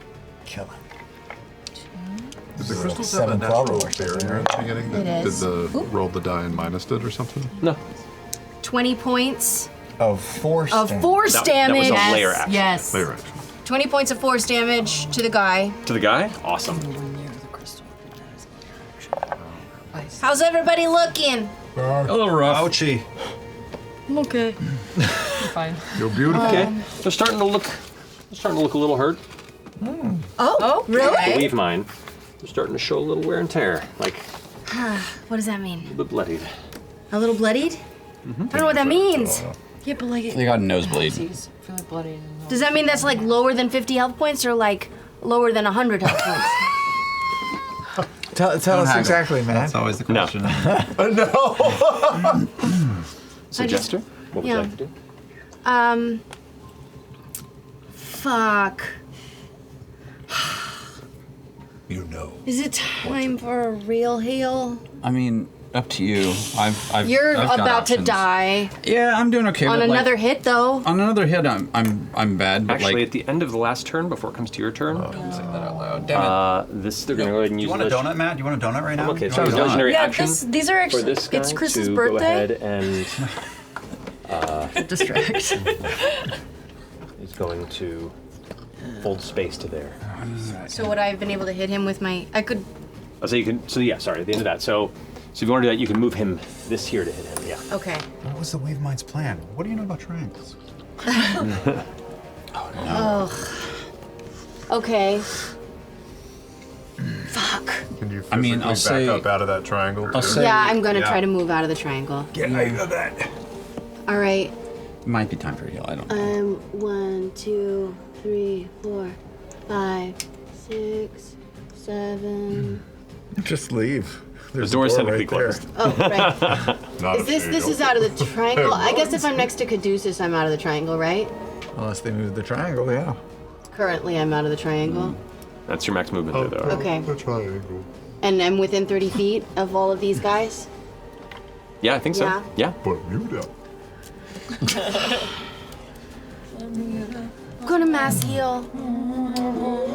Kill him. Did the crystals have a natural barrier at the beginning? It Did is. the Oop. roll the die and minus it or something? No. 20 points Of force of force damage. That was a layer action. Yes. Layer action. 20 points of force damage to the guy. To the guy? Awesome. How's everybody looking? A little rough. Ouchie. Okay. Fine. You're beautiful. Okay. They're starting to look a little hurt. Oh, really? Believe mine. They're starting to show a little wear and tear. Like What does that mean? a little bit bloodied. A little bloodied? I don't know what that means. Yeah, but like They got a nosebleed. Feel like bloody. Does that mean that's like lower than 50 health points or like lower than 100 health points? Tell us haggle. exactly, man. That's always the question. No. So, I just- Jester, what would you yeah. like to do? Fuck. You know. Is it time for a real heal? I mean, up to you. I've You're I've got about to options. die. Yeah, I'm doing okay. On but, like, another hit, though. on another hit, I'm bad. But Actually, like, at the end of the last turn, before it comes to your turn, don't say that out loud. Damn it. this they're going to go ahead and Do use you want a donut, Matt? Do you want a donut right now? Okay, You so want it's a donut? legendary Yeah, action these are for actually. this guy It's Chris's to birthday. go ahead and Distract. he's going to fold space to there. So would I have been able to hit him with my? I could. Oh, so you can. So yeah, sorry. At the end of that. So if you want to do that, you can move him this here to hit him. Yeah. Okay. What was the Wave Mind's plan? What do you know about triangles? Oh. Okay. Fuck. Can you I mean, physically I'll say- back up out of that triangle? I'll too? say- Yeah, I'm gonna Yeah. try to move out of the triangle. Get out of that. All right. Might be time for a heal. I don't know. 1, 2, 3, 4, 5, 6, 7. Just leave. There's The door's a door technically right closed. Oh, right. Not Is this a this fail. is out of the triangle? I guess if I'm next to Caduceus, I'm out of the triangle, right? there. Unless they move the triangle, yeah. Currently, I'm out of the triangle. That's your max movement there, though. Okay. The triangle. And I'm within 30 feet of all of these guys. Yeah, I think so. Yeah. Yeah. Bermuda. I'm gonna mass heal.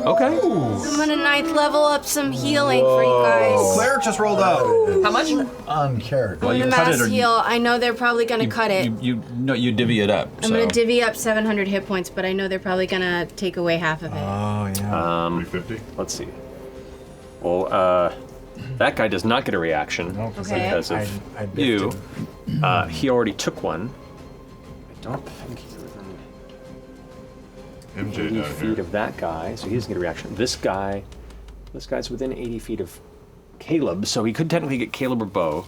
Okay. I'm gonna 9th level up some healing for you guys. Claire just rolled out. How much? Uncharacteristic. Well, I'm you gonna cut mass it or heal. I know they're probably gonna cut it. You divvy it up. I'm gonna divvy up 700 hit points, but I know they're probably gonna take away half of it. Oh, yeah. 350. Let's see. Well, that guy does not get a reaction Okay. because of I biffed you. him. He already took one. I don't think he's within MJ 80 down feet here. of that guy, so he doesn't get a reaction. This guy's within 80 feet of Caleb, so he could technically get Caleb or Bo.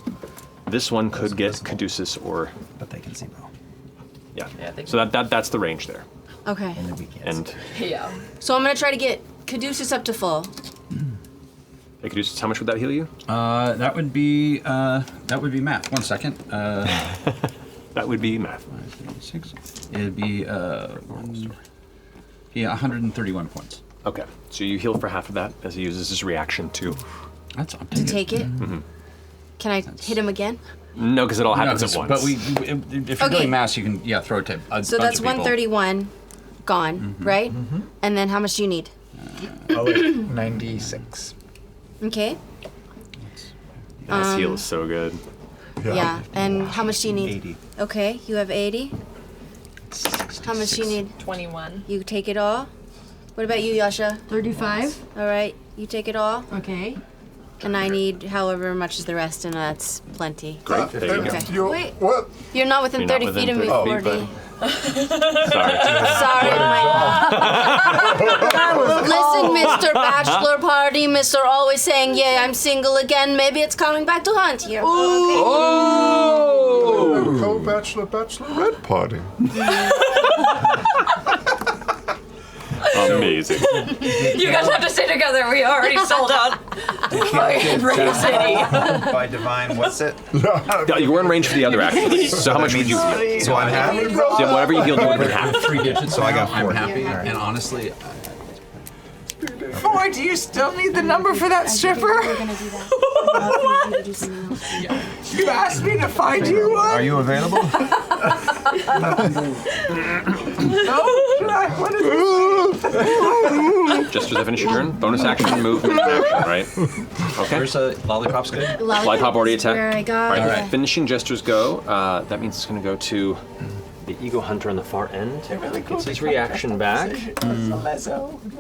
This one could get Caduceus or. But they can see Bo. Yeah. Yeah, they So that's the range there. Okay. And Yeah. So I'm gonna try to get Caduceus up to full. Caduceus, how much would that heal you? That would be math. 1 second. That would be math. 6. It'd be 131 points. Okay, so you heal for half of that as he uses his reaction to. That's To take it? Mm-hmm. Can I hit him again? No, because it all happens at once. But if you're doing mass, you can throw it to a So bunch that's of people. 131 gone, right? And then how much do you need? 96. Okay. This heal is so good. Yeah. And how much do you need? 80. Okay, you have 80. How much do you need? 21. You take it all. What about you, Yasha? 35. All right, you take it all. Okay. And I need however much is the rest, and that's plenty. Great, there you go. Okay. Wait, what? You're not within You're 30 not feet of me, within 30 Fordy. feet, Sorry. Sorry, Listen, Mr. Bachelor Party, Mr. Always saying, yeah, I'm single again. Maybe it's coming back to hunt here. Oh! Co-bachelor, bachelorette party. Amazing. You guys have to stay together. We already sold out. Ring City. By divine, what's it? Yeah, you were in range for the other actions. So how much would you heal? So I'm half? Yeah, whatever you healed, you would have been half. 3 digits. So I got I'm 40. happy. And honestly, Boy, do you still need the number for that stripper? You asked me to find you one? Are you available? What is this? Just as I finish your turn, bonus action, movement, action, right? Okay. Where's Lollipop's good? Lollipop already attacked. Where I got All right. it. Finishing gestures go. That means it's going to go to the Eagle Hunter on the far end. It gets his reaction back.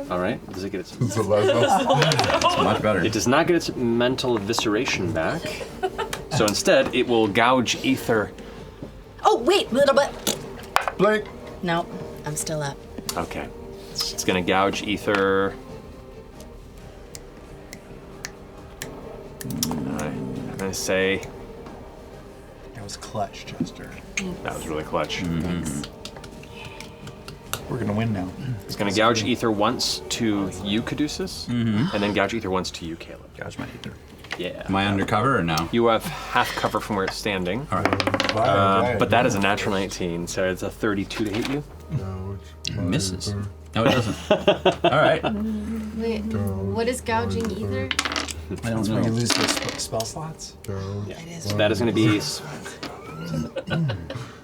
All right. Does it get its? It's a lezo. It's much better. It does not get its mental evisceration back. So instead, it will gouge ether. Oh, wait, little bit. Blake. Nope, I'm still up. Okay. It's going to gouge ether. I'm going to say That was clutch, Chester. that was really clutch. We're gonna win now. It's going to gouge ether once to you, Caduceus, and then gouge ether once to you, Caleb. Gouge my ether. Yeah. Am I undercover or no? You have half cover from where it's standing. All right. But that is a natural 19, so it's a 32 to hit you. It misses. No, it doesn't. All right. Wait, what is gouging ether? I don't That's where you know. lose those spell slots. So that is going to be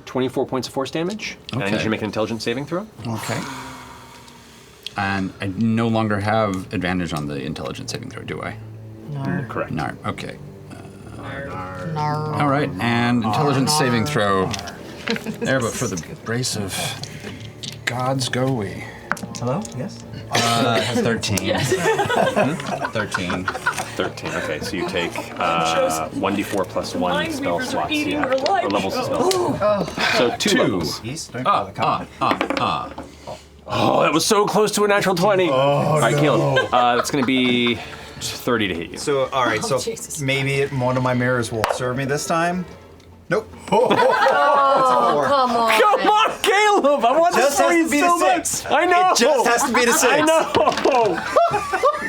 24 points of force damage. And I need you to make an intelligence saving throw. Okay. And I no longer have advantage on the intelligence saving throw, do I? No. Correct. No. Okay. All right, and intelligence saving throw. There, but for the brace of gods go we. Hello? Yes? 13. Yes. 13. 13. Okay, so you take 1d4 plus 1 spell Mindweavers are slots. eating Yeah. her life. Or levels of spells. So 2 levels. Oh, that was so close to a natural 20. All right, Caleb. That's going to be 30 to hit you. So, all right, so Jesus. maybe one of my mirrors will serve me this time. Nope. Oh, come on. Come on, Caleb! I want Just the has story to be so the much. 6. I know. It just has to be the 6. I know,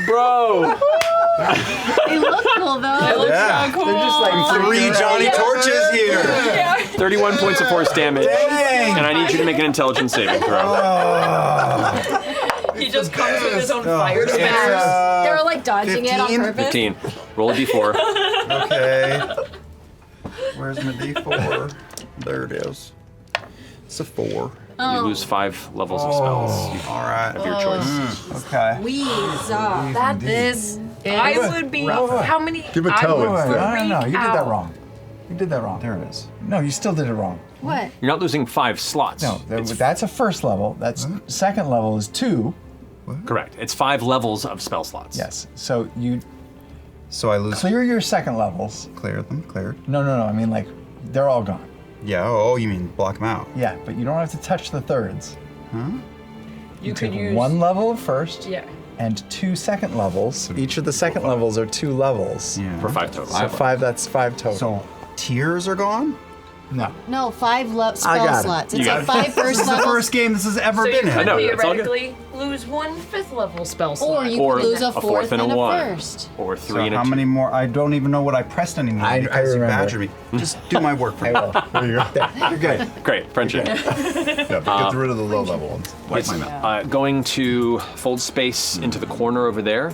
bro. They look cool though. Yeah. Cool. They're just like 3 Johnny Torches here. Yeah. 31 points of force damage. Dang. And I need you to make an intelligence saving throw. He just comes with his own fire spatters. They were like dodging it on 15? purpose. 15. Roll a d4. Okay. Where's my D4? There it is. It's a 4. You lose 5 levels of spells. You All right. have your choice. Okay. That is. I would be. How many? Give a I tell would instead. No, you did that out. wrong. You did that wrong. There it is. No, you still did it wrong. What? You're not losing 5 slots. No, It's that's a first level. That's second level is 2. correct. It's 5 levels of spell slots. Yes. So you So I lose. clear your second levels. Clear them. Cleared. No. I mean, like, they're all gone. Yeah. Oh, you mean block them out? Yeah, but you don't have to touch the thirds. Huh? You could Take use 1 level of first Yeah. and 2 second levels. Each of the second levels are 2 levels. Yeah. For 5 total. So 5, that's 5 total. So tears are gone? No. No, 5 I spell got it. slots. You It's got like it. 5 first This is the levels. first game this has ever So you been could in. know, it's all good. theoretically lose 1 5th level spell slot. Or you could lose a fourth and a first. Or 3 So and a how 2. many more? I don't even know what I pressed anymore because you badgered me. Just do my work for me. There you go. You're good. Great, friendship. Yeah, but get rid of the low level ones. It's going to fold space into the corner over there.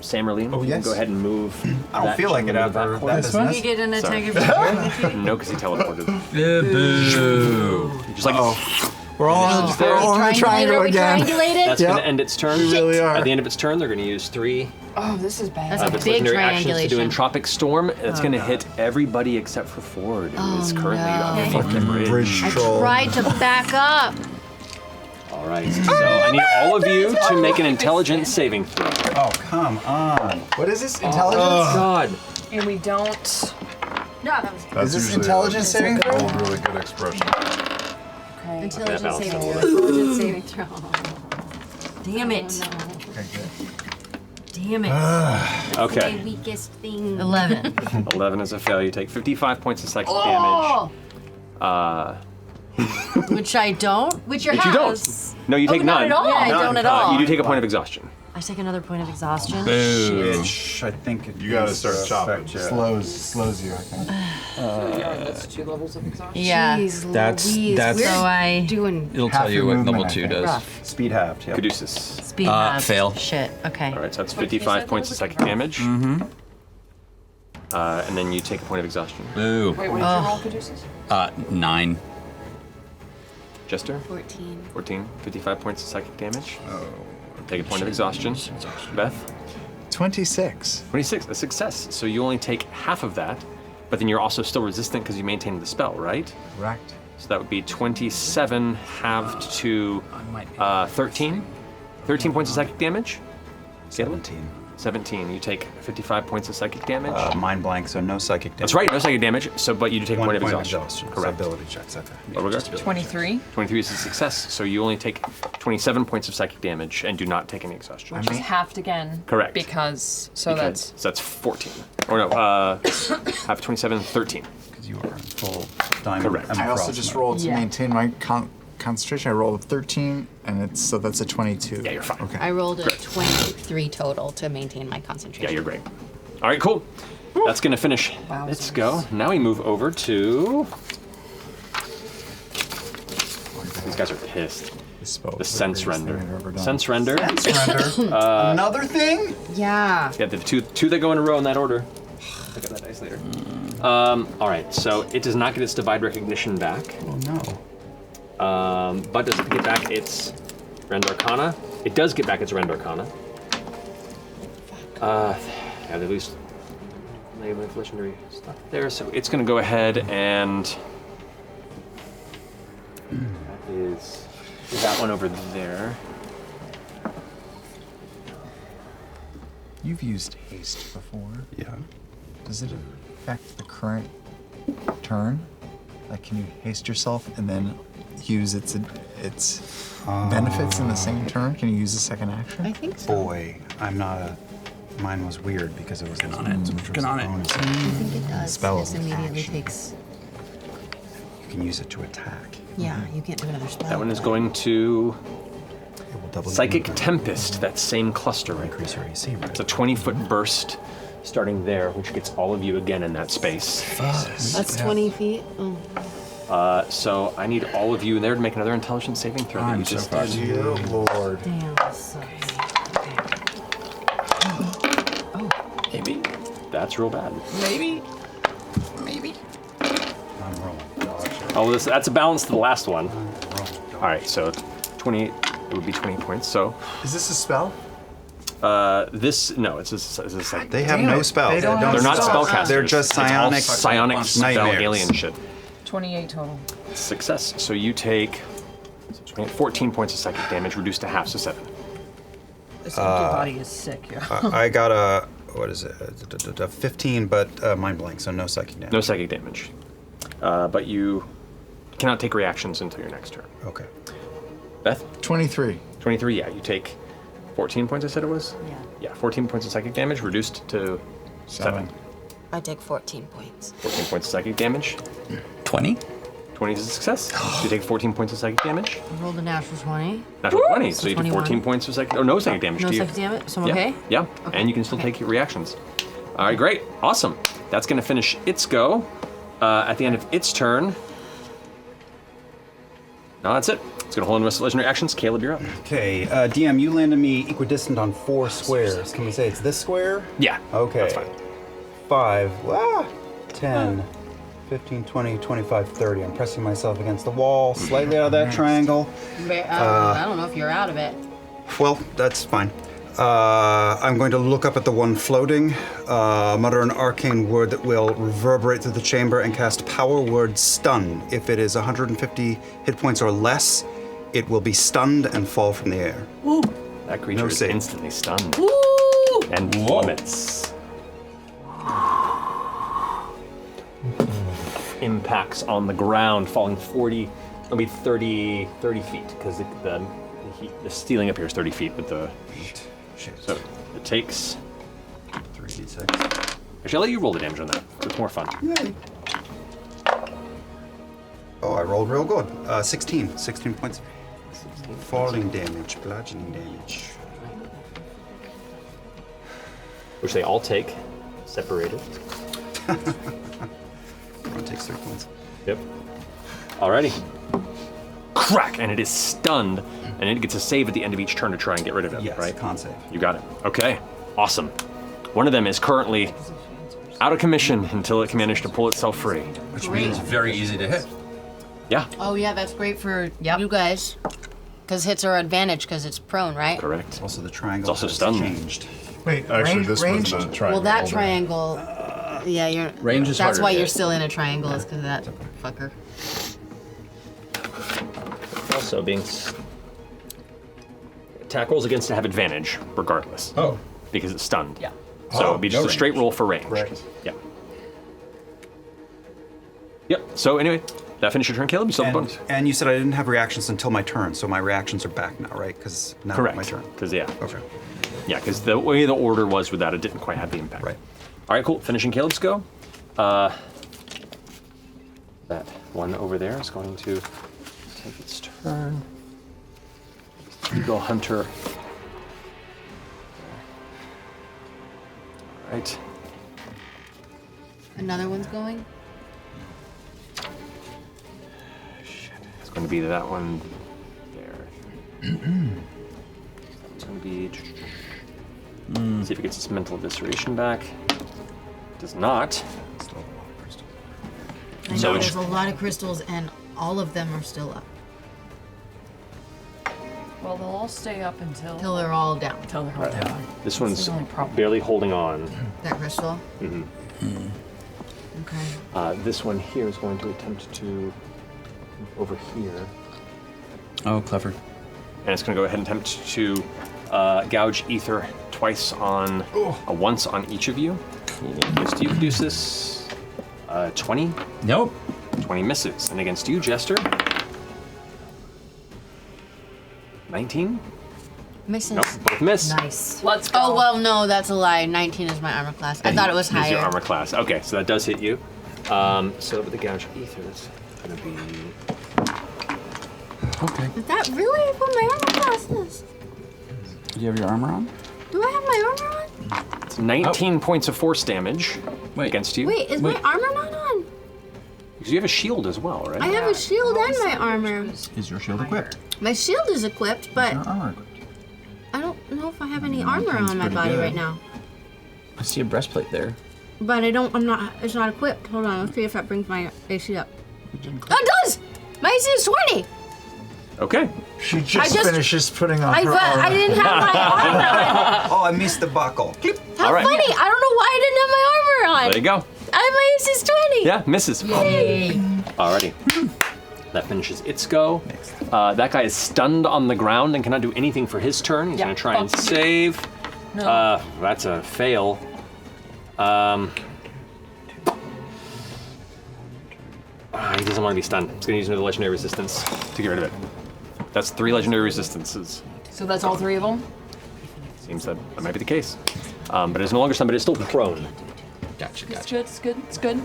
Sam or Liam, you can go ahead and move. I don't that feel like it gentleman after to that that corner. business. You get an Sorry. attack of No, because he teleported. Boo. Just like We're all in the triangle again. That's going to end its turn. We really are. At the end of its turn, they're going to use 3 Oh, this is bad. of its legendary actions to do Entropic Storm. It's going to hit everybody except for Ford, who is currently underneath the bridge. I tried to back up. All right, so I need all of you to make an intelligence saving throw. Oh, come on. What is this? Oh, Intelligence? God. And we don't. No, that was. That's Is this usually intelligence saving throw? a really good expression. Okay. Intelligence saving throw. Intelligence saving throw. Damn it. Okay, good. Damn it. Okay. My weakest thing. 11. 11 is a failure. You take 55 points of psychic Oh! damage. Which I don't. Which your Which you house. don't. No, you take not none. at all. Yeah, I don't at all. You do take a point of exhaustion. I take another point of exhaustion. Which I think You gotta start chopping. Slows you, I think. That's 2 levels of exhaustion. Yeah. Jeez That's- Louise, that's- we're So I doing. It'll Half tell you your what movement, level I 2 think. does. rough. Speed halved. Yeah. Caduceus. Speed half. Fail. Shit. Okay. All right, so that's 55 points of psychic damage. Mm-hmm. And then you take a point of exhaustion. Boo. Wait, what did you roll, Caduceus? 9. Jester? 14. 14. 55 points of psychic damage. Oh. Take a point of exhaustion. Beth? 26. 26. A success. So you only take half of that, but then you're also still resistant because you maintained the spell, right? Correct. So that would be 27 halved to 13. 13 points of psychic damage. 17. 17. You take 55 points of psychic damage. Mind blank, so no psychic damage. That's right, no psychic damage. So, but you do take a 1 point of point exhaustion. So Correct. ability checks. Okay. What regard? 23. 23 is a success. So you only take 27 points of psychic damage and do not take any exhaustion. Which is halved again. Correct. Because, so Because- that's. so that's 14. Or no, half 27, 13. Because you are in full diamond. Correct. I also just rolled to Yeah. maintain my concentration. I rolled a 13, and so that's a 22. Yeah, you're fine. Okay. I rolled a 23 total to maintain my concentration. Yeah, you're great. All right, cool. That's going to finish. Let's go. Now we move over to... These guys are pissed. The sense render. Sense render. Sense render. Another thing? Yeah. Yeah, the two that go in a row in that order. Look at that dice later. All right, so it does not get its divide recognition back. Oh no. But does it get back its Rend Arcana? It does get back its Rend Arcana. Yeah, at least labeled legendary stuff there. So it's going to go ahead and that is that one over there. You've used haste before. Yeah. Does it affect the current turn? Like, can you haste yourself and then use its benefits in the same turn? Can you use a second action? I think so. Boy, I'm not a. Mine was weird because it was an on it. Get on it. I think it does. Spell This immediately takes. You can use it to attack. Yeah, you can't do another spell. That one is going to It will double Psychic Tempest, that same cluster right increase your AC, right? It's a 20-foot burst starting there, which gets all of you again in that space. That's 20 feet. Oh. So I need all of you in there to make another intelligence saving throw. that you just did. Dear Lord. Damn. So Maybe. That's real bad. Maybe. I'm rolling. Oh, that's a balance to the last one. All right, so 20. It would be 20 points. So Is this a spell? this no, it's like They have no spells. They don't have they're not spells. spellcasters. They're just It's all psionic psionic spell nightmares. alien shit. 28 total. Success. So you take 14 points of psychic damage, reduced to half, so 7. This empty body is sick, yeah. I got a, what is it, a 15, but mind blank, so no psychic damage. No psychic damage. But you cannot take reactions until your next turn. Okay. Beth? 23. 23, yeah. You take 14 points, I said it was? Yeah. Yeah, 14 points of psychic damage, reduced to 7. I take 14 points. 14 points of psychic damage. 20? 20 is a success. So you take 14 points of psychic damage. I rolled a natural 20. Natural 20, so you do 21. 14 points of psychic, or no psychic damage No to you. psychic damage? So I'm yeah. okay? Yeah, and you can still take your reactions. All right, great, awesome. That's gonna finish its go. At the end of its turn, no, that's it. It's gonna hold on the rest of legendary actions. Caleb, you're up. Okay, DM, you landed me equidistant on 4 squares. Can we say it's this square? Yeah. Okay. That's fine. 5, 10, 15, 20, 25, 30. I'm pressing myself against the wall, slightly out of that triangle. I don't know if you're out of it. Well, that's fine. I'm going to look up at the one floating, mutter an arcane word that will reverberate through the chamber, and cast Power Word Stun. If it is 150 hit points or less, it will be stunned and fall from the air. Woo. That creature No is save. instantly stunned. Woo! And plummets. Impacts on the ground, falling 40, it'll be 30 feet, because the ceiling up here is 30 feet with the... So it takes... 3d6. Actually, I'll let you roll the damage on that. It's more fun. Yay. Oh, I rolled real good. 16 points. Falling damage, bludgeoning damage. Which they all take, separated. It takes 3 points. Yep. Alrighty. Crack! And it is stunned, and it gets a save at the end of each turn to try and get rid of it, Yes, right? con save. You got it. Okay. Awesome. One of them is currently out of commission until it can manage to pull itself free. Which means very easy to hit. Yeah. Oh yeah, that's great for you guys. Because hits are advantage because it's prone, right? Correct. Also, the triangle It's also stunned. changed. Wait, actually, this one's a triangle. Well, that triangle, yeah, you're. Range is That's harder why to you're hit. still in a triangle, is because of that fucker. Also being... Attack rolls against it have advantage, regardless. Oh. Because it's stunned. Yeah. So Oh, it'd be just no a straight range. roll for range. Correct. Yeah. Yep. So anyway, that finished your turn, Caleb. You still have a bonus. And you said I didn't have reactions until my turn, so my reactions are back now, right? Because now Correct. my turn. Because yeah. Okay. Yeah, because the way the order was with that, it didn't quite have the impact. Right. All right, cool. Finishing Caleb's go. That one over there is going to take its turn. Eagle Hunter. All right. Another one's going? It's going to be that one there. It's going to be... See if it gets its mental evisceration back. Does not. I So know it's- there's a lot of crystals and all of them are still up. Well, they'll all stay up until They're all down. Until they're all down. This That's one's the only problem. barely holding on. That crystal? Mm-hmm. Okay. This one here is going to attempt to over here. Oh, clever. And it's going to go ahead and attempt to gouge ether twice on, once on each of you. Against you, Caduceus, 20. Nope. 20 misses. And against you, Jester, 19. Misses. Nope, both miss. Nice. Let's go. Oh, well, no, that's a lie. 19 is my armor class. I thought it was Is your higher. armor class. Okay, so that does hit you. So with the gouge ether, that's going to be... Okay. Is that really what my armor class is? Do you have your armor on? Do I have my armor on? It's 19 points of force damage against you. Wait, is my armor not on? Because you have a shield as well, right? I have a shield and my armor. Is your shield equipped? My shield is equipped, but Armor equipped. I don't know if I have any armor on my pretty body good. right now. I see a breastplate there. But it's not equipped. Hold on, let's see if that brings my AC up. Oh, it does! My AC is 20! Okay. She just finishes putting on I her thought armor. I didn't have my armor on. Oh, I missed the buckle. How All right. funny! I don't know why I didn't have my armor on. There you go. I have my AC is 20. Yeah, misses. Yay. Alrighty. That finishes its go. That guy is stunned on the ground and cannot do anything for his turn. He's going to try and save. No. That's a fail. He doesn't want to be stunned. He's going to use another legendary resistance to get rid of it. That's 3 legendary resistances. So that's all 3 of them? Seems that might be the case. But it's no longer stunned, but it's still prone. Gotcha. It's good.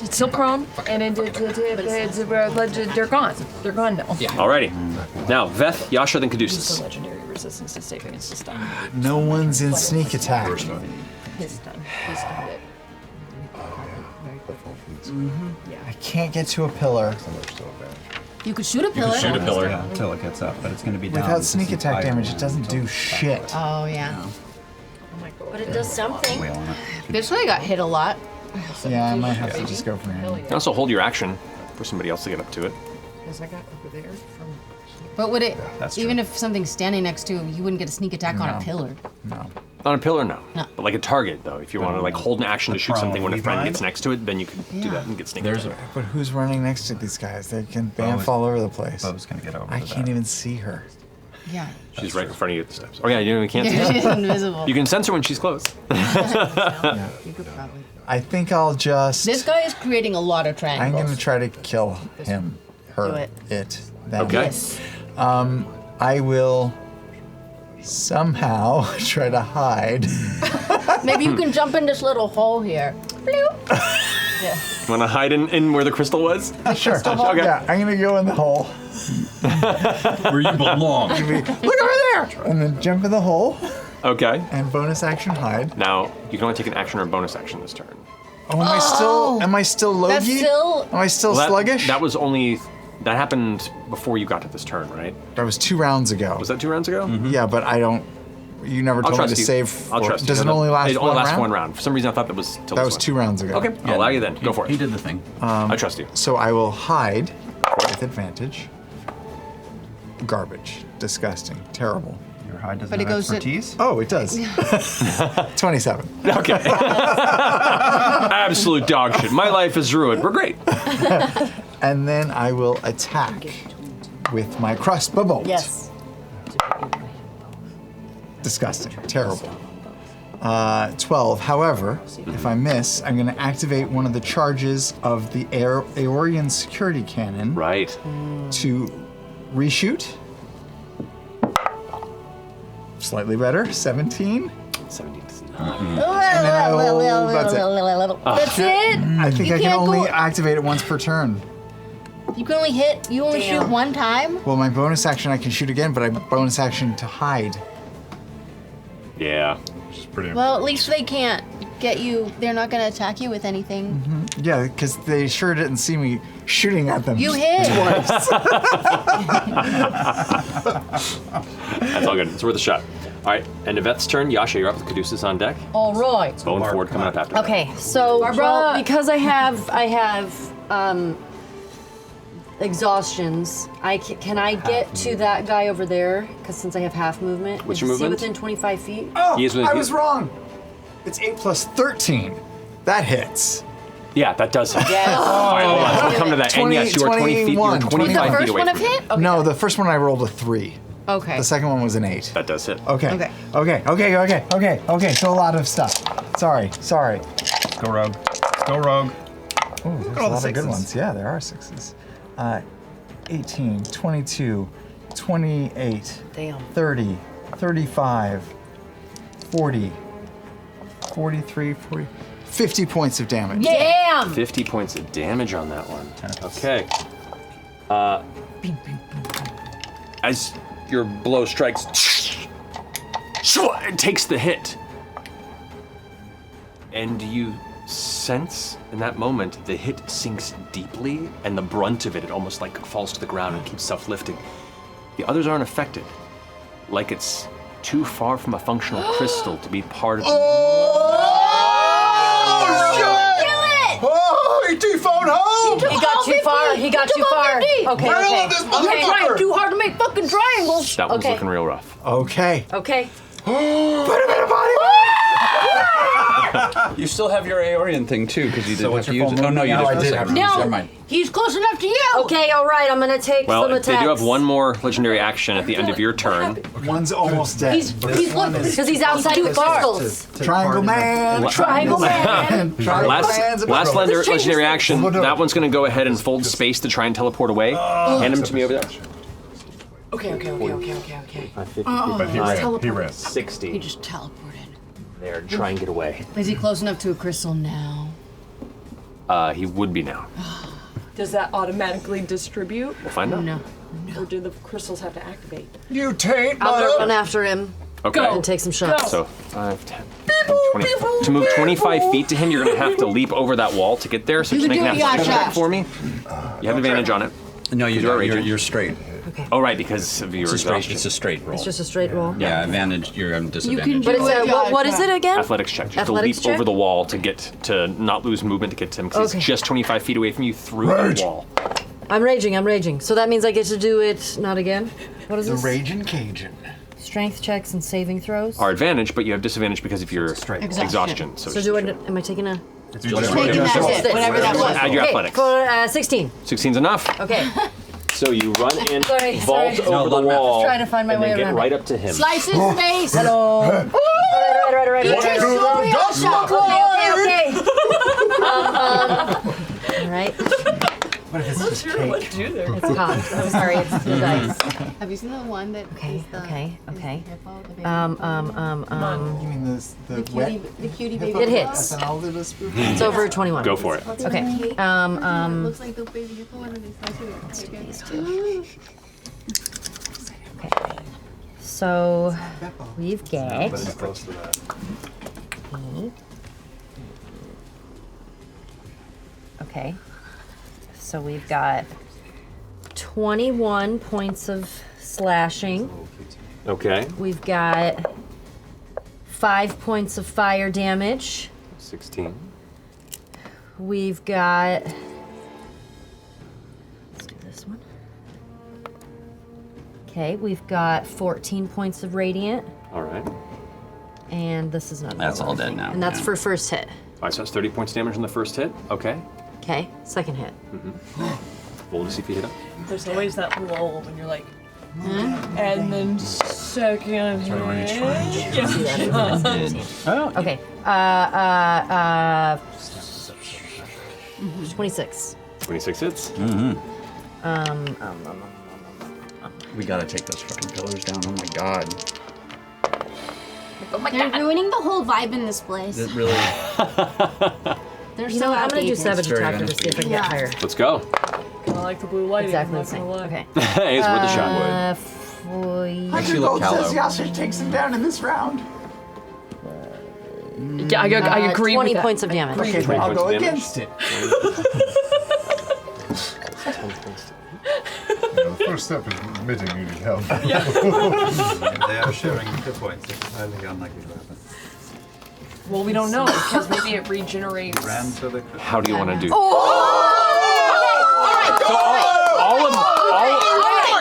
It's still prone, and they're gone. They're gone now. Yeah. Alrighty. Now, Veth, Yasha, then It's Caduceus. the legendary resistance to saving its stun. No one's in sneak attack. His stun. His stun it. I can't get to a pillar. You could shoot a pillar. Yeah, until it gets up, but it's going to be down. Without because sneak it's attack higher damage, it than doesn't do shit. Oh, yeah. But it does something. This way got hit a lot. Yeah, I might have to just go for him. You can also hold your action for somebody else to get up to it. Because I got over there from. But would it, that's even if something's standing next to him, you wouldn't get a sneak attack on a No. pillar? No. On a pillar, no. No. But like a target, though. If you want to like hold an action to shoot something when a friend gets next to it, then you can do that and get sneak attack. But who's running next to these guys? They can bamf all over the place. Bo's gonna get over I to can't that. even see her. Yeah. She's right in front of you at the steps. Oh yeah, you can't see Yeah, her. she's invisible. You can sense her when she's close. You could probably. I think I'll just. This guy is creating a lot of I'm triangles. gonna try to kill him, her, Do it. them. Okay. Yes. I will somehow try to hide. Maybe you can jump in this little hole here. Bloop. Yeah. Want to hide in where the crystal was? Sure. Okay. Yeah, I'm gonna go in the hole. Where you belong. Look over there! And then jump in the hole. Okay. And bonus action hide. Now you can only take an action or a bonus action this turn. Oh, am I still logy? That's still. Am I still Well, sluggish? That was only. That happened before you got to this turn, right? That was 2 rounds ago. Was that 2 rounds ago? Yeah, but I don't. You never I'll told me trust to you. save. I'll trust you. Does it No, only last It only one lasts round? 1 round. For some reason, I thought that was till That this was one. 2 rounds ago. Okay, I'll allow you then. Go for it. He did the thing. I trust you. So I will hide with advantage. Garbage. Disgusting. Terrible. Your hide doesn't But it have goes to- expertise? Oh, it does. 27. Okay. Absolute dog shit. My life is ruined. We're great. And then I will attack with my crossbow bolt. Yes. Disgusting. Terrible. 12. However, if I miss, I'm going to activate one of the charges of the Aeorian security cannon. Right. To reshoot. Slightly better. 17. 17. That's it. That's it? I think You I can can't only go- activate it once per turn. You can only hit. You only shoot one time. Well, my bonus action I can shoot again, but I bonus action to hide. Yeah. Which is pretty Well, at least they can't get you. They're not going to attack you with anything. Yeah, because they sure didn't see me shooting at them. You hit. Twice. That's all good. It's worth a shot. All right, and Yvette's turn. Yasha, you're up with Caduceus on deck. All right. Bone Ford coming up after that. Okay, so well, because I have exhaustions. Can I get to that guy over there? Because since I have half movement, What's is your he movement? within 25 feet? Oh, He is within- I was wrong. It's 8 plus 13. That hits. Yeah, that does hit. Yes. All right, hold on. We'll come to that. And yes, you are 20 feet. You're 21. 25 feet away from me. hit? No, the first one I rolled a 3. Okay. The second one was an 8. That does hit. Okay. Okay. Okay. So a lot of stuff. Sorry. Go rogue. Go rogue. Ooh, there's a all the lot of good sixes. ones. Yeah, there are 6s. 18, 22, 28, Damn. 30, 35, 40, 43, 40, 50 points of damage. Damn! 50 points of damage on that one. Okay. As your blow strikes, it takes the hit. And you sense in that moment the hit sinks deeply, and the brunt of it almost like falls to the ground and keeps self-lifting. The others aren't affected, like it's too far from a functional crystal to be part of the... Oh, he dephoned home! He got too far. He got too far. Okay. Rail this Okay. motherfucker! Too hard to make fucking triangles. That was Okay. looking real rough. Okay. Okay. Put him in a body You still have your Aeorian thing too, because you didn't what's have to your use it. full Oh no, you movement? did. No, I for the did second have round. to No, Never mind. he's close enough to you. Okay. All right. I'm gonna take Well, some they attacks. do have one more legendary action at the end of your turn. One's almost dead. He's because he's outside too the far. crystals. Triangle man. Triangle man. Triangle man's a Last problem. legendary action. That one's going to go ahead and fold space to try and teleport away. Hand him to me over there. Okay. But he ran. 60. He just teleported. There, try and get away. Is he close enough to a crystal now? He would be now. Does that automatically distribute? We'll find out. No. Or do the crystals have to activate? You taint I'm gonna run after him. Okay. And take some shots. So 5, 10, 20. To move 25 feet to him, you're gonna have to leap over that wall to get there. So You just can make an do it, athletics Yasha. check for me. You have advantage on it. No, you are don't. You're straight. Oh, right, because of your It's a straight, exhaustion. it's a straight roll. It's just a straight roll. Yeah, advantage. You're at disadvantage. But it's what is it again? Athletics check. Just Athletics to leap check? over the wall to not lose movement to get to him because Okay. he's just 25 feet away from you through the wall. I'm raging. So that means I get to do it not again? What is The this? Raging Cajun. Strength checks and saving throws? Our advantage, but you have disadvantage because of your exhaustion. So it's do I, am I taking a... whatever that was. Add your Okay, athletics. For 16. 16's enough. Okay. So you run in, Sorry, vault sorry. over the wall, Trying to find my and way then get around right it. up to him. Slice his face. Hello. All right. Eat his soul, Yasha. Okay. All right. What if it's Not just sure cake? what to do there. It's hot. I'm sorry, it's the dice. Have you seen the one that Okay. You mean the cutie, the cutie baby? It hits. SNL did a spoof? It's over 21. Go for it. Okay. Looks like the baby hippo one of these. Okay. So we've got. But it's close to that. Okay. So we've got 21 points of slashing. Okay. We've got 5 points of fire damage. 16. We've got. Let's do this one. Okay, we've got 14 points of radiant. All right. And this is not. That's all dead now. And that's for first hit. All right, so that's 30 points damage on the first hit. Okay. Okay, second hit. Roll to see if you hit him. There's always that lull when you're like, and then second hit. Oh. Okay. 26. 26 hits. We gotta take those fucking pillars down. Oh my god. Oh my God. They're ruining the whole vibe in this place. It really. They're You so know what? I'm gonna do outdated. Savage very Attacker to see if I can get higher. Let's go. Kind of like the blue lighting. Exactly I'm the not same. gonna lie. Okay. It's worth a shot. Makes you 100 look gold says callow. Yasha takes him down in this round. Yeah, I agree 20 with that. points of damage. Okay, Twenty I'll points go of damage. against it. The first step is admitting you need help. They are sharing hit points. It's highly unlikely to happen. Well, we don't know because maybe it regenerates. Ran to the. How do you want to do?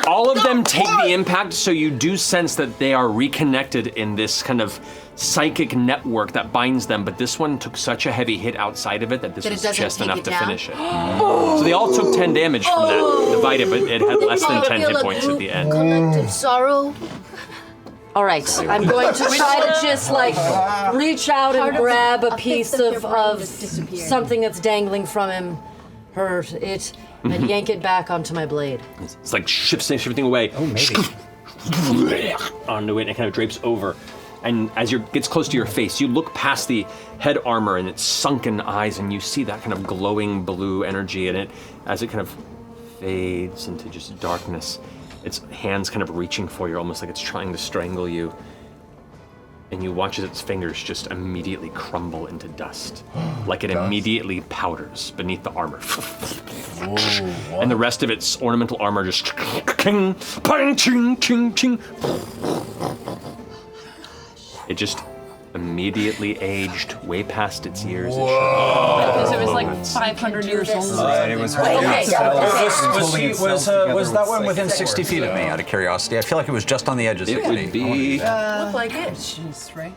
All of them take the impact, so you do sense that they are reconnected in this kind of psychic network that binds them, but this one took such a heavy hit outside of it that this That it was doesn't just take enough it to down? finish it. So they all took 10 damage from that divided, but it had less than 10 hit points at the end. Collective sorrow. All right, I'm going to try to just like reach out and grab a piece of something that's dangling from him, and yank it back onto my blade. It's like shifts everything away. Oh, maybe. Onto it, and it kind of drapes over. And as it gets close to your face, you look past the head armor and its sunken eyes, and you see that kind of glowing blue energy in it as it kind of fades into just darkness. Its hands kind of reaching for you, almost like it's trying to strangle you. And you watch as its fingers just immediately crumble into dust. Like it immediately powders beneath the armor. And the rest of its ornamental armor just king, pang, ching, ching, ching. It just immediately aged way past its years. Because it was like 500 years old. Right, it was. Okay. Was that one within 60 feet of me? Out of curiosity, I feel like it was just on the edge of 60. It would be Looked like it. Jeez, right?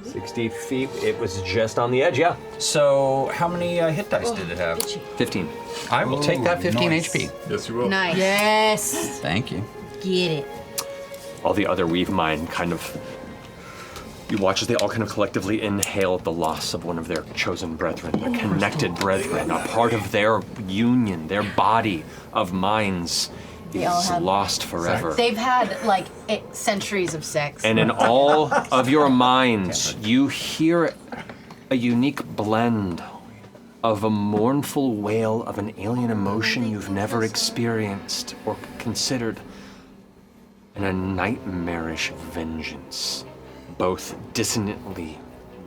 60 feet. It was just on the edge, yeah. So, how many hit dice did it have? 15. I will take that 15 HP. Yes, you will. Nice. Yes. Thank you. Get it. All the other Weave Mind kind of. You watch as they all kind of collectively inhale the loss of one of their chosen brethren, a connected brethren, a part of their union, their body of minds They all is have- lost forever. They've had like centuries of sex. And in all of your minds, you hear a unique blend of a mournful wail of an alien emotion you've never experienced or considered, and a nightmarish vengeance, both dissonantly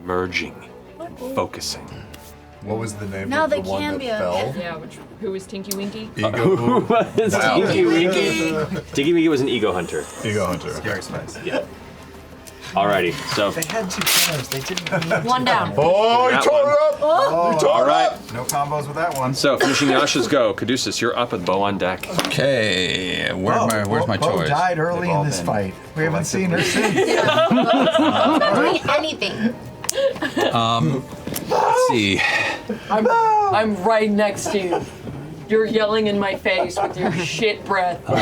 merging and focusing. What was the name Now of the they one can that be fell? Yeah, who was Tinky Winky? Who was Wow. Tinky Winky? Tinky Winky was an ego hunter. Ego hunter. Scary spice. Yeah. Alrighty, so. They had 2 counters. They didn't need One down. Oh, you That tore one. it up! Oh. You tore All it right. up! No combos with that one. So, finishing Yasha's go. Caduceus, you're up with bow on deck. Okay, where's my Bo toys? died early in this fight. We haven't seen her since. Doing anything. Let's see. I'm right next to you. You're yelling in my face with your shit breath. How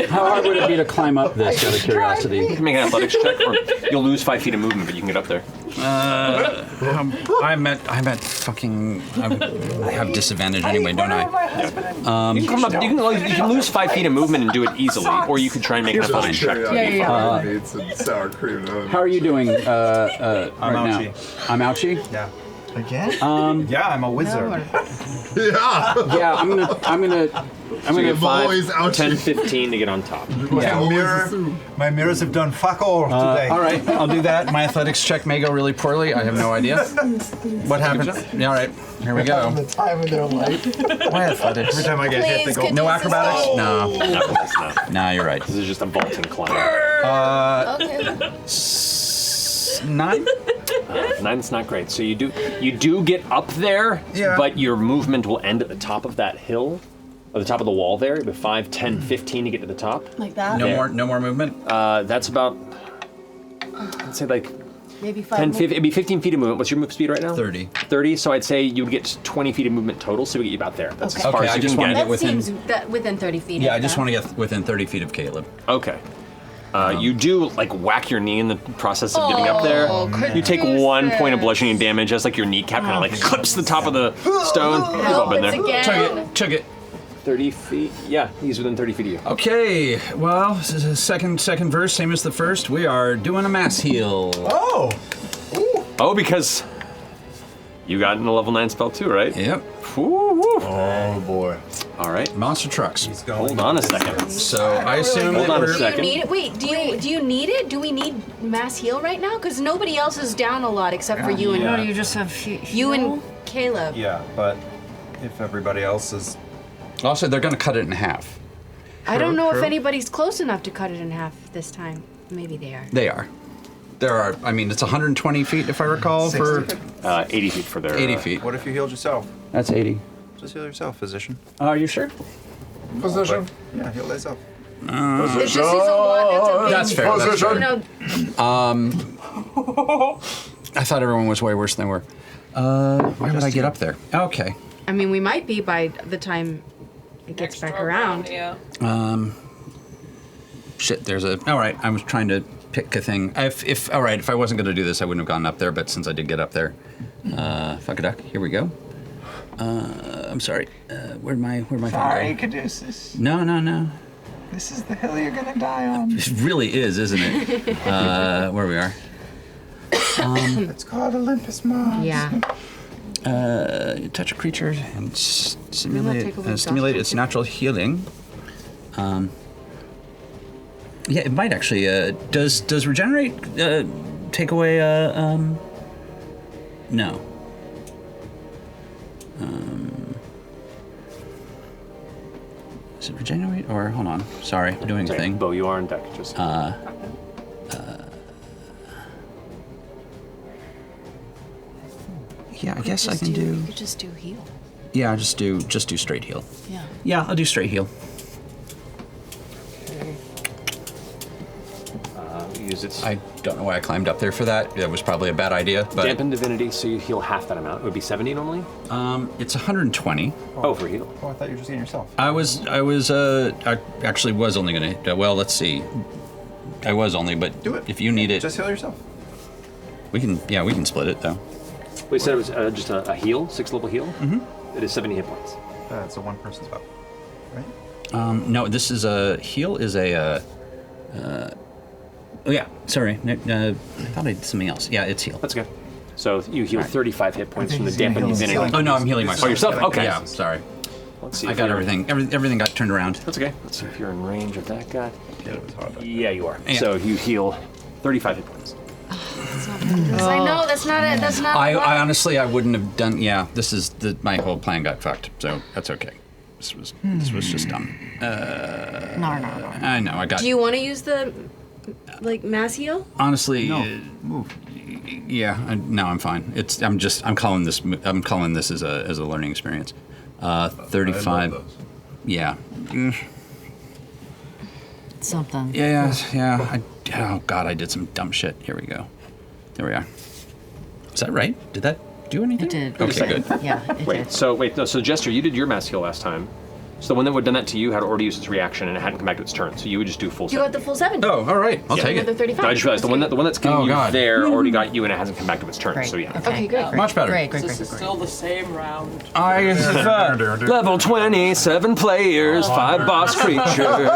hard would it be to climb up this, out of curiosity? You can make an athletics check, or you'll lose 5 feet of movement, but you can get up there. I'm at fucking. I have disadvantage anyway, don't I? You can come up. You can lose 5 feet of movement and do it easily, or you could try and make an athletics check. Needs some sour cream. How are you doing right ouchie. now? I'm ouchie. Yeah. Again? Yeah, I'm a wizard. Yeah, I'm gonna get 5, always ouchie. 10, 15 to get on top. My mirrors have done fuck all today. All right, I'll do that. My athletics check may go really poorly. I have no idea. What happened? Yeah, all right, here we go. The time of their life. My athletics. Every time I get hit, they go. No acrobatics? No. No, you're right. This is just a vaulting climb. 9? 9's not great. So you do get up there, but your movement will end at the top of that hill, or the top of the wall there. With 5, 10, 15 to get to the top. Like that? No more movement? That's about, I'd say like Maybe 5 10, more. 15, it'd be 15 feet of movement. What's your move speed right now? 30. 30, so I'd say you would get 20 feet of movement total, so we get you about there. That's as far Okay, as I you just can wanna get. get within. Within 30 feet. Yeah, I just want to get within 30 feet of Caleb. Okay. You do like whack your knee in the process of getting up there. You take 1 point of bludgeoning damage as like your kneecap kind of like clips the top of the stone. You've all been there. Chug it. 30 feet. Yeah, he's within 30 feet of you. Okay, well, this is a second verse, same as the first. We are doing a mass heal. Oh! Oh, because you got in a level 9 spell too, right? Yep. Oh boy. All right. Monster trucks. Hold on a second. So I assume Hold on a Do you second. need it? Wait, do you need it? Do we need mass heal right now? Because nobody else is down a lot except for you and No, you just have you and Caleb. Yeah, but if everybody else is. Also, they're going to cut it in half. I don't know if True. anybody's close enough to cut it in half this time. Maybe they are. They are. There are, I mean, it's 120 feet if I recall for 80 feet for their. 80 feet. What if you healed yourself? That's 80. Just heal yourself, physician. Are you sure? Position. Yeah, heal thyself. It's just he's a lot. That's fair. That's fair. You know, I thought everyone was way worse than they were. Why would I get up there? Okay. I mean, we might be by the time it gets back around. Yeah. Shit, there's a. All right, I was trying to pick a thing. If all right, if I wasn't going to do this, I wouldn't have gone up there. But since I did get up there, fuck a duck. Here we go. I'm sorry. Where'd my phone Sorry, go? Caduceus. No. This is the hill you're gonna die on. It really is, isn't it? Where we are. It's called Olympus Mons. Yeah. Touch a creature and take away stimulate its natural healing. Yeah, it might actually. Does regenerate take away? No. Is it regenerate or hold on? Sorry, I'm doing a thing. Bo, you are on deck. Just. Yeah, I guess I can do. You could just do heal. Yeah, just do straight heal. Yeah. Yeah, I'll do straight heal. Use its. I don't know why I climbed up there for that. That was probably a bad idea. But Dampen divinity, so you heal half that amount. It would be 70 normally. It's 120. Oh, for heal. Oh, I thought you were just healing yourself. I actually was only gonna. Well, let's see. I was only, but Do it. If you need it, Just heal yourself. we can. Yeah, we can split it though. We said it was just a heal, 6th level heal. Mhm. It is 70 hit points. It's a one-person spell, right? No, this is a heal. Is a. Oh yeah, sorry. I thought I did something else. Yeah, it's heal. That's good. So you heal 35 hit points from the dampened heal divinity. himself. Oh no, I'm healing myself. Oh, yourself? Okay. Yeah, sorry. Let's see. I if got you're- everything. Everything got turned around. That's okay. Let's see if you're in range of that guy. Yeah, it was hard. Yeah, you are. Yeah. So you heal 35 hit points. I know that's not it. That's not. I honestly, I wouldn't have done. Yeah, this is my whole plan got fucked. So that's okay. This was just dumb. No. I know. I got. Do you want to use the like mass heal? Honestly, Move. yeah. No, I'm fine. I'm calling this. I'm calling this as a learning experience. 35. Yeah. Something. Yeah. Oh God, I did some dumb shit. Here we go. There we are. Is that right? Did that do anything? It did. Okay, good. Yeah, it did. So Jester, you did your mass heal last time. So the one that would have done that to you had already used its reaction and it hadn't come back to its turn. So you would just do full You 7. got the full 7. Oh, all right. I'll take it. Another 35. No, I just realized the one that's giving Oh, you God. there already got you and it hasn't come back to its turn. Great. So yeah. Okay, good. Much better. Great. This is still the same round. Level 27 players, 5 boss creatures.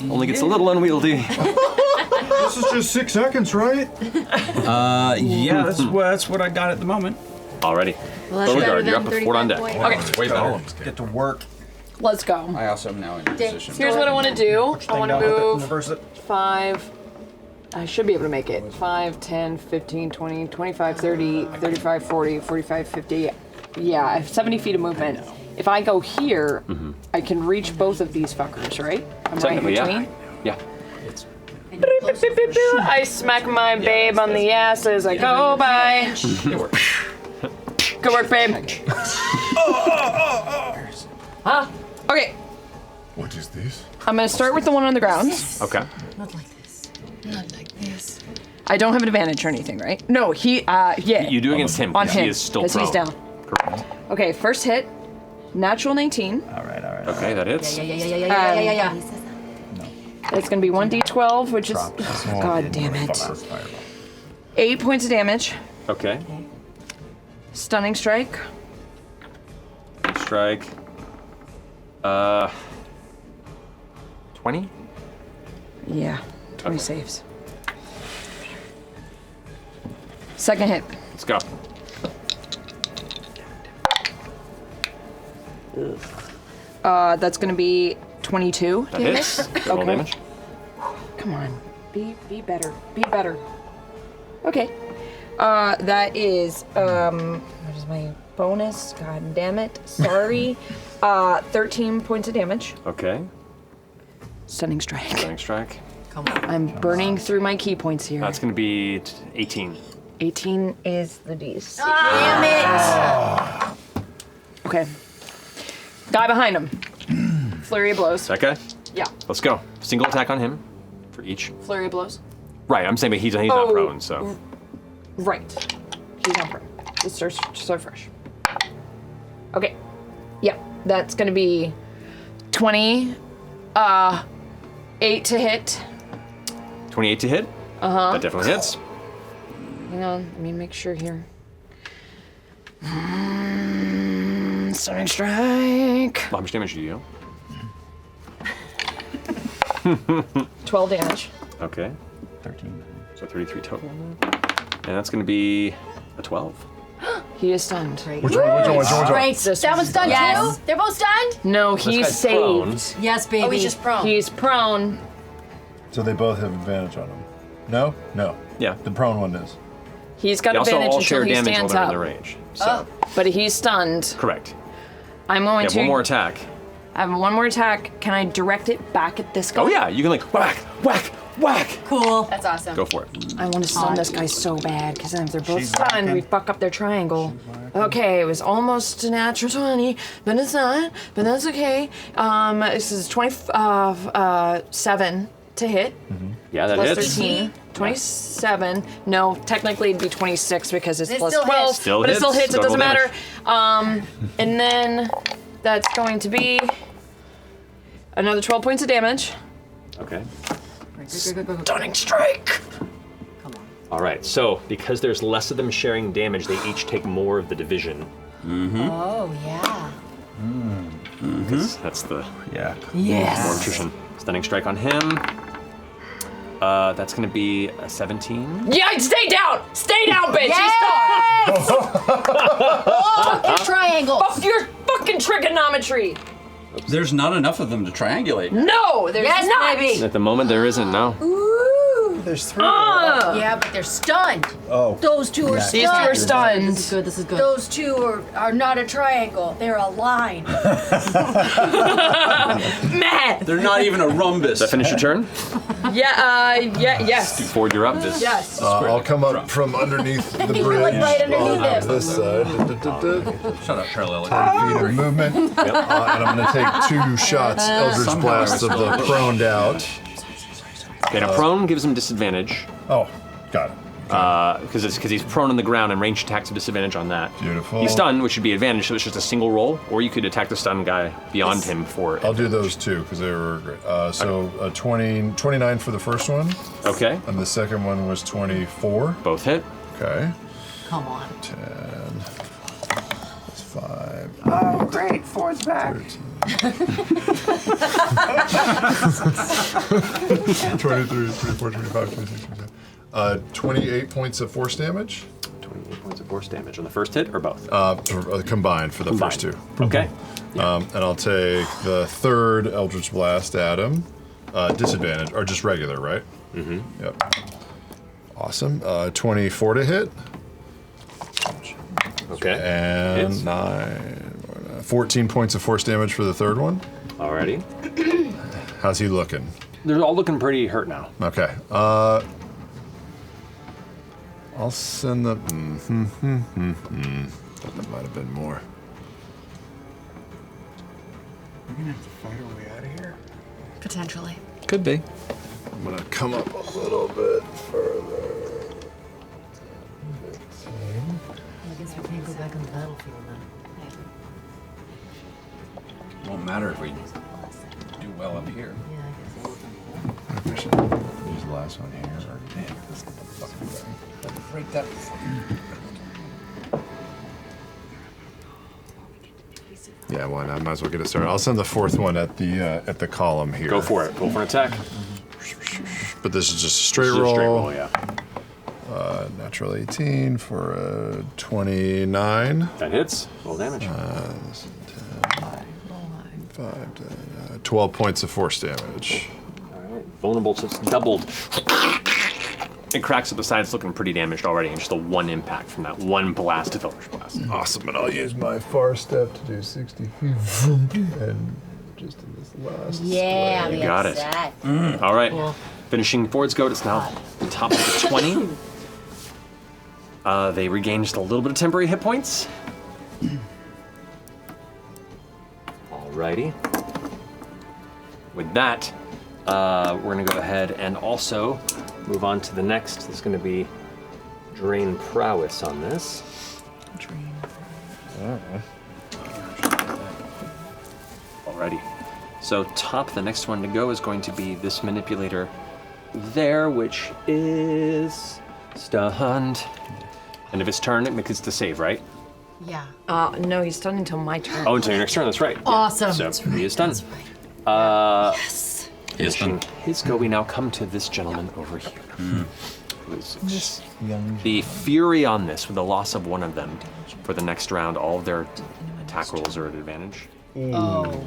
And Only gets a little unwieldy. This is just 6 seconds, right? yeah, that's what I got at the moment. Alrighty. Well, that's Beauregard, better you're than up with 4 on deck. 35 Okay, it's way better. Get to work. Let's go. I also am now in position. Here's what I want to do. I want to move Reverse it. 5. I should be able to make it. 5, 10, 15, 20, 25, 30, 35, 40, 45, 50. Yeah, I have 70 feet of movement. If I go here, I can reach both of these fuckers, right? I'm right in Technically, between. yeah. I smack my babe on the ass as I go by. Good work, babe. Huh? Okay, What is this? I'm gonna start with the one on the ground. Okay. Not like this. Not like this. I don't have an advantage or anything, right? No, yeah. You do against him On because him, he is still because prone. he's down. Correct. Okay, first hit, natural 19. All right. Okay, that hits. Yeah. It's gonna be 1d12, which is. God damn it. 8 points of damage. Okay. Stunning strike. Strike. 20? Yeah, 20 saves. Second hit. Let's go. That's gonna be 22 That damage. hits. Good roll damage. Come on, be better, be better. Okay. That is what is my bonus? God damn it! Sorry. 13 points of damage. Okay. Stunning strike. Stunning strike. Come on. I'm burning through my key points here. That's going to be 18. 18 is the DC. Damn it! Okay. Guy behind him. Flurry of blows. That guy? Yeah. Let's go. Single attack on him for each. Flurry of blows. Right, I'm saying but he's not prone, so. Right. He's not prone. Let's start fresh. Okay. Yeah, that's gonna be 20. 8 to hit. 28 to hit? Uh-huh. That definitely hits. Hang on, let me make sure here. Stunning strike. How much damage do you deal? 12 damage. Okay. 13. So 33 total. And that's going to be a 12. He is stunned. Which one? Great. That one's done Yes. too? They're both stunned? No, This he's guy's prone. saved. Yes, baby. Oh, he's just prone. He's prone. So they both have advantage on them. No? No. Yeah. The prone one is. He's got They also advantage all until share he damage while stands they're up. in the range. So, But he's stunned. correct. I'm going You to. have one more attack. I have one more attack. Can I direct it back at this guy? Oh, yeah. You can, like, whack, whack, whack. Cool. That's awesome. Go for it. I want to stun this guy so bad because then if they're both She's stunned, whacking. we fuck up their triangle. Okay, it was almost a natural 20, but it's not. But that's okay. This is 27 to hit. Yeah, that Plus hits. 13. 27. No, technically it'd be 26 because it's It plus still 12. hits. Still but it still hits. hits. It Double doesn't damage. matter. And then that's going to be another 12 points of damage. Okay. Stunning strike. All right. So, because there's less of them sharing damage, they each take more of the division. Oh, yeah. That's the Yeah. more nutrition. Stunning strike on him. That's going to be a 17. Yeah, stay down! Stay down, bitch! Yes! He's Fuck your triangle! Fuck your fucking trigonometry! There's not enough of them to triangulate. No, there's not! Baby. At the moment, there isn't, no. There's 3. Yeah, but they're stunned. Oh. Those two are These stunned. two are stunned. This is good, this is good. Those two are not a triangle. They're a line. Mad! They're not even a rhombus. Does that finish your turn? Yes. Ford, you're up. This. Yes. I'll come up from underneath the You're bridge like right underneath on it. this side. Shut up, parallelism. 10 feet of movement. And I'm going to take 2 shots Eldritch Blast of the proned out. Okay, now prone gives him disadvantage. Oh, got it. Because he's prone on the ground and ranged attacks a disadvantage on that. Beautiful. He's stunned, which should be advantage, so it's just a single roll, or you could attack the stunned guy beyond him for it. I'll do those 2 because they were great. So 29 for the first one. Okay. And the second one was 24. Both hit. Okay. Come on. 10. That's 5. Oh, great. Ford's back. 23, 24, 25, 26, 27. 28 points of force damage. 28 points of force damage on the first hit, or both? Combined for the first 2. Okay. And I'll take the third Eldritch Blast at him. Disadvantage, or just regular, right? Mm-hmm. Yep. Awesome. 24 to hit. Okay. And Hits. 14 points of force damage for the third one. Alrighty. How's he looking? They're all looking pretty hurt now. Okay. I'll send the. Thought that might have been more. We're gonna have to fight our way out of here. Potentially. Could be. I'm gonna come up a little bit further. I guess we can't go back on the battlefield then. Won't matter if we do well up here. I should use the last one here. Damn, let's get the fucking thing. Right that. Yeah, why not? Might as well get it started. I'll send the fourth one at the column here. Go for it. Go for an attack. But this is just a straight This is roll. a straight roll, yeah. Natural 18 for a 29. That hits. Roll damage. 12 points of force damage. Alright. Vulnerable, so it's doubled. It cracks at the sides, looking pretty damaged already, and just the one impact from that one blast of Eldritch Blast. Awesome, and I'll use my far step to do 60 feet. And just in this last Yeah, square. You got it. All right. Cool. Finishing Ford's goat, it's now the top of the 20. They regain just a little bit of temporary hit points. Alrighty. With that, we're going to go ahead and also move on to the next. There's going to be Drain Prowess on this. Alrighty. So top, the next one to go is going to be this manipulator there, which is stunned. End of his turn, it makes it to save, right? Yeah. No, he's done until my turn. Oh, until your next turn, that's right. Awesome. So he is done. Yes. He is done. His go, we now come to this gentleman over here. Who is the fury on this, with the loss of one of them for the next round, all of their attack rolls are at advantage. Oh.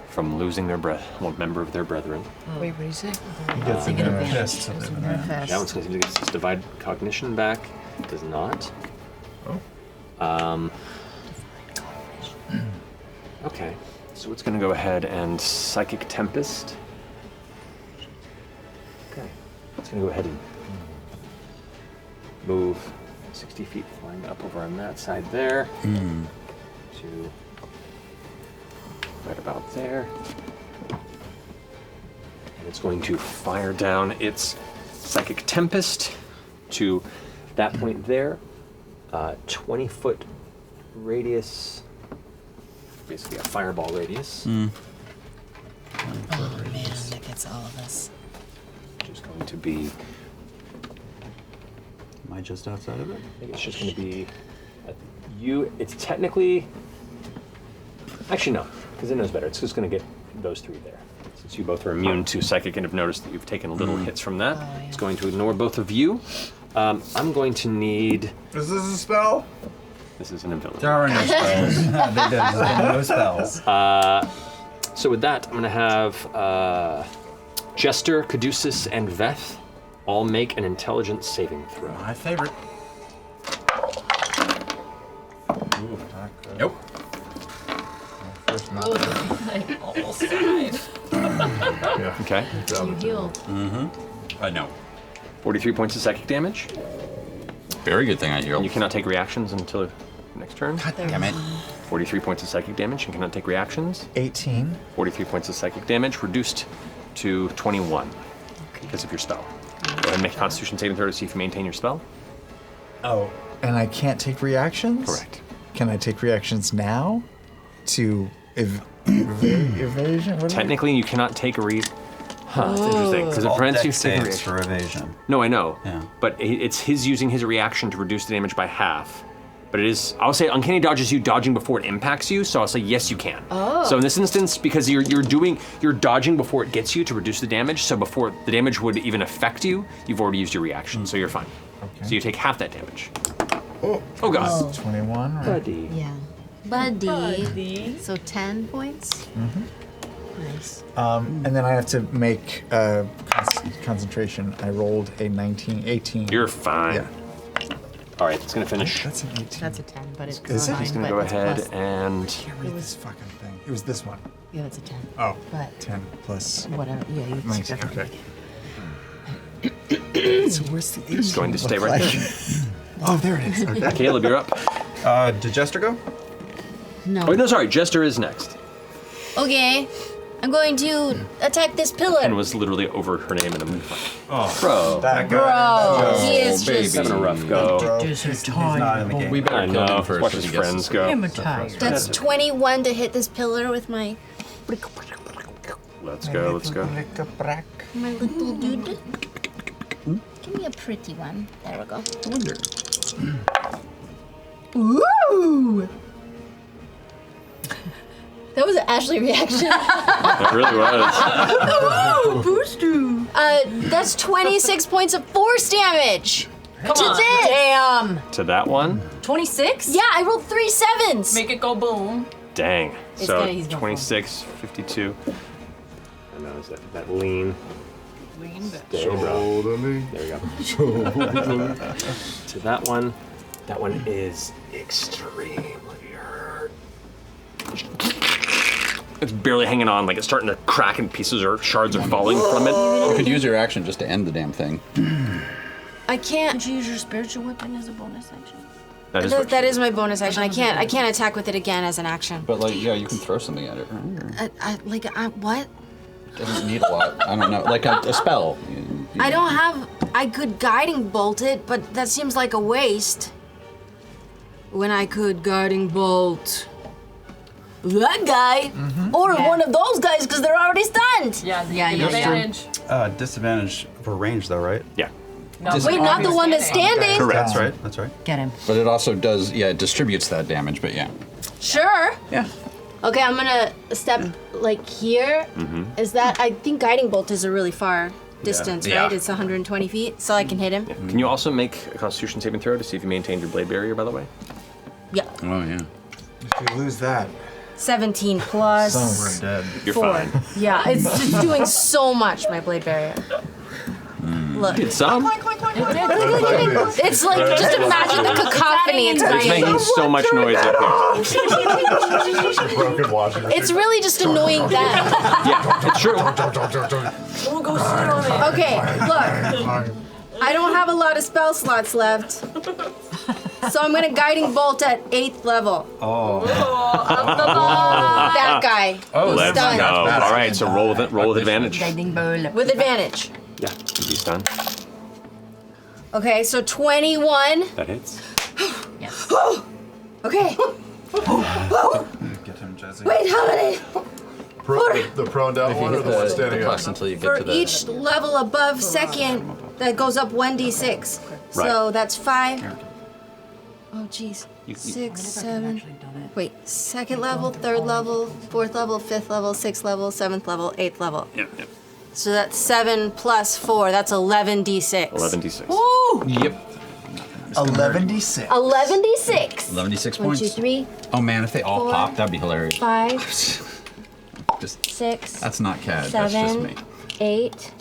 From losing their one member of their brethren. Wait, what do you say? He gets an advantage. That one's going to get his divide cognition back. Does not. Okay, so it's going to go ahead and Psychic Tempest. Okay, it's going to go ahead and move 60 feet, flying up over on that side there. To right about there. And it's going to fire down its Psychic Tempest to that point there. 20-foot radius, basically a fireball radius. Oh man, that gets all of us. Which is going to be. Am I just outside of it? I think it's just going to be. It's technically. Actually, no, because it knows better. It's just going to get those three there. since you both are immune to psychic and have noticed that you've taken little hits from that, it's going to ignore both of you. I'm going to need... Is this a spell? This is an ability. There are no spells. There's no spells. So with that, I'm going to have Jester, Caduceus, and Veth all make an intelligence saving throw. My favorite. Ooh, not good. Nope. I almost died. Okay. You healed. No. 43 points of psychic damage. Very good thing I healed. And you cannot take reactions until next turn. God damn it. 43 points of psychic damage and cannot take reactions. 18. 43 points of psychic damage, reduced to 21 because of your spell. Go ahead and make a Constitution saving throw to see if you maintain your spell. Oh, and I can't take reactions? Correct. Can I take reactions now to evasion? Technically, you cannot take a It's interesting because it All prevents you dex from taking a saves reaction. for evasion. No, I know. Yeah. But it's his using his reaction to reduce the damage by half. But it is, I'll say Uncanny Dodge is you dodging before it impacts you, so I'll say yes, you can. Oh. So in this instance, because you're dodging before it gets you to reduce the damage, so before the damage would even affect you, you've already used your reaction, so you're fine. Okay. So you take half that damage. Oh God. 21, right? Buddy. Yeah. Buddy. So 10 points? Nice. And then I have to make concentration. I rolled a 18. You're fine. Yeah. All right, it's gonna finish. That's an 18. That's a 10, but it's Is it? fine, He's gonna but go it's ahead plus- and... I can't read this fucking thing. It was this one. Yeah, it's a 10. Oh. But 10 plus... whatever. Yeah, you 19. definitely. Okay. So where's the 18? It's going to stay look right like? there. Oh, there it is. Okay. Caleb, you're up. Did Jester go? No. Oh, no, sorry, Jester is next. Okay. I'm going to attack this pillar. And was literally over her name in a movie. Oh, Bro. that Bro, guy. he is baby. just... Having a rough go. He's not in the game. We better I kill know. him first. Watch if his he gets friends to go. Hematite. That's 21 to hit this pillar with my... Let's go, let's go. My little dude. Give me a pretty one. There we go. Ooh! That was an Ashley reaction. It really was. Ooh, boost. That's 26 points of force damage. Come to on. this. Damn. To that one? 26? Yeah, I rolled 3 7s. Make it go boom. Dang. He's So gonna- he's gonna 26, 52. I know, is that lean? Lean bit. There you go. Totally. There we go. Totally. To that one is extremely hurt. It's barely hanging on, like it's starting to crack and pieces or shards are falling from it. You could use your action just to end the damn thing. I can't. Could you use your spiritual weapon as a bonus action? That is my bonus action. I can't attack with it again as an action. But like, yeah, you can throw something at it. Right? What? Doesn't need a lot. I don't know, like a spell. I don't have. I could guiding bolt it, but that seems like a waste. When I could guiding bolt that guy or one of those guys because they're already stunned. Yeah, advantage. Disadvantage for range, though, right? Yeah. No, Wait, not the one that's standing. Correct. That's right. That's right. Get him. But it also does, yeah, it distributes that damage, but yeah. Sure. Yeah. Okay, I'm gonna step like here. Is that? I think guiding bolt is a really far distance, Yeah. right? It's 120 feet, so I can hit him. Yeah. Can you also make a Constitution saving throw to see if you maintained your blade barrier, by the way? Yeah. Oh, yeah. If you lose that, 17 plus. we're dead. You're 4. fine. Yeah, it's just doing so much, my blade barrier. Look. Did some? It's like, just imagine the cacophony it's It's making creating. so much noise up here. Broken washing machine. It's really just annoying them. Yeah, it's true. We'll go sit on it. Okay, look. I don't have a lot of spell slots left. So I'm gonna guiding bolt at 8th level. Oh. That guy. Oh, Let's stunned. go. All right, so roll with advantage. Guiding bolt. With advantage. Yeah, he's stunned. Okay, so 21. That hits. Okay. Get him, Jesse. Wait, how many? The prone down one or the one standing up? Plus until you get For to the... each level above second, that goes up 1d6. So Right. that's 5. Oh, jeez. 6, 7. Wait, second level, third level, fourth level, fifth level, sixth level, seventh level, eighth level. Yep. So that's 7 plus 4. That's 11d6. 11d6. Woo! Yep. 11d6. 11d6. 11d6 1, points. 2, 3. Oh man, if they all 4, pop, that'd be hilarious. 5, Just 6. that's not CAD. That's just 7, me. 8,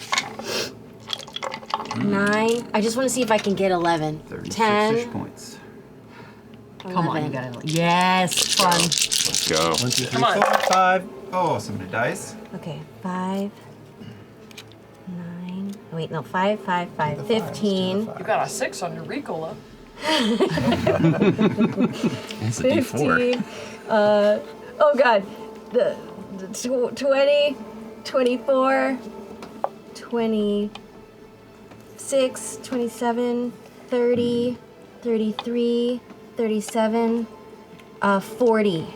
9. I just want to see if I can get 11. 10. Points. Come on, you gotta. Yes, fun. Let's go. 1, 2, 3, Come on. 4, 5. Oh, somebody dies. Okay, 5, 9. Wait, no, 5, 5, 5, 15. You got a 6 on your Riegel. It's a D4. 15. Oh god. The 20, 24, 26, 27, 30, 33, 37, 40.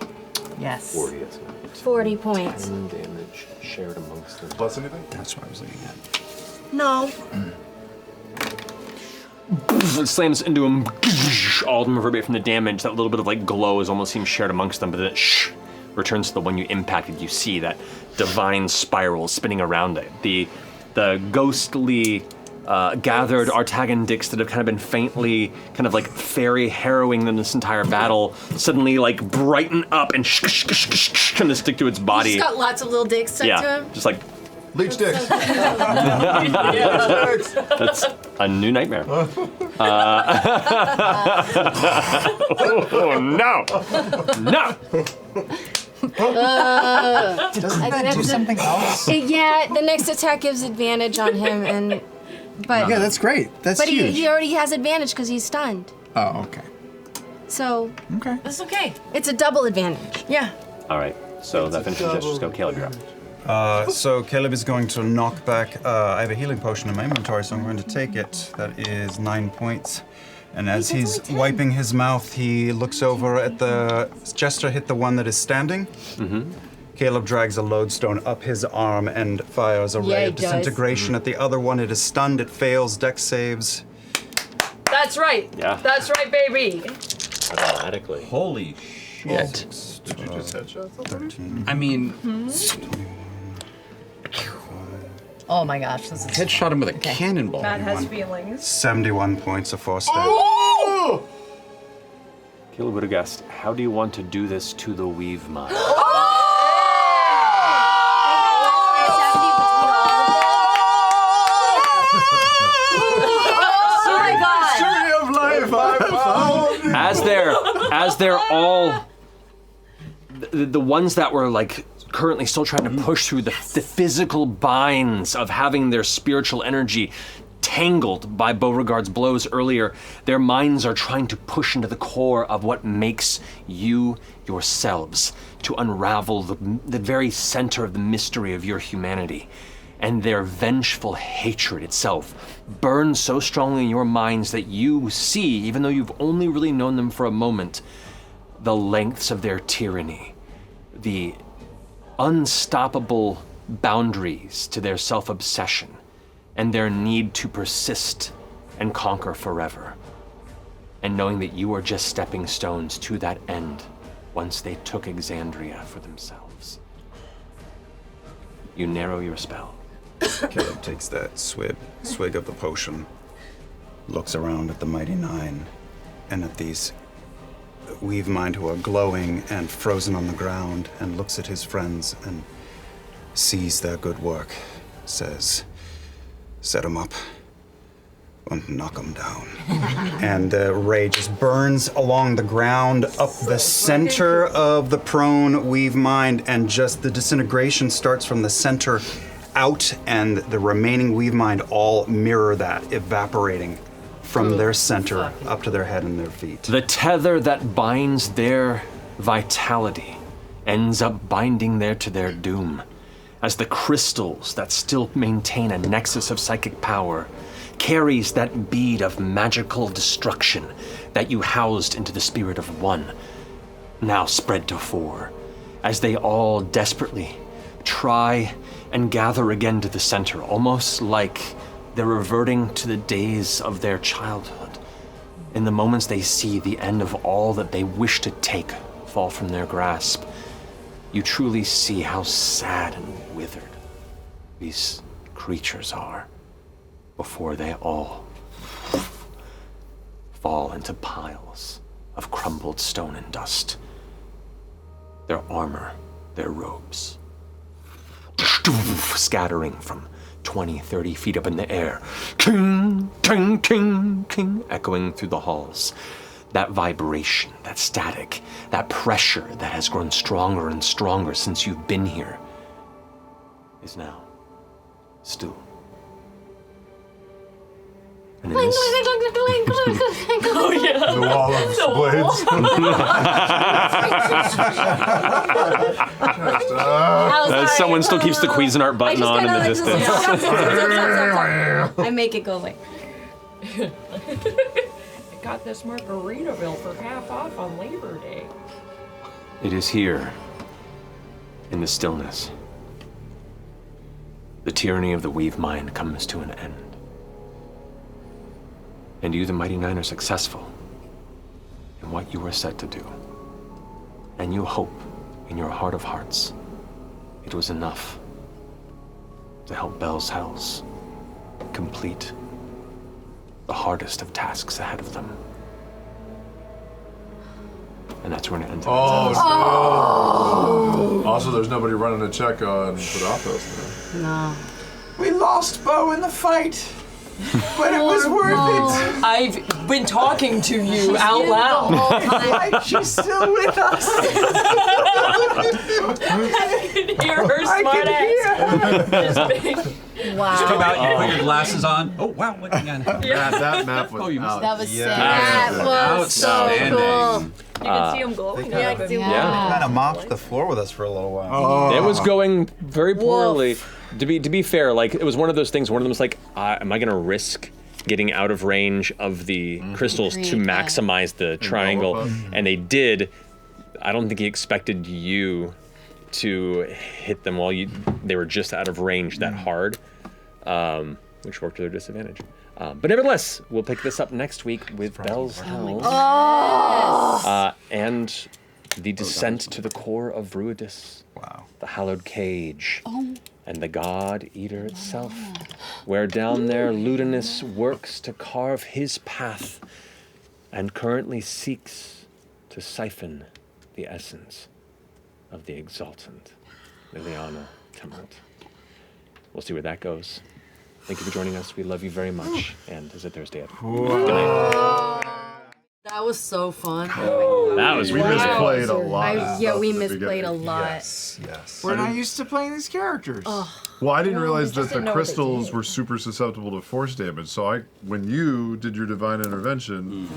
Yes. 40, that's not 40 points. 10 damage shared amongst them. Plus anything? That's what I was looking at. No. It slams into him. All of them reverberate from the damage. That little bit of like glow is almost seems shared amongst them, but then it returns to the one you impacted. You see that divine spiral spinning around it. The ghostly gathered Artagan-dicks that have kind of been faintly kind of like fairy harrowing them this entire battle suddenly like brighten up and kind of stick to its body. He's got lots of little dicks stuck to him. Just like leech dicks. That's a new nightmare. Oh no! No! Doesn't that do something else? Yeah, the next attack gives advantage on him, but Yeah, that's great. That's but huge. he already has advantage because he's stunned. Oh, okay. So Okay. That's okay. It's a double advantage. Yeah. All right, so that finishes Just go. Caleb, you're up. So Caleb is going to knock back. I have a healing potion in my inventory, so I'm going to take it. That is 9 points. And as he's wiping his mouth, he looks over at the Jester hit the one that is standing. Mm-hmm. Caleb drags a lodestone up his arm and fires a Yeah, ray he of does. disintegration at the other one. It is stunned. It fails. Dex saves. That's right. Yeah. That's right, baby. Automatically. Holy shit. Did you just headshot? 13. I mean, Oh my gosh, this is. headshot him with a cannonball. Matt has feelings. 71 points of force damage. Oh! Caleb would have guessed. How do you want to do this to the weave mine? Oh my god! Tree of life I found. As they're all the ones that were like currently still trying to push through the physical binds of having their spiritual energy tangled by Beauregard's blows earlier, their minds are trying to push into the core of what makes you yourselves, to unravel the very center of the mystery of your humanity. And their vengeful hatred itself burns so strongly in your minds that you see, even though you've only really known them for a moment, the lengths of their tyranny, the unstoppable boundaries to their self-obsession, and their need to persist and conquer forever. And knowing that you are just stepping stones to that end once they took Exandria for themselves. You narrow your spell. Caleb takes that swig of the potion, looks around at the Mighty Nein, and at these weave mind who are glowing and frozen on the ground, and looks at his friends and sees their good work, says, set them up and knock them down. And the ray just burns along the ground up the center of the prone weave mind, and just the disintegration starts from the center out, and the remaining weave mind all mirror that, evaporating from their center up to their head and their feet. The tether that binds their vitality ends up binding there to their doom, as the crystals that still maintain a nexus of psychic power carries that bead of magical destruction that you housed into the spirit of one, now spread to four, as they all desperately try and gather again to the center, almost like they're reverting to the days of their childhood. In the moments they see the end of all that they wish to take fall from their grasp, you truly see how sad and withered these creatures are before they all fall into piles of crumbled stone and dust. Their armor, their robes, scattering from 20, 30 feet up in the air. King, king, king, king, echoing through the halls. That vibration, that static, that pressure that has grown stronger and stronger since you've been here is now still. And in this, Oh, yeah. The wall of splits. someone still keeps the Cuisinart button on in the distance. I make it go away. I got this Margaritaville for half off on Labor Day. It is here, in the stillness, the tyranny of the Weave Mind comes to an end. And you, the Mighty Nein, are successful in what you were set to do. And you hope, in your heart of hearts, it was enough to help Bell's Hells complete the hardest of tasks ahead of them. And that's where we're going to end Oh, no. Also, there's nobody running a check on Pedopos now. No. We lost Bo in the fight, but it was worth it. I've been talking to you out loud. Like she's still with us. I can hear her smart ass. Just come out, you put your glasses on. Oh, wow, what hang on. That map was out. That was sick. That was so cool. You can see them glowing. Yeah, I can see them Yeah. Kind of mopped the floor with us for a little while. It was going very poorly. To be fair, like it was one of those things. One of them was like, am I going to risk getting out of range of the crystals to maximize the triangle? And they did. I don't think he expected you to hit them while they were just out of range that hard, which worked to their disadvantage. But nevertheless, we'll pick this up next week with Bell's Hells and the descent to the core of Ruidis. Wow. The hallowed cage. And the God Eater itself, where down there Ludinus works to carve his path and currently seeks to siphon the essence of the exultant Liliana Tumult. We'll see where that goes. Thank you for joining us. We love you very much. And is it Thursday yet? Good night. That was so fun. That was We misplayed a lot. We misplayed a lot. Yes. We're not used to playing these characters. Well, I didn't realize just that the didn't know what they crystals did. were super susceptible to force damage. So when you did your divine intervention,